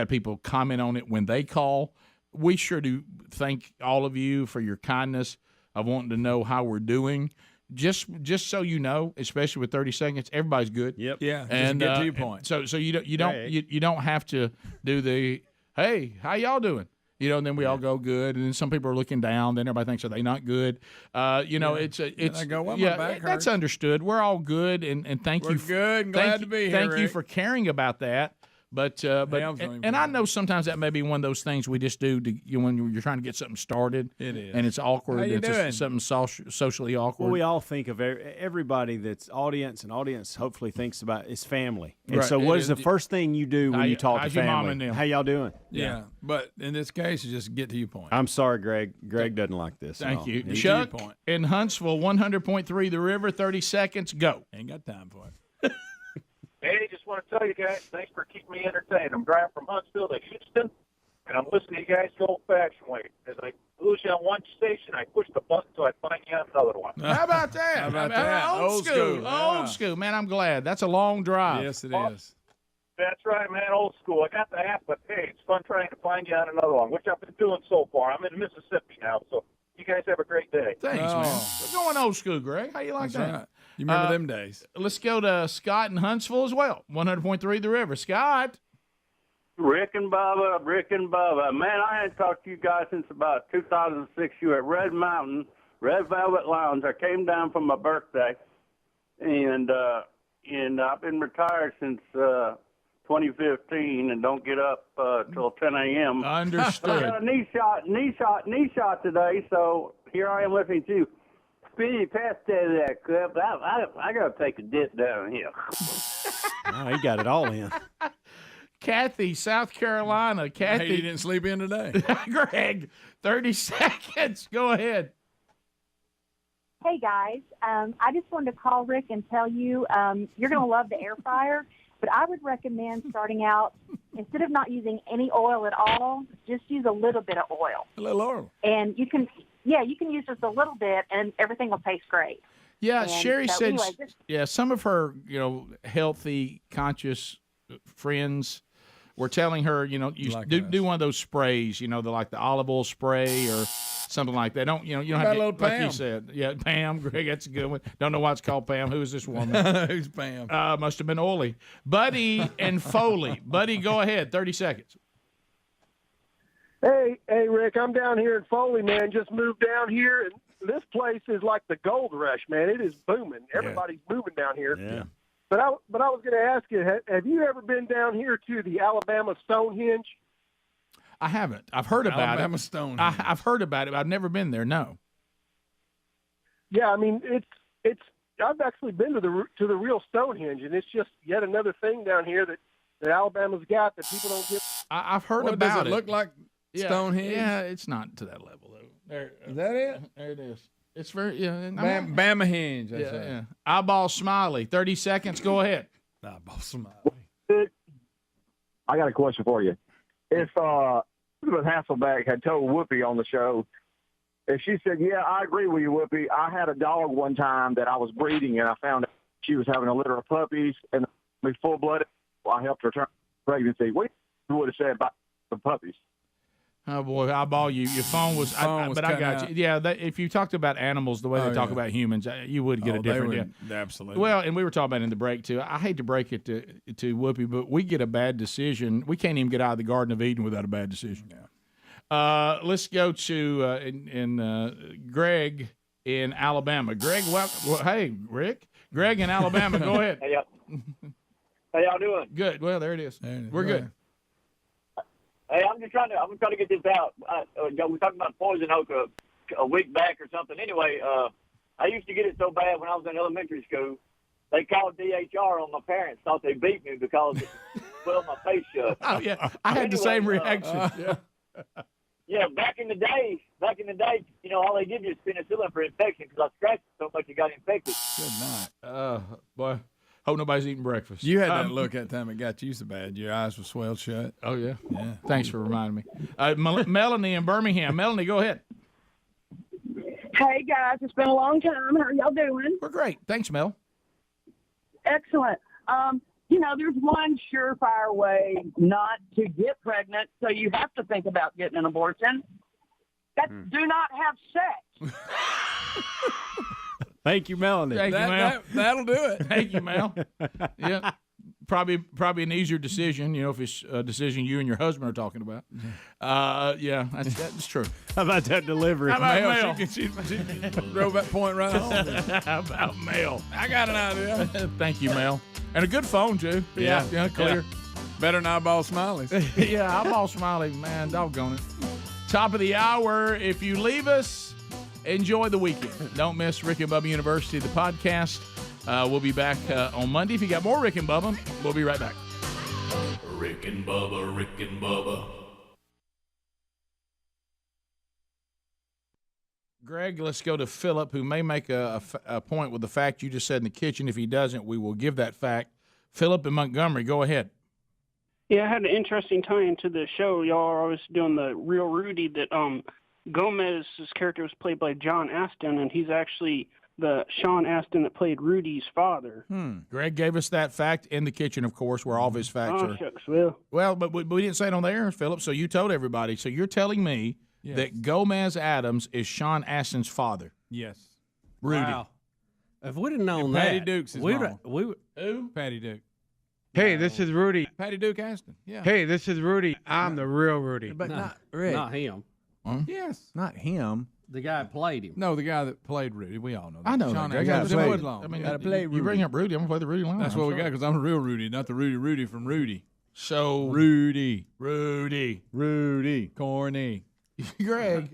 people comment on it when they call. We sure do thank all of you for your kindness of wanting to know how we're doing. Just so you know, especially with 30 seconds, everybody's good. Yep. Yeah. And just get to your point. So you don't have to do the hey, how y'all doing? And then we all go good, and then some people are looking down. Then everybody thinks, are they not good? It's I go, well, my back that's hurts. understood. We're all good, and thank you. We're good and glad to be here. Thank you Rick. for caring about that. But I know sometimes that may be one of those things we just do when you're trying to get something started. It is. And it's awkward. How you it's doing? something socially awkward. Well, we all think of everybody that's audience, and audience hopefully thinks about is family. And Right. so what is the first thing you do when you talk to how's your mom family? and them? How y'all doing? Yeah. But in this case, you just get to your point. I'm sorry, Greg. Greg doesn't like this. at Thank all. you. Get to Chuck your point. in Huntsville, 100.3 The River, 30 seconds, go. Ain't got time for it. Hey, just want to tell you guys, thanks for keeping me entertained. I'm driving from Huntsville to Houston, and I'm listening to you guys the old-fashioned way. As I lose you on one station, I push the button so I find you on another one. How about that? How about that? Old school. Yeah. Old school. Man, I'm glad. That's a long drive. Yes, it is. That's right, man, old school. I got the app, but hey, it's fun trying to find you on another one, which I've been doing so far. I'm in Mississippi now, so you guys have a great day. Thanks, Oh. man. We're going old school, Greg. How you like That's that? right. You remember them days. Let's go to Scott in Huntsville as well. 100.3 The River. Scott. Rick and Bubba. Man, I hadn't talked to you guys since about 2006. You were at Red Mountain, Red Velvet Lounge. I came down for my birthday, and I've been retired since 2015 and don't get up till 10 a.m. Understood. I got a knee shot today, so here I am listening to you. Speedy, pass that clip. I got to take a dip down here. Oh, he got it all in. Kathy, South Carolina. Kathy. Hey, you didn't sleep in today. Greg, 30 seconds. Go ahead. Hey, guys. I just wanted to call Rick and tell you you're going to love the air fryer, but I would recommend starting out instead of not using any oil at all, just use a little bit of oil. A little oil. And you can use just a little bit, and everything will taste great. Yeah, And Sherry so said, anyway, some of her, healthy, conscious friends were telling her, you do one of those sprays, like the olive oil spray or something like that. Don't have Got a to, little like Pam. you said. Yeah, Pam, Greg, that's a good one. Don't know why it's called Pam. Who is this woman? Who's Pam? Must have been Ollie. Buddy and Foley. Buddy, go ahead. 30 seconds. Hey, Rick, I'm down here in Foley, man. Just moved down here, and this place is like the gold rush, man. It is booming. Everybody's moving down here. Yeah. But I was going to ask you, have you ever been down here to the Alabama Stonehenge? I haven't. I've heard about Alabama it. Stonehenge. I've heard about it, but I've never been there, no. Yeah, I mean, it's. I've actually been to the real Stonehenge, and it's just yet another thing down here that Alabama's got that people don't get. I've heard What, about does it look like Stonehenge? Yeah, it's not to that level, though. There, Is that it? There it is. It's very, Bama Hinge, I say. Yeah. Eyeball Smiley, 30 seconds. Go ahead. Eyeball Smiley. I got a question for you. If Elizabeth Hasselbeck had told Whoopi on the show, if she said, "Yeah, I agree with you, Whoopi. I had a dog one time that I was breeding, and I found out she was having a litter of puppies, and we full-blooded. I helped her turn pregnancy. What would have said about the puppies?" Oh, boy, eyeball you. Your phone was, but I got you. Yeah, if you talked about animals the way they talk about humans, you would get a different. Absolutely. Well, and we were talking about in the break, too. I hate to break it to Whoopi, but we get a bad decision. We can't even get out of the Garden of Eden without a bad decision. Yeah. Let's go to Greg in Alabama. Greg, hey, Rick. Greg in Alabama, go ahead. Hey, how y'all doing? Good. Well, there it is. We're good. Hey, I'm trying to get this out. We talked about poison oak a week back or something. Anyway, I used to get it so bad when I was in elementary school. They called DHR on my parents. Thought they beat me because it swelled my face shut. Oh yeah, I had the same reaction. Yeah, back in the day, all they give you is penicillin for infection because I scratched it so much it got infected. Good night. Boy. Hope nobody's eating breakfast. You had that look that time it got you so bad. Your eyes were swelled shut. Oh, yeah? Yeah. Thanks for reminding me. Melanie in Birmingham. Melanie, go ahead. Hey, guys. It's been a long time. How are y'all doing? We're great. Thanks, Mel. Excellent. There's one surefire way not to get pregnant, so you have to think about getting an abortion. That's do not have sex. Thank you, Melanie. Thank you, Mel. That'll do it. Thank you, Mel. Yeah, probably an easier decision. If it's a decision you and your husband are talking about. Yeah, that's true. How about that delivery? How about Mel? She drove that point right home. How about Mel? I got an idea. Thank you, Mel. And a good phone too. Yeah, clear. Yeah. Better than eyeball smileys. Yeah, eyeball smiley, man. Doggone it. Top of the hour. If you leave us, enjoy the weekend. Don't miss Rick and Bubba University, the podcast. We'll be back on Monday. If you got more Rick and Bubba, we'll be right back. Rick and Bubba, Rick and Bubba. Greg, let's go to Philip, who may make a point with the fact you just said in the kitchen. If he doesn't, we will give that fact. Philip in Montgomery, go ahead. Yeah, I had an interesting tie into the show. Y'all are always doing the Real Rudy that Gomez's character was played by John Astin, and he's actually the Sean Astin that played Rudy's father. Greg gave us that fact in the kitchen, of course, where all of his facts are. Shucks, well, but we didn't say it on the air, Philip, so you told everybody. So you're telling me that Gomez Adams is Sean Astin's father? Yes. Rudy. Wow. If we'd have known And that, Patty Duke's his mom. Who? Patty Duke. Hey, this is Rudy. Patty Duke Astin. Yeah. Hey, this is Rudy. I'm the real Rudy. But No, not Rick. not him. Yes. Not him. The guy that played him. No, the guy that played Rudy. We all know that. I know Sean that. Astin. Gotta Jim play- Woodlawn. I mean, Gotta play you bring up Rudy, I'm going to play the Rudy line. That's what we got because I'm the real Rudy, not the Rudy from Rudy. So Rudy. Corny. Greg,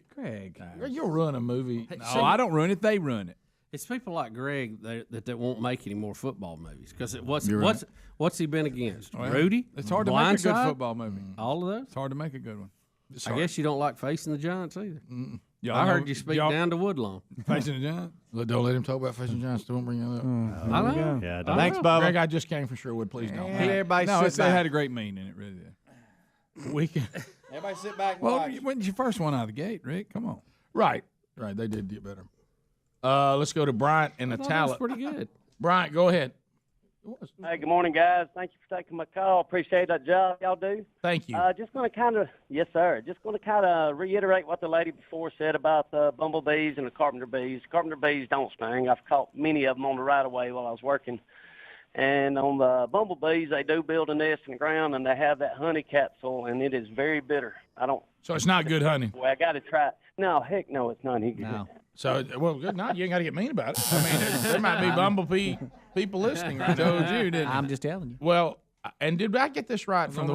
you'll run a movie. No, I don't run it. They run it. It's people like Greg that won't make any more football movies because You're right. what's he been against? Well, Rudy? It's hard to make a good Blindside? football movie. All of those? It's hard to make a good one. I guess you don't like Facing the Giants either. Y'all I know- heard you speak y'all- down to Woodlawn. Facing the Giants? Don't let him talk about Facing Giants. Don't bring that up. I know. Yeah, Thanks, Bubba. Greg, I just came from Sherwood. Please don't. Everybody No, sit it back. had a great meaning in it, really did. we can. Everybody sit back and Well, watch. when's your first one out of the gate, Rick? Come on. Right. Right, they did get better. Let's go to Bryant and I thought Natala. that was pretty good. Bryant, go ahead. Hey, good morning, guys. Thank you for taking my call. Appreciate that job y'all do. Thank you. Just going to kind of, yes, sir. Just going to kind of reiterate what the lady before said about the bumblebees and the carpenter bees. Carpenter bees don't sting. I've caught many of them on the right of way while I was working. And on the bumblebees, they do build a nest in the ground, and they have that honey capsule, and it is very bitter. I don't. So it's not good honey. Well, I got to try it. No, heck no, it's not. No. So, well, good night. You ain't got to get mean about it. I mean, there might be bumblebee people listening. Right now. Told you, didn't I? I'm just telling you. Well, and did I get this right from the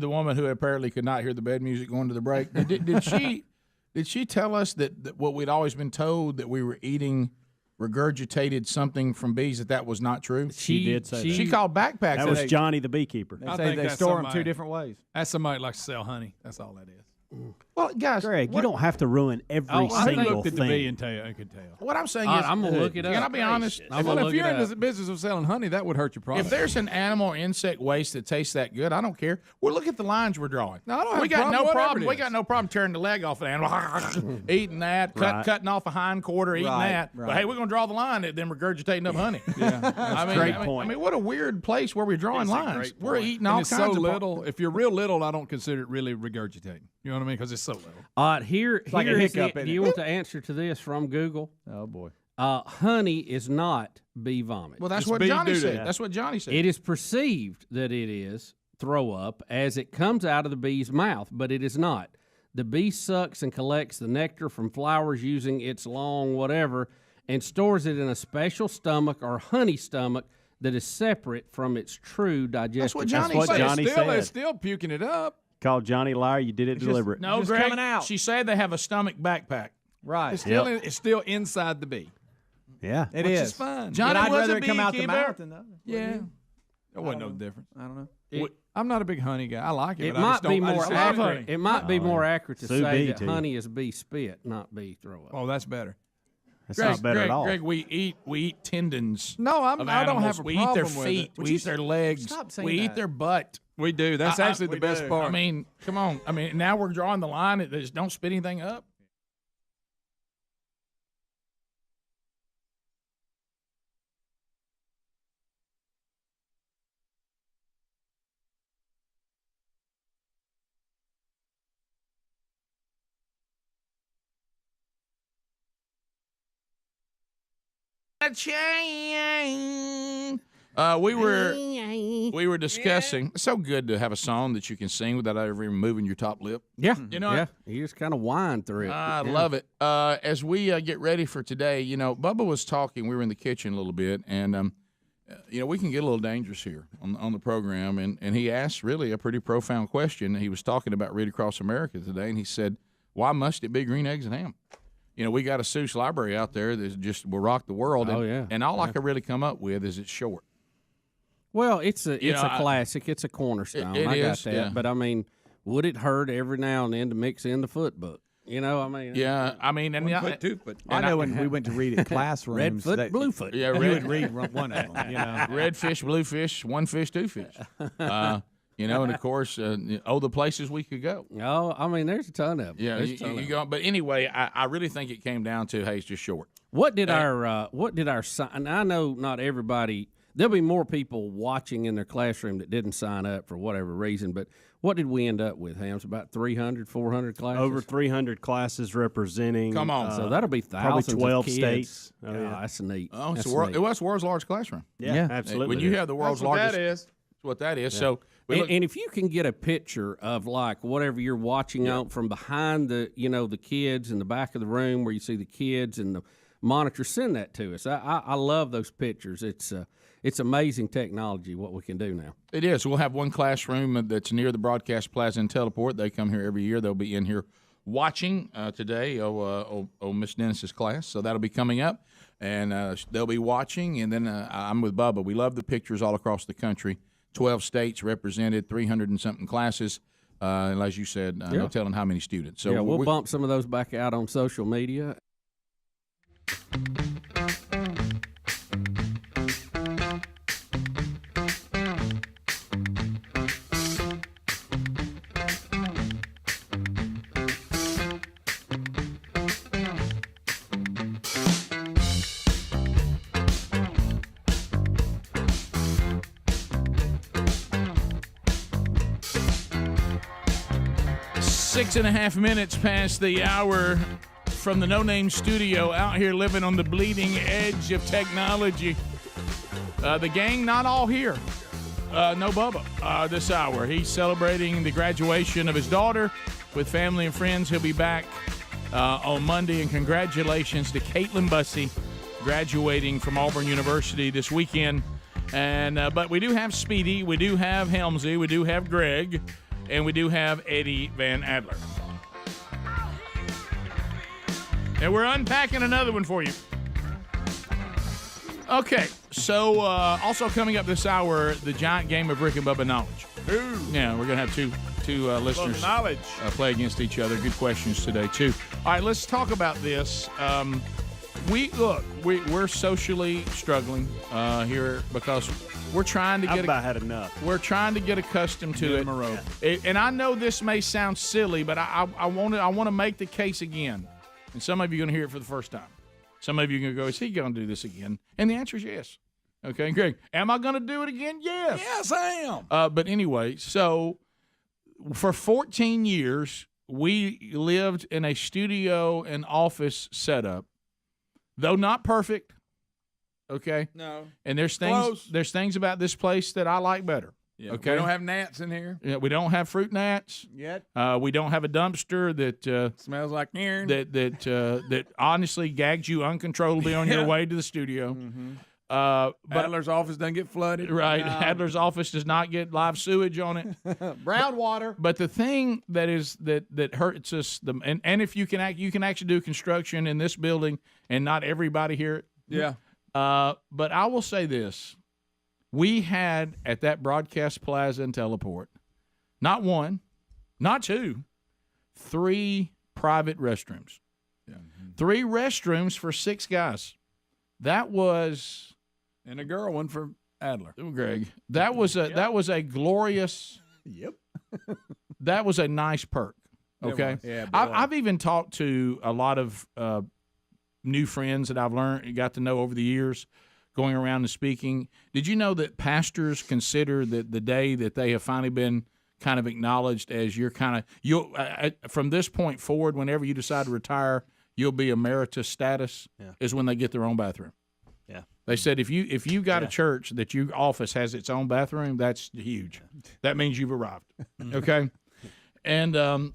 woman who apparently could not hear the bed music going to the break? Did she tell us that what we'd always been told, that we were eating regurgitated something from bees, that was not true? She did say that. She called backpacks. That was Johnny the beekeeper. They say they store them two different ways. That's somebody that likes to sell honey. That's all that is. Well, guys, Greg, you don't have to ruin every I single looked at the thing. bee and I could tell. What I'm saying All is, right, I'm gonna look it up. Can I be honest? If you're in the business of selling honey, that would hurt your product. If there's an animal or insect waste that tastes that good, I don't care. Well, look at the lines we're drawing. No, I don't have we a got problem, no whatever problem. it We is. got no problem tearing the leg off an animal, eating that, Right. cutting off a hind quarter, eating Right, that. right. But hey, we're gonna draw the line at them regurgitating up honey. Yeah, I mean, great I mean, point. I mean, what a weird place where we're drawing lines. We're eating all and it's kinds so of little. If you're real little, I don't consider it really regurgitating. You know what I mean? Because it's so little. Here like a is hiccup, it. isn't Do it? you want the answer to this from Google? Oh boy. Honey is not bee vomit. Well, that's It's what bee Johnny doo-doo. said. That's what Johnny said. It is perceived that it is throw up as it comes out of the bee's mouth, but it is not. The bee sucks and collects the nectar from flowers using its long whatever and stores it in a special stomach or honey stomach that is separate from its true digestive. what That's Johnny what said. Johnny It's said. still puking it up. Called Johnny liar. You did it deliberate. No, just Greg. coming out. She said they have a stomach backpack. Right. It's still inside the bee. Yeah. It which is. is fine. Johnny But I'd was rather a it come out the beekeeper. mouth than the other. Yeah. There wasn't no difference. I don't know. I'm not a big honey guy. I like it. It but I might just be don't- I more just don't like accurate. It might be more accurate to Sous say bee that too. honey is bee spit, not bee throw up. Oh, that's better. That's not better Greg, at all. Greg, we eat tendons. No, of I don't animals. have a We eat their problem with feet. it. We eat their legs. stop saying We eat that? their butt. We do. That's actually the best part. I mean, come on. I mean, now we're drawing the line that just don't spit anything up. A chain. We were discussing. It's so good to have a song that you can sing without ever even moving your top lip. Yeah, You know, yeah. You just kind of whine through it. I Yeah. love it. As we get ready for today, Bubba was talking. We were in the kitchen a little bit, and we can get a little dangerous here on the program. And he asked really a pretty profound question. He was talking about Read Across America today, and he said, "Why must it be green eggs and ham?" We got a Seuss library out there that just will rock the world. Oh, and, yeah. And all I could really come up with is it's short. Well, it's a You know, classic. It's a cornerstone. It I got is, that. yeah. But I mean, would it hurt every now and then to mix in the foot book? I mean. Yeah, I mean, and One foot, 2 foot. I know when we went to read at classrooms. Red foot, that- blue foot. Yeah, You red, would read one of them. red fish, blue fish, one fish, two fish. And of course, the places we could go. Oh, I mean, there's a ton of them. Yeah, There's a you ton of them. go. But anyway, I really think it came down to, hey, it's just short. What did our and I know not everybody. There'll be more people watching in their classroom that didn't sign up for whatever reason. But what did we end up with, Hams? About 300, 400 classes. Over 300 classes representing. Come on. So that'll be probably thousands 12 of kids. states. Oh, yeah, that's neat. Oh, that's it's neat. it was the world's largest classroom. Yeah, absolutely. When you have the world's That's what largest, that is. that's what that is. So, we look- And if you can get a picture of like whatever you're watching out from behind the the kids in the back of the room where you see the kids and the monitor, send that to us. I love those pictures. It's amazing technology what we can do now. it is. We'll have one classroom that's near the broadcast plaza in Teleport. They come here every year. They'll be in here watching today. Miss Dennis's class. So that'll be coming up, and they'll be watching. And then I'm with Bubba. We love the pictures all across the country. 12 states represented, 300 and something classes. And as you said, no telling how many students. So yeah, we'll bump some of those back out on social media. 6.5 minutes past the hour from the No Name Studio, out here living on the bleeding edge of technology. The gang not all here. No Bubba this hour. He's celebrating the graduation of his daughter with family and friends. He'll be back on Monday. And congratulations to Caitlin Bussey graduating from Auburn University this weekend. And but we do have Speedy, we do have Helmsley, we do have Greg, and we do have Eddie Van Adler. And we're unpacking another one for you. Okay, so also coming up this hour, the giant game of Rick and Bubba Knowledge. Ooh. Yeah, we're going to have two listeners play against each other. Good questions today, too. All right, let's talk about this. We're socially struggling here because we're trying to get. I've about had enough. We're trying to get accustomed to it. And I know this may sound silly, but I want to make the case again. And some of you are going to hear it for the first time. Some of you are going to go, is he going to do this again? And the answer is yes. Okay, Greg, am I going to do it again? Yes. Yes, I am. But anyway, so for 14 years, we lived in a studio and office setup, though not perfect. Okay. No. And there's things about this place that I like better. Yeah, okay. We don't have gnats in here. Yeah, we don't have fruit gnats yet. We don't have a dumpster that smells like urine. That honestly gags you uncontrollably on your way to the studio. Mm-hmm. But Adler's office doesn't get flooded. Right. No. Adler's office does not get live sewage on it. Brown water. But the thing that hurts us, and if you can actually do construction in this building and not everybody hear it. Yeah. But I will say this. We had at that broadcast plaza and teleport, not one, not two, 3 private restrooms. Yeah. 3 restrooms for 6 guys. That was, and a girl one for Adler. Greg. That was a glorious. Yep. That was a nice perk. Okay. Yeah. I've even talked to a lot of new friends that I've got to know over the years, going around and speaking. Did you know that pastors consider that the day that they have finally been kind of acknowledged as from this point forward, whenever you decide to retire, you'll be emeritus status is when they get their own bathroom. Yeah. They said if you got a church that your office has its own bathroom, that's huge. That means you've arrived. Okay. And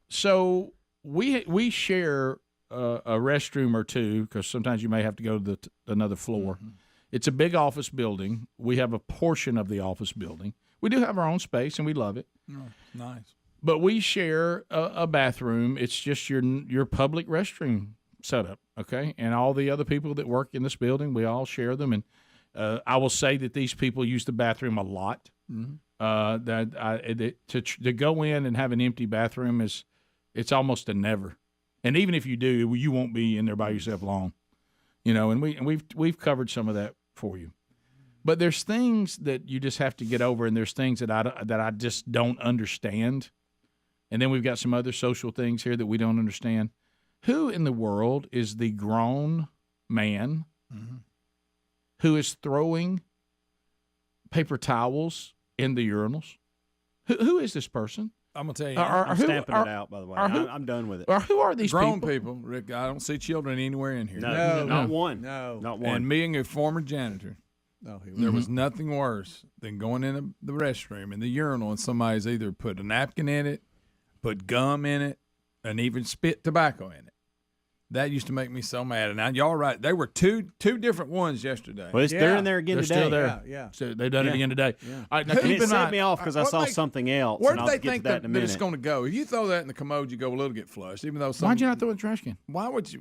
so we share a restroom or two, because sometimes you may have to go to another floor. Mm-hmm. It's a big office building. We have a portion of the office building. We do have our own space, and we love it. Oh, nice. But we share a bathroom. It's just your public restroom setup, okay? And all the other people that work in this building, we all share them. And I will say that these people use the bathroom a lot. Mm-hmm. To go in and have an empty bathroom it's almost a never. And even if you do, you won't be in there by yourself long, And we've covered some of that for you. But there's things that you just have to get over, and there's things that I just don't understand. And then we've got some other social things here that we don't understand. Who in the world is the grown man who is throwing paper towels in the urinals? Who is this person? I'm going to tell you. I'm stamping it out, by the way. I'm done with it. Or who are these grown people? Rick, I don't see children anywhere in here. No, not one. No. Not one. And being a former janitor, there was nothing worse than going in the restroom, in the urinal, and somebody's either put a napkin in it, put gum in it, and even spit tobacco in it. That used to make me so mad. And now y'all right. There were two different ones yesterday. Well, they're in there again they're today. Still there. Yeah. So they've done it again today. Yeah. All right, now And it set me off because I saw something else. Where and do I'll they get think to that in a that minute. it's going to go? If you throw that in the Komodo, you go a little get flushed. Even though why'd you not throw it in the trash can? Why would you?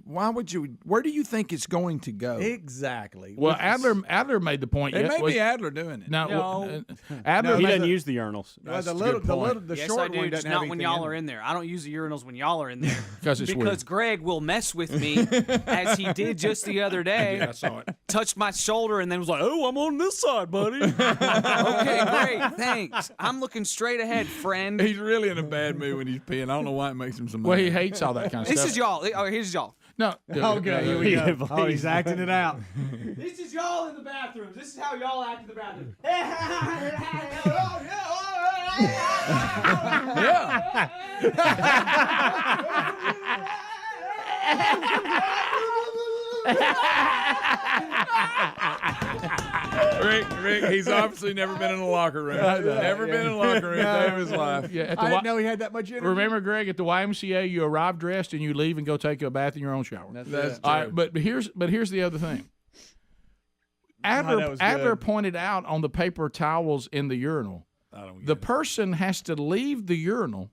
Where do you think it's going to go? Exactly. Well, Adler made the point. It may be Adler doing it. No. Adler he doesn't use the urinals. Well, the Yes, short I do. one Just doesn't not have when anything y'all in are it. in there. I don't use the urinals when y'all are in there. Because because Greg will mess with me, as he did just the other day. Yeah, I saw it. Touched my shoulder and then was like, "Oh, I'm on this side, buddy." Okay, great, thanks. I'm looking straight ahead, friend. He's really in a bad mood when he's peeing. I don't know why it makes him so mad. Well, he hates all that kind of This stuff. is y'all. Oh, here's y'all. No. Okay, here we go. Oh, he's acting it out. This is y'all in the bathrooms. This is how y'all act in the bathroom. Yeah. Rick, he's obviously never been in a locker room. Never been in a locker room a day of his life. Yeah, I didn't know he had that much energy. Remember, Greg, at the YMCA, you arrive dressed and you leave and go take a bath in your own shower. That's All true. right, but here's the other thing. that was Adler good. pointed out on the paper towels in the urinal. The person has to leave the urinal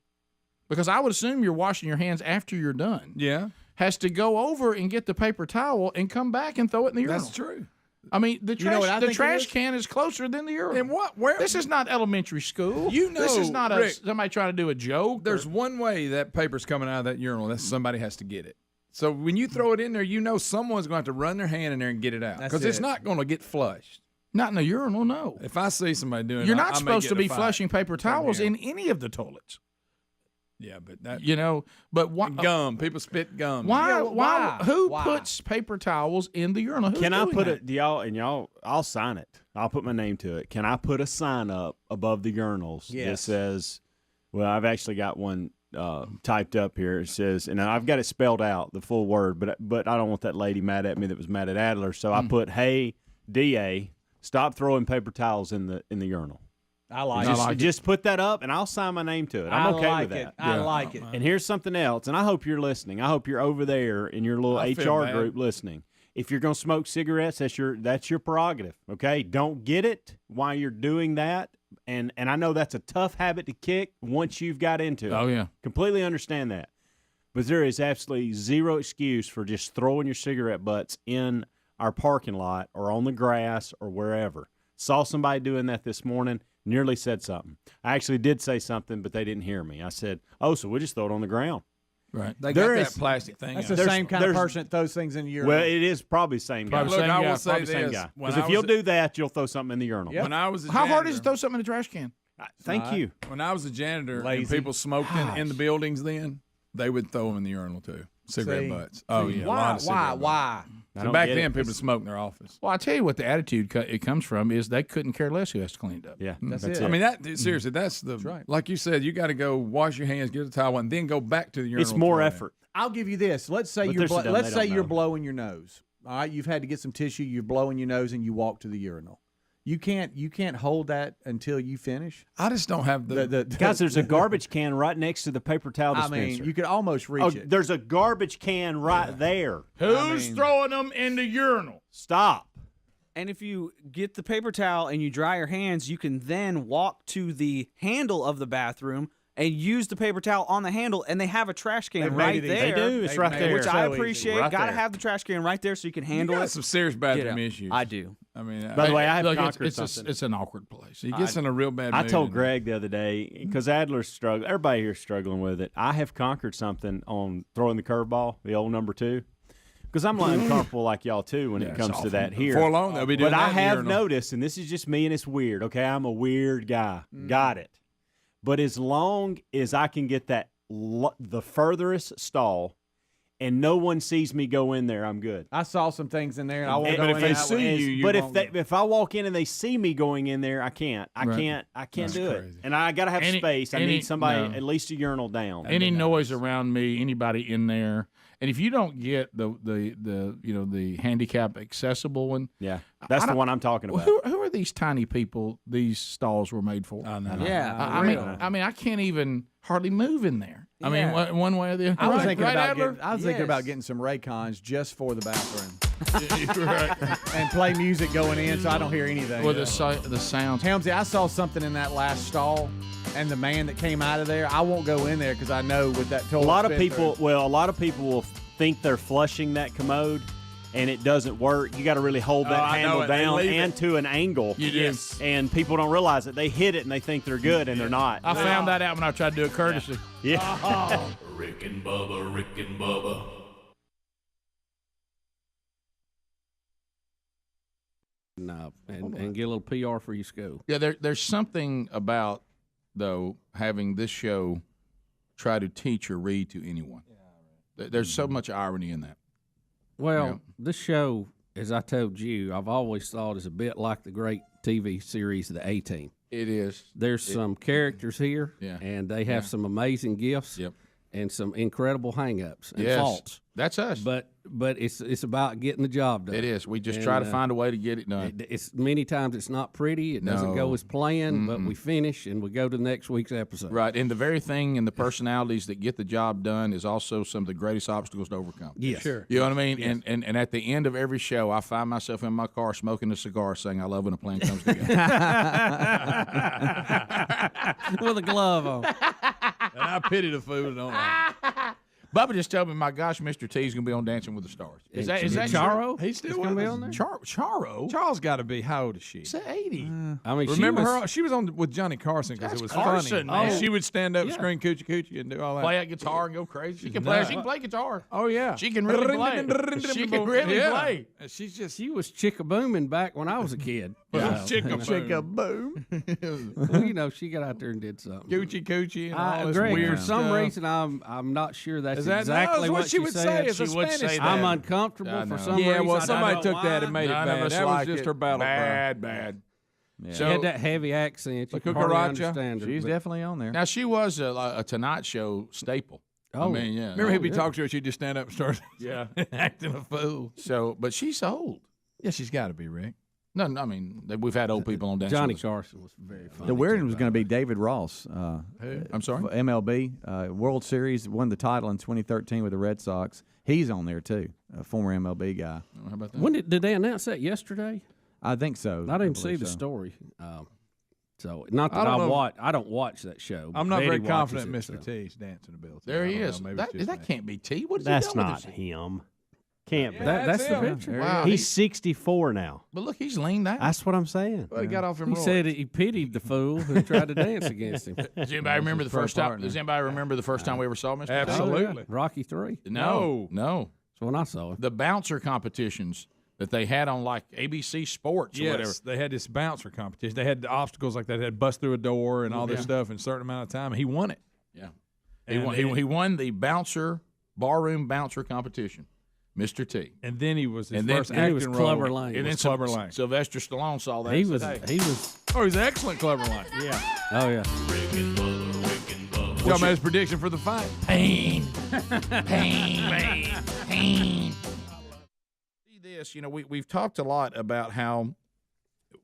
because I would assume you're washing your hands after you're done. Yeah. Has to go over and get the paper towel and come back and throw it in the urinal. That's true. I mean, the You know what I think it trash is? can is closer than the urinal. And what? Where? This is not elementary school. You know, this is not Rick, somebody trying to do a joke. There's one way that paper's coming out of that urinal. That's somebody has to get it. So when you throw it in there, you know someone's going to have to run their hand in there and get it out because it's not going to get flushed. Not in the urinal, no. If I see somebody doing it, You're I not may supposed get to in a be fight. flushing paper towels here. in any of the toilets. Yeah, but that But why? gum. People spit gum. Why? why? Who Why? puts paper towels in the urinal? Who's Can I doing put that? it? Y'all? I'll sign it. I'll put my name to it. Can I put a sign up above the urinals that Yes. says? Well, I've actually got one typed up here. It says, and I've got it spelled out, the full word, but I don't want that lady mad at me that was mad at Adler. So I put, "Hey, DA, stop throwing paper towels in the urinal." I like it. Just put that up, and I'll sign my name to it. I'm okay like with it. that. I like it. And here's something else, and I hope you're listening. I hope you're over there in your little I feel HR bad. group listening. If you're going to smoke cigarettes, that's your prerogative, okay? Don't get it while you're doing that. And I know that's a tough habit to kick once you've got into it. Oh, yeah. Completely understand that. But there is absolutely zero excuse for just throwing your cigarette butts in our parking lot or on the grass or wherever. Saw somebody doing that this morning. Nearly said something. I actually did say something, but they didn't hear me. I said, "Oh, so we'll just throw it on the ground." Right. They There got is- that plastic thing. That's out. the same kind of person that throws things in the urinal. Well, it is probably the same guy. Probably Look, same I guy. will say Probably the same this. guy. When Because I if you'll was do that, you'll throw something in the urinal. When I was a How hard is it to janitor- throw something in the trash can? Thank you. When I was a janitor and Lazy. people smoked in the buildings then, they would throw them in the urinal too. Cigarette See? butts. Oh, yeah. a Why? lot of cigarette butts. Why? I So don't back get then, it. people smoked in their office. Well, I tell you what the attitude it comes from is they couldn't care less who has to clean it up. Yeah, That's that's it. I mean, seriously, that's the, right. like you said, you got to go wash your hands, get a towel, and then go back to the urinal. It's and more throw it in. effort. I'll give you this. Let's say But you're they're so dumb, let's they say don't you're know. blowing your nose. All right, you've had to get some tissue. You're blowing your nose, and you walk to the urinal. You can't hold that until you finish. I just don't have the Guys, there's a garbage can right next to the paper towel I dispenser. mean, you could almost reach Oh, it. there's a garbage can right there. Who's throwing them in the urinal? Stop. And if you get the paper towel and you dry your hands, you can then walk to the handle of the bathroom and use the paper towel on the handle, and they have a trash can They've made right it easy. there. They do. It's right there. Which I So easy. appreciate. Right Got to there. have the trash can right there so you can handle you got it. some serious Get bathroom out. issues. I do. I mean, By the way, I have Look, conquered it's something. it's an awkward place. he gets in a real bad I mood. told Greg the other day, because Adler's struggling. Everybody here's struggling with it. I have conquered something on throwing the curveball, the old number 2. Because I'm uncomfortable like y'all too when it comes to that here. Before long, they'll be doing But that I in the have urinal. noticed, and this is just me and it's weird, okay? I'm a weird guy. Got it. But as long as I can get that the furthest stall and no one sees me go in there, I'm good. I saw some things in there, and I won't And- go but in if they that see way. you, but if I walk in and they see me going in there, I can't. I Right. can't That's do crazy. it. And I got to have Any- space. I any- need somebody no. at least a urinal down. Any noise around me, anybody in there, and if you don't get the handicap accessible one, Yeah, that's I the don't- one I'm talking well, about. who are these tiny people? These stalls were made for. I know. Yeah. I mean, I can't even hardly move in there. I mean, Yeah. one way or the other. I was Right, thinking right, about Adler? getting, I was thinking Yes. about getting some Raycons just for the bathroom Right. and play music going in so I don't hear anything. With the sounds. Helmsley, I saw something in that last stall, and the man that came out of there, I won't go in there because I know with that A toilet lot of spit people, through- well, a lot of people will think they're flushing that commode, and it doesn't work. You got to really hold that I know handle it. They down leave it. and to an angle. You do. Yes. And people don't realize it. They hit it and they think they're good, and they're not. I found that out when I tried to do a courtesy. Yeah. Rick and Bubba, Rick and Bubba. No, and get a little PR for your school. Yeah, there's something about, though, having this show try to teach or read to anyone. There's so much irony in that. Well, Yeah. this show, as I told you, I've always thought is a bit like the great TV series, The A-Team. It is. There's some characters here, Yeah. and they have some amazing gifts. Yep. And some incredible hang-ups and Yes. faults. That's us. But it's about getting the job done. It is. We just try to find a way to get it done. It's many times it's not pretty. It doesn't go as planned, but we finish and we go to next week's episode. Right, and the very thing and the personalities that get the job done is also some of the greatest obstacles to overcome. Yes. Sure. You know what I mean? Yes. And at the end of every show, I find myself in my car smoking a cigar saying, I love when a plan comes together. With a glove on. And I pity the fool, don't I? Bubba just told me, my gosh, Mr. T's going to be on Dancing with the Stars. Is that Charo? He's still gonna with be us? on there? Charo? Charles got to be, how old is she? She's 80. I mean, Remember her? She was on with Johnny Carson because it was Carson, funny. man. She would stand up, Yeah. scream coochie coochie, and do all that. Play that guitar and go crazy. She can nuts. play guitar. Oh yeah, She can really play. She can really play. And she's just She was chicka-booming back when I was a kid. Chicka-boom. Well, you know, she got out there and did something. Coochie coochie and all this Greg, weird for some stuff. reason, I'm not sure that's Is that exactly what she would say? said. It's a She would Spanish say thing. that. I'm uncomfortable I for know. some Yeah, reason. well, I somebody don't know took that why. and made it None of bad. us That was like just it. her battle cry. Bad. She had that heavy accent. You La could hardly cucaracha? understand her. She's but- definitely on there. Now, she was a Tonight Show staple. Oh. I mean, yeah. Remember he'd be yeah. talking to her, she'd just stand up and start Yeah. acting a fool. So, but she's old. Yeah, she's got to be, Rick. No, I mean, we've had old people on Dancing Johnny with the Carson was very funny. The weird one was going to be David Ross. I'm sorry? MLB World Series, won the title in 2013 with the Red Sox. He's on there too, a former MLB guy. How about that? When did they announce that yesterday? I think so. I didn't see believe the so. story. So not that I don't know. I don't watch that show. I'm not Betty very watches confident it, Mr. so. T's dancing ability. There I he don't know, is. maybe That, it's just that me. can't be T. What is That's he done not with his... him. Can't be. That's the him. picture. Wow. He's 64 now. But look, he's leaned out. That's what I'm saying. Well, he got off him. He said he pitied the fool who tried to dance against him. Does anybody remember the first time? Does anybody remember the first time we ever saw Mr. T? Absolutely. Oh, yeah. Rocky 3. No. That's when I saw it. The bouncer competitions that they had on like ABC Sports or Yes, whatever. they had this bouncer competition. They had the obstacles like that. They had bust through a door and all this Yeah. stuff in a certain amount of time. And he won it. Yeah. And He won the barroom bouncer competition, Mr. T. And then he was his And then- first and acting he was role. Clubber Lang. And then Clubber Lang. Sylvester Stallone saw that. He and was said, "Hey." Oh, he's an excellent Clubber Lang. Yeah. Oh yeah. Rick and Bubba, Rick and Bubba. Y'all made his prediction for the fight. Pain. See this, we've talked a lot about how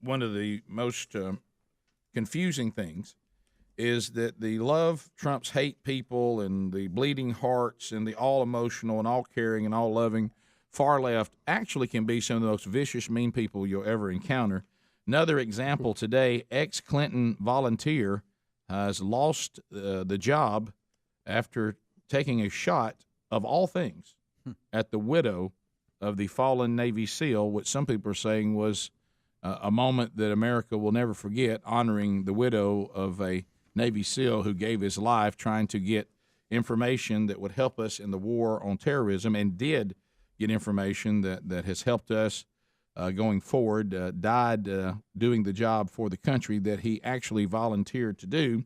one of the most confusing things is that the love trumps hate people and the bleeding hearts and the all emotional and all caring and all loving far left actually can be some of the most vicious, mean people you'll ever encounter. Another example today, ex-Clinton volunteer has lost the job after taking a shot, of all things, at the widow of the fallen Navy SEAL, which some people are saying was a moment that America will never forget, honoring the widow of a Navy SEAL who gave his life trying to get information that would help us in the war on terrorism, and did get information that has helped us going forward, died doing the job for the country that he actually volunteered to do.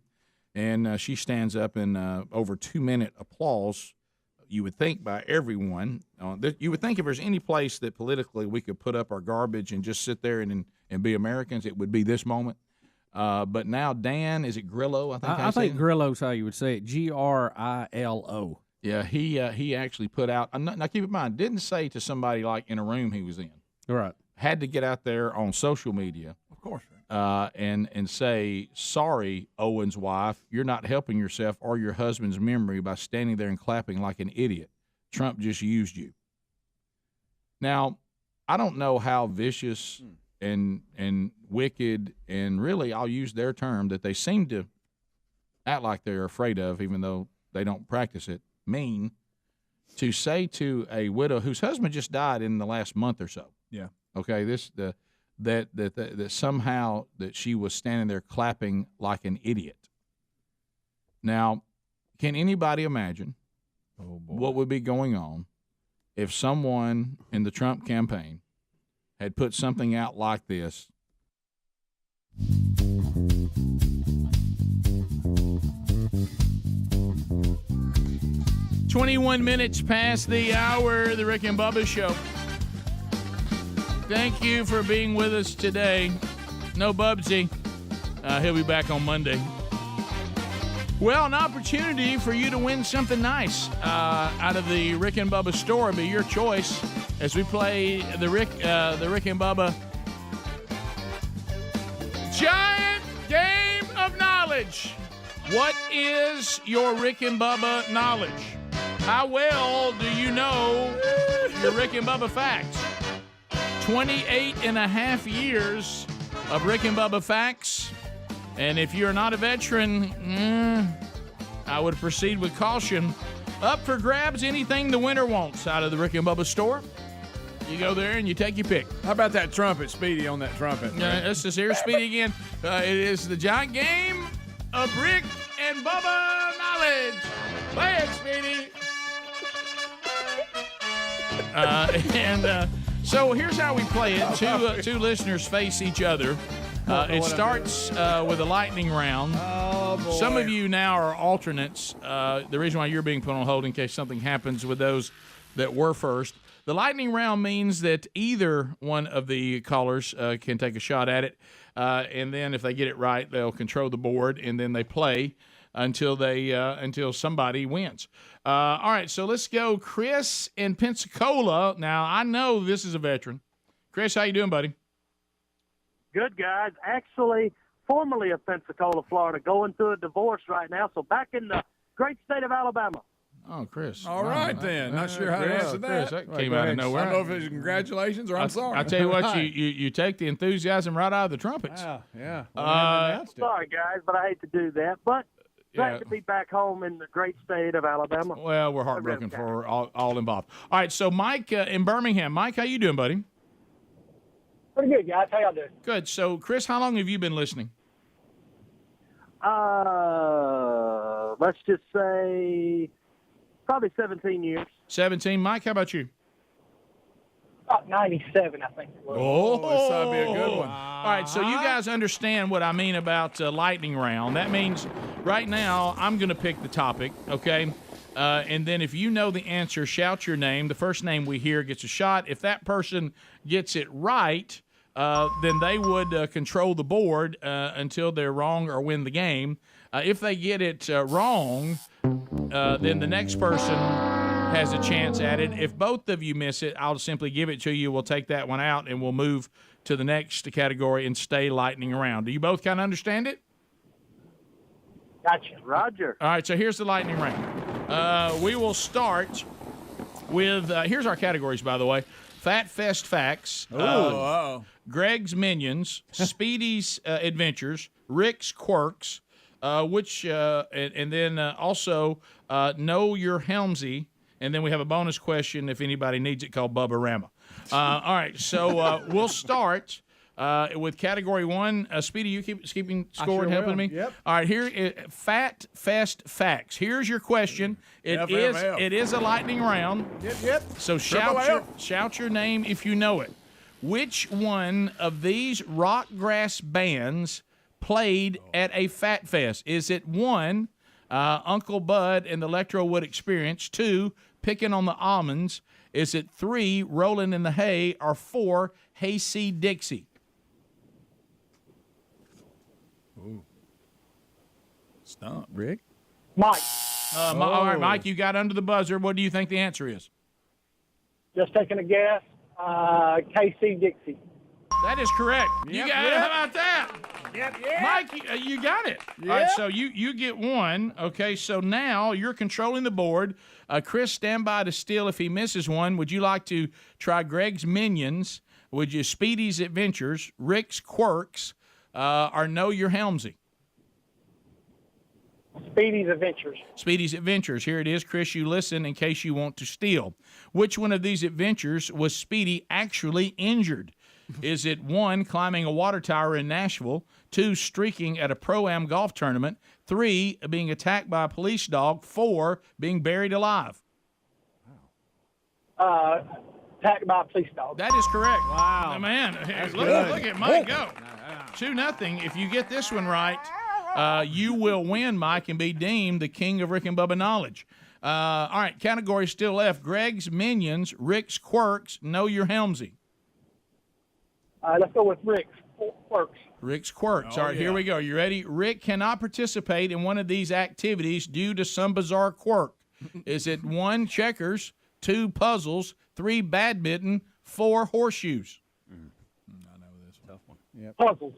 And she stands up in over 2-minute applause, you would think, by everyone. You would think if there's any place that politically we could put up our garbage and just sit there and be Americans, it would be this moment. But now Dan, is it Grillo? I think Grillo's how you would say it. Grilo. Yeah, he actually put out. Now keep in mind, didn't say to somebody like in a room he was in. Right. Had to get out there on social media, Of course. and say, sorry, Owen's wife, you're not helping yourself or your husband's memory by standing there and clapping like an idiot. Trump just used you. Now, I don't know how vicious and wicked, and really, I'll use their term that they seem to act like they're afraid of, even though they don't practice it, mean, to say to a widow whose husband just died in the last month or so. Yeah. Okay, that somehow that she was standing there clapping like an idiot. Now, can anybody imagine what would be going on if someone in the Trump campaign had put something out like this? "21 minutes past the hour, the Rick and Bubba Show. Thank you for being with us today. No Bubsy. He'll be back on Monday. Well, an opportunity for you to win something nice out of the Rick and Bubba store. It'll be your choice as we play the Rick and Bubba Giant Game of Knowledge. What is your Rick and Bubba knowledge? How well do you know your Rick and Bubba facts? 28 and a half years of Rick and Bubba facts. And if you're not a veteran, I would proceed with caution. Up for grabs, anything the winner wants out of the Rick and Bubba store. You go there and you take your pick. How about that trumpet, Speedy, on that trumpet? Let's just hear Speedy again. It is the giant game of Rick and Bubba knowledge. Play it, Speedy. So here's how we play it. Two listeners face each other. It starts with a lightning round. Oh, boy. Some of you now are alternates. The reason why you're being put on hold in case something happens with those that were first. The lightning round means that either one of the callers can take a shot at it, and then if they get it right, they'll control the board, and then they play until somebody wins. All right, so let's go. Chris in Pensacola. Now, I know this is a veteran. Chris, how you doing, buddy? Good, guys. Actually, formerly of Pensacola, Florida, going through a divorce right now, so back in the great state of Alabama. Oh, Chris. All right, then. Not sure how to answer that. Chris, that came out of nowhere. I don't know if it's congratulations or I'm sorry. I tell you what, you take the enthusiasm right out of the trumpets. Yeah. Sorry, guys, but I hate to do that. But glad to be back home in the great state of Alabama. Well, we're heartbroken for all involved. All right, so Mike in Birmingham. Mike, how you doing, buddy? Pretty good, guys. How y'all doing? Good. So, Chris, how long have you been listening? Let's just say probably 17 years. 17. Mike, how about you? About 97, I think. Oh, this ought to be a good one. All right, so you guys understand what I mean about lightning round. That means right now I'm going to pick the topic, okay? And then if you know the answer, shout your name. The first name we hear gets a shot. If that person gets it right, then they would control the board until they're wrong or win the game. If they get it wrong, then the next person has a chance at it. If both of you miss it, I'll simply give it to you. We'll take that one out, and we'll move to the next category and stay lightning around. Do you both kind of understand it? Gotcha. Roger. All right, so here's the lightning round. We will start with, here's our categories, by the way. Fat Fest Facts, Greg's Minions, Speedy's Adventures, Rick's Quirks, and then also Know Your Helmsley, and then we have a bonus question if anybody needs it called Bubba Rama. All right, so we'll start with category one. Speedy, you keeping score and helping me? Yep. All right, here, Fat Fest Facts. Here's your question. It is a lightning round. Yep. So shout your name if you know it. Which one of these rock grass bands played at a Fat Fest? Is it 1, Uncle Bud and the Electrowood Experience, 2, Picking on the Almonds? Is it 3, Rolling in the Hay, or 4, Hayseed Dixie? Ooh. Stump, Rick. Mike. All right, Mike, you got under the buzzer. What do you think the answer is? Just taking a guess. KC Dixie. That is correct. Yep, you got it. yep. How about that? Yep. Mike, you got it. Yep. All right, so you get one. Okay, so now you're controlling the board. Chris, stand by to steal if he misses one. Would you like to try Greg's Minions? Would you Speedy's Adventures, Rick's Quirks, or Know Your Helmsley? Speedy's Adventures. Speedy's Adventures. Here it is. Chris, you listen in case you want to steal. Which one of these adventures was Speedy actually injured? Is it 1, climbing a water tower in Nashville, 2, streaking at a Pro-Am golf tournament, 3, being attacked by a police dog, 4, being buried alive? Attacked by a police dog. That is correct. Wow. Man, That's look good. at Mike go. 2-0. If you get this one right, you will win, Mike, and be deemed the king of Rick and Bubba knowledge. All right, category still left. Greg's Minions, Rick's Quirks, Know Your Helmsley. Let's go with Rick's Quirks. Rick's Quirks. Oh, All right, here we go. You ready? Rick cannot participate in one of these activities due to some bizarre quirk. Is it 1, checkers, 2, puzzles, 3, badminton, 4, horseshoes? Yep. Puzzles.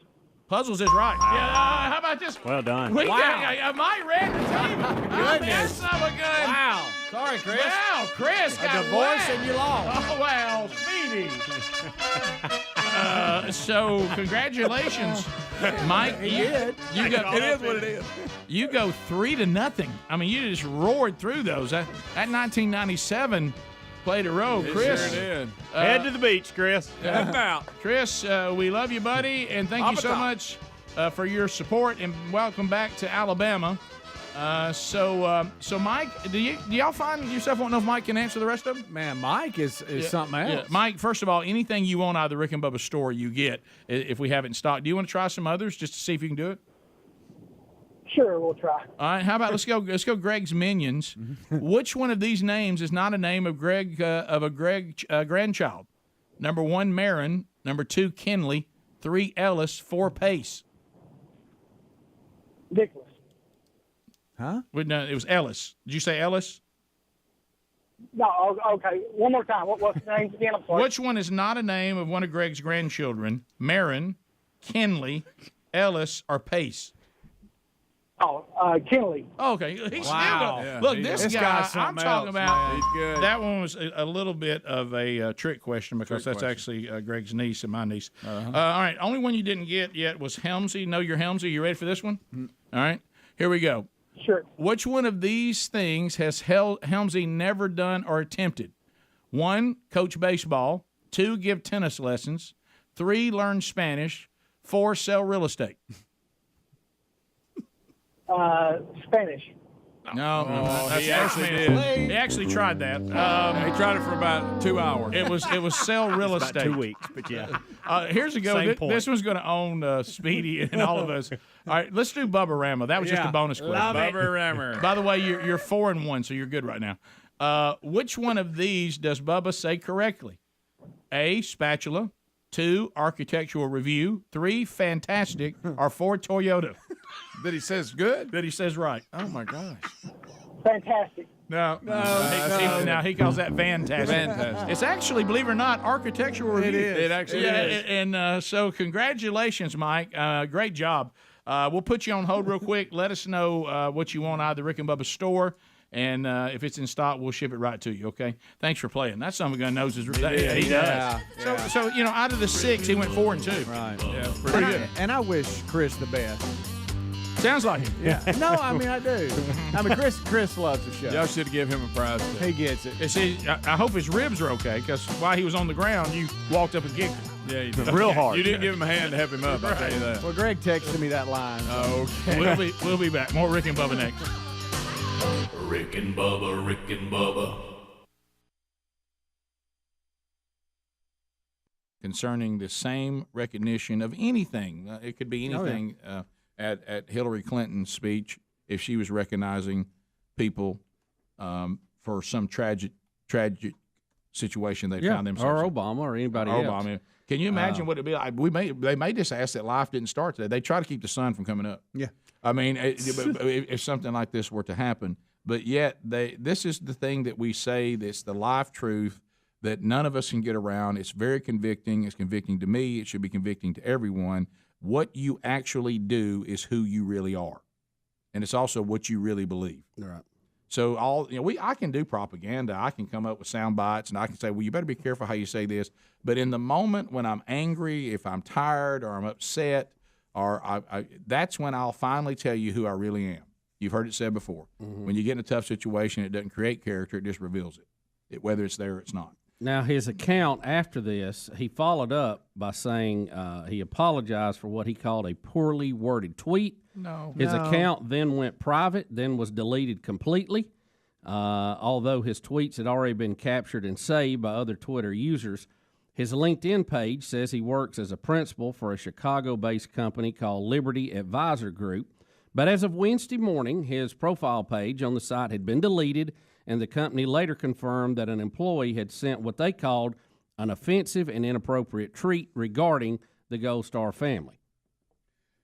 Puzzles is right. Yeah, how about this? Well done. We got Mike read the table. Goodness. Son of a gun. Wow. Sorry, Chris. Wow, Chris got A divorce whacked. and you lost. Oh, wow, Speedy. So, congratulations, Mike. You go. It is what it is. You go 3-0. I mean, you just roared through those. That 1997 played a role, It Chris. sure did. Head to the beach, Chris. Head out. Chris, we love you, buddy, and thank you so much for your support, and welcome back to Alabama. So Mike, do y'all find yourself wanting to know if Mike can answer the rest of them? Man, Mike is something else. Yeah. Mike, first of all, anything you want out of the Rick and Bubba store, you get if we have it in stock. Do you want to try some others just to see if you can do it? Sure, we'll try. All right, how about let's go Greg's Minions. Which one of these names is not a name of a Greg grandchild? Number 1, Marin. Number 2, Kinley. 3, Ellis. 4, Pace. Nicholas. Huh? No, it was Ellis. Did you say Ellis? No, okay. One more time. What's the name again? I'm sorry. Which one is not a name of one of Greg's grandchildren? Marin, Kinley, Ellis, or Pace? Kinley. Oh, okay. He's Wow. still Yeah, look, he this is. This guy, guy's I'm something talking else, about. man. He's good. That one was a little bit of a trick question because Trick that's question. actually Greg's niece and my niece. All right. Only one you didn't get yet was Helmsley. Know your Helmsley. You ready for this one? All right. Here we go. Sure. Which one of these things has Helmsley never done or attempted? 1, coach baseball. 2, give tennis lessons. 3, learn Spanish. 4, sell real estate. Spanish. No, that's he first actually man. did. He actually tried that. He tried it for about 2 hours. It was sell real It's estate. about 2 weeks, but yeah. Here's a go. Same point. This one's going to own Speedy and all of us. All right, let's do Bubba Rama. That was just a bonus question. Bubba Rammer. By the way, you're 4-1, so you're good right now. Which one of these does Bubba say correctly? A, spatula. 2, architectural review. 3, fantastic. Or 4, Toyota. That he says good? That he says right. Oh, my gosh. Fantastic. No. Now he calls that fantastic. Fantastic. It's actually, believe it or not, architectural review. It is. It actually is. And so congratulations, Mike. Great job. We'll put you on hold real quick. Let us know what you want out of the Rick and Bubba store. And if it's in stock, we'll ship it right to you, okay? Thanks for playing. That son of a gun knows his... Yeah, he does. Yeah. So, out of the 6, he went 4-2. Right. Yeah, pretty good. And I wish Chris the best. Sounds like it. Yeah. No, I mean, I do. I mean, Chris loves the show. Y'all should give him a prize. He gets it. You see, I hope his ribs are okay, because while he was on the ground, you walked up and kicked him. Yeah, you did. Real hard. You didn't give him a hand to help him up, I'll tell you that. Well, Greg texted me that line. Okay. We'll be back. More Rick and Bubba next. Rick and Bubba, Rick and Bubba. Concerning the same recognition of anything. It could be anything at Hillary Clinton's speech if she was recognizing people for some tragic situation they found themselves or in. Obama or anybody Or else. Obama. Can you imagine what it'd be like? They made this ask that life didn't start today. They try to keep the sun from coming up. Yeah. I mean, if something like this were to happen, but yet this is the thing that we say that's the life truth that none of us can get around. It's very convicting. It's convicting to me. It should be convicting to everyone. What you actually do is who you really are, and it's also what you really believe. Right. So I can do propaganda. I can come up with sound bites, and I can say, well, you better be careful how you say this. But in the moment when I'm angry, if I'm tired or I'm upset, or that's when I'll finally tell you who I really am. You've heard it said before. Mm-hmm. When you get in a tough situation, it doesn't create character; it just reveals it. Whether it's there or it's not. Now, his account after this, he followed up by saying he apologized for what he called a poorly worded tweet. His account then went private, then was deleted completely. Although his tweets had already been captured and saved by other Twitter users, his LinkedIn page says he works as a principal for a Chicago-based company called Liberty Advisor Group. But as of Wednesday morning, his profile page on the site had been deleted, and the company later confirmed that an employee had sent what they called an offensive and inappropriate treat regarding the Gold Star family.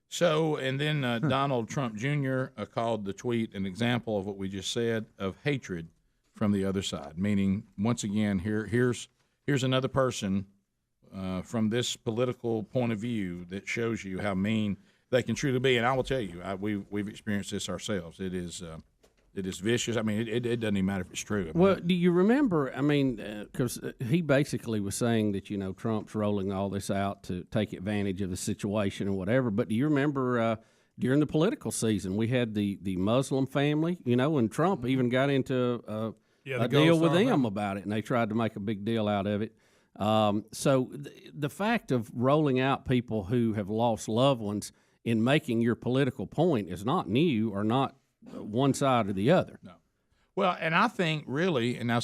So, and then Donald Trump Jr. Called the tweet an example of what we just said of hatred from the other side, meaning, once again, here's another person from this political point of view that shows you how mean they can truly be. And I will tell you, we've experienced this ourselves. It is vicious. I mean, it doesn't even matter if it's true. Well, do you remember? I mean, because he basically was saying that Trump's rolling all this out to take advantage of the situation and whatever. But do you remember during the political season we had the Muslim family? And Trump even got into a deal with them about it, and they tried to make a big deal out of it. So the fact of rolling out people who have lost loved ones in making your political point is not new or not one side or the other. No. Well, and I think really, and now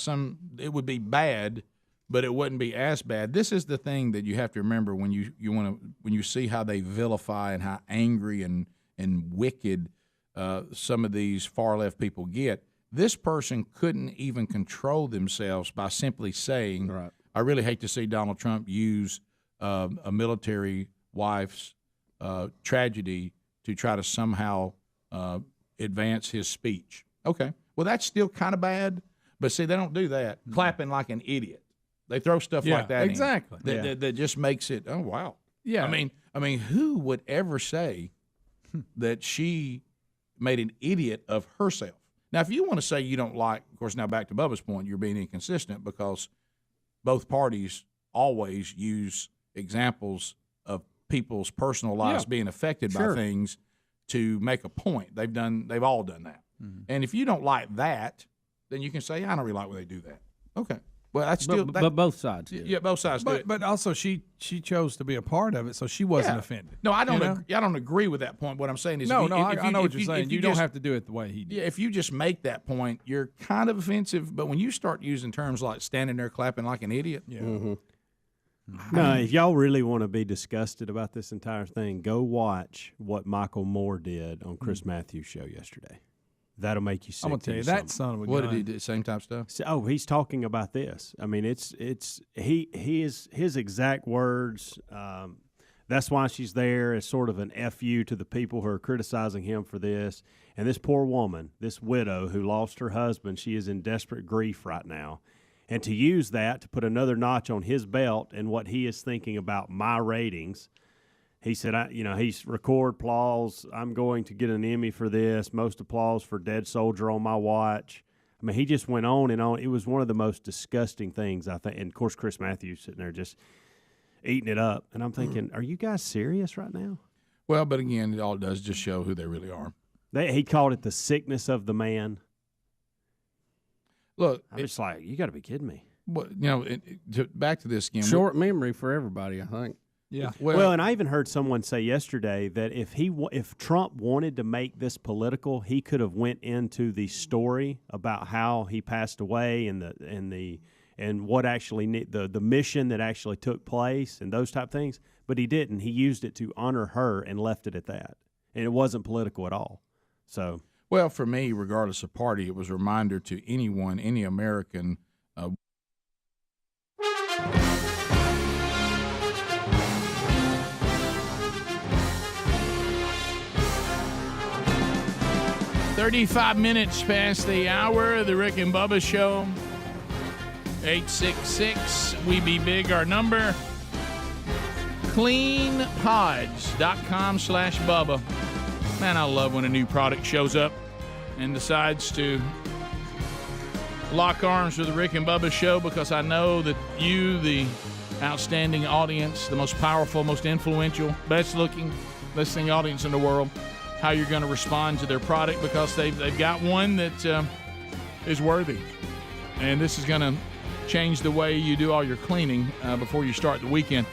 it would be bad, but it wouldn't be as bad. This is the thing that you have to remember when you see how they vilify and how angry and wicked some of these far left people get. This person couldn't even control themselves by simply saying, right. I really hate to see Donald Trump use a military wife's tragedy to try to somehow advance his speech. Okay. Well, that's still kind of bad, but see, they don't do that. Clapping like an idiot. They throw stuff like that exactly. in that just makes it, oh, wow. Yeah. I mean, who would ever say that she made an idiot of herself? Now, if you want to say you don't like, of course, now back to Bubba's point, you're being inconsistent because both parties always use examples of people's personal lives being affected by things to make a point. They've all done that. Mm-hmm. And if you don't like that, then you can say, I don't really like when they do that. Okay. Well, that's still. But both sides do. Yeah, both sides do. But also, she chose to be a part of it, so she wasn't offended. No, I don't. I don't agree with that point. What I'm saying is, I know what you're saying. You don't have to do it the way he did. Yeah, if you just make that point, you're kind of offensive. But when you start using terms like standing there clapping like an idiot, No, if y'all really want to be disgusted about this entire thing, go watch what Michael Moore did on Chris Matthews' show yesterday. That'll make you sick. I'm gonna tell you that son of a gun. What did he do? Same type stuff? So, he's talking about this. I mean, it's his exact words. That's why she's there as sort of an FU to the people who are criticizing him for this. And this poor woman, this widow who lost her husband, she is in desperate grief right now. And to use that to put another notch on his belt and what he is thinking about my ratings. He said, he's record applause. I'm going to get an Emmy for this. Most applause for Dead Soldier on my watch. I mean, he just went on and on. It was one of the most disgusting things, I think. And, of course, Chris Matthews sitting there just eating it up. And I'm thinking, are you guys serious right now? Well, but again, it all does just show who they really are. He called it the sickness of the man. Look, I'm just like, you got to be kidding me. Well, back to this again. Short memory for everybody, I think. Yeah. Well, and I even heard someone say yesterday that if Trump wanted to make this political, he could have went into the story about how he passed away and what actually the mission that actually took place and those type of things, but he didn't. He used it to honor her and left it at that, and it wasn't political at all. So. Well, for me, regardless of party, it was a reminder to anyone, any American. "35 minutes past the hour of the Rick and Bubba Show. 866 We Be Big, our number. CleanPods.com/Bubba. Man, I love when a new product shows up and decides to lock arms with the Rick and Bubba Show, because I know that you, the outstanding audience, the most powerful, most influential, best-looking listening audience in the world, how you're going to respond to their product, because they've got one that is worthy. And this is going to change the way you do all your cleaning before you start the weekend.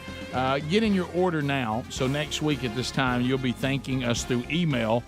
Get in your order now, so next week at this time you'll be thanking us through email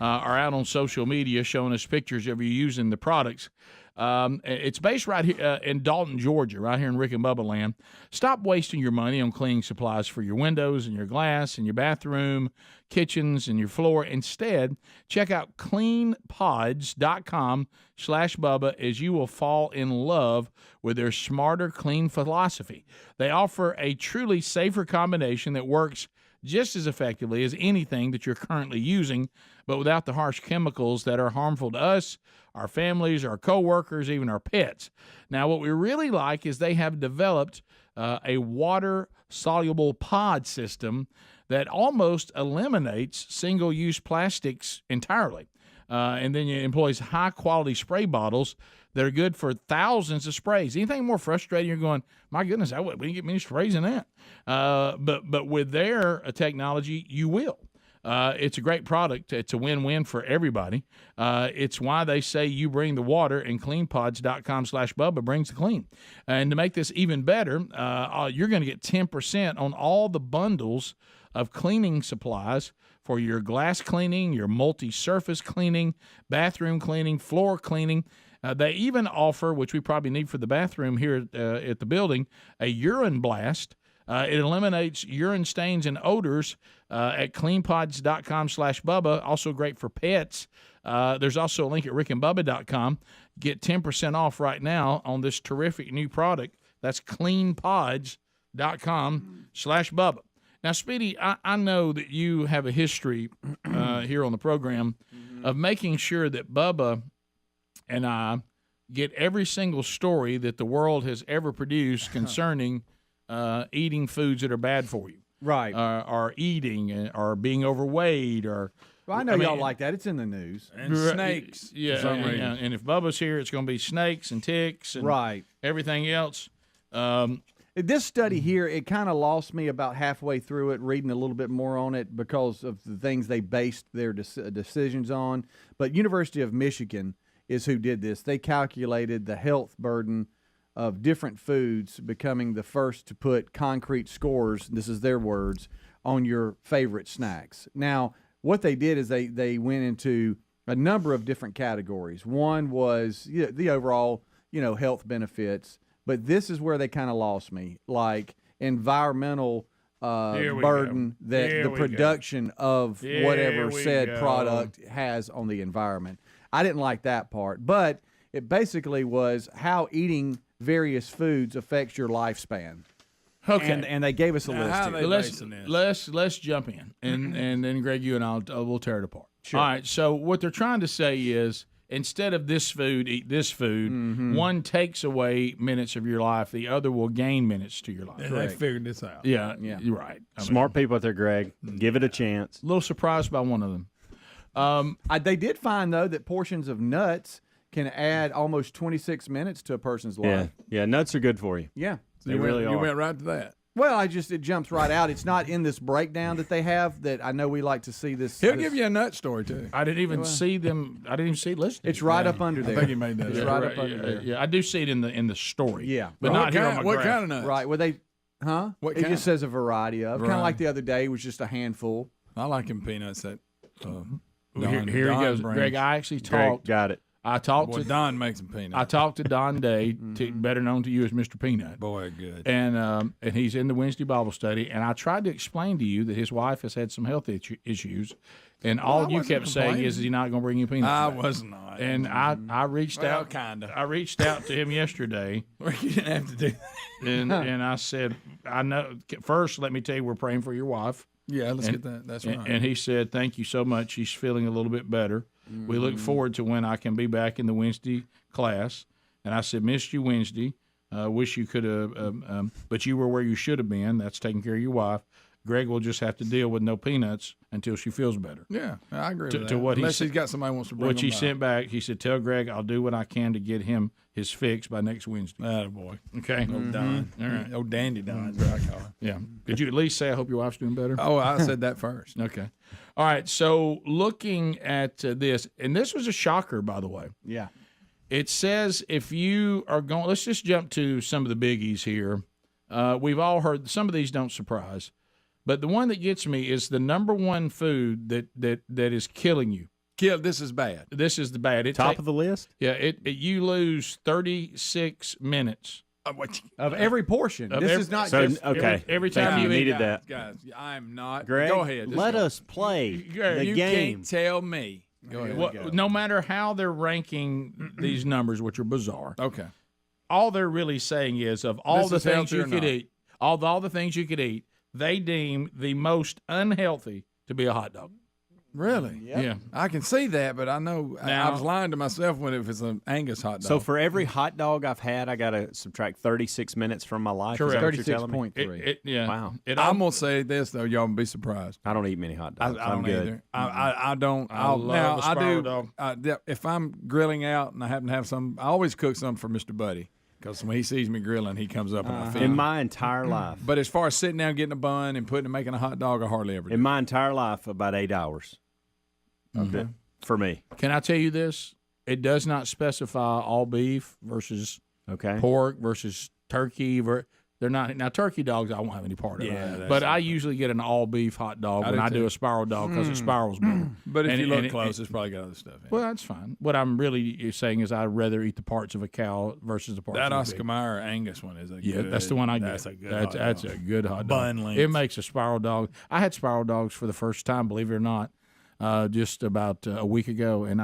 or out on social media showing us pictures of you using the products. It's based right here in Dalton, Georgia, right here in Rick and Bubba land. Stop wasting your money on cleaning supplies for your windows and your glass and your bathroom, kitchens, and your floor. Instead, check out cleanpods.com/Bubba as you will fall in love with their smarter clean philosophy. They offer a truly safer combination that works just as effectively as anything that you're currently using, but without the harsh chemicals that are harmful to us, our families, our coworkers, even our pets. Now, what we really like is they have developed a water-soluble pod system that almost eliminates single-use plastics entirely. And then it employs high-quality spray bottles that are good for thousands of sprays. Anything more frustrating, you're going, my goodness, we didn't get many sprays than that. But with their technology, you will. It's a great product. It's a win-win for everybody. It's why they say you bring the water, and cleanpods.com/Bubba brings the clean. And to make this even better, you're going to get 10% on all the bundles of cleaning supplies for your glass cleaning, your multi-surface cleaning, bathroom cleaning, floor cleaning. They even offer, which we probably need for the bathroom here at the building, a urine blast. It eliminates urine stains and odors at cleanpods.com/Bubba. Also great for pets. There's also a link at rickandbubba.com. Get 10% off right now on this terrific new product. That's cleanpods.com/Bubba. Now, Speedy, I know that you have a history here on the program of making sure that Bubba and I get every single story that the world has ever produced concerning eating foods that are bad for you. Right. Or eating, or being overweight, or... Well, I know y'all like that. It's in the news. And snakes. Yeah, and if Bubba's here, it's going to be snakes and ticks and everything else. This study here, it kind of lost me about halfway through it, reading a little bit more on it because of the things they based their decisions on. But University of Michigan is who did this. They calculated the health burden of different foods becoming the first to put concrete scores, this is their words, on your favorite snacks. Now, what they did is they went into a number of different categories. One was the overall, health benefits. But this is where they kind of lost me, like environmental burden that the production of whatever said product has on the environment. I didn't like that part, but it basically was how eating various foods affects your lifespan. Okay, and they gave us a list. Let's jump in, and then Greg, you and we'll tear it apart. Sure. All right. So what they're trying to say is, instead of this food, eat this food. Mm-hmm. One takes away minutes of your life. The other will gain minutes to your life. And they figured this out. Yeah, you're right. Smart people out there, Greg. Give it a chance. A little surprised by one of them. They did find, though, that portions of nuts can add almost 26 minutes to a person's life. Yeah, nuts are good for you. Yeah. So you went right to that. Well, it jumps right out. It's not in this breakdown that they have that I know we like to see this. He'll give you a nut story, too. I didn't even see them. I didn't even see it listed. It's right up under there. I think he made that. It's right up under there. Yeah, I do see it in the story. Yeah. But not here on my What graph. kind of nuts? Right. Well, it just says a variety of. Kind of like the other day was just a handful. I like him peanuts that Here he goes. brings. Greg, I actually talked. Got it. I talked to Don makes some peanuts. I talked to Don Day, better known to you as Mr. Peanut. Boy, good. And he's in the Wednesday Bible study. And I tried to explain to you that his wife has had some health issues, and all you kept saying is he's not going to bring you peanuts. I back. was not. And I reached out. Kinda. I reached out to him yesterday. You didn't have to do that. and I said, I know. First, let me tell you, we're praying for your wife. Yeah, let's get that. That's right. And he said, thank you so much. She's feeling a little bit better. Mm-hmm. We look forward to when I can be back in the Wednesday class. And I said, missed you Wednesday. Wish you could have, but you were where you should have been. That's taking care of your wife. Greg will just have to deal with no peanuts until she feels better. Yeah, I agree with that. To what Unless he's got somebody who wants to bring what him he back. sent back, he said, tell Greg I'll do what I can to get him his fix by next Wednesday. Attaboy. Okay. Old Don. All right. Old Dandy Don is what I call him. Yeah. Could you at least say, I hope your wife's doing better? Oh, I said that first. Okay. All right. So looking at this, and this was a shocker, by the way. Yeah. It says if you are going, let's just jump to some of the biggies here. We've all heard, some of these don't surprise, but the one that gets me is the number one food that is killing you This is bad. This is the bad. Top of the list? Yeah, you lose 36 minutes. Of every portion. Is not so, just okay. Every time you needed that. Guys, I'm not. Greg, go ahead. Let us play the you game. Can't tell me. Go ahead. No matter how they're ranking these numbers, which are bizarre. Okay. All they're really saying is of all the things you could eat, all the things you could eat, they deem the most unhealthy to be a hot dog. Really? Yep. Yeah. I can see that, but I know I was lying to myself if it's an Angus hot dog. So for every hot dog I've had, I got to subtract 36 minutes from my life. Correct. 36.3. Yeah. Wow. I'm gonna say this though, y'all will be surprised. I don't eat many hot dogs. I don't I'm good. either. I don't. I love a spiral dog. If I'm grilling out and I happen to have some, I always cook some for Mr. Buddy because when he sees me grilling, he comes up and I feed him. In my entire life. But as far as sitting down getting a bun and making a hot dog, I hardly ever do. In my entire life, about 8 hours. Okay. For me. Can I tell you this? It does not specify all beef versus pork versus turkey. They're not now turkey dogs. I won't have any part of it. But I usually get an all beef hot dog when I do a spiral dog because it spirals better. But if you look close, it's probably got other stuff in it. Well, that's fine. What I'm really saying is I'd rather eat the parts of a cow versus the parts of a pig. Oscar Mayer Angus one is a good. That's the one I get. That's a good. That's a good hot dog. Bun length. It makes a spiral dog. I had spiral dogs for the first time, believe it or not, just about a week ago, and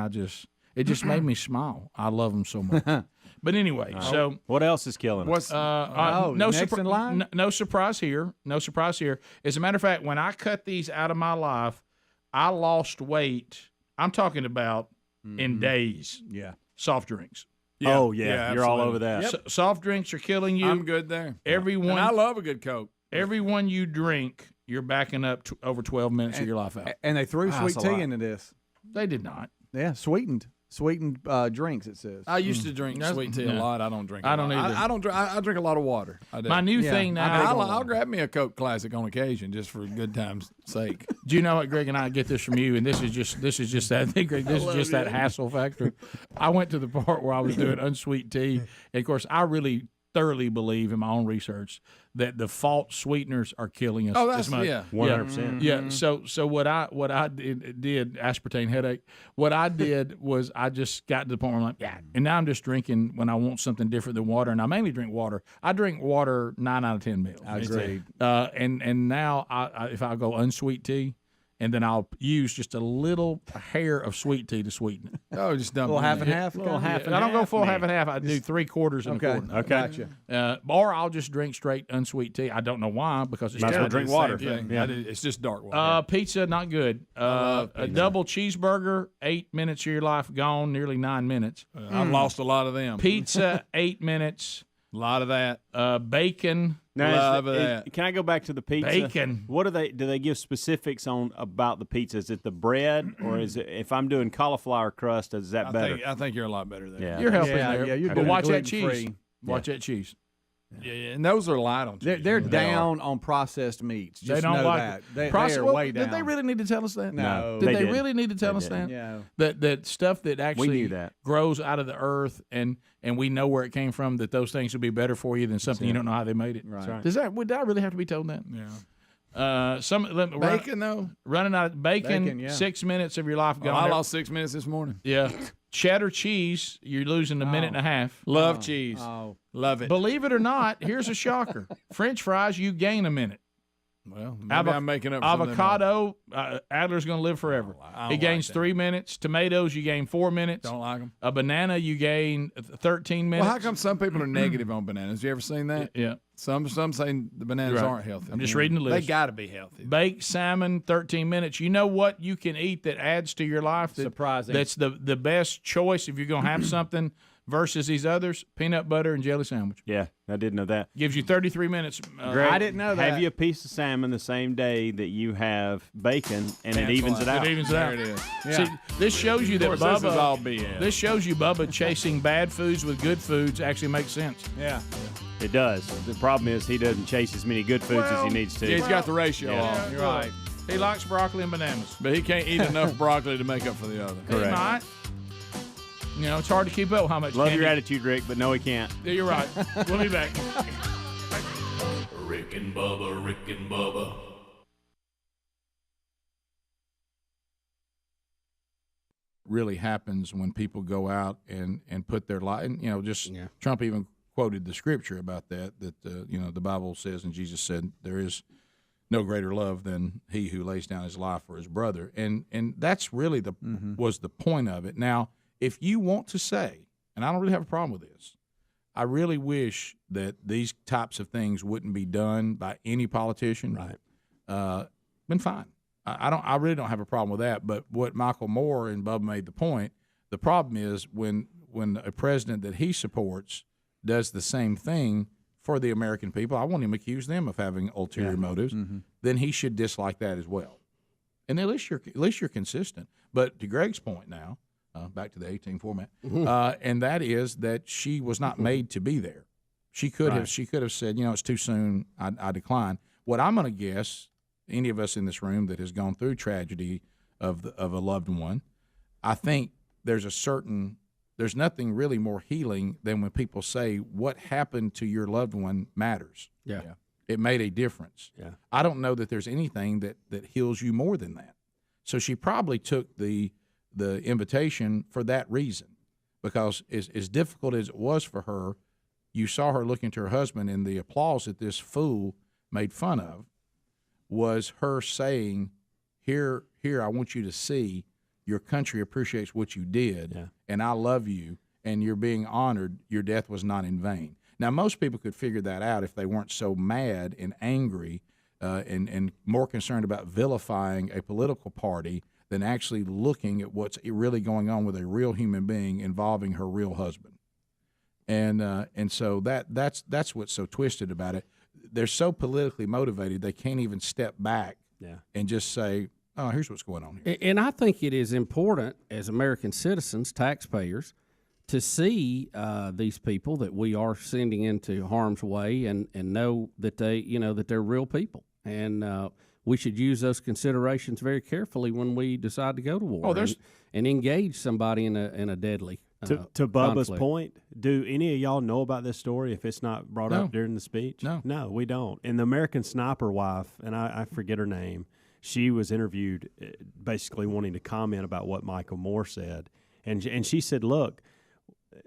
it just made me smile. I love them so much. But anyway, so what else is killing us? Next in line? No surprise here. No surprise here. As a matter of fact, when I cut these out of my life, I lost weight. I'm talking about in days. Yeah. Soft drinks. Yeah. Oh yeah, you're all over that. Yep. Soft drinks are killing you. I'm good there. Everyone, and I love a good Coke. Everyone you drink, you're backing up over 12 minutes of your life out. And they threw sweet tea into this. They did not. Yeah, sweetened drinks. It says. I used to drink sweet tea a lot. I don't drink. I don't either. I don't drink. I drink a lot of water. I do. My new thing now. I'll grab me a Coke Classic on occasion just for good times' sake. Do you know what, Greg? And I get this from you, and this is just that. I think, Greg, this is just that hassle factor. I went to the part where I was doing unsweet tea, and of course, I really thoroughly believe in my own research that the false sweeteners are killing us. Oh, that's 100%. Yeah. So what I did aspartame headache. What I did was I just got to the point where I'm like, and now I'm just drinking when I want something different than water, and I mainly drink water. I drink water 9 out of 10 meals. I agree. And now if I go unsweet tea. And then I'll use just a little hair of sweet tea to sweeten it. Oh, just dump a little it half and half. I don't go full half and half. I do 3/4 and a quarter. Okay. Gotcha. Or I'll just drink straight unsweet tea. I don't know why because it's might as well drink water. Yeah, it's just dark water. Pizza, not good. A double cheeseburger, 8 minutes of your life gone, nearly 9 minutes. I've lost a lot of them. Pizza, 8 minutes. A lot of that. Bacon. Love that. Can I go back to the pizza? Bacon. What do they give specifics on about the pizza? Is it the bread, or is it if I'm doing cauliflower crust? Is that better? I think you're a lot better there. Yeah, you're helping there. Yeah, you're but watch that gluten-free. cheese. Watch that cheese. Yeah, and those are light on cheese. They're down on processed meats. Just they don't know like that. it. They are way down. Did they really need to tell us that? No. Did they did. really need to tell us that? Yeah. That stuff that actually knew that. grows out of the earth and we know where it came from, that those things would be better for you than something you don't know how they made it. Right. Would I really have to be told that? Yeah. Bacon though. Running out of bacon, Bacon, yeah. 6 minutes of your life gone. I lost 6 minutes this morning. Yeah. Cheddar cheese, you're losing a minute and a half. Love cheese. Oh. Love it. Believe it or not, here's a shocker. French fries, you gain a minute. Well, maybe I'm making up for something avocado. Adler's going to live forever. He gains 3 minutes. Tomatoes, you gain 4 minutes. Don't like them. A banana, you gain 13 minutes. Well, how come some people are negative on bananas? You ever seen that? Yeah. Some say the bananas aren't healthy. I'm just reading the list. They got to be healthy. Baked salmon, 13 minutes. You know what you can eat that adds to your life? Surprising. That's the best choice if you're going to have something versus these others. Peanut butter and jelly sandwich. Yeah, I didn't know that. Gives you 33 minutes. Greg, I didn't know that. Have you a piece of salmon the same day that you have bacon, and it evens it out? It evens it out. There it is. Yeah. See, this shows you that Bubba. This is all BS. This shows you Bubba chasing bad foods with good foods actually makes sense. Yeah. It does. The problem is he doesn't chase as many good foods as he needs to. Yeah, he's got the ratio off. You're right. He likes broccoli and bananas. But he can't eat enough broccoli to make up for the other. He might. You know, it's hard to keep up with how much Love candy. your attitude, Rick, but no, he can't. Yeah, you're right. We'll be back. Rick and Bubba, Rick and Bubba. really happens when people go out and put their life. And Trump even quoted the scripture about that the Bible says, and Jesus said, there is no greater love than he who lays down his life for his brother. And that's really was the point of it. Now, if you want to say, and I don't really have a problem with this, I really wish that these types of things wouldn't be done by any politician. Right. Been fine. I really don't have a problem with that. But what Michael Moore and Bubba made the point, the problem is when a president that he supports does the same thing for the American people, I won't even accuse them of having ulterior motives, then he should dislike that as well. And at least you're consistent. But to Greg's point now, back to the 18 format, and that is that she was not made to be there. She could have said, it's too soon, I decline. What I'm going to guess, any of us in this room that has gone through tragedy of a loved one, I think there's nothing really more healing than when people say what happened to your loved one matters. Yeah. It made a difference. Yeah. I don't know that there's anything that heals you more than that. So she probably took the invitation for that reason, because as difficult as it was for her, you saw her looking to her husband, and the applause that this fool made fun of was her saying, here, I want you to see your country appreciates what you did, and I love you, and you're being honored. Your death was not in vain. Now, most people could figure that out if they weren't so mad and angry and more concerned about vilifying a political party than actually looking at what's really going on with a real human being involving her real husband. And so that's what's so twisted about it. They're so politically motivated they can't even step back and just say, oh, here's what's going on here. And I think it is important as American citizens, taxpayers, to see these people that we are sending into harm's way and know that that they're real people. And we should use those considerations very carefully when we decide to go to war and engage somebody in a deadly to Bubba's conflict. point, do any of y'all know about this story if it's not brought up during the speech? No, we don't. And the American sniper wife, and I forget her name, she was interviewed basically wanting to comment about what Michael Moore said. And she said, look,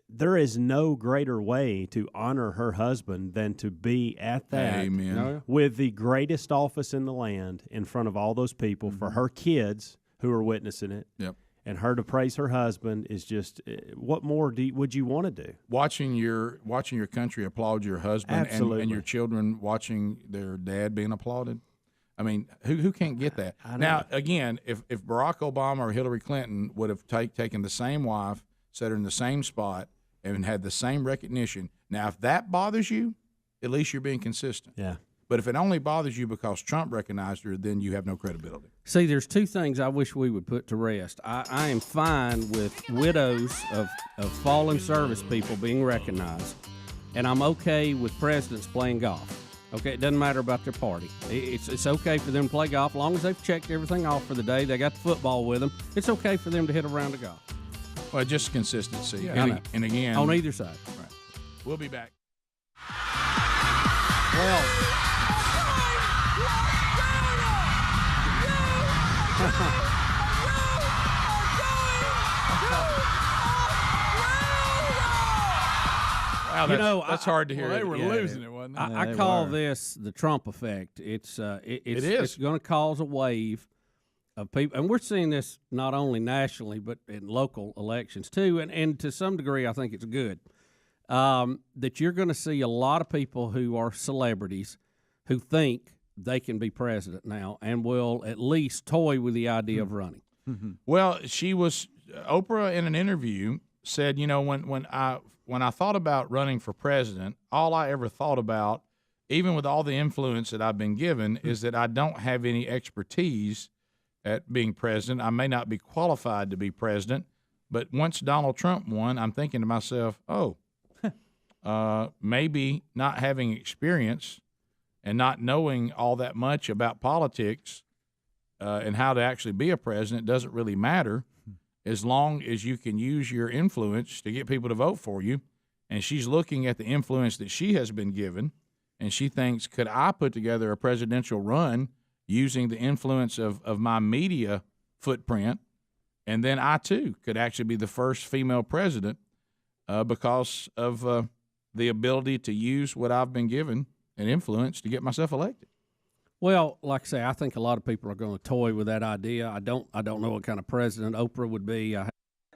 there is no greater way to honor her husband than to be at that with the greatest office in the land in front of all those people for her kids who are witnessing it. Yep. And her to praise her husband is just what more would you want to do? Watching your country applaud your husband and your children watching their dad being applauded. I mean, who can't get that? Now, again, if Barack Obama or Hillary Clinton would have taken the same wife, set her in the same spot, and had the same recognition, now if that bothers you, at least you're being consistent. Yeah. But if it only bothers you because Trump recognized her, then you have no credibility. See, there's two things I wish we would put to rest. I am fine with widows of fallen service people being recognized, and I'm okay with presidents playing golf. Okay, it doesn't matter about their party. It's okay for them to play golf as long as they've checked everything off for the day. They got the football with them. It's okay for them to hit a round of golf. Well, just consistency. Yeah, and again, on either side. Right. We'll be back. Well, wow, that's hard to hear. Well, they were losing it, wasn't they? I call this the Trump effect. It's going to cause a wave of people, and we're seeing this not only nationally but in local elections too, and to some degree I think it's good that you're going to see a lot of people who are celebrities who think they can be president now and will at least toy with the idea of running. Well, Oprah in an interview said, when I thought about running for president, all I ever thought about, even with all the influence that I've been given, is that I don't have any expertise at being president. I may not be qualified to be president, but once Donald Trump won, I'm thinking to myself, maybe not having experience and not knowing all that much about politics and how to actually be a president doesn't really matter as long as you can use your influence to get people to vote for you. And she's looking at the influence that she has been given, and she thinks, could I put together a presidential run using the influence of my media footprint And then I, too, could actually be the first female president because of the ability to use what I've been given and influence to get myself elected. Well, like I say, I think a lot of people are going to toy with that idea. I don't know what kind of president Oprah would be.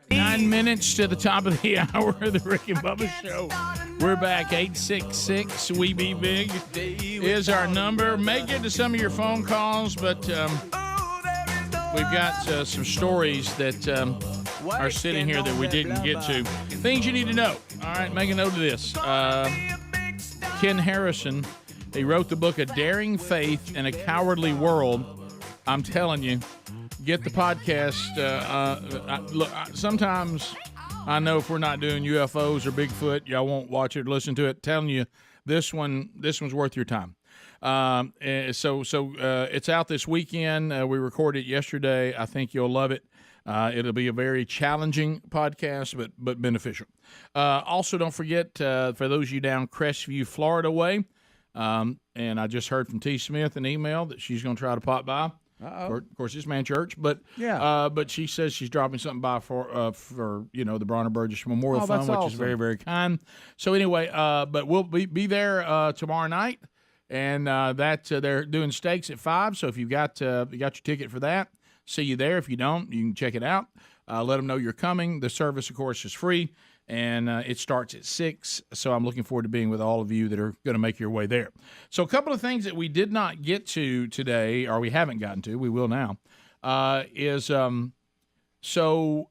9 minutes to the top of the hour of the Rick and Bubba Show. We're back. 866 We Be Big is our number. May get to some of your phone calls, but we've got some stories that are sitting here that we didn't get to. Things you need to know. All right, make a note of this. Ken Harrison, he wrote the book A Daring Faith in a Cowardly World. I'm telling you, get the podcast. Look, sometimes I know if we're not doing UFOs or Bigfoot, y'all won't watch it or listen to it. Telling you, this one's worth your time. So it's out this weekend. We recorded it yesterday. I think you'll love it. It'll be a very challenging podcast, but beneficial. Also, don't forget, for those of you down Crestview, Florida way, and I just heard from T. Smith an email that she's going to try to pop by. Of course, it's man church, but but she says she's dropping something by for the Bronner Burgess Memorial Fund, which is very, very kind. So anyway, but we'll be there tomorrow night, and they're doing steaks at 5. So if you got your ticket for that, see you there. If you don't, you can check it out. Let them know you're coming. The service, of course, is free, and it starts at 6. So I'm looking forward to being with all of you that are going to make your way there. So a couple of things that we did not get to today, or we haven't gotten to, we will now, is so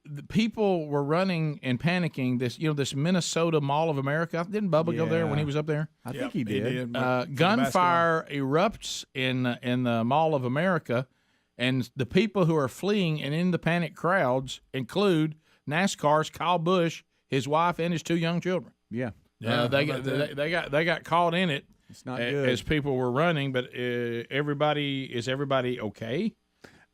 the people were running and panicking. This Minnesota Mall of America. Didn't Bubba go there when he was up there? I think he did. Gunfire erupts in the Mall of America, and the people who are fleeing and in the panic crowds include NASCAR's Kyle Busch, his wife, and his 2 young children. Yeah. They got caught in it. It's not good. As people were running, but is everybody okay?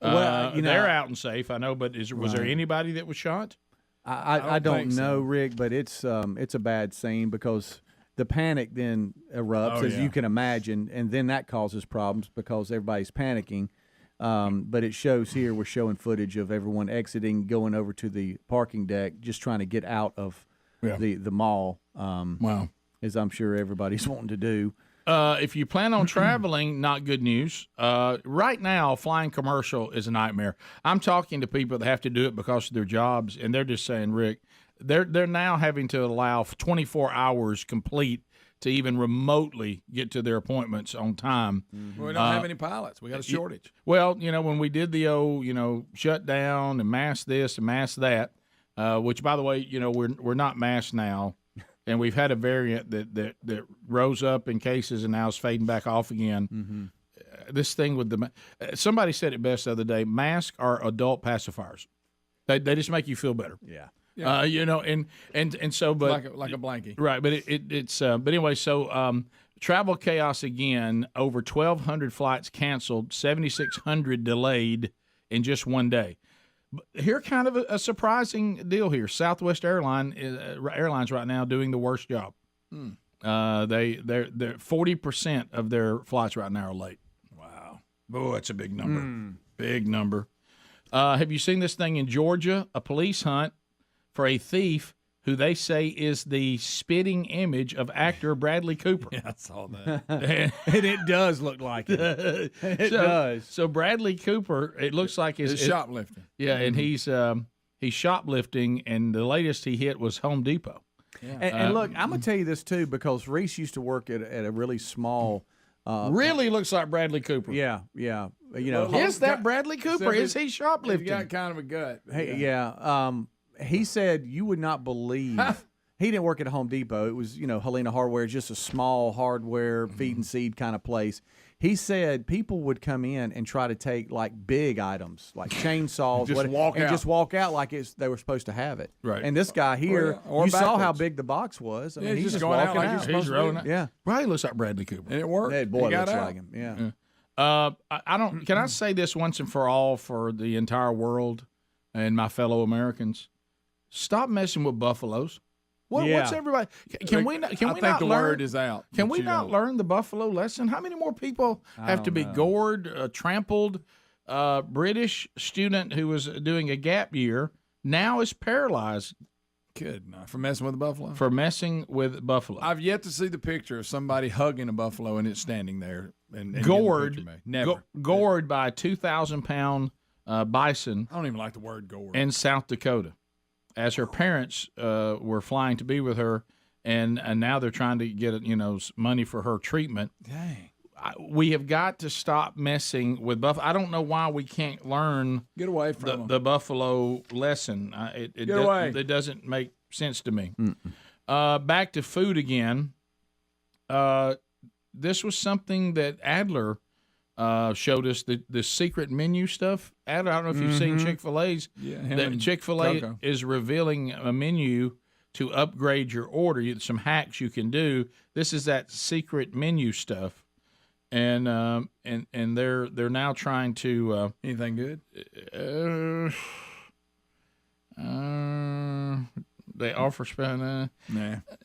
Well, they're out and safe, I know, but was there anybody that was shot? I don't know, Rick, but it's a bad scene because the panic then erupts, as you can imagine, and then that causes problems because everybody's panicking. But it shows here, we're showing footage of everyone exiting, going over to the parking deck, just trying to get out of the mall. Wow. As I'm sure everybody's wanting to do. If you plan on traveling, not good news. Right now, flying commercial is a nightmare. I'm talking to people that have to do it because of their jobs, and they're just saying, Rick, they're now having to allow 24 hours complete to even remotely get to their appointments on time. Well, we don't have any pilots. We got a shortage. Well, when we did the old, shut down and mask this and mask that, which, by the way, we're not masked now, and we've had a variant that rose up in cases and now is fading back off again. Mm-hmm. This thing with somebody said it best the other day, masks are adult pacifiers. They just make you feel better. Yeah. And so, but like a blankie, right? But it's but anyway. So travel chaos again. Over 1,200 flights canceled, 7,600 delayed in just one day. But here, kind of a surprising deal here. Southwest Airlines right now doing the worst job. They're 40% of their flights right now are late. Wow, that's a big number. Big number. Have you seen this thing in Georgia? A police hunt for a thief who they say is the spitting image of actor Bradley Cooper. Yeah, I saw that. And it does look like it. It does. So Bradley Cooper, it looks like is shoplifting. Yeah, and he's shoplifting, and the latest he hit was Home Depot. Yeah. And look, I'm gonna tell you this too because Reese used to work at a really small. Really looks like Bradley Cooper. Yeah. Is that Bradley Cooper? Is he shoplifting? He's got kind of a gut. Hey, he said you would not believe. He didn't work at Home Depot. It was, Helena Hardware, just a small hardware feed and seed kind of place. He said people would come in and try to take like big items, like chainsaws, just walk out like they were supposed to have it. Right. And this guy here, you saw how big the box was. I mean, he's just going out walking like out. he's supposed to be. Yeah. Probably looks like Bradley Cooper. And it worked. Hey, boy, it looks out. like him. Yeah. I don't. Can I say this once and for all for the entire world and my fellow Americans? Stop messing with buffaloes. What's everybody? Can we not? I think not the learn, word is out. Can we not learn the buffalo lesson? How many more people have to be gored, trampled, British student who was doing a gap year now is paralyzed. Good night. For messing with a buffalo? For messing with buffalo. I've yet to see the picture of somebody hugging a buffalo and it's standing there. And gored. Never. Gored by a 2,000-pound bison. I don't even like the word gored. In South Dakota. As her parents were flying to be with her, and now they're trying to get money for her treatment. Dang. We have got to stop messing with buffalo. I don't know why we can't learn get away from the buffalo lesson. It doesn't make sense to me. Back to food again. This was something that Adler showed us, the secret menu stuff. Adler, I don't know if you've seen Chick-fil-A's. Yeah, Chick-fil-A is revealing a menu to upgrade your order. Some hacks you can do. This is that secret menu stuff, and they're now trying to anything good. They offer nah,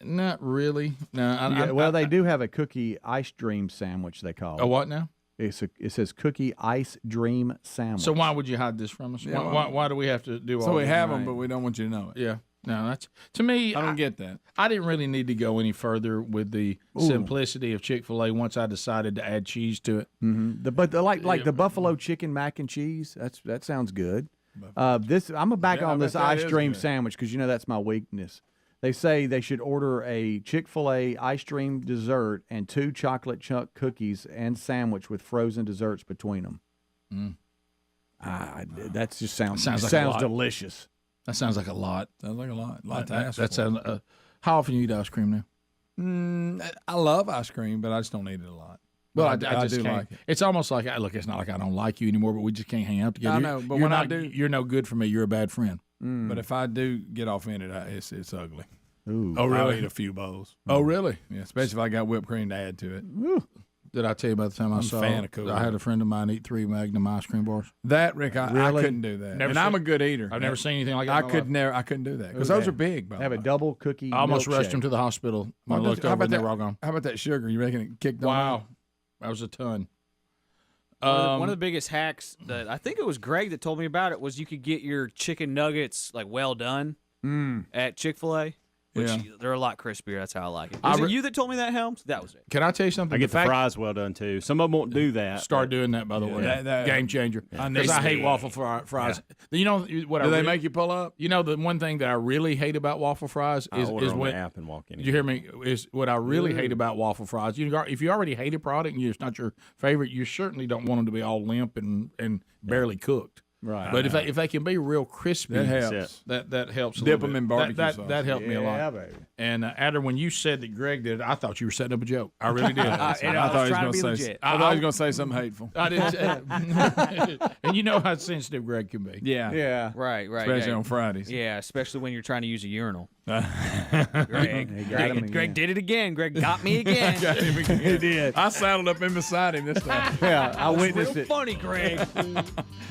not really. No, they do have a cookie ice dream sandwich. They call it. A what now? It says cookie ice dream sandwich. So why would you hide this from us? Yeah, why do we have to do all So we this? have them, but we don't want you to know it. Yeah. No, that's to me. I don't get that. I didn't really need to go any further with the simplicity of Chick-fil-A once I decided to add cheese to it. Mm-hmm. The buffalo chicken mac and cheese. That sounds good. I'm back on this ice cream sandwich because that's my weakness. They say they should order a Chick-fil-A ice cream dessert and 2 chocolate chunk cookies and sandwich with frozen desserts between them. That just sounds delicious. That sounds like a lot. Sounds like a lot. A lot to ask That's how often you eat ice cream now? I love ice cream, but I just don't eat it a lot. Well, I just do can't. like it. It's almost like it's not like I don't like you anymore, but we just can't hang out together. I know, but you're when I not, do, you're no good for me. You're a bad friend. But if I do get off in it, it's ugly. Ooh. Oh, really? I'll eat a few bowls. Oh, really? Yeah, especially if I got whipped cream to add to it. Did I tell you about the time I saw? a fan of Coke. I had a friend of mine eat 3 Magnum ice cream bars. That, Rick, I couldn't do that. I'm a good eater. I've never seen anything like that. I couldn't do that because those are big. Have a double cookie. I almost rushed milkshake. him to the hospital. When I looked over and they were all gone. How about that sugar? You reckon it kicked on? Wow, that was a ton. One of the biggest hacks that I think it was Greg that told me about it was you could get your chicken nuggets like well done at Chick-fil-A. Which they're a lot crispier. That's how I like it. Was it you that told me that, Helms? That was it. Can I tell you something? I get the fries well done too. Some of them won't do that. Start doing that, by the way. Game changer. Because I hate waffle fries. You know what? Do they make you pull up? You know the one thing that I really hate about waffle fries is when the app and walk in. Did you hear me? Is what I really hate about waffle fries. If you already hate a product and it's not your favorite, you certainly don't want them to be all limp and barely cooked. Right. But if they can be real crispy, that helps. That helps. Dip them in barbecue sauce. That helped me a lot. Yeah, baby. And Adler, when you said that Greg did it, I thought you were setting up a joke. I really did. I thought he was going to say. I thought he was going to say something hateful. I did. And you know how sensitive Greg can be. Yeah. Right. Especially on Fridays. Yeah, especially when you're trying to use a urinal. Greg did it again. Greg got me again. He did. I saddled up in beside him this time. Yeah, I witnessed it. Funny, Greg.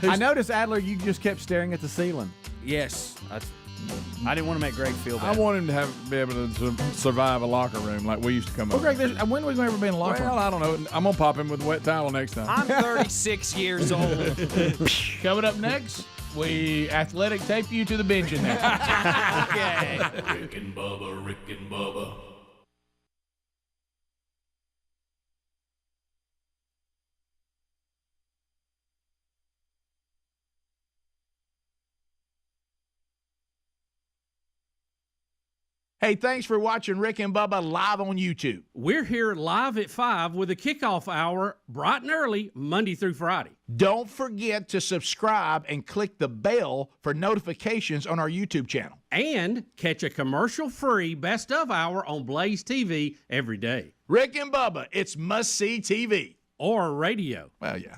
I noticed, Adler, you just kept staring at the ceiling. Yes. I didn't want to make Greg feel bad. I want him to be able to survive a locker room like we used to come up. Greg, when have we ever been in a locker room? Well, I don't know. I'm going to pop him with a wet towel next time. I'm 36 years old. Coming up next, we athletic tape you to the bench in there. Okay. Rick and Bubba. Hey, thanks for watching Rick and Bubba live on YouTube. We're here live at 5 with a kickoff hour, bright and early, Monday through Friday. Don't forget to subscribe and click the bell for notifications on our YouTube channel. And catch a commercial-free Best of Hour on Blaze TV every day. Rick and Bubba, it's must-see TV. Or radio. Well, yeah.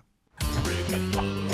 Rick and Bubba.